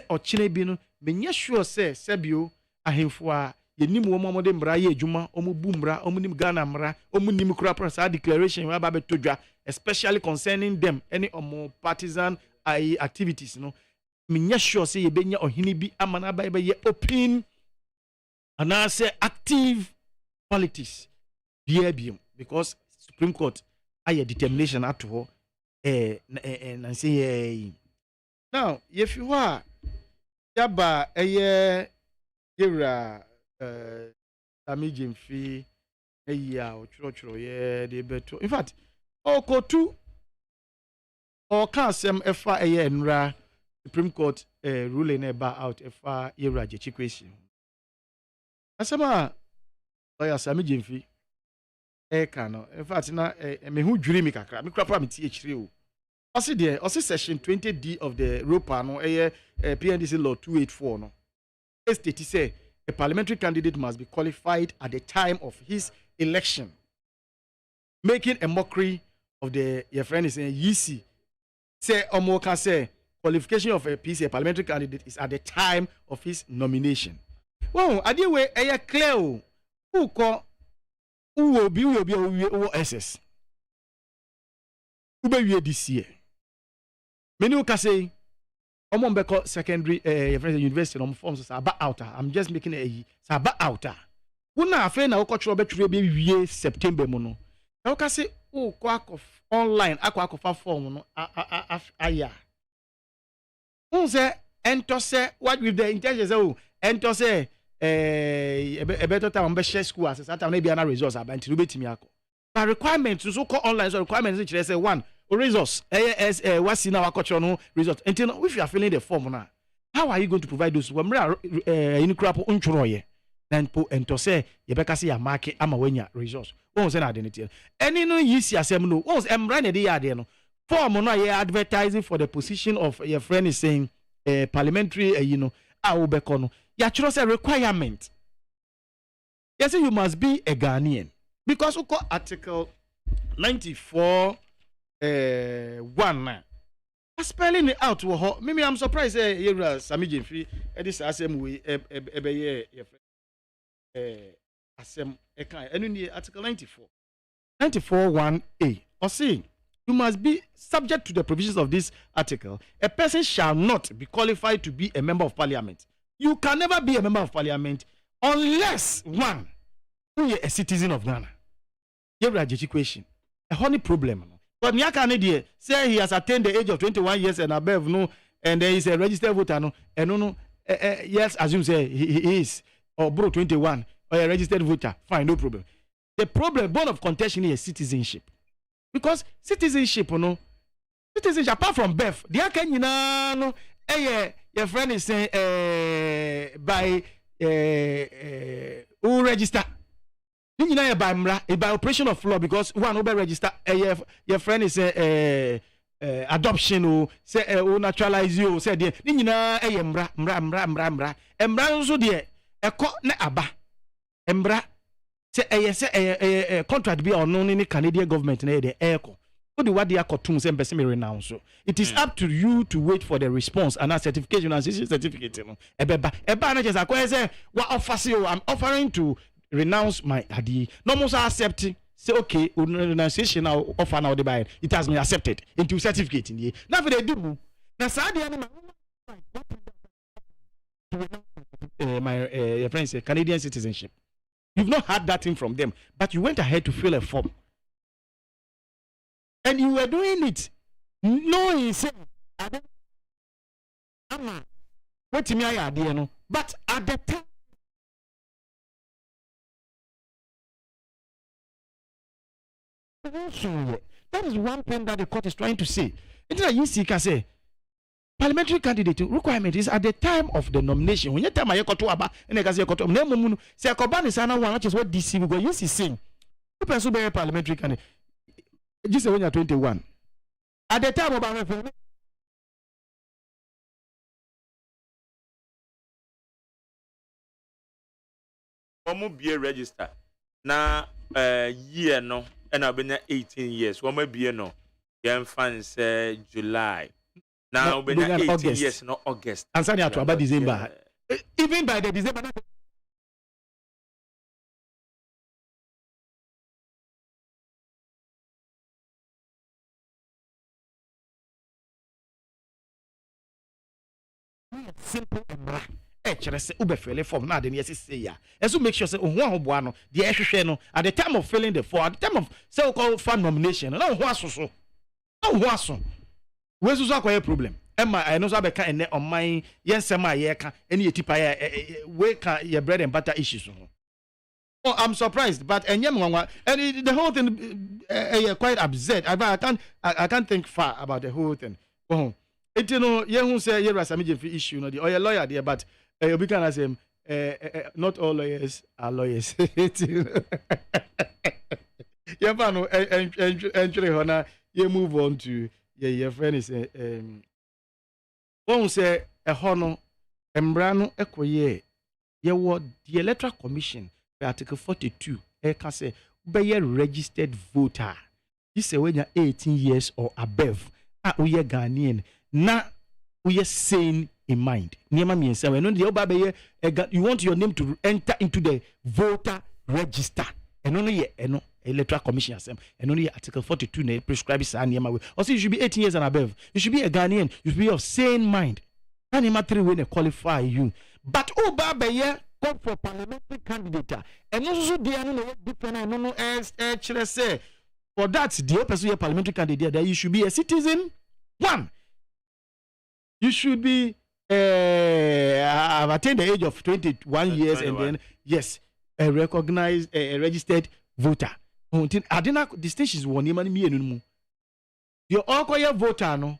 Or Chinebino, Benya sure say, Sebio, a him for ye nim woman modem braye juma, omu bumbra, omunim Ghana mra, omunim crapper sad declaration about Toja, especially concerning them, any or more partisan activities. Menya sure say ye benya or hinibi amana by ye open and I say active politics. Because Supreme Court a determination at all and say now if you are yaba yera damaging fee or they better in fact or go to or can't some FIA and ra Supreme Court ruling about out if era jechi question. Asema lawyer Sami Jemfi no. In fact na me hu dwiri me kakra. Me kura me tie chire o. Osi there, osi section 20D of the ROPA no PNDC law 284 no. State say a parliamentary candidate must be qualified at the time of his election, making a mockery of your friend is saying Yisi. Say Omo can say qualification of a PC, a parliamentary candidate, is at the time of his nomination. Well, I did way clear who call who will be SS. Who be this year? Many can say Omo beko secondary university no forms about outer. I'm just making a about outer. Una afa na okotro betwe be wie September mu no. Na ka say o kwa online akwa form no aya. Unse ento say what with the intention say ento say e better time be share school as that time na be na resource about no betimi akọ. But requirement so call online so requirements say say one resource what's in our culture no result until if you are filling the form now how are you going to provide those when in crap unchroye then po ento say you beka say ya market ama wenya resource won say na identity any no yisi asem no won emra na dey ade no form no you advertising for the position of your friend is saying parliamentary a wo beko no ya chiro say requirement yes you must be a Ghanaian because we call article 94 one spelling it out maybe I'm surprised here Sami Jemfi this asem we asem article 94 1A or saying you must be subject to the provisions of this article. A person shall not be qualified to be a member of parliament. You can never be a member of parliament unless one who is a citizen of Ghana. Here is question. A honey problem. But Nyaka say he has attained the age of 21 years and above, no, and there is a registered voter, no, and no, yes, assume say he is, or bro 21, or a registered voter, fine, no problem. The problem, born of contention is citizenship, because citizenship, no, citizenship apart from birth, the can no, your friend is saying by who register. By operation of law because one will register your friend is adoption or say naturalize you say there mra so there eko na aba mra say contract be on no Canadian government na there eko what they are kotum say person me renounce so it is up to you to wait for the response and a certification and certificate no eba na just akwa say what offer you I'm offering to renounce my adi. No more accepting. Say okay, renunciation now offer now the buy. It has been accepted into certificate in here. Now for they do. Now Saudi my friends say Canadian citizenship. You've not had that thing from them, but you went ahead to fill a form, and you were doing it. No, he said, "What me I idea no?" But at the time. That is one thing that the court is trying to say. It's like you see, can say parliamentary candidate requirement is at the time of the nomination. When you tell my koto aba, and I can say koto, no, say Kobani sana one, which is what DC we go. You see, sing. You person be parliamentary candidate. Just when you're 21. At the time of our referendum. Be register na year no. And I've been 18 years. What may be no? Young fans July. Now I've been 18 August. years, not August. And Sunday after about December. Even by the December. Simple and black. Say ube fill form now then yes say ya. And so make sure say who boano the ehwehwe no at the time of filling the form at the time of so called fan nomination no who aso we so akwa problem emma I know so abeka ene on my yensem a ye ka ene yetipa ye we can your bread and butter issues so. Oh, I'm surprised, but and the whole thing quite absurd. I can't think far about the whole thing. Oh, It you know, yeah, who say yeah, Rasamiji for issue, no, or a lawyer there, but we can ask him. Not all lawyers are lawyers. Yeah, but no, entry honor. You move on to your friend is one say a honor embrano ekoye. You what the Electoral Commission by Article 42. Can say be a registered voter. This say when you're 18 years or above. We are Ghanaian. Na we are sane in mind. Niema mi ensa we no de oba be you want your name to enter into the voter register. And only ye eno Electoral Commission asem. And only Article 42 na prescribe sa niema we. Also you should be 18 years and above. You should be a Ghanaian. You should be of sane mind. Na niema 3 we qualify you. But oba be ye come for parliamentary candidate. And also the no different no say for that the person parliamentary candidate that you should be a citizen. One, you should be have attained the age of 21 years 21. And then yes, a recognized, a registered voter. I didn't distinction is one name me anymore. You all call your voter no.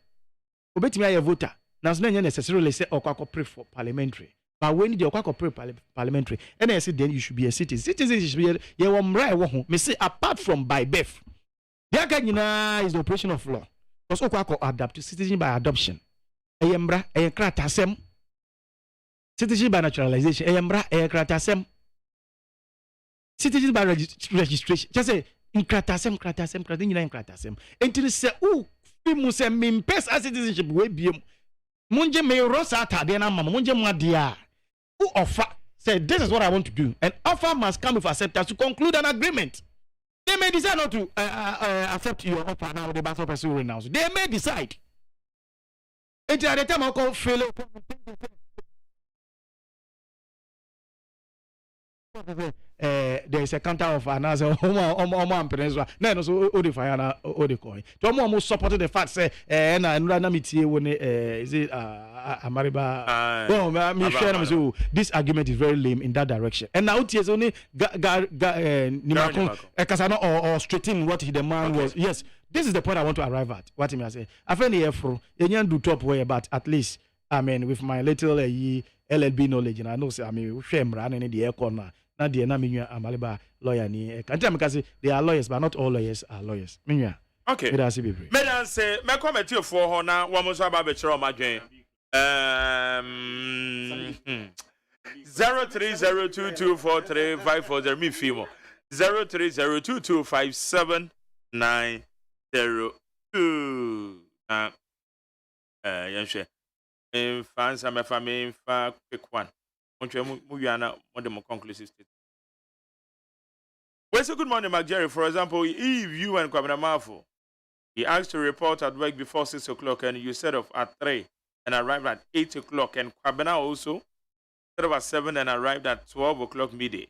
Obeti me a voter. Now it's not necessarily say or pray for parliamentary. But when you pray parliamentary, and I said then you should be a citizen. Citizen should be me say apart from by birth. The is the operation of law. Because Okwako adapt to citizenship by adoption. Eyembra, kratasem. Citizenship by naturalization. Eyembra, kratasem. Citizenship by registration. Just say, in kratasem. Until say, oh, we say, mimpes as citizenship, we be. Munje me rosa tadena mama, munje mwadia. Who offer? Say, this is what I want to do. An offer must come with acceptance to conclude an agreement. They may decide not to accept your offer now. The battle pursue renounce. They may decide. And at the time I call failure. There is a counter of another Oman Peninsula. No, so Odify Odicoin. Tomo almost supported the fact say, and Ranamiti when is it Amariba? Oh, this argument is very lame in that direction. And now it is only Nimakon Kasano or straighten what the man was. Yes, this is the point I want to arrive at. What I say. I find the Afro, you do top way, but at least, I mean, with my little LLB knowledge, and I know, I mean, shame running in the air corner. Not the Namia Amaliba lawyer ni. Can't tell me because they are lawyers, but not all lawyers are lawyers. Minya. Okay. Medan say, me comment you for hona. One more about Bechero Majin. 0302243540 me fimo 0302257902. Yanshe. In fans, I'm a family for quick one. Muyana, one of the conclusive statements. Well, so good morning, Mark Jerry. For example, if you and Kwabena Mafo, he asked to report at work before 6 o'clock and you set off at 3 and arrived at 8 o'clock, and Kwabena also set off at 7 and arrived at 12 o'clock midday.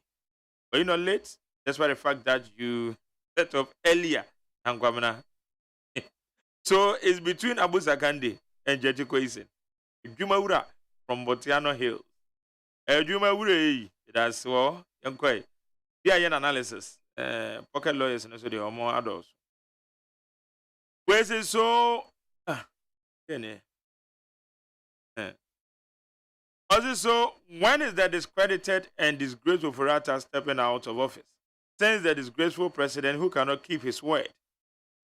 But you're not late, that's why the fact that you set off earlier than Kwabena. So it's between Abu Zakande and Jeti Koisen. Jumaura from Botiano Hill. Jumaura, that's all. Young Koi. Yeah, an analysis. Pocket lawyers and so they are more adults. Where's it so? Also, when is the discredited and disgraceful Furata stepping out of office? Since the disgraceful president who cannot keep his word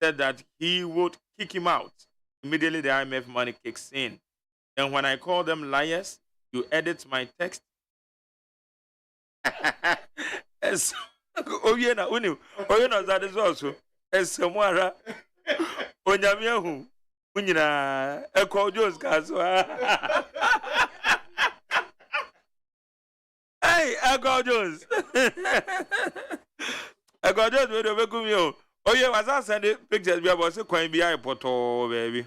said that he would kick him out, immediately the IMF money kicks in. And when I call them liars, you edit my text. Oh yeah, na uni. Oh yeah, that is also. Esemwara. Onyamia hu. Unyina. Eko Jones kaso. Hey, Eko Jones. Eko Jones we do be kumi o. Oh yeah, was I send pictures be about say kwan bi airport baby.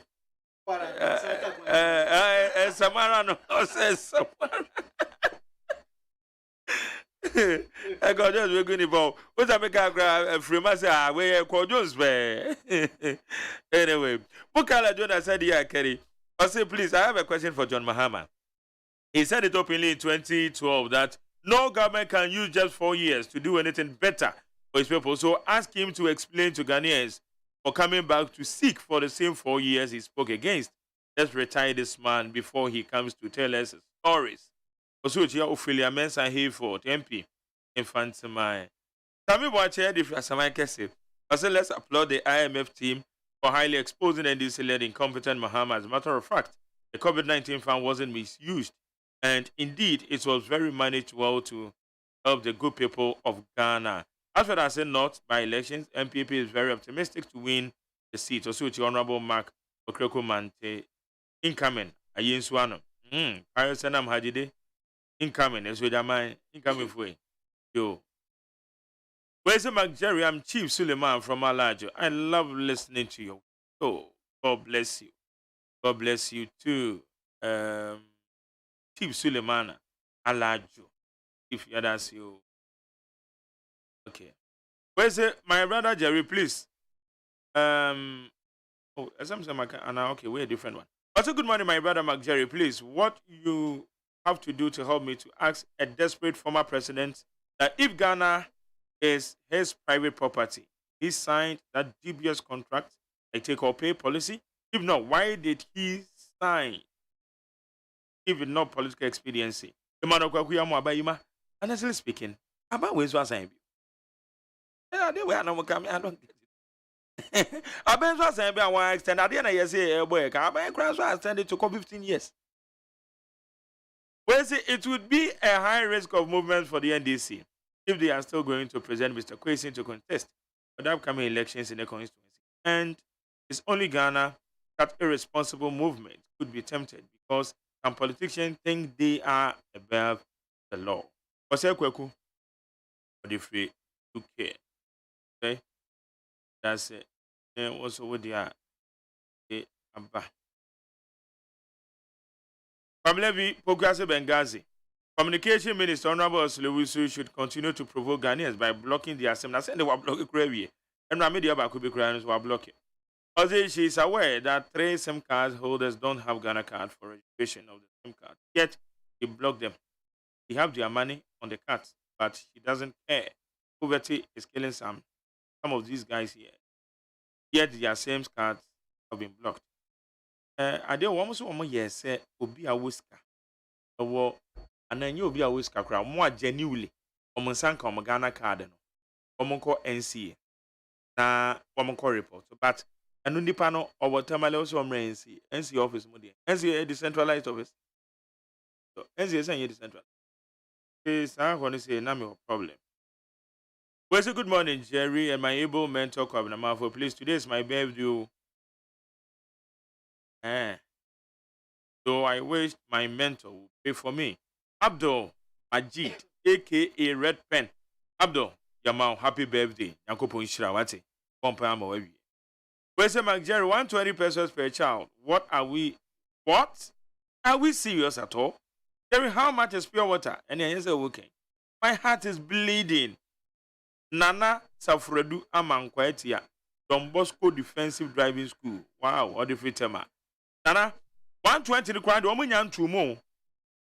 Esemwara no. Esemwara. I got just we're going to what's up? A free master, where I Jones. Anyway, Bukala Jonas said, yeah, Kerry. I say, please, I have a question for John Mahama. He said it openly in 2012 that no government can use just 4 years to do anything better for his people. So ask him to explain to Ghanaians for coming back to seek for the same 4 years he spoke against. Let's retire this man before he comes to tell us his stories. Also, Ophelia Mensa Hayford, MP, Infantimai. Tell me what you if Samai Kese. I said, let's applaud the IMF team for highly exposing NDC-led incompetent Mahama. As a matter of fact, the COVID-19 fund wasn't misused. And indeed, it was very managed well to help the good people of Ghana. As for that, I said not by elections, MPP is very optimistic to win the seat. Also, with the Honorable Mark Okreko Mante incoming. Ayen Swano. Ayo Senam Hadide incoming. As with my incoming for yo. Where's the Jerry? I'm Chief Suleiman from Alajo. I love listening to you. Oh, God bless you. God bless you too. Chief Suleiman Alajo. If you that's you. Okay. Where's it? My brother Jerry, please. Oh, okay, we're a different one. Also, good morning, my brother Mark Jerry. Please, what you have to do to help me to ask a desperate former president that if Ghana is his private property, he signed that dubious contract, a take or pay policy. If not, why did he sign? If it's not political expediency. Honestly speaking, about ways was I. They were not coming. I don't get it. I been was saying I want to extend. I didn't say boy. I been cross extended to 15 years. Well, see, it would be a high risk of movement for the NDC if they are still going to present Mr. Kwesi to contest for the upcoming elections in the constituency. And it's only Ghana that irresponsible movement could be tempted because some politicians think they are above the law. Ose Kweku, for the free to care. Okay, that's it. And also with the Abba. Pamelevi Pogase Benghazi. Communication Minister Honorable Oslewisu should continue to provoke Ghanaians by blocking the assembly. I said they were blocking Krewie. And Ramidi Abakubi Krayans were blocking. Also, she is aware that 3 SIM card holders don't have Ghana card for registration of the SIM card. Yet, he blocked them. He have their money on the cards, but he doesn't care. Poverty is killing some of these guys here. Yet, their SIM cards have been blocked. I did almost 1 year say, Obi a whisker. And then you'll be a whisker crowd more genuinely. Omonsanka on Ghana card. Omonko NCA. Na Omonko report. But and on the panel or what time I also NC office, NCA decentralized office. So NCA is decentralized. Yes, I want to say, no problem. Well, so good morning, Jerry, and my able mentor, Kwabena Mafo. Please, today is my birthday. So I wish my mentor would pray for me. Abdul Majid, aka Red Pen. Abdul, Yamal, happy birthday. Yankopon Shirawati. Pompama Webi. Where's the Jerry? 120 pesos per child. What? Are we serious at all? Jerry, how much is pure water? And then say, okay. My heart is bleeding. Nana Safredu Amankwetia. Don Bosco Defensive Driving School. Wow, what the free tema. Nana, 120 required Omunyan 2 more.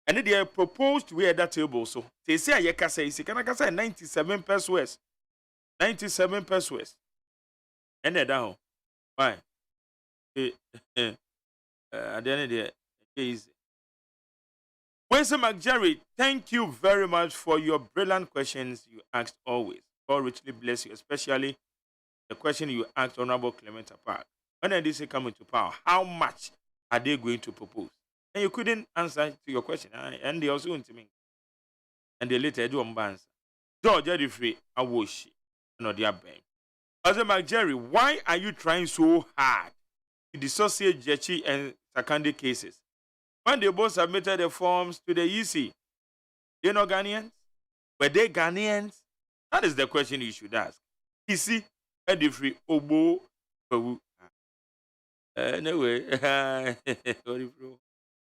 And they proposed we at that table. So they say, I can say, 97 pesos. 97 pesos. And they're down. Why? At the end of the day, Winston McJerry, thank you very much for your brilliant questions you asked always. God richly bless you, especially the question you asked Honorable Clement Park. When NDC come into power, how much are they going to propose? And you couldn't answer to your question. And they also went to me. And they later do answer. George Edifree, Awoshi, and the other. As a McJerry, why are you trying so hard to dissociate Jechi and Sakande cases? When they both submitted the forms to the EC, they know Ghanaians? Were they Ghanaians? That is the question you should ask. EC, Edifree, Obo, anyway,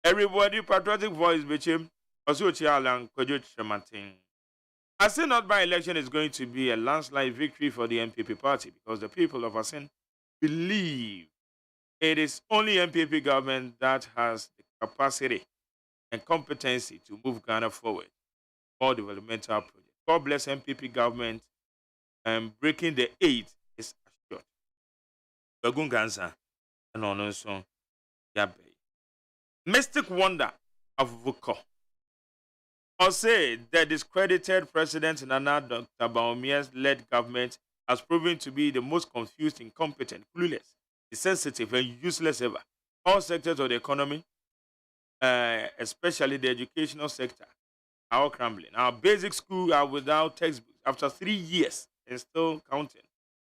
everybody, patriotic voice, Bichim, also Chialang, Kojo Chamatin. Asin not by election is going to be a landslide victory for the MPP party because the people of Asin believe it is only MPP government that has the capacity and competency to move Ghana forward for developmental projects. God bless MPP government and breaking the 8 is assured. Bagunganza and on so Yabe. Mystic Wonder of Vuko. OSEI, the discredited President Nana Dr. Baumia's led government has proven to be the most confused, incompetent, clueless, insensitive, and useless ever. All sectors of the economy, especially the educational sector, are all crumbling. Our basic schools are without textbooks after 3 years and still counting.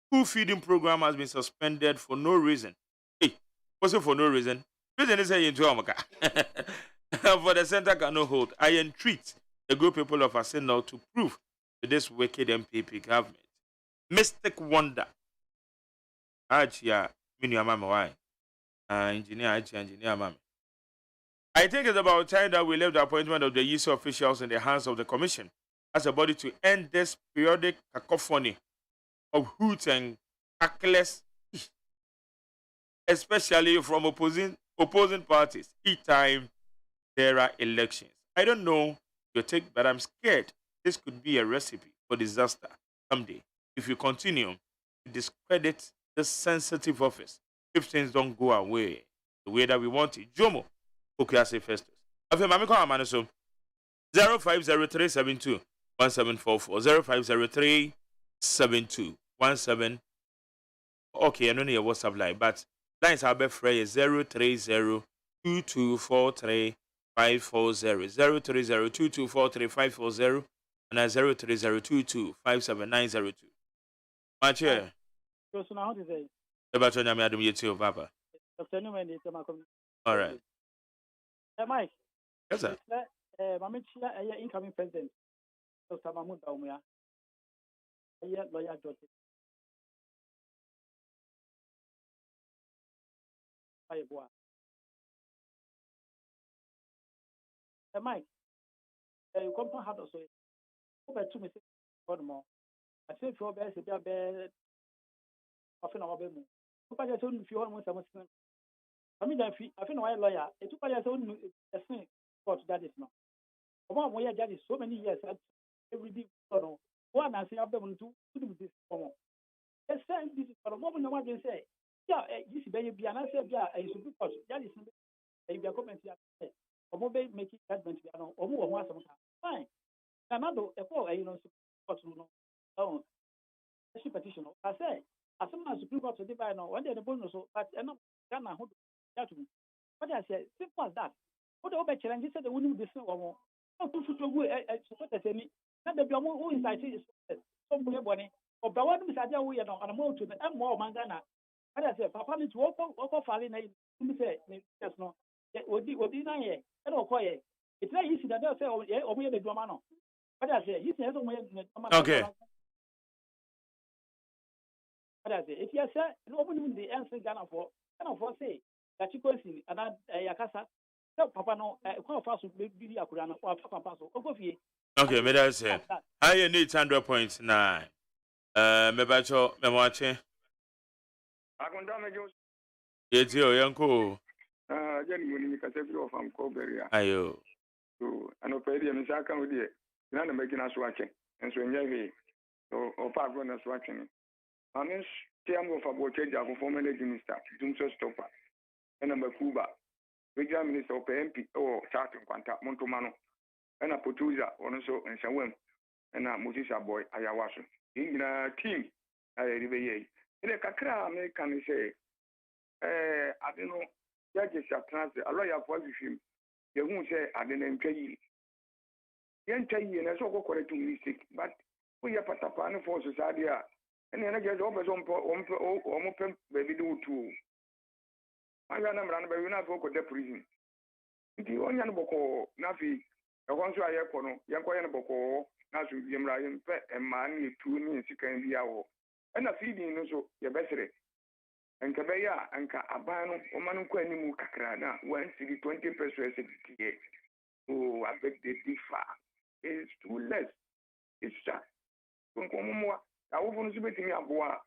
School feeding program has been suspended for no reason. Hey, what's it for no reason? Reason is saying to Amaka. For the center cannot hold. I entreat the good people of Arsenal to prove to this wicked MPP government. Mystic Wonder. Achia, Minya Mama, why? Engineer Mama. I think it's about time that we left the appointment of the EC officials in the hands of the Commission as a body to end this periodic cacophony of hoots and cackles, especially from opposing parties each time there are elections. I don't know your take, but I'm scared this could be a recipe for disaster someday if you continue to discredit this sensitive office if things don't go away the way that we want it. Jomo, okay, say first. Okay, Mami call Amano so 050372 1744 050372 17. Okay, I don't know your WhatsApp line, but lines are best free 030 2243 540 030 2243 540 and 030 22 57902. My chair. So now how do they? About your name, Adam Yetio, Papa. All right. Mike. Yes, sir. Mamma, incoming president. So Samamu Daumia. Lawyer George. Mike, you come from Hatter, so over 2 minutes more. I say for best, if you are bad, often our baby. If you want some, I mean, I think my lawyer, it took my own court that is not. About my judge so many years, every day, one I say, I've done to do this for more. Yes, sir, this is for a moment, what they say. Yeah, this is baby, and I said, yeah, I should be court. That is a comment here. Or mobile making judgment or more once a fine. Another, a poor, support no. Petition. I say, as soon as Supreme Court to divide now, one day the bonus, but enough Ghana hold that to me. But I say, simple as that. What the other challenge said, they wouldn't be so or not to support any. Not the Biamo who is I say is some money or Bawan is idea we are on a more to the more Mangana. But I say, Papa needs to walk off Falling, say, yes, no. What did I hear? I don't call it. It's not easy that they'll say, oh, yeah, or we have a drama. But I say, he says, okay. But I say, if you say, nobody the answer Ghana for say that you can see, and Yakasa, tell Papa no, call fast with Billy Akurana or Papa Paso. Okay, may I say, I need 100.9. Mebacho, Memoache. I can damage you. It's your uncle. Genuinely, because every of them call Beria. Ayo. So, and Ophelia, Miss Akan with you. None of making us watching. And so, or part runners watching. I mean, Tiamo for Bochage of former minister, Jumso Stopper, and number Cuba, Regional Minister of MP or Charting Quanta, Montomano, and a Potuza, also, and Shawem, and a Musisa boy, Ayawasu. In a team, I rebay. In a Kakra, American say, I don't know. Judges are transferred. A lawyer for him. You won't say, I didn't tell you. You tell you, and I saw correct to mistake, but we are Patapano for society. And then I just open some open baby do too. I got them run by you not go to the prison. If you want Yanaboko, Nafi, a once I have for no, Yanko, Nasu, Jim Ryan, and man, 2 minutes you can be out. And a feeding also, your best. And Kabaya and Abano, Omanu Quenimu Kakrana, 20 pesos. Oh, I beg the differ. It's too less. It's that. I won't be me a boa.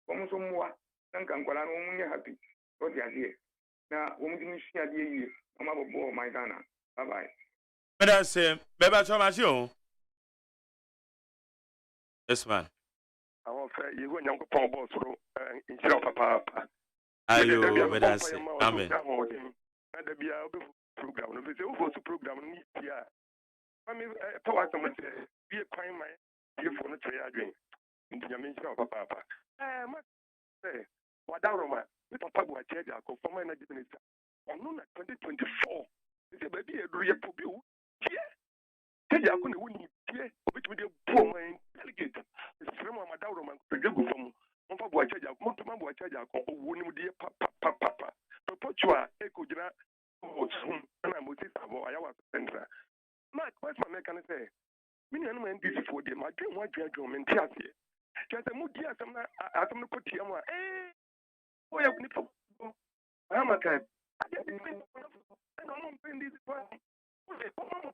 Come some more. Thank you, I'm happy. What you are here. Now, woman, you see a dear, I'm a boy, my Ghana. Bye bye. But I say, Beba Tomasio. Yes, man. I want you go young Paul in Papa. Ayo, but I say, Amen. and the Bia program. If it's over to program, yeah. I mean, power someone say, be a crime, my dear for the trade drink. Into your mention of Papa. I must say, what Daroma, with a pub watch, I go for my minister. On 2024, it's a baby, a real pobu. Yeah. Tell you, I couldn't win here, which with your poor man delegate. It's from my Daroma, the Jago from Papa watch, I go to my watch, I go, win with dear Papa. Perpetua, Echo Jana, and I'm with it, I was central. Mark, what's my mechanic say? Many men this for them. I dream what you are doing. Just a mood, yes, I'm not put here. Oh, yeah, I'm a kind. I don't think this one. The phone to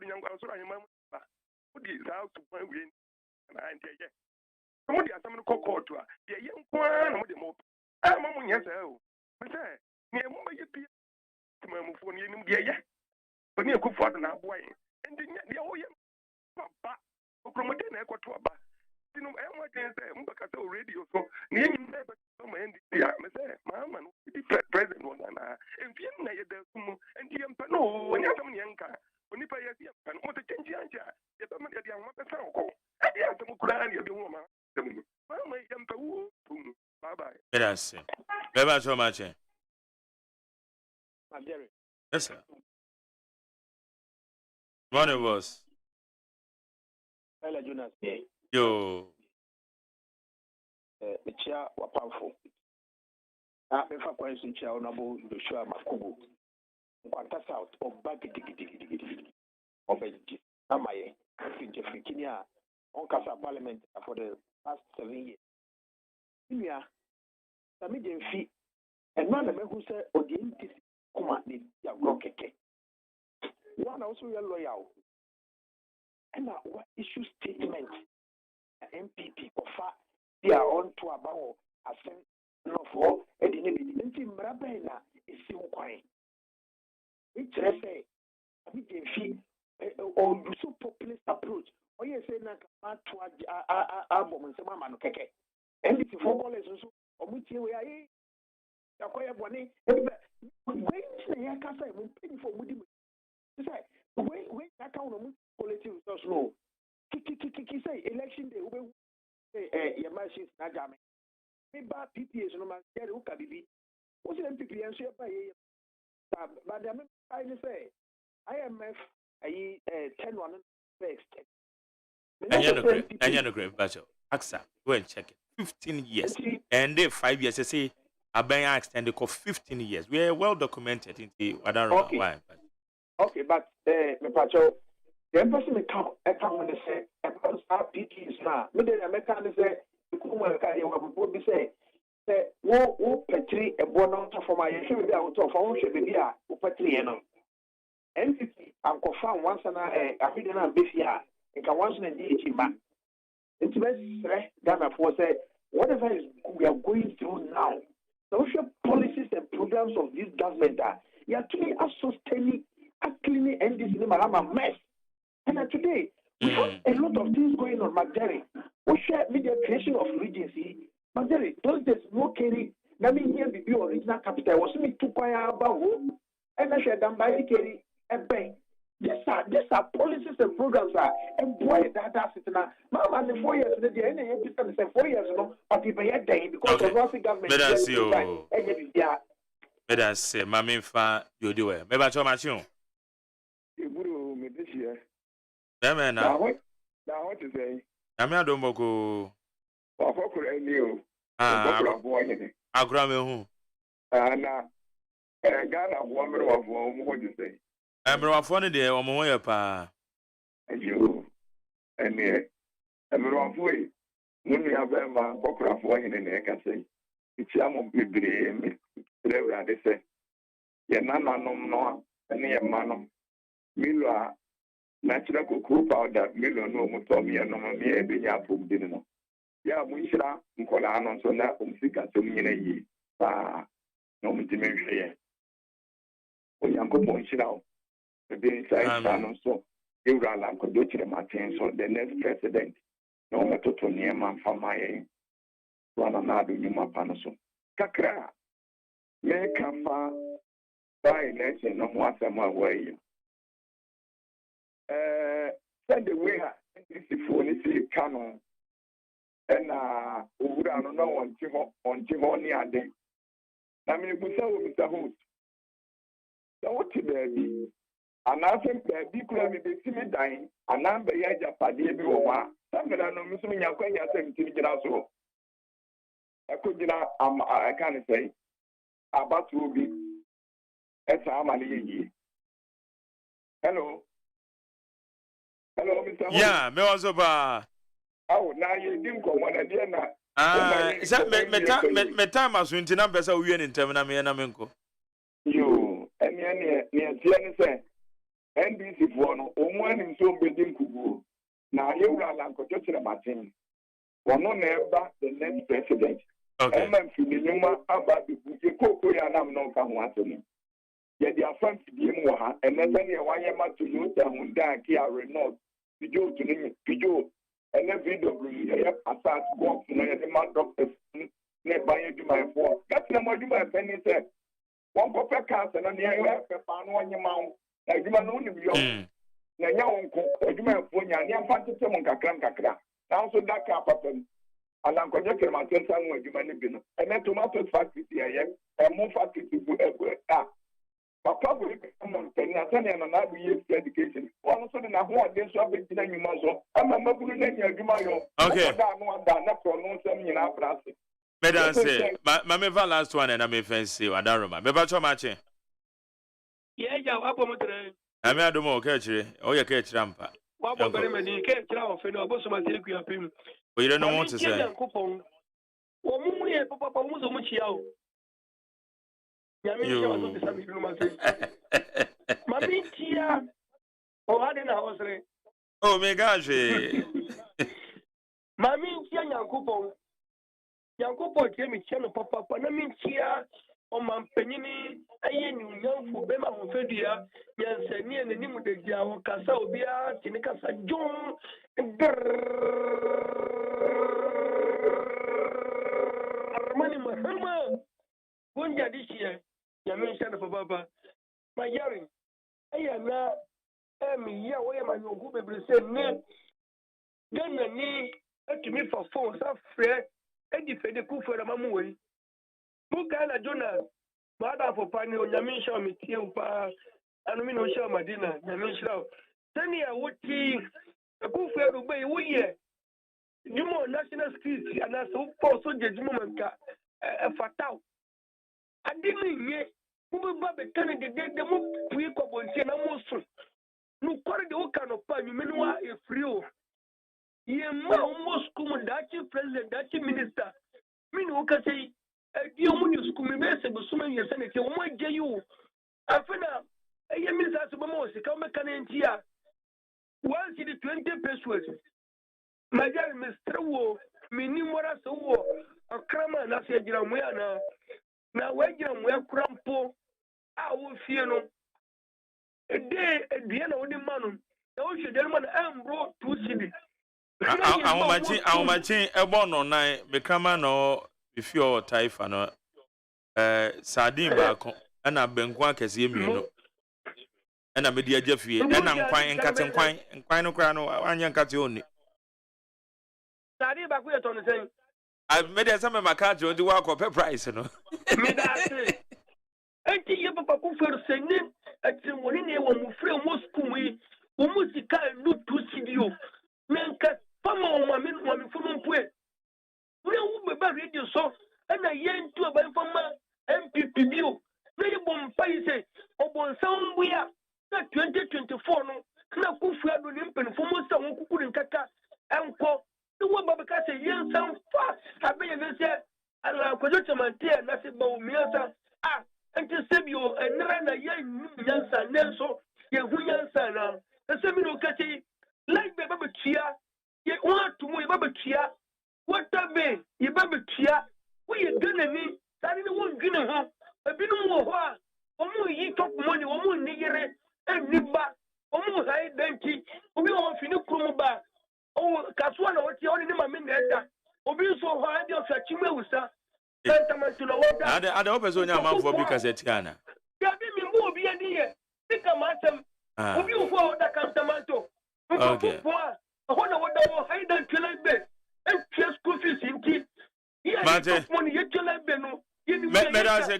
young girls, I remember. What is out to my win? And I tell you, somebody has some cocoa to her. The young one, with the more. I'm on yes, I say, near more you be to my phone, yeah. But you could father now, boy. And then the old papa, who promoted an echo to a bar. You know, I'm what I say, Mukaka radio. So, near you never come and the Mamma, the president one, and Vienna, and the Empano, when you're some young car, when you pay a and what a change, the family of the young mother sound. And the other Mukurani of the woman. Mamma, Empo, bye bye. Yes, never so much. Yes, sir. Morning, boss. Hello, Jonas. Yo. The chair was powerful. I prefer question chair honorable Joshua Makubu. Quanta South of Baggy of a Amaye, Jeffrey Kenya, on Casa Parliament for the past 7 years. Yeah, the median fee, and one of them who said, oh, the intis, come on, the Rocket. One also a loyal. And what issue statement MPP of they are on to about a sense of war and the name Marabella is still quiet. Which I say, I mean, or you so populist approach, or you say, not to album and some man, okay. And it's for all as also, or which we are acquire money. When I can't say, we'll pay for Woody. Wait, I can't politics does no. Kiki say election day, we say, your machines, Najami. Maybe PPS no man, who can be. What's the MPP and share by but I say, IMF, 10 1 next. And you're great, but AXA, go and check it. 15 years. And they 5 years, they say, I've been extended for 15 years. We are well documented in the I don't know why. Okay, but the patrol, the embassy may come when they say, about PPs now. Maybe the American say, you come be say, wo petri e bono to for my issue be out of phone should be here, petri no. NPP and confirm once and a bit here, and can once and DH man. It's best, Ghana for say, whatever we are going through now, social policies and programs of this government are actually sustaining, cleaning, and this is a mess. And today, we have a lot of things going on, McDerry. We share media creation of Regency. McDerry, those days, no carry, Nami here be original capital, was me to buy about and I share them by the carry a bank. These are policies and programs are and boy that's it now. Mama, the 4 years, the end 4 years, but if I day because of Rossi government. Let us say, Mammy Fa, you do it. Maybe so much you. You me this year. Now, what to say? I'm not going to go. I'll grab you. Now, Ghana, woman of what you say? I'm not funny there on my way, pa. You and I'm wrong for you. When you have a book for in the neck, I say, it's some be brave. They say, you're no, and near man. Mila, natural cocoa powder, Milo, no more Tommy, and no me, a big apple dinner. Ya, we should have Colano, so that Umsika to me in a year. Ah, no dimension. When you go point it out, the being side, so you ran could do to Martin, so the next president, no matter to near man for my one another, you my panaso. Kakra. make a far by election no more some way. Send the way this phone is canon. And we are not on Timonia Day. I mean, we saw Mr. Host. So what baby? And I think baby could be timid dying, and I'm the age of a baby over. Somebody I know Mr. Yakway, I think, to I could I can't say about to be as I'm a lady. Hello. Hello, Mr. Yeah, me was over. Oh, now you didn't go on a dinner. Is that me time as winter numbers are we in Terminal Menamenco? You and near say NBC for no one in so building Kubu. Now you are like Coachella Martin. One no never the next president. Okay. I'm feeling about the Coco and I'm not come once to me. Yet they are from Pimoha and then why am I to you that when Kia Renault, Pijo. And every degree, I start walking and the man doctors nearby you my phone. That's not what you my penny said. One copper cast and you have a pan on your mouth. Like you man only beyond. Now, you may have phone and you're fancy someone kakra. Now, so that cap happen. And I'm connected my son when you may be. And then tomato factory here, and more factory to but probably come on, and I will use education. One so then I want this one big thing you must. I'm a mobile name, okay. Madam say, my last one and I may fancy what I remember. But so much. Yeah, I'm a domo catch it, or your catch rampa. What very many catch out for no boss of my take you up him. We don't know what to say. Coupon. Or Papa was so much out. You. Mammy, Tia, or I didn't house. Oh, my gosh. Mammy, Tia, Yanko, Jimmy, Channel, Papa, Panami, Tia, or Mampenini, and young for Bema, Fedia, Yansani, and the name of the Jao, Casabia, Tinicasa, John, Money, Mahama, one year this year. Yamin said for Papa, my yaring. I am now, ya where my young baby said, Ned. Then the knee to me for phones are fair, and defend the cook for the Mamui. Who can I do now? Mother for Pani or Yamin shall me tea, and we no shall my dinner, Yamin shall. Send me a wood tea, a cook for the way we hear. You more national security, and I so for so judgment a fatal. I didn't hear who will be candidate the most week of one and almost no quarter the kind of pan you meanwhile a free. Ye almost come that president, that minister. Mean who can say, you school me, but so many senate, you might get you. I found out a minister as a most come can here. Once it is 20 pesos. My dear Mr. Wo, meaning what I saw a crammer and I said, Jiramuana. Now, when you are crampo, I will fear no. A day at the end of the month, now should the man am brought to city. I'll matching a bon on night, become no, if you're typhoon, sardine back, and I've been quite as you and I'm a dear Jeffrey, and I'm quite and cut and quite no crown, and young cat only. Sardine back with on the same. I've made some of my cards to walk up a price, you know. I think you papa for sending at the one in one free almost we almost can't look to see you. Nanka, Pama, woman from Pue. We will be radio so, and I yen to a by from MPP view. Very bomb paise, or bon sound we are not 2024. No, Kufu had an impen for most of who couldn't kaka and call. The one because a young sound fast. Have been said, and I'll go to my dear, nothing about me. Ah, and to save you and run a young son, Nelson, your young son. The seminal catchy, like the baby chia, you want to move baby chia. What that be? You baby chia, we are gonna need that in the one guinea home. A bit more while, or more ye talk money, or more nigger, and nibba, or more high dainty, or we all finish come back. Oh, Caswana, what's the only name I mean that? Or be so hard of such a Cantonment no wonder. Ada opeso nya man for bi kasetiana. Ya bi mi mu obi ani ye. Sika masem. Obi ufo oda cantonment. Okay. Ho na wonder wo hide twele be. E school fees inti. Mate. Money ye twele be no. Medase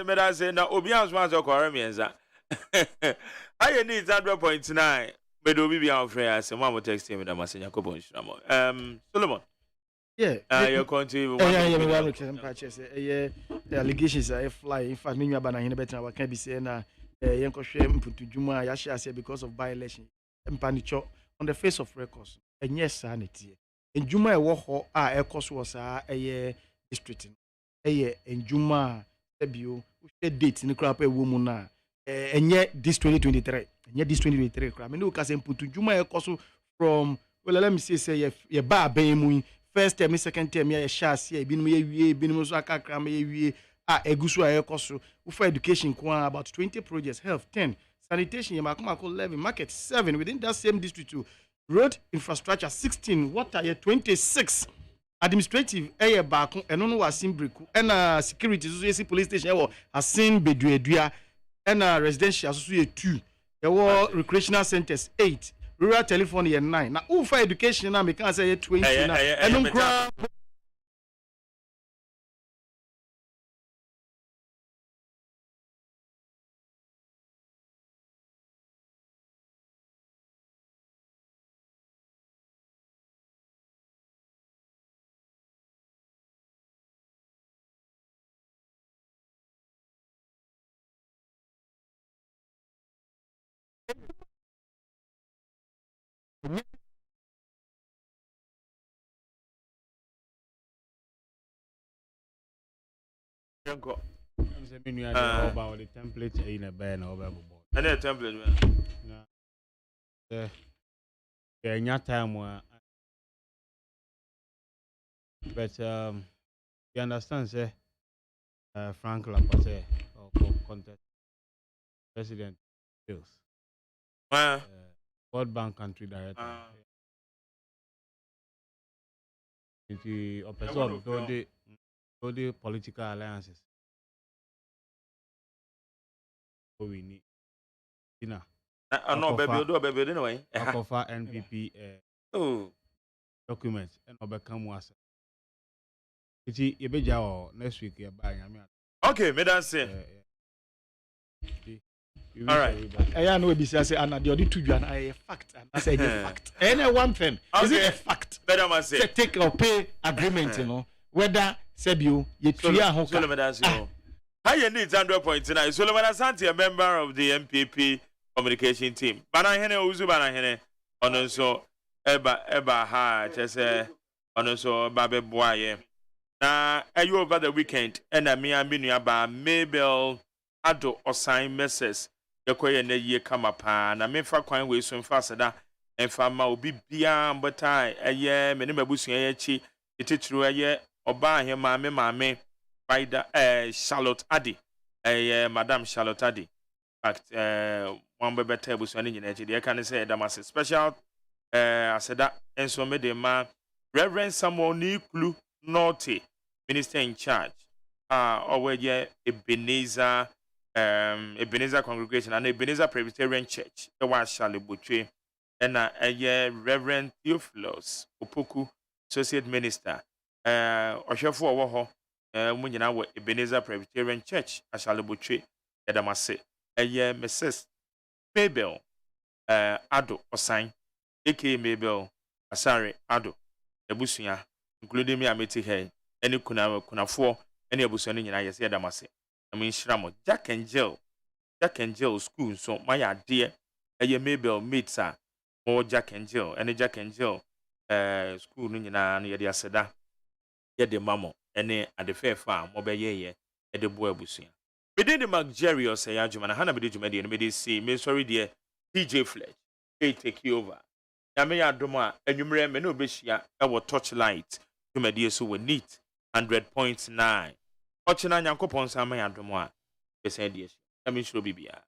medase na obi anso anso kwara mienza. I need 100.9. Medo bi bia ofre ase mo text me da masenya ko bon shiramo. Solomon. Yeah. You continue. Yeah, me wan question patches. The allegations are fly. In fact, me nyaba na hene betra wa kan bi say na yen ko hwe mputu dwuma ya share say because of by election. Mpanicho on the face of records. Enye sa na tie. Ndwuma e wo ho a ekoso wo sa district. Ndwuma sebio wo date ni kra pa ewo mu na enye this 2023. Enye this 2023 kra. Me no ka say mputu dwuma ekoso from well let me say ye ba ban mu first term second term ye share see ebinum ye wie ebinum so akakra ma ye wie egusu ekoso for education kwa about 20 projects, health 10, sanitation ye makomako 11, market 7 within that same district too. Road infrastructure 16, water 26, administrative back eno no wasin breku and security so see police station e asin beduadua and residential so 2 e recreational centers 8, rural telephone 9. Na who for education na me can say 20 na eno kra Yanko. I'm saying you are about the template in a band over board. And a template man. No. There any time where but you understand say Frank Lampase or contest president bills. World Bank country director. Into opposite of the political alliances. So we need no baby anyway. Offer NPP documents and overcome was. It's a big next week. Okay, me dance. All right. I know we say and the other two are a fact and I say a fact. Any one thing is it a fact? Better must say take or pay agreement, you know. Whether Sebio ye tria hoka. How you need 100.9. Solomon Asante, a member of the MPP communication team. Banahene Uzu Banahene on so Eba ha just on so Babe Boye. Now are you over the weekend and I mean about Mabel Ado or sign messes. Yakoya ne ye come up and I mean for coin way soon faster and fama will be beyond but I a year minimum bushing chi it is true a year or buy him mammy by the Charlotte Addy Madame Charlotte Addy. Fact one baby table so any I can say that was a special I said that and so made a man Reverend Samuel Niklu Naughty Minister in charge over here Ebenezer congregation and Ebenezer Presbyterian Church the was Charlie Butchie and Reverend Theophilus Opoku Associate Minister Oshefo Owoho munyina wo Ebenezer Presbyterian Church Charlie Butchie Edamase Mrs. Mabel Ado Osan aka Mabel Asare Ado Ebusuya including me ameti here any kunafo any ebusuya nyina yesi Edamase I mean Shramo Jack and Jill school so my idea Mabel meets more Jack and Jill school nyina no yede aseda yede mamo ene at the fair farm obeye at the boy busuya within the Jerry or say AGYEMAN Hana be jumedi and me see me sorry dear PJ Fletch take you over ya me adoma enwumre me no be hia e wo torchlight jumedi so we neat 100.9 Ochina nyankopon sa me adoma be say dear I mean sure bibia